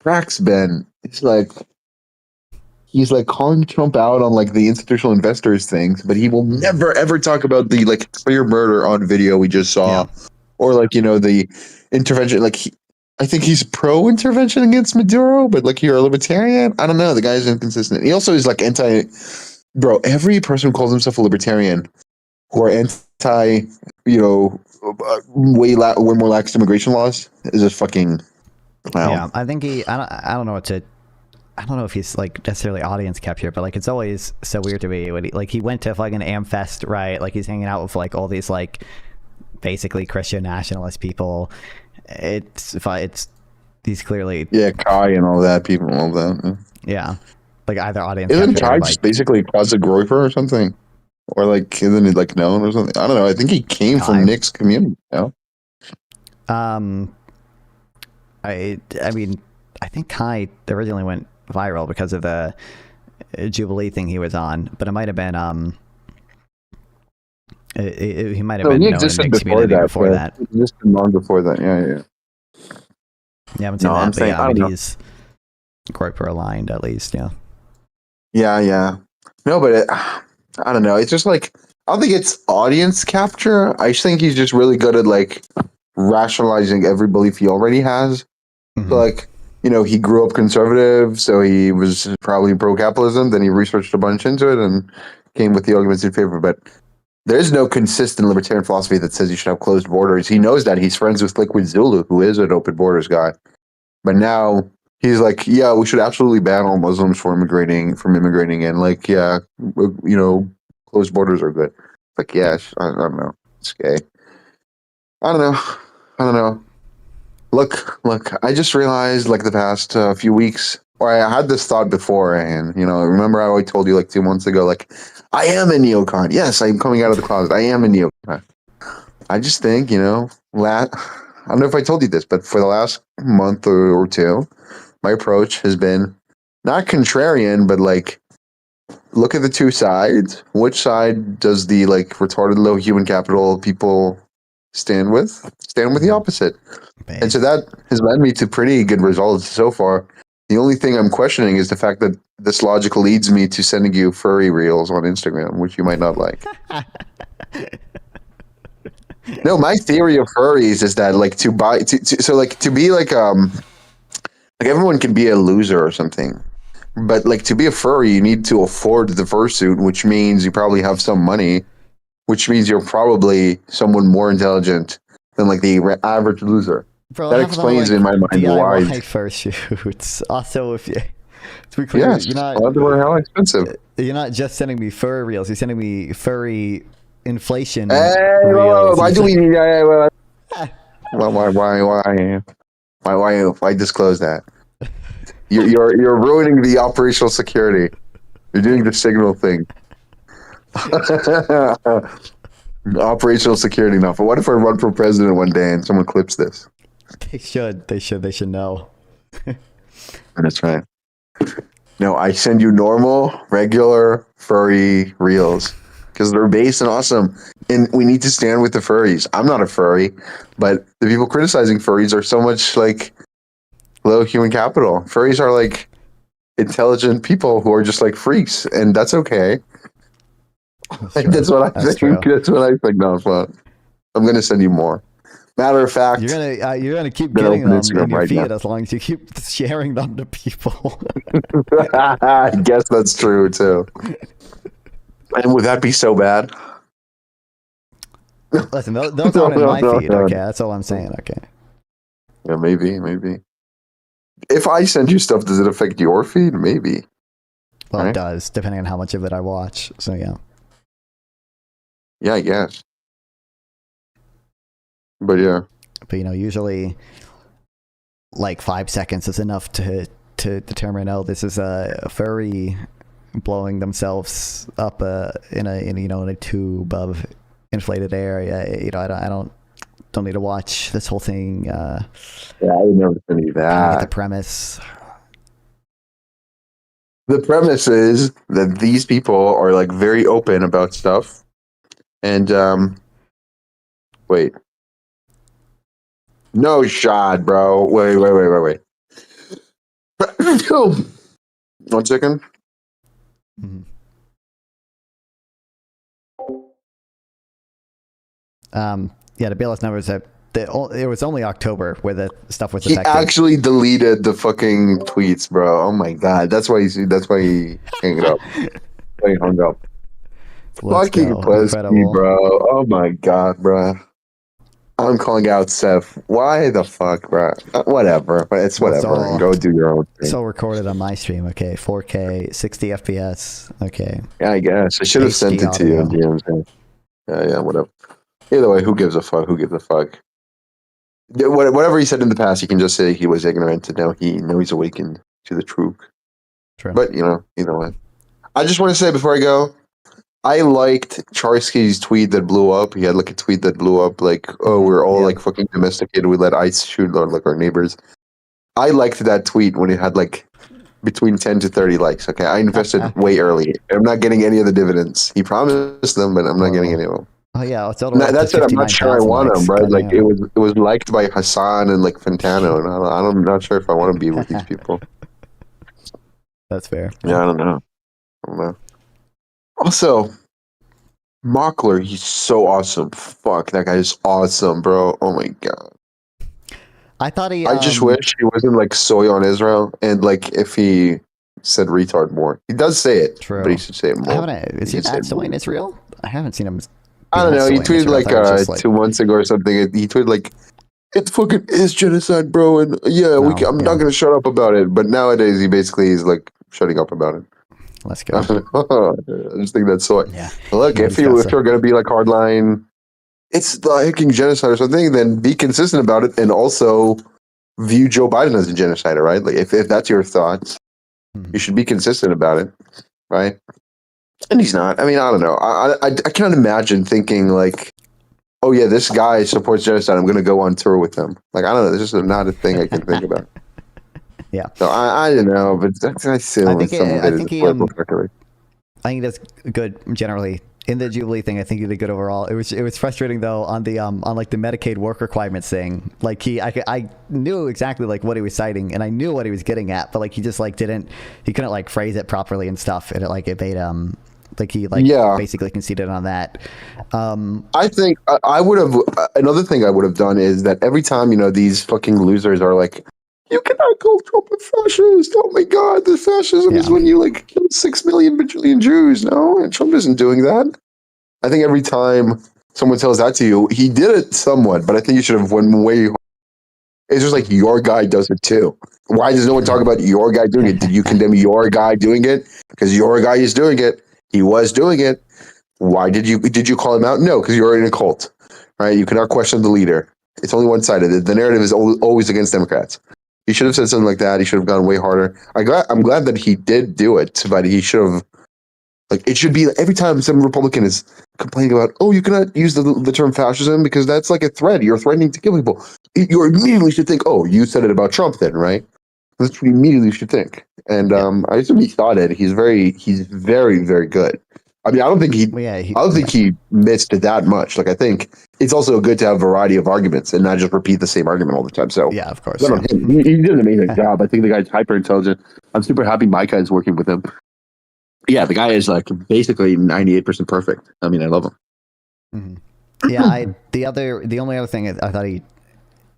Prax Ben. He's like calling Trump out on like the institutional investors things, but he will never ever talk about the like clear murder on video we just saw, or like the intervention. Like I think he's pro intervention against Maduro, but like you're a libertarian. I don't know. The guy's inconsistent. He also is like anti. Bro, every person who calls himself a libertarian who are anti, way more lax immigration laws is a fucking clown. Yeah, I think I don't know what to. I don't know if he's like necessarily audience capture, but like it's always so weird to me when he went to fucking Amfest, right? Like he's hanging out with like all these like basically Christian nationalist people. It's he's clearly Kai and all that people, all that. Yeah, like either audience. Isn't capture Kai or, just basically closet groiper or something, or like isn't he like known or something? I don't know. I think he came from Nick's community. I mean, I think Kai originally went viral because of the Jubilee thing he was on, but it might have been he might have been known in Nick's community before that. He existed long before that. Yeah. Yeah, I haven't seen that, but yeah, I mean, he's Groiper aligned at least. Yeah. No, but I don't know. It's just like I don't think it's audience capture. I just think he's just really good at like rationalizing every belief he already has. So like, he grew up conservative, so he was probably pro-capitalism. Then he researched a bunch into it and came with the arguments in favor. But there's no consistent libertarian philosophy that says you should have closed borders. He knows that. He's friends with Liquid Zulu, who is an open borders guy. But now he's like, yeah, we should absolutely ban all Muslims from immigrating, and like, yeah, closed borders are good. Like, yeah, I don't know. It's gay. I don't know. Look, I just realized like the past few weeks, or I had this thought before, and remember I told you like 2 months ago, like, I am a neocon. Yes, I'm coming out of the closet. I am a neocon. I just think, I don't know if I told you this, but for the last month or two, my approach has been not contrarian, but like, look at the two sides. Which side does the like retarded low human capital people stand with? Stand with the opposite. And so that has led me to pretty good results so far. The only thing I'm questioning is the fact that this logic leads me to sending you furry reels on Instagram, which you might not like. No, my theory of furries is that like to be like everyone can be a loser or something. But like to be a furry, you need to afford the fursuit, which means you probably have some money, which means you're probably someone more intelligent than like the average loser. Bro, that explains in my mind why fursuits. Also, if you to be clear, you're not how expensive. You're not just sending me fur reels. You're sending me furry inflation reels. Why do we need? Why disclose that? You're ruining the operational security. You're doing the signal thing. Operational security enough. But what if I run for president one day and someone clips this? They should know. That's right. No, I send you normal, regular, furry reels because they're based and awesome. And we need to stand with the furries. I'm not a furry, but the people criticizing furries are so much like low human capital. Furries are like intelligent people who are just like freaks, and that's okay. That's what I think. True. That's what I think. No, but I'm gonna send you more. Matter of fact, You're gonna keep gonna getting open them Instagram in your right feed now. as long as you keep sharing them to people. I guess that's true too. And would that be so bad? Listen, those aren't in my feed. Okay, that's all I'm saying. Okay. Yeah, maybe. If I send you stuff, does it affect your feed? Maybe. Well, Right? it does, depending on how much of it I watch. So yeah. Yeah, I guess. But yeah. But usually, like 5 seconds is enough to determine. Oh, this is a furry blowing themselves up in a tube of inflated air. I don't need to watch this whole thing. Yeah, I would never send you Get the that. premise. The premise is that these people are like very open about stuff. And wait. No shot, bro. Wait. 1 second. Yeah, the BLS numbers that it was only October where the stuff was He affected. actually deleted the fucking tweets, bro. Oh my god. That's why he hung it up. He hung up. Let's Fucking go. pussy, Incredible. bro. Oh my god, bro. I'm calling out Seth. Why the fuck, bro? Whatever. It's Well, it's whatever. all- Go do your own thing. So recorded on my stream. Okay, 4K, 60 FPS. Okay. Yeah, I guess. I should have sent it to you in DMs. Yeah, whatever. Either way, who gives a fuck? Yeah, whatever he said in the past, you can just say he was ignorant, and now he's awakened to the truth. True. But either way, I just want to say before I go, I liked Charsky's tweet that blew up. He had like a tweet that blew up, like, "Oh, we're all like fucking domesticated. We let ICE shoot our neighbors." I liked that tweet when it had like between 10 to 30 likes. Okay, I invested way early. I'm not getting any of the dividends. He promised them, but I'm not getting any of them. Oh yeah, it's all the way up That's to it. I'm not sure I 59,000 want likes. him, right? Like Goddamn. it was liked by Hassan and like Fantano, and I'm not sure if I want to be with these people. That's fair. Yeah, I don't know. Also, Mockler, he's so awesome. Fuck, that guy is awesome, bro. Oh my god. I thought he. I just wish he wasn't like soy on Israel, and like if he said retard more. He does say it, True. but he should say it more. Is he at soy in Israel? I haven't seen him. I don't know. He tweeted like, I thought it was just 2 months ago or something. He tweeted like, "It fucking is genocide, bro." And yeah, I'm not gonna shut up about it. But nowadays, he basically is like shutting up about it. Let's go. I just think that's soy. Yeah. Look, if you're gonna be like hardline, it's like genocide or something, then be consistent about it, and also view Joe Biden as a genocider, right? Like if that's your thoughts, you should be consistent about it, right? And he's not. I mean, I don't know. I can't imagine thinking like, oh yeah, this guy supports genocide. I'm going to go on tour with him. Like, I don't know. This is not a thing I can think about. Yeah. So I don't know, but I assume I think he he does good generally. In the Jubilee thing, I think he did good overall. It was frustrating though on the on like the Medicaid work requirements thing. Like I knew exactly like what he was citing and I knew what he was getting at, but like he just like couldn't like phrase it properly and stuff. And it made like he basically conceded on that. I think I would have another thing I would have done is that every time these fucking losers are like, you cannot call Trump a fascist. Oh my God, the fascism is when you like kill 6 million bajillion Jews. No, and Trump isn't doing that. I think every time someone tells that to you, he did it somewhat, but I think you should have went way harder. It's just like your guy does it too. Why does no one talk about your guy doing it? Did you condemn your guy doing it? Because your guy is doing it. He was doing it. Why did you call him out? No, because you're in a cult, right? You cannot question the leader. It's only one-sided. The narrative is always against Democrats. He should have said something like that. He should have gone way harder. I'm glad that he did do it, but he should have. Like it should be every time some Republican is complaining about, oh, you cannot use the term fascism because that's like a threat. You're threatening to kill people. You immediately should think, oh, you said it about Trump then, right? That's what you immediately should think. And I assume he thought it. He's very, very good. I mean, I don't think he missed that much. Like, I think it's also good to have a variety of arguments and not just repeat the same argument all the time. So yeah, of course. good on him. He did an amazing job. I think the guy's hyper intelligent. I'm super happy Micah is working with him. Yeah, the guy is like basically 98% perfect. I mean, I love him. Mm-hmm. Yeah, the only other thing I thought he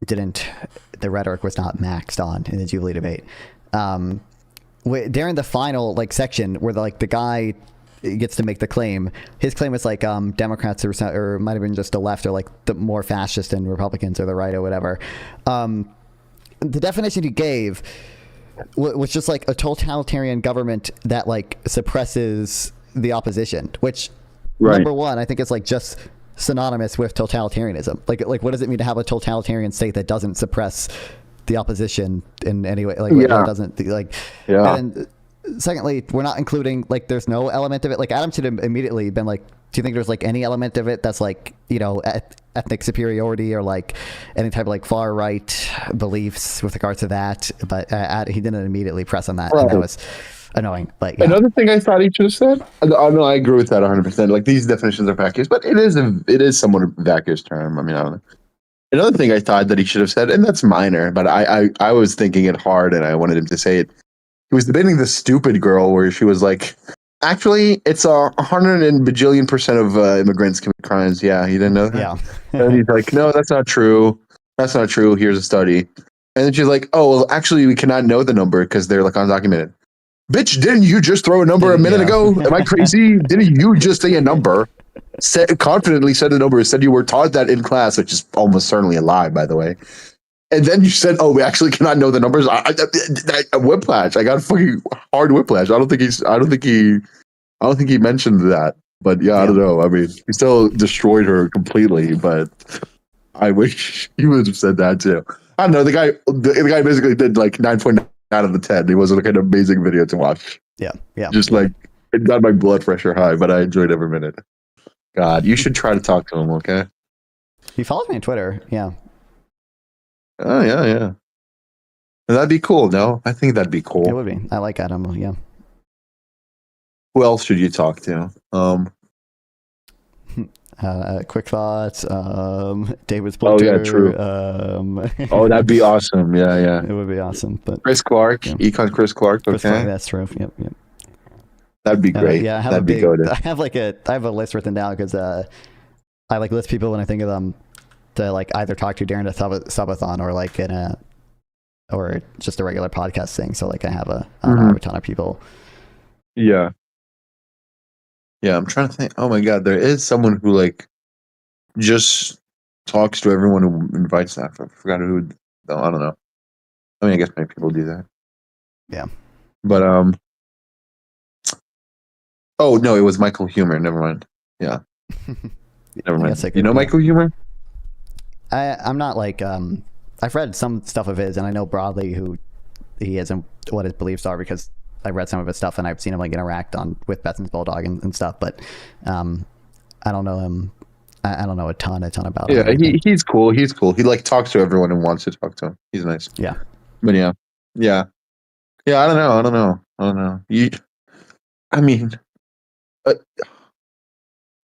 didn't, the rhetoric was not maxed on in the Jubilee debate. During the final section where the guy gets to make the claim, his claim is Democrats or might have been just the left or the more fascist than Republicans or the right or whatever. The definition he gave was just a totalitarian government that suppresses the opposition, which number one, I think it's just synonymous with totalitarianism. What does it mean to have a totalitarian state that doesn't suppress the opposition in any way? Doesn't And secondly, we're not including there's no element of it. Adam should have immediately been do you think there's any element of it that's ethnic superiority or any type of far right beliefs with regards to that? But he didn't immediately press on that, and that was annoying. But yeah. Another thing I thought he should have said. No, I agree with that 100%. These definitions are vacuous, but it is somewhat a vacuous term. I mean, I don't know. Another thing I thought that he should have said, and that's minor, but I was thinking it hard, and I wanted him to say it. He was debating the stupid girl where she was actually, it's 100 and bajillion% of immigrants commit crimes. Yeah, he didn't know that. Yeah. And he's like, no, that's not true. That's not true. Here's a study. And then she's like, oh, well, actually, we cannot know the number because they're undocumented. Bitch, didn't you just throw a number a minute ago? Am I crazy? Didn't you just say a number? Confidently said a number, said you were taught that in class, which is almost certainly a lie, by the way. And then you said, "Oh, we actually cannot know the numbers." I whiplash. I got fucking hard whiplash. I don't think he mentioned that. But yeah, I don't know. I mean, he still destroyed her completely. But I wish he would have said that too. I don't know. The guy basically did 9.9 out of the 10. It was an amazing video to watch. Yeah, yeah. Just it got my blood pressure high, but I enjoyed every minute. God, you should try to talk to him. Okay. He follows me on Twitter. Yeah. Oh yeah. That'd be cool. No, I think that'd be cool. It would be. I like Adam. Yeah. Who else should you talk to? Quick thoughts. David Splinter. Oh yeah, true. Oh, that'd be awesome. Yeah. It would be awesome. But Chris Clark, Econ Chris Clark. Okay, that's true. Yep. That'd be great. Yeah, I have I have a list written down because I list people when I think of them to either talk to during a subathon or in a or just a regular podcast thing. So I have I have a ton of people. Yeah. Yeah, I'm trying to think. Oh my God, there is someone who just talks to everyone who invites that. I forgot who. No, I don't know. I mean, I guess maybe people do that. Yeah. But oh no, it was Michael Humer. Never mind. Yeah. Never mind. You know Michael Humer? I'm not I've read some stuff of his, and I know broadly who he is and what his beliefs are because I read some of his stuff and I've seen him interact with Bethany's Bulldog and stuff. But I don't know him. I don't know a ton about him. Yeah, he's cool. He's cool. He talks to everyone and wants to talk to him. He's nice. Yeah. But yeah. I don't know. I mean,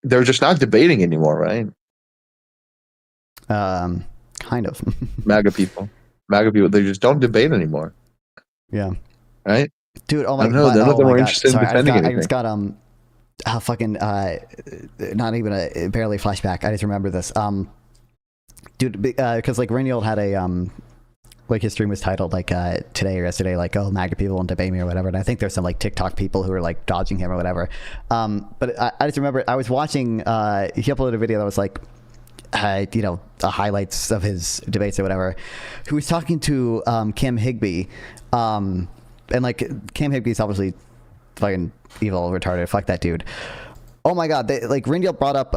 they're just not debating anymore, right? Kind of. MAGA people, they just don't debate anymore. Yeah. Right? Dude, oh my God. None of them are interested in defending anything. I just got not even a barely flashback. I just remember this. Dude, because Ringold had a his stream was titled today or yesterday oh, MAGA people won't debate me or whatever, and I think there's some TikTok people who are dodging him or whatever. But I just remember I was watching. He uploaded a video that was the highlights of his debates or whatever. Who was talking to Kim Higbee, and Kim Higbee's obviously fucking evil, retarded. Fuck that dude. Oh my God, Ringold brought up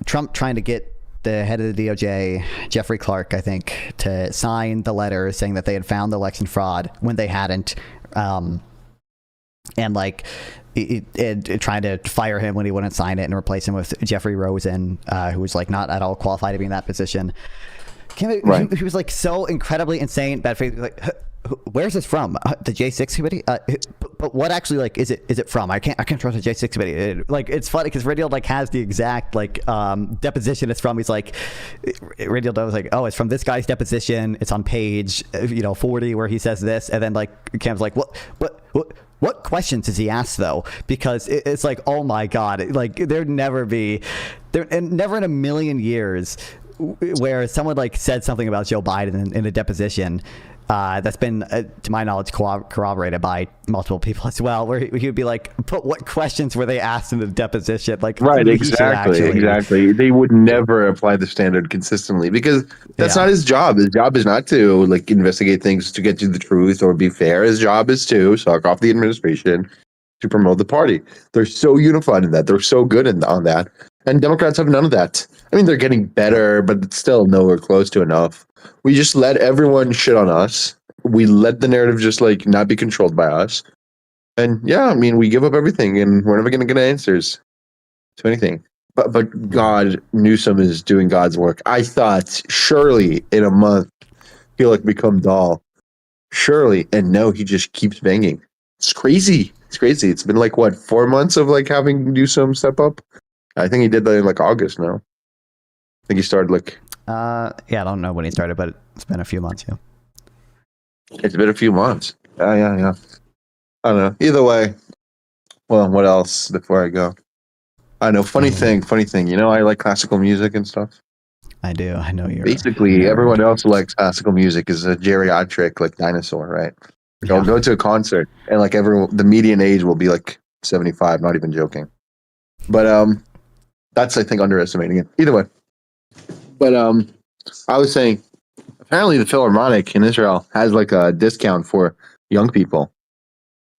Trump trying to get the head of the DOJ, Jeffrey Clark, I think, to sign the letter saying that they had found the election fraud when they hadn't, and trying to fire him when he wouldn't sign it and replace him with Jeffrey Rosen, who was not at all qualified to be in that position. He was so incredibly insane, bad faith. where's this from? The J6 committee? But what actually like is it from? I can't trust the J6 committee. Like it's funny because Radio like has the exact like deposition it's from. He's like Radio was like, oh, it's from this guy's deposition. It's on page 40 where he says this, and then like Cam's like, what questions does he ask though? Because it's like, oh my god, like never in a million years where someone like said something about Joe Biden in a deposition that's been, to my knowledge, corroborated by multiple people as well, where he would be like, but what questions were they asked in the deposition? Like, right, exactly. They would never apply the standard consistently because that's not his job. His job is not to like investigate things to get to the truth or be fair. His job is to suck off the administration to promote the party. They're so unified in that. They're so good on that. And Democrats have none of that. I mean, they're getting better, but it's still nowhere close to enough. We just let everyone shit on us. We let the narrative just like not be controlled by us. And yeah, I mean, we give up everything and we're never going to get answers to anything. But God, Newsom is doing God's work. I thought surely in a month he'll like become dull. Surely. And no, he just keeps banging. It's crazy. It's crazy. It's been like, what, 4 months of like having Newsom step up? I think he did that in like August now. I think he started like... I don't know when he started, but it's been a few months, yeah. It's been a few months. Yeah. I don't know. Either way, well, what else before I go? I know, funny thing. I like classical music and stuff. I do. I know you're... Basically, everyone else who likes classical music is a geriatric, like, dinosaur, right? They'll go to a concert, and, like, the median age will be, like, 75, not even joking. But, that's, I think, underestimating it. Either way. But I was saying, apparently the Philharmonic in Israel has like a discount for young people.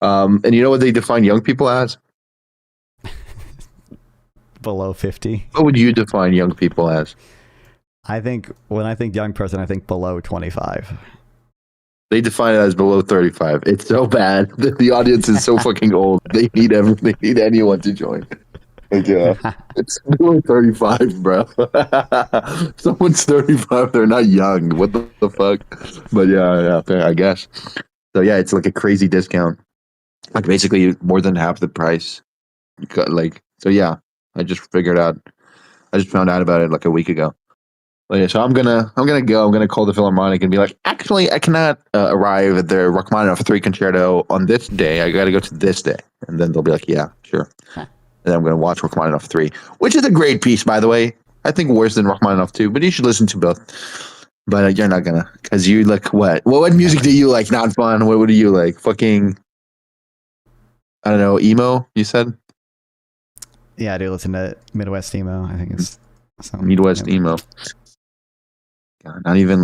And you know what they define young people as? Below 50. What would you define young people as? When I think young person, I think below 25. They define it as below 35. It's so bad that the audience is so fucking old. They need anyone to join. Like, it's below 35, bro. Someone's 35, they're not young. What the fuck? But yeah, I guess. So yeah, it's like a crazy discount. Like basically more than half the price. Like, so yeah, I just found out about it like a week ago. But yeah, so I'm gonna call the Philharmonic and be like, actually, I cannot arrive at the Rachmaninoff 3 concerto on this day. I gotta go to this day. And then they'll be like, yeah, sure. And I'm going to watch Rachmaninoff 3, which is a great piece, by the way. I think worse than Rachmaninoff 2, but you should listen to both. But you're not going to, because you like what? What music do you like? Not fun. What do you like? Fucking, I don't know, emo, you said? Yeah, I do listen to Midwest emo. I think it's something. Midwest emo. God, not even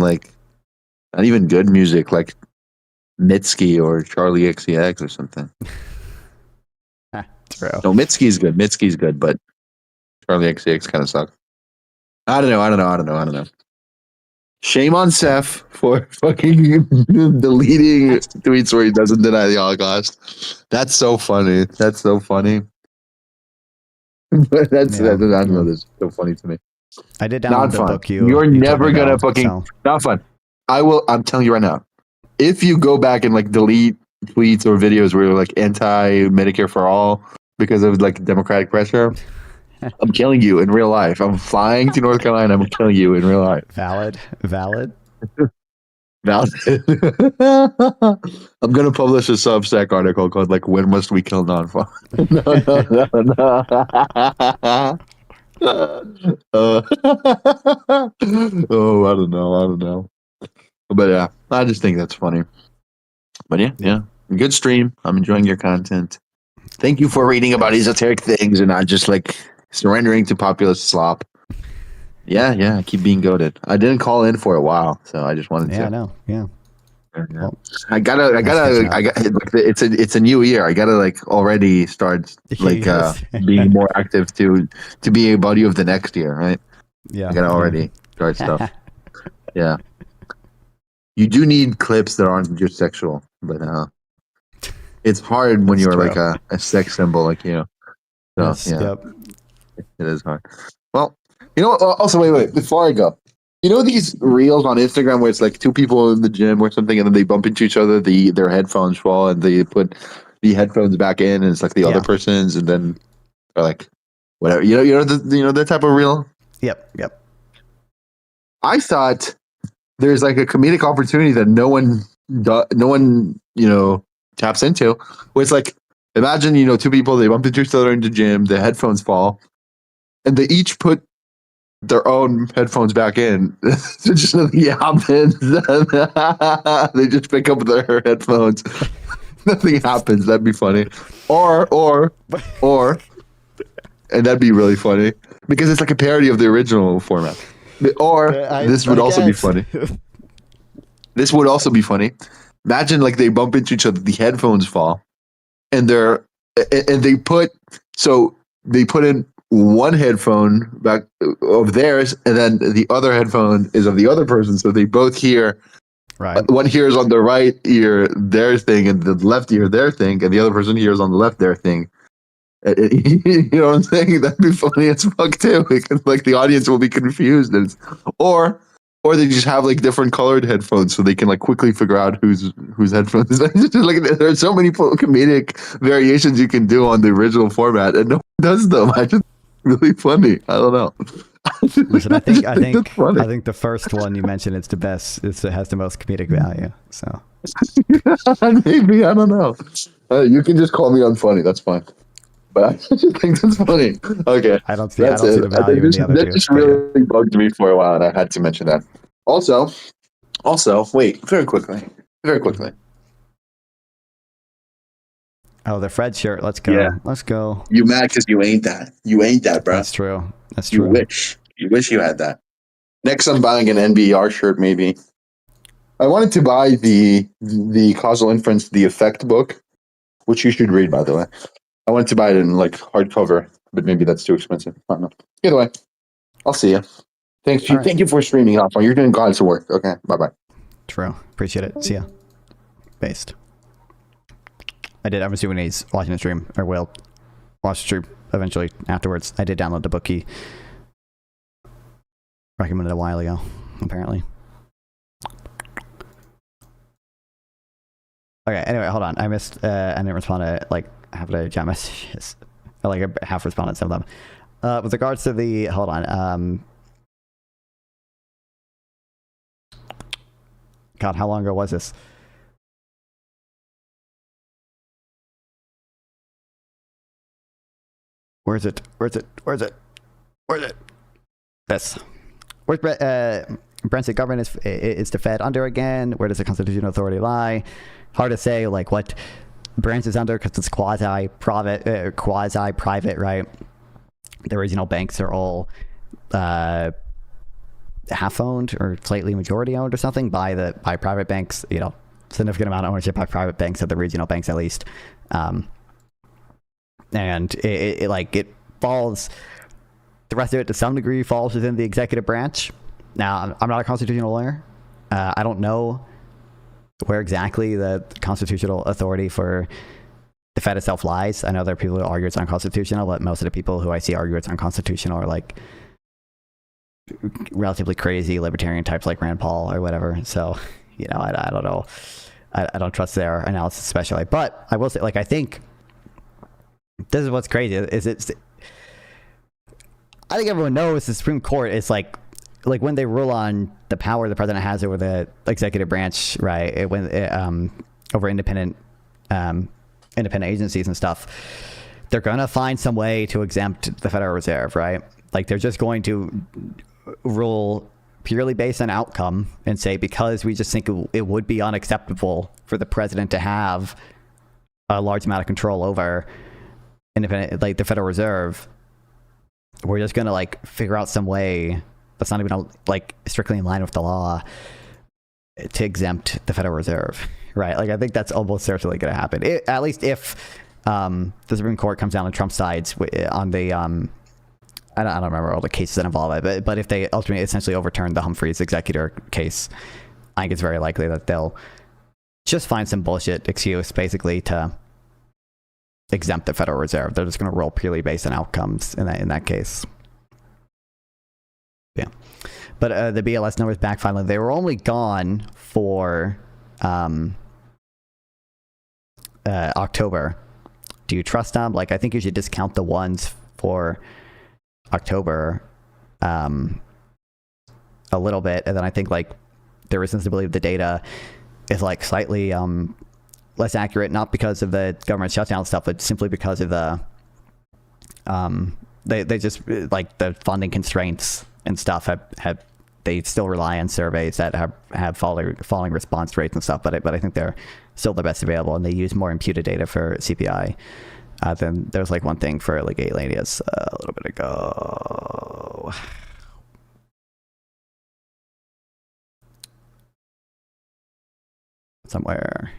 good music like Mitski or Charlie XCX or something. True. No, Mitski's good, but Charlie XCX kind of sucks. I don't know. Shame on Seth for fucking deleting tweets where he doesn't deny the Holocaust. That's so funny. But I don't know. That's so funny to me. I did download the book. You're never gonna fucking not fun. I'm telling you right now. If you go back and like delete tweets or videos where you're like anti-Medicare for all because of like Democratic pressure, I'm killing you in real life. I'm flying to North Carolina. I'm killing you in real life. Valid. I'm gonna publish a Substack article called like "When Must We Kill Non-Farm?" No. Oh, I don't know. But yeah, I just think that's funny. But yeah. Good stream. I'm enjoying your content. Thank you for reading about esoteric things and not just like surrendering to populist slop. Yeah. I keep being goated. I didn't call in for a while, so I just wanted to. Yeah, I know. Yeah. Well, I gotta. It's a new year. I gotta like already start like being more active to be a buddy of the next year, right? Yeah. I gotta already start stuff. Yeah. You do need clips that aren't just sexual, but it's hard when you're like a sex symbol like you. So yes, yeah, yep. it is hard. Well, you know what? Also, wait. Before I go, You know these reels on Instagram where it's like two people in the gym or something, and then they bump into each other. Their headphones fall, and they put the headphones back in, and it's like the other person's, and then they're like, whatever. You know that type of reel. Yep. I thought there's like a comedic opportunity that no one taps into. Where it's like, imagine two people, they bump into each other in the gym, the headphones fall, and they each put their own headphones back in. So just nothing happens. They just pick up their headphones. Nothing happens. That'd be funny. Or, and that'd be really funny because it's like a parody of the original format. Or this would also be funny. This would also be funny. Imagine like they bump into each other, the headphones fall, and they put in one headphone back of theirs, and then the other headphone is of the other person, so they both hear. Right. One hears on the right ear their thing, and the left ear their thing, and the other person hears on the left their thing. You know what I'm saying? That'd be funny as fuck too. Because like the audience will be confused, or they just have like different colored headphones, so they can like quickly figure out whose headphones. Like there's so many comedic variations you can do on the original format, and no one does them. I just really funny. I don't know. Listen, I think the first one you mentioned is the best. It has the most comedic value. So maybe I don't know. You can just call me unfunny. That's fine. But I just think that's funny. Okay, I don't see the value in the other two. That just really bugged me for a while, and I had to mention that. Also, wait, very quickly. Oh, the Fred shirt. Let's go. Yeah. Let's go. You mad because you ain't that. You ain't that, bro. That's true. You wish you had that. Next, I'm buying an NBR shirt. Maybe. I wanted to buy the Causal Inference, the Effect book, which you should read, by the way. I wanted to buy it in like hardcover, but maybe that's too expensive. I don't know. Either way, I'll see you. Thank you for streaming off. You're doing God's work. Okay, bye. True. Appreciate it. See ya. Based. I'm assuming he's watching the stream, or will watch the stream eventually afterwards. I did download the book he recommended a while ago, apparently. Okay, anyway, hold on. I didn't respond to like half of the chat messages. Or like a half responded to some of them. With regards to the, hold on. God, how long ago was this? Where's it? This. Where's Brent's government is the Fed under again? Where does the constitutional authority lie? Hard to say like what branch is under because it's quasi-private, right? The regional banks are all half-owned or slightly majority-owned or something by private banks. Significant amount of ownership by private banks, at the regional banks at least. And it falls, the rest of it to some degree falls within the executive branch. Now, I'm not a constitutional lawyer. I don't know where exactly the constitutional authority for the Fed itself lies. I know there are people who argue it's unconstitutional, but most of the people who I see argue it's unconstitutional are like relatively crazy libertarian types like Rand Paul or whatever. So, I don't know. I don't trust their analysis especially. But I will say, like, I think this is what's crazy. I think everyone knows the Supreme Court is like when they rule on the power the president has over the executive branch, right? Over independent agencies and stuff, they're gonna find some way to exempt the Federal Reserve, right? Like they're just going to rule purely based on outcome and say, because we just think it would be unacceptable for the president to have a large amount of control over independent, like the Federal Reserve, we're just gonna like figure out some way that's not even like strictly in line with the law to exempt the Federal Reserve, right? Like I think that's almost certainly going to happen. At least if the Supreme Court comes down on Trump's sides on the I don't remember all the cases that involve it, but if they ultimately essentially overturn the Humphreys executor case, I think it's very likely that they'll just find some bullshit excuse basically to exempt the Federal Reserve. They're just going to roll purely based on outcomes in that case. Yeah. But the BLS numbers back finally. They were only gone for October. Do you trust them? Like, I think you should discount the ones for October a little bit, and then I think like there are reasons to believe the data is like slightly less accurate, not because of the government shutdown stuff, but simply because of the they just like the funding constraints and stuff have they still rely on surveys that have falling response rates and stuff, but I think they're still the best available, and they use more imputed data for CPI. Then there was like one thing for like Alias a little bit ago. Somewhere.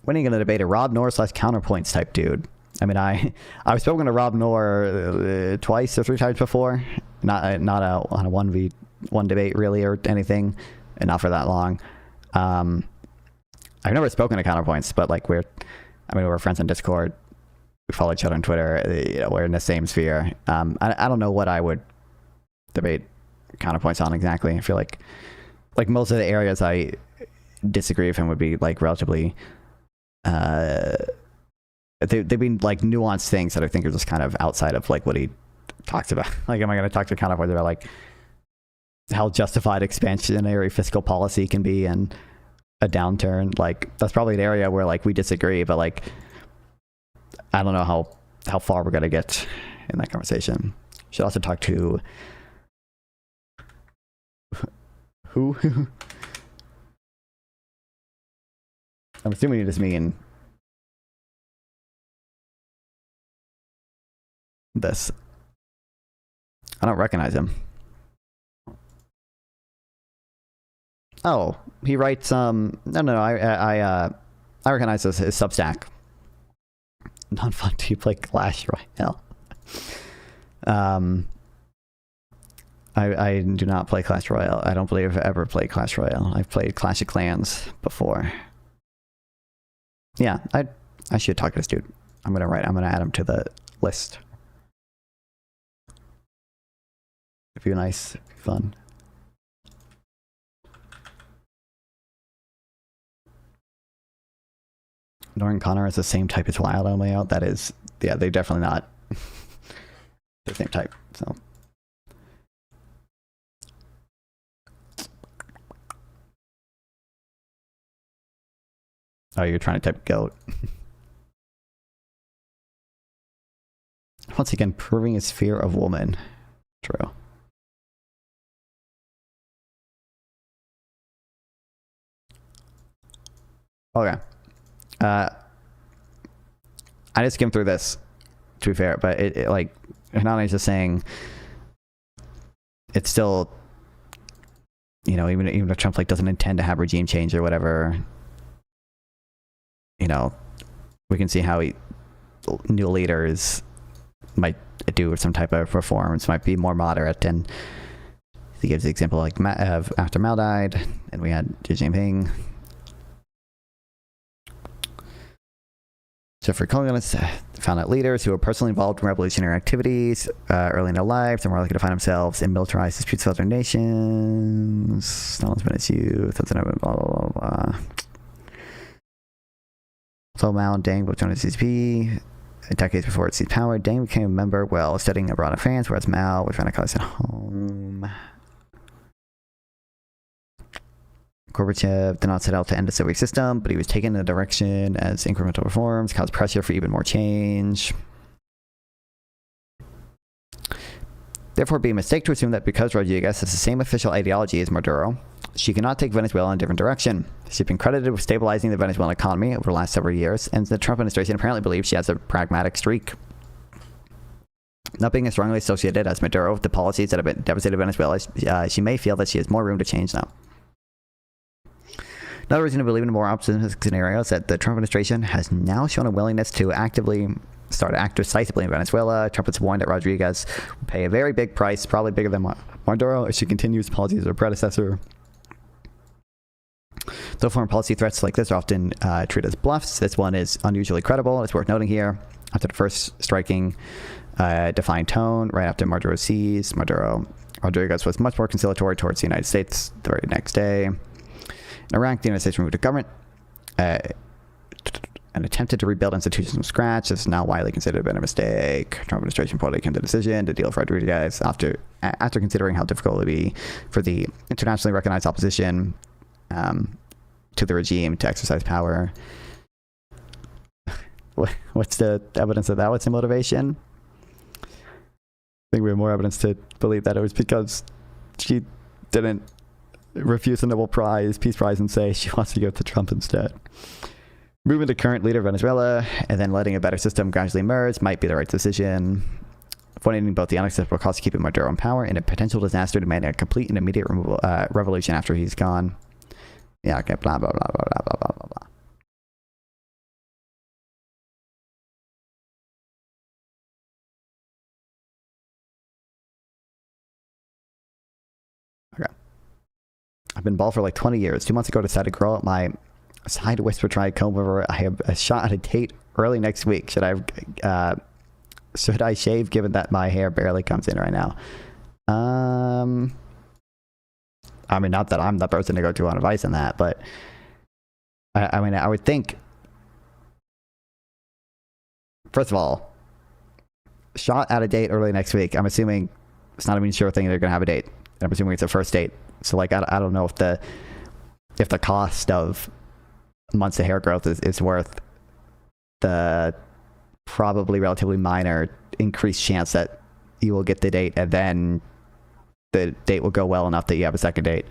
When are you going to debate a Rob Noor / counterpoints type dude? I mean, I've spoken to Rob Noor twice or 3 times before. Not on a 1v1 debate really or anything, and not for that long. I've never spoken to counterpoints, but like we're friends on Discord. We follow each other on Twitter. You know, we're in the same sphere. I don't know what I would debate counterpoints on exactly. I feel like most of the areas I disagree with him would be like relatively they've been like nuanced things that I think are just kind of outside of like what he talks about. Like, am I going to talk to counterpoints about like how justified expansionary fiscal policy can be and a downturn? Like, that's probably an area where like we disagree, but like I don't know how far we're going to get in that conversation. Should also talk to who? I'm assuming you just mean this. I don't recognize him. Oh, he writes no, I recognize his Substack. Not fun to play Clash Royale. I do not play Clash Royale. I don't believe I've ever played Clash Royale. I've played Clash of Clans before. Yeah, I should talk to this dude. I'm gonna add him to the list. It'd be nice, it'd be fun. Norton Connor is the same type as Wild on layout. That is, yeah, they're definitely not the same type. So. Oh, you're trying to type goat. Once again, proving his fear of woman. True. Okay. I just skimmed through this, to be fair, but it like, Hanani's just saying it's still, you know, even if Trump like doesn't intend to have regime change or whatever, you know, we can see how new leaders might do some type of reforms, might be more moderate. And he gives the example like after Mao died, and we had Xi Jinping. Jeffrey Collins found that leaders who were personally involved in revolutionary activities early in their lives are more likely to find themselves in militarized disputes with other nations. Stalin's been its youth, blah, blah, blah, blah. So Mao and Deng both joined the CCP. Decades before it seized power, Deng became a member while studying abroad in France, whereas Mao was radicalized at home. Gorbachev did not set out to end the Soviet system, but he was taken in a direction as incremental reforms caused pressure for even more change. Therefore, it would be a mistake to assume that because Rodriguez has the same official ideology as Maduro, she cannot take Venezuela in a different direction. She's been credited with stabilizing the Venezuelan economy over the last several years, and the Trump administration apparently believes she has a pragmatic streak. Not being as strongly associated as Maduro with the policies that have devastated Venezuela, she may feel that she has more room to change now. Another reason to believe in a more optimistic scenario is that the Trump administration has now shown a willingness to actively start to act decisively in Venezuela. Trump has warned that Rodriguez will pay a very big price, probably bigger than Maduro, if she continues policies of her predecessor. Though foreign policy threats like this are often treated as bluffs, this one is unusually credible. It's worth noting here After the first striking, defined tone, right after Maduro seized, Rodriguez was much more conciliatory towards the United States the very next day. In Iraq, the United States removed the government and attempted to rebuild institutions from scratch. This is now widely considered a mistake. Trump administration reportedly came to the decision to deal with Rodriguez after considering how difficult it would be for the internationally recognized opposition to the regime to exercise power. What's the evidence of that? What's the motivation? I think we have more evidence to believe that it was because she didn't refuse the Nobel Peace Prize, and say she wants to go to Trump instead. Moving the current leader of Venezuela and then letting a better system gradually emerge might be the right decision. Avoiding both the unacceptable cost of keeping Maduro in power and a potential disaster demanding a complete and immediate revolution after he's gone. Yeah, okay, blah, blah, blah, blah, blah, blah, blah, blah. Okay. I've been bald for like 20 years. 2 months ago, decided to grow up my side whisper try comb over. I have a shot at a date early next week. Should I shave given that my hair barely comes in right now? I mean, not that I'm the person to go to on advice on that, but I mean, I would think, first of all, shot at a date early next week. I'm assuming it's not even sure thing they're going to have a date. I'm assuming it's a first date. So like, I don't know if the cost of months of hair growth is worth the probably relatively minor increased chance that you will get the date and then the date will go well enough that you have a second date.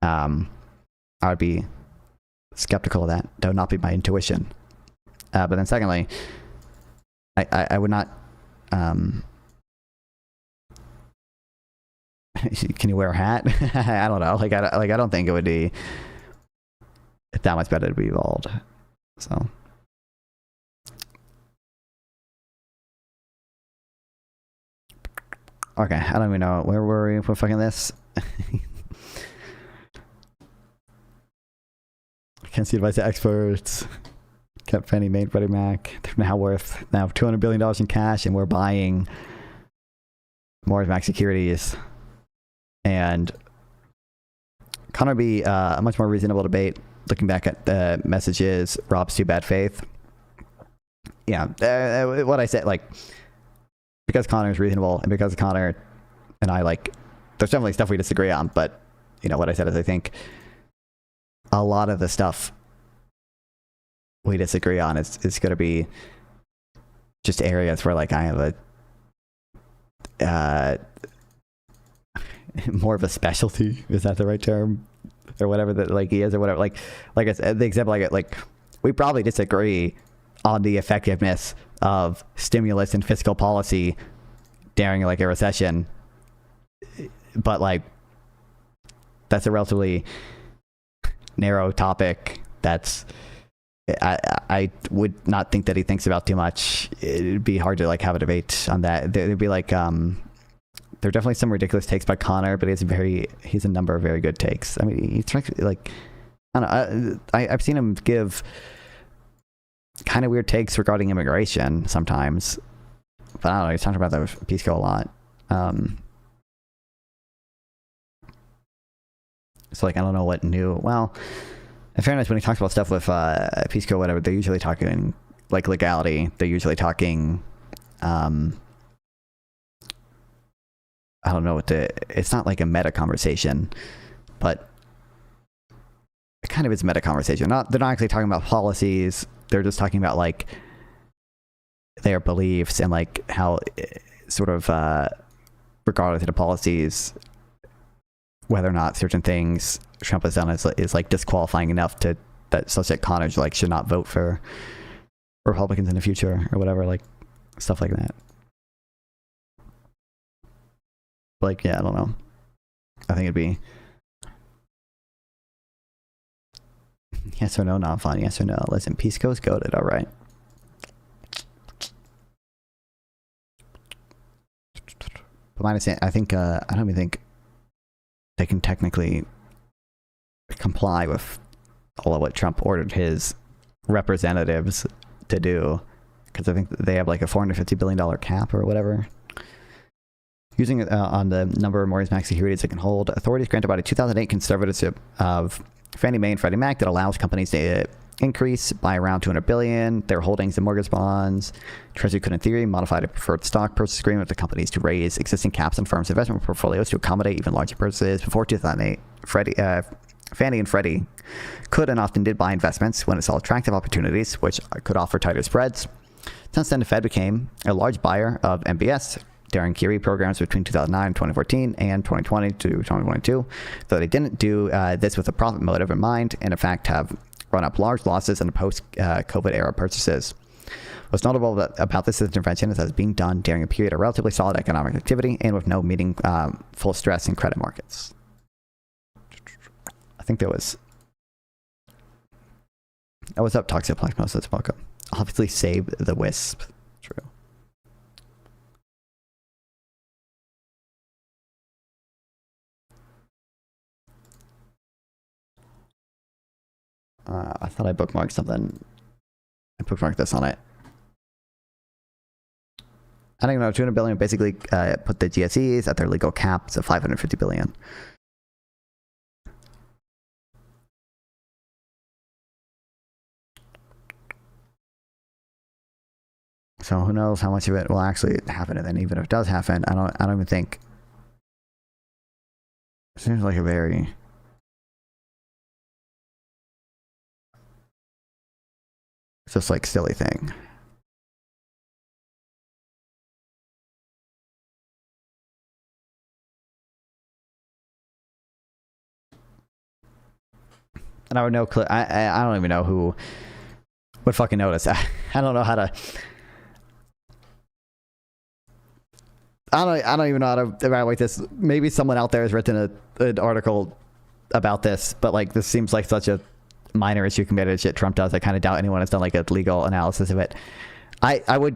I would be skeptical of that. That would not be my intuition. But then secondly, I would not. Can you wear a hat? I don't know. I don't think it would be that much better to be bald. So. Okay, I don't even know. Where were we for fucking this? Can't see advice to experts. Kept Fannie Mae, Freddie Mac. They're now worth $200 billion in cash, and we're buying mortgage backed securities. And Connor be a much more reasonable debate. Looking back at the messages, Rob's too bad faith. Yeah, what I said, like, because Connor is reasonable and because Connor and I, like, there's definitely stuff we disagree on, but, you know, what I said is I think a lot of the stuff we disagree on is going to be just areas where, like, I have a more of a specialty. Is that the right term? Or whatever that, like, he is or whatever. Like I said, the example I get, like, we probably disagree on the effectiveness of stimulus and fiscal policy during, like, a recession, but, like, that's a relatively narrow topic that's I would not think that he thinks about too much. It'd be hard to, like, have a debate on that. There'd be, like, there are definitely some ridiculous takes by Connor, but he's a number of very good takes. I mean, he's like, I don't know, I've seen him give kind of weird takes regarding immigration sometimes, but I don't know, he's talking about that with Pisco a lot. So, like, I don't know what new, well, in fairness, when he talks about stuff with Pisco, whatever, they're usually talking, like, legality. They're usually talking, I don't know it's not like a meta conversation, but it kind of is a meta conversation. They're not actually talking about policies. They're just talking about, like, their beliefs and, like, how sort of, regardless of the policies, whether or not certain things Trump has done is like disqualifying enough such that Connor's, like, should not vote for Republicans in the future or whatever, like, stuff like that. Like, yeah, I don't know. I think it'd be yes or no, not fun. Yes or no. Listen, Pisco's goated, all right. But minus, I think I don't even think they can technically comply with all of what Trump ordered his representatives to do, because I think they have like a $450 billion cap or whatever. Using it on the number of mortgage max securities it can hold, authorities granted by a 2008 conservatorship of Fannie Mae and Freddie Mac that allows companies to increase by around $200 billion their holdings in mortgage bonds. Treasury could, in theory, modify a preferred stock purchase agreement with the companies to raise existing caps on firms' investment portfolios to accommodate even larger purchases. Before 2008, Fannie and Freddie could and often did buy investments when it saw attractive opportunities, which could offer tighter spreads. Since then, the Fed became a large buyer of MBS during QE programs between 2009 and 2014 and 2020 to 2022, though they didn't do this with a profit motive in mind, and in fact have run up large losses in the post-COVID era purchases. What's notable about this intervention is that it's being done during a period of relatively solid economic activity and with no meaningful stress in credit markets. I think there was... Oh, what's up, Toxic Plasmosis? Welcome. Obviously save the Wisp. True. I thought I bookmarked something. I bookmarked this on it. I don't even know. 200 billion basically put the GSEs at their legal caps of 550 billion. So who knows how much of it will actually happen, and then even if it does happen, I don't even think. It seems like a very just like silly thing. And I would know. I don't even know who would fucking notice. I don't know how to. I don't even know how to evaluate this. Maybe someone out there has written an article about this, but like this seems like such a minor issue compared to the shit Trump does. I kind of doubt anyone has done like a legal analysis of it. I would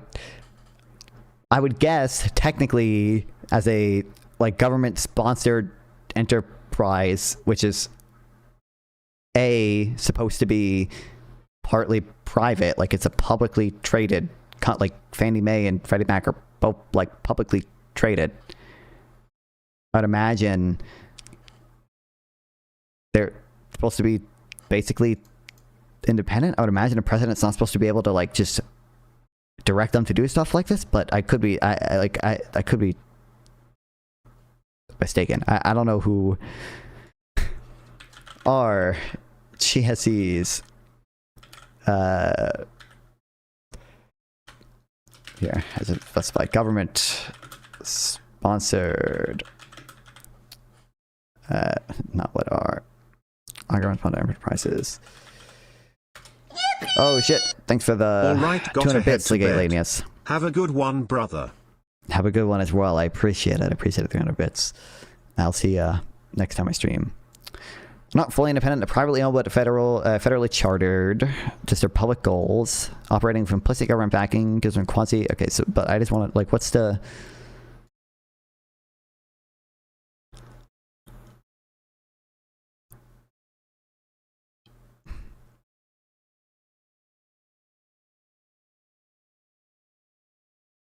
guess technically as a like government sponsored enterprise, which is supposed to be partly private, like it's a publicly traded, like Fannie Mae and Freddie Mac are both like publicly traded. I'd imagine they're supposed to be basically independent. I would imagine a president's not supposed to be able to like just direct them to do stuff like this, but I could be I could be mistaken. I don't know who are GSEs. Here, has it specified government sponsored? Not what are government sponsored enterprises. Oh shit! Thanks for the 200 bits, Legalanius. Have a good one, brother. Have a good one as well. I appreciate it. I appreciate the 300 bits. I'll see you next time I stream. Not fully independent, they're privately owned, but federally chartered. Just their public goals. Operating from implicit government backing gives them quasi. Okay, so but I just want to like, what's the?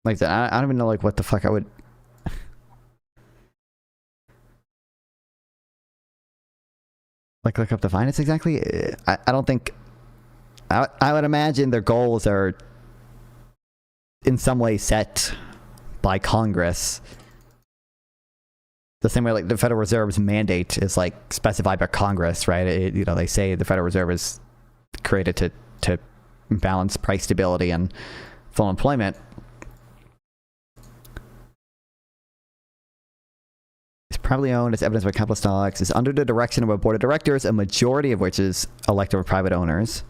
Like that, I don't even know like what the fuck I would. Like look up the finance exactly. I don't think. I would imagine their goals are in some way set by Congress. The same way like the Federal Reserve's mandate is like specified by Congress, right? They say the Federal Reserve is created to balance price stability and full employment. It's privately owned, as evidenced by capital stocks, is under the direction of a board of directors, a majority of which is elected by private owners.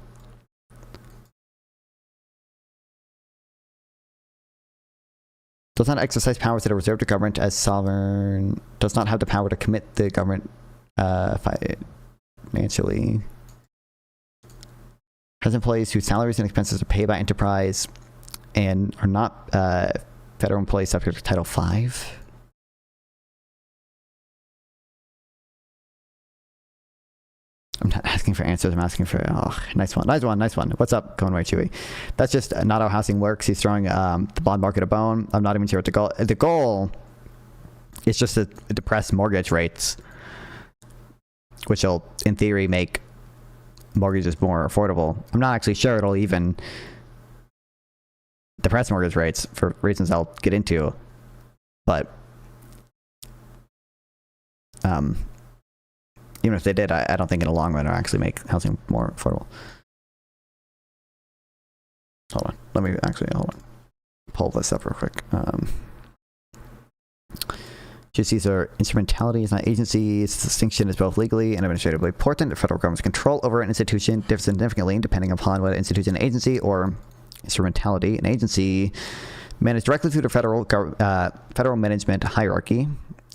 Does not exercise powers that are reserved to government as sovereign. Does not have the power to commit the government financially. Has employees whose salaries and expenses are paid by enterprise and are not federal employees subject to Title V. I'm not asking asking for answers. I'm asking for, nice one. What's up, Conway Chewy? That's just not how housing works. He's throwing the bond market a bone. I'm not even sure what the goal. The goal is just to depress mortgage rates, which will, in theory, make mortgages more affordable. I'm not actually sure it'll even depress mortgage rates for reasons I'll get into, but even if they did, I don't think in the long run it'll actually make housing more affordable. Hold on. Hold on. Pull this up real quick. GSEs are instrumentalities, not agencies. This distinction is both legally and administratively important. The federal government's control over an institution differs significantly depending upon what institution, agency, or instrumentality. An agency managed directly through the federal management hierarchy.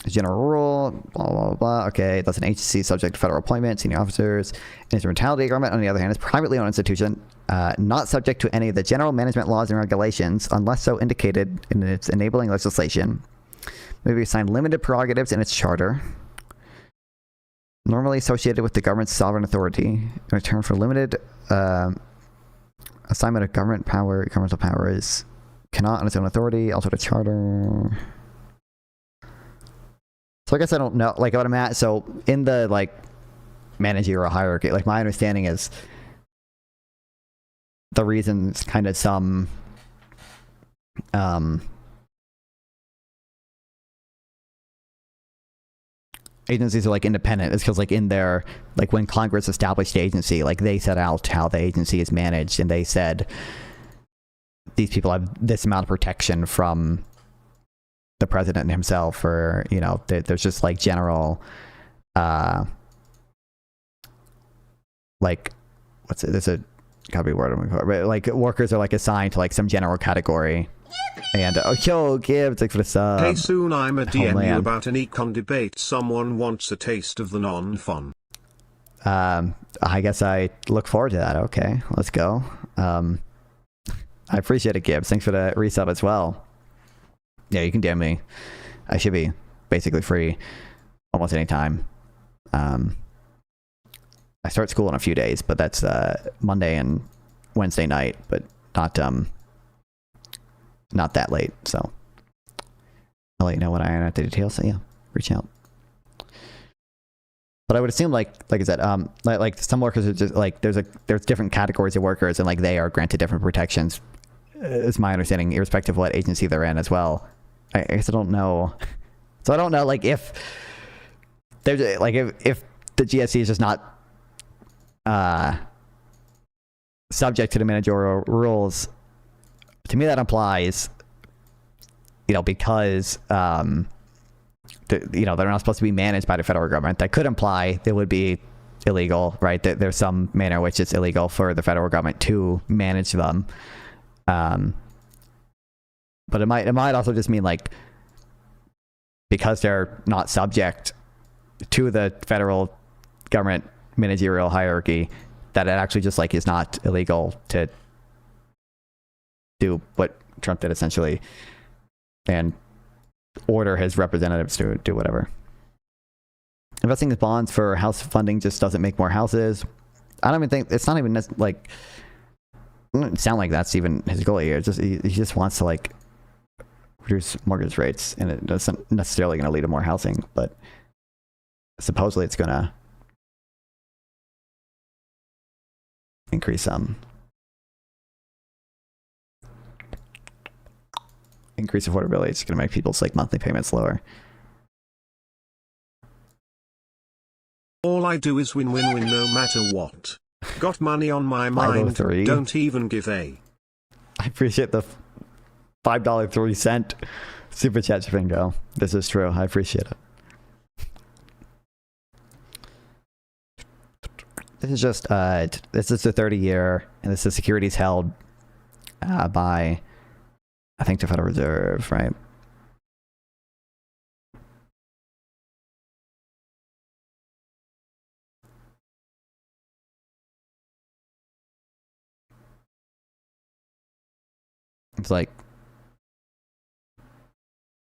General rule, blah, blah, blah. Okay, that's an agency subject to federal appointment, senior officers. Instrumentality government, on the other hand, is a privately owned institution, not subject to any of the general management laws and regulations, unless so indicated in its enabling legislation. May be assigned limited prerogatives in its charter, normally associated with the government's sovereign authority, in return for limited assignment of governmental powers, cannot on its own authority, alter the charter. So I guess I don't know, like what I'm at. So in the like managerial hierarchy, like my understanding is the reasons kind of some agencies are like independent is because like in their, like when Congress established the agency, like they set out how the agency is managed, and they said these people have this amount of protection from the president himself, or you know, there's just like general like what's it, there's a gotta be a word I'm looking for, but like workers are like assigned to like some general category. And yo, Gibbs, thanks for the sub. Hey, soon I'm a DM you about an econ debate. Someone wants a taste of the non-fun. I guess I look forward to that. Okay, let's go. I appreciate it, Gibbs. Thanks for the resub as well. Yeah, you can DM me. I should be basically free almost any time. I start school in a few days, but that's Monday and Wednesday night, but not that late, so I'll let you know when I iron out the details. So yeah, reach out. But I would assume like I said, like some workers are just like there's different categories of workers, and like they are granted different protections. Is my understanding, irrespective of what agency they're in as well. I guess I don't know. So I don't know like if there's like if the GSC is just not subject to the managerial rules. To me, that implies, you know, because you know, they're not supposed to be managed by the federal government. That could imply they would be illegal, right? That there's some manner in which it's illegal for the federal government to manage them. But it might also just mean like because they're not subject to the federal government managerial hierarchy, that it actually just like is not illegal to do what Trump did essentially and order his representatives to do whatever. Investing in bonds for house funding just doesn't make more houses. I don't even think it's not even like it doesn't sound like that's even his goal here. It's just he just wants to like reduce mortgage rates, and it doesn't necessarily going to lead to more housing, but supposedly it's going to increase affordability. It's going to make people's like monthly payments lower. All I do is win-win-win no matter what. Got money on my mind, don't even give a. I appreciate the $5.03 super chat, Bingo. This is true. I appreciate it. This is just this is the 30-year, and this is securities held by, I think, the Federal Reserve, right? It's like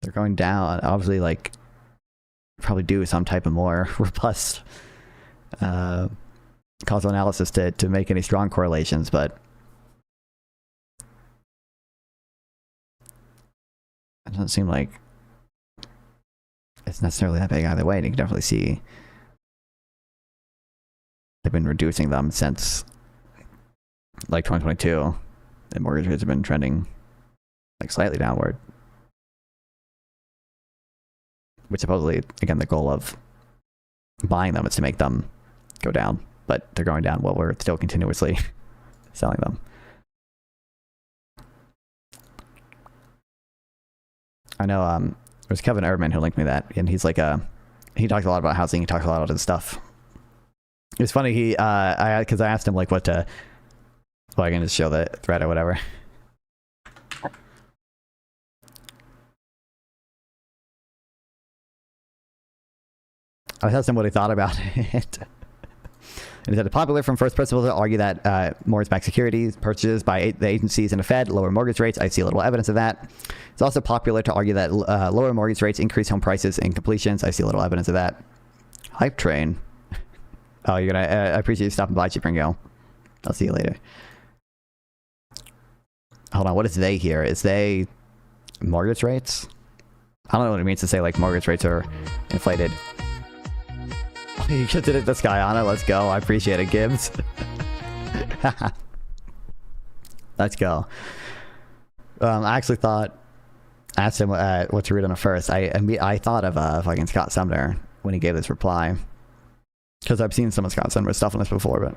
they're going down. Obviously, like probably do some type of more robust causal analysis to make any strong correlations, but it doesn't seem like it's necessarily that big either way. And you can definitely see they've been reducing them since like 2022, and mortgage rates have been trending like slightly downward, which supposedly, again, the goal of buying them is to make them go down, but they're going down while we're still continuously selling them. I know it was Kevin Erdman who linked me that, and he's like he talks a lot about housing, he talks a lot about his stuff. It's funny, because I asked him like what to, well, I can just show the thread or whatever. I asked him what he thought about it. And he said, it's popular from first principles to argue that mortgage-backed securities purchased by the agencies and the Fed lower mortgage rates. I see little evidence of that. It's also popular to argue that lower mortgage rates increase home prices and completions. I see little evidence of that. Hype train. Oh, you're gonna. I appreciate you stopping by, Chipringo. I'll see you later. Hold on. What is they here? Is they mortgage rates? I don't know what it means to say like mortgage rates are inflated. You just did it this guy, Anna. Let's go. I appreciate it, Gibbs. Let's go. I actually thought, asked him what to read on it first. I thought of fucking Scott Sumner when he gave this reply, because I've seen some of Scott Sumner's stuff on this before. But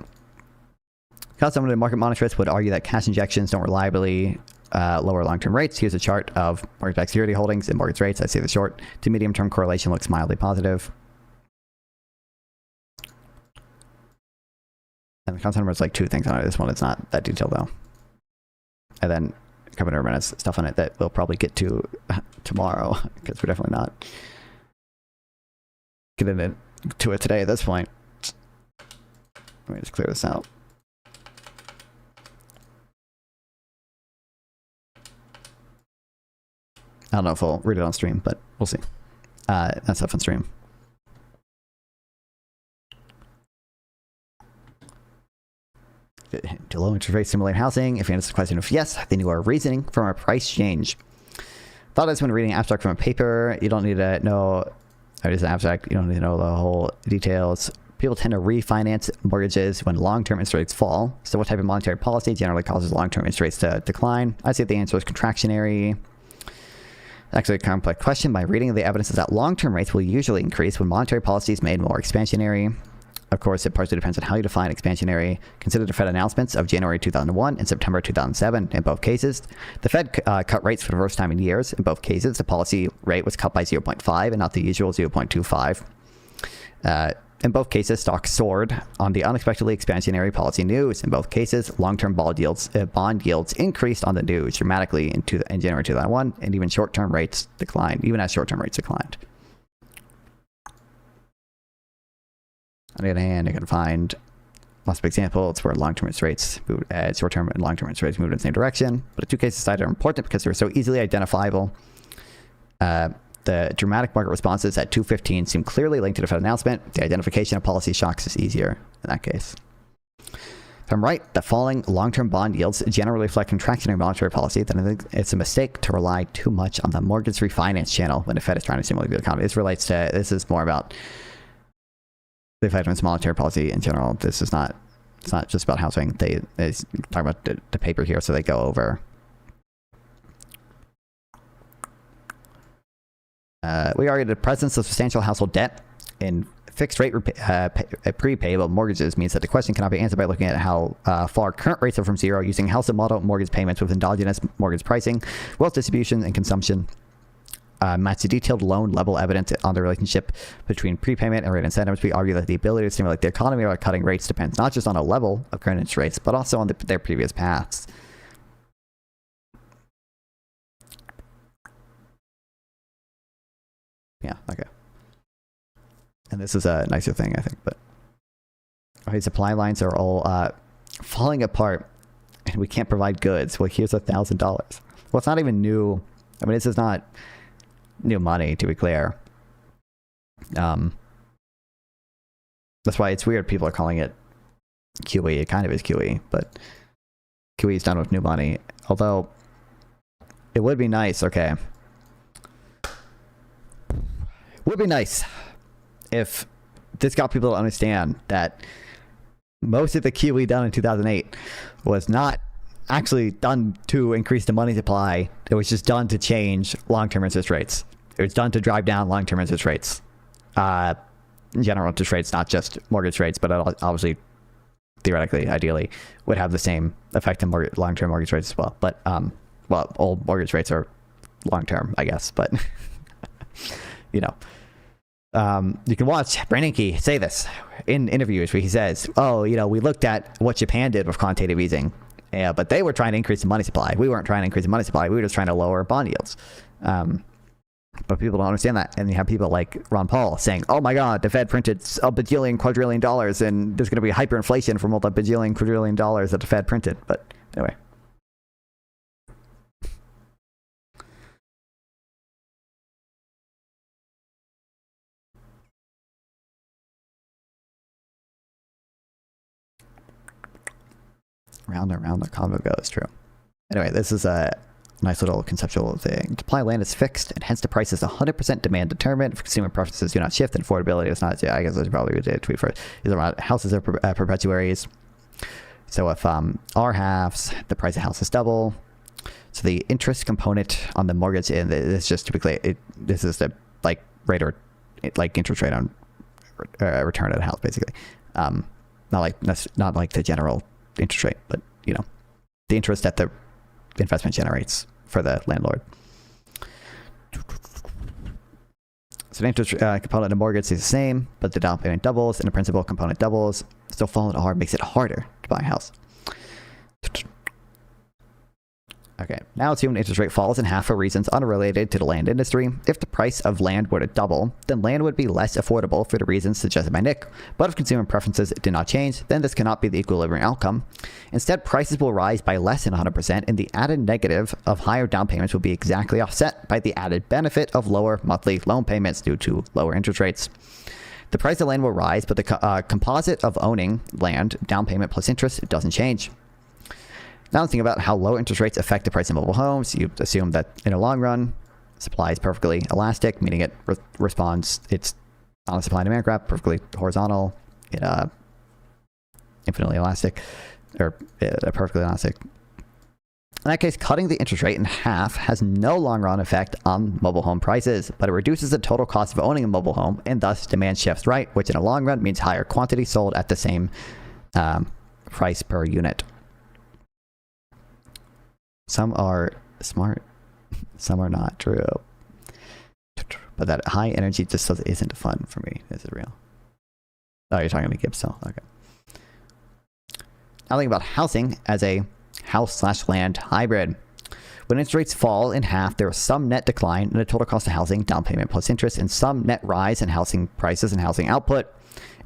Scott Sumner, the market monetarist, would argue that cash injections don't reliably lower long-term rates. Here's a chart of mortgage-backed security holdings and mortgage rates. I see the short to medium-term correlation looks mildly positive. And the content number is like 2 things on it. This one is not that detailed though. And then Kevin Urban has stuff on it that we'll probably get to tomorrow, because we're definitely not getting into it today at this point. Let me just clear this out. I don't know if we'll read it on stream, but we'll see. That's up on stream. Do low interest rates stimulate housing? If you answer the question of yes, then you are reasoning from a price change. Thought is when reading abstract from a paper, you don't need to know, it is an abstract, you don't need to know the whole details. People tend to refinance mortgages when long-term interest rates fall. So what type of monetary policy generally causes long-term interest rates to decline? I say the answer is contractionary. Actually a complex question. My reading of the evidence is that long-term rates will usually increase when monetary policy is made more expansionary. Of course, it partially depends on how you define expansionary. Consider the Fed announcements of January 2001 and September 2007. In both cases, the Fed cut rates for the first time in years. In both cases, the policy rate was cut by 0.5 and not the usual 0.25. In both cases, stocks soared on the unexpectedly expansionary policy news. In both cases, long-term bond yields increased on the news dramatically in January 2001, and even short-term rates declined, even as short-term rates declined. On the other hand, you can find lots of examples where long-term interest rates moved, short-term and long-term interest rates moved in the same direction. But the 2 cases cited are important because they're so easily identifiable. The dramatic market responses at 2:15 seem clearly linked to the Fed announcement. The identification of policy shocks is easier in that case. If I'm right that falling long-term bond yields generally reflect contractionary monetary policy, then I think it's a mistake to rely too much on the mortgage refinance channel when the Fed is trying to stimulate the economy. This is more about the Fed and monetary policy in general. This is not, it's not just about housing. They talk about the paper here, so they go over. We argue the presence of substantial household debt in fixed rate prepayable mortgages means that the question cannot be answered by looking at how far current rates are from zero using household model mortgage payments with endogenous mortgage pricing, wealth distribution, and consumption. Match the detailed loan level evidence on the relationship between prepayment and rate incentives. We argue that the ability to stimulate the economy by cutting rates depends not just on a level of current interest rates, but also on their previous paths. Yeah, okay. And this is a nicer thing, I think, but okay, supply lines are all falling apart and we can't provide goods. Well, here's $1,000. Well, it's not even new. I mean, this is not new money, to be clear. That's why it's weird people are calling it QE. It kind of is QE, but QE is done with new money. Although it would be nice. Okay, would be nice if this got people to understand that most of the QE done in 2008 was not actually done to increase the money supply. It was just done to change long-term interest rates. It was done to drive down long-term interest rates. General interest rates, not just mortgage rates, but obviously, theoretically, ideally, would have the same effect on long-term mortgage rates as well. But, well, old mortgage rates are long-term, I guess, but, you know. You can watch Bernanke say this in interviews where he says, oh, you know, we looked at what Japan did with quantitative easing, but they were trying to increase the money supply. We weren't trying to increase the money supply. We were just trying to lower bond yields. But people don't understand that. And you have people like Ron Paul saying, oh my God, the Fed printed a bajillion, quadrillion dollars, and there's going to be hyperinflation from all the bajillion, quadrillion dollars that the Fed printed. But anyway. Round and round the convo goes, true. Anyway, this is a nice little conceptual thing. Supply of land is fixed, and hence the price is 100% demand determined. If consumer preferences do not shift, and affordability is not, I guess that's probably a tweet for it. Is around houses are perpetuaries. So if R halves, the price of houses double. So the interest component on the mortgage, and this just typically, this is the like rate or like interest rate on return of the house, basically. Not like the general interest rate, but you know, the interest that the investment generates for the landlord. So the interest component of the mortgage is the same, but the down payment doubles and the principal component doubles. Still falling R makes it harder to buy a house. Okay, now assume the interest rate falls in half for reasons unrelated to the land industry. If the price of land were to double, then land would be less affordable for the reasons suggested by Nick. But if consumer preferences did not change, then this cannot be the equilibrium outcome. Instead, prices will rise by less than 100%, and the added negative of higher down payments will be exactly offset by the added benefit of lower monthly loan payments due to lower interest rates. The price of land will rise, but the composite of owning land, down payment plus interest, doesn't change. Now let's think about how low interest rates affect the price of mobile homes. You assume that in the long run, supply is perfectly elastic, meaning it responds, it's on a supply and demand graph, perfectly horizontal, infinitely elastic, or perfectly elastic. In that case, cutting the interest rate in half has no long run effect on mobile home prices, but it reduces the total cost of owning a mobile home, and thus demand shifts right, which in the long run means higher quantity sold at the same price per unit. Some are smart, some are not, true. But that high energy just isn't fun for me. Is it real? Oh, you're talking about Gibbs, so okay. Now think about housing as a house/land hybrid. When interest rates fall in half, there is some net decline in the total cost of housing, down payment plus interest, and some net rise in housing prices and housing output.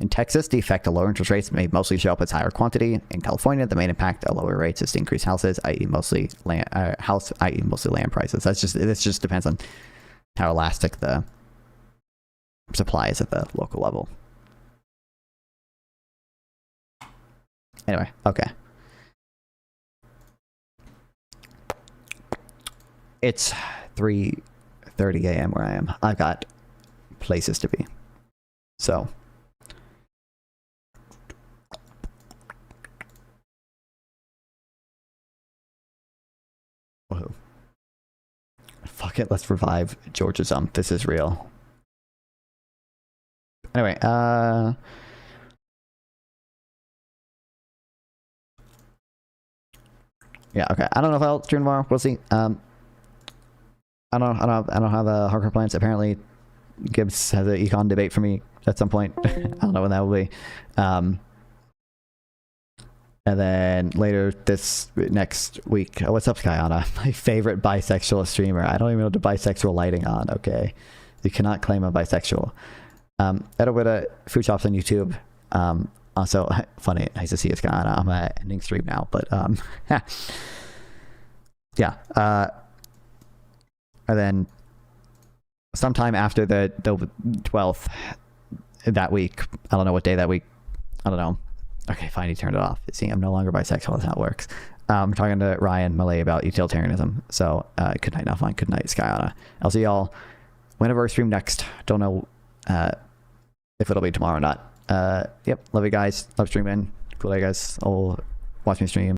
In Texas, the effect of lower interest rates may mostly show up as higher quantity. In California, the main impact of lower rates is to increase houses, i.e. mostly land prices. This just depends on how elastic the supply is at the local level. Anyway, okay. It's 3:30 a.m. where I am. I've got places to be. So whoa. Fuck it, let's revive Georgism. This is real. Anyway, yeah, okay. I don't know if I'll stream tomorrow. We'll see. I don't have hardcore plans. Apparently, Gibbs has an econ debate for me at some point. I don't know when that will be. And then later this next week, what's up, Skyana? My favorite bisexual streamer. I don't even know the bisexual lighting on. Okay, you cannot claim I'm bisexual. Head over to Food Shops on YouTube. Also, funny, nice to see you, Skyana. I'm ending stream now, but yeah. And then sometime after the 12th that week, I don't know what day that week, I don't know. Okay, fine, he turned it off. See, I'm no longer bisexual. That's how it works. I'm talking to Ryan Malay about utilitarianism. So, good night, not fine. Good night, Skyana. I'll see y'all whenever I stream next. Don't know if it'll be tomorrow or not. Yep, love you guys. Love streaming. Cool day, guys. I'll watch me stream.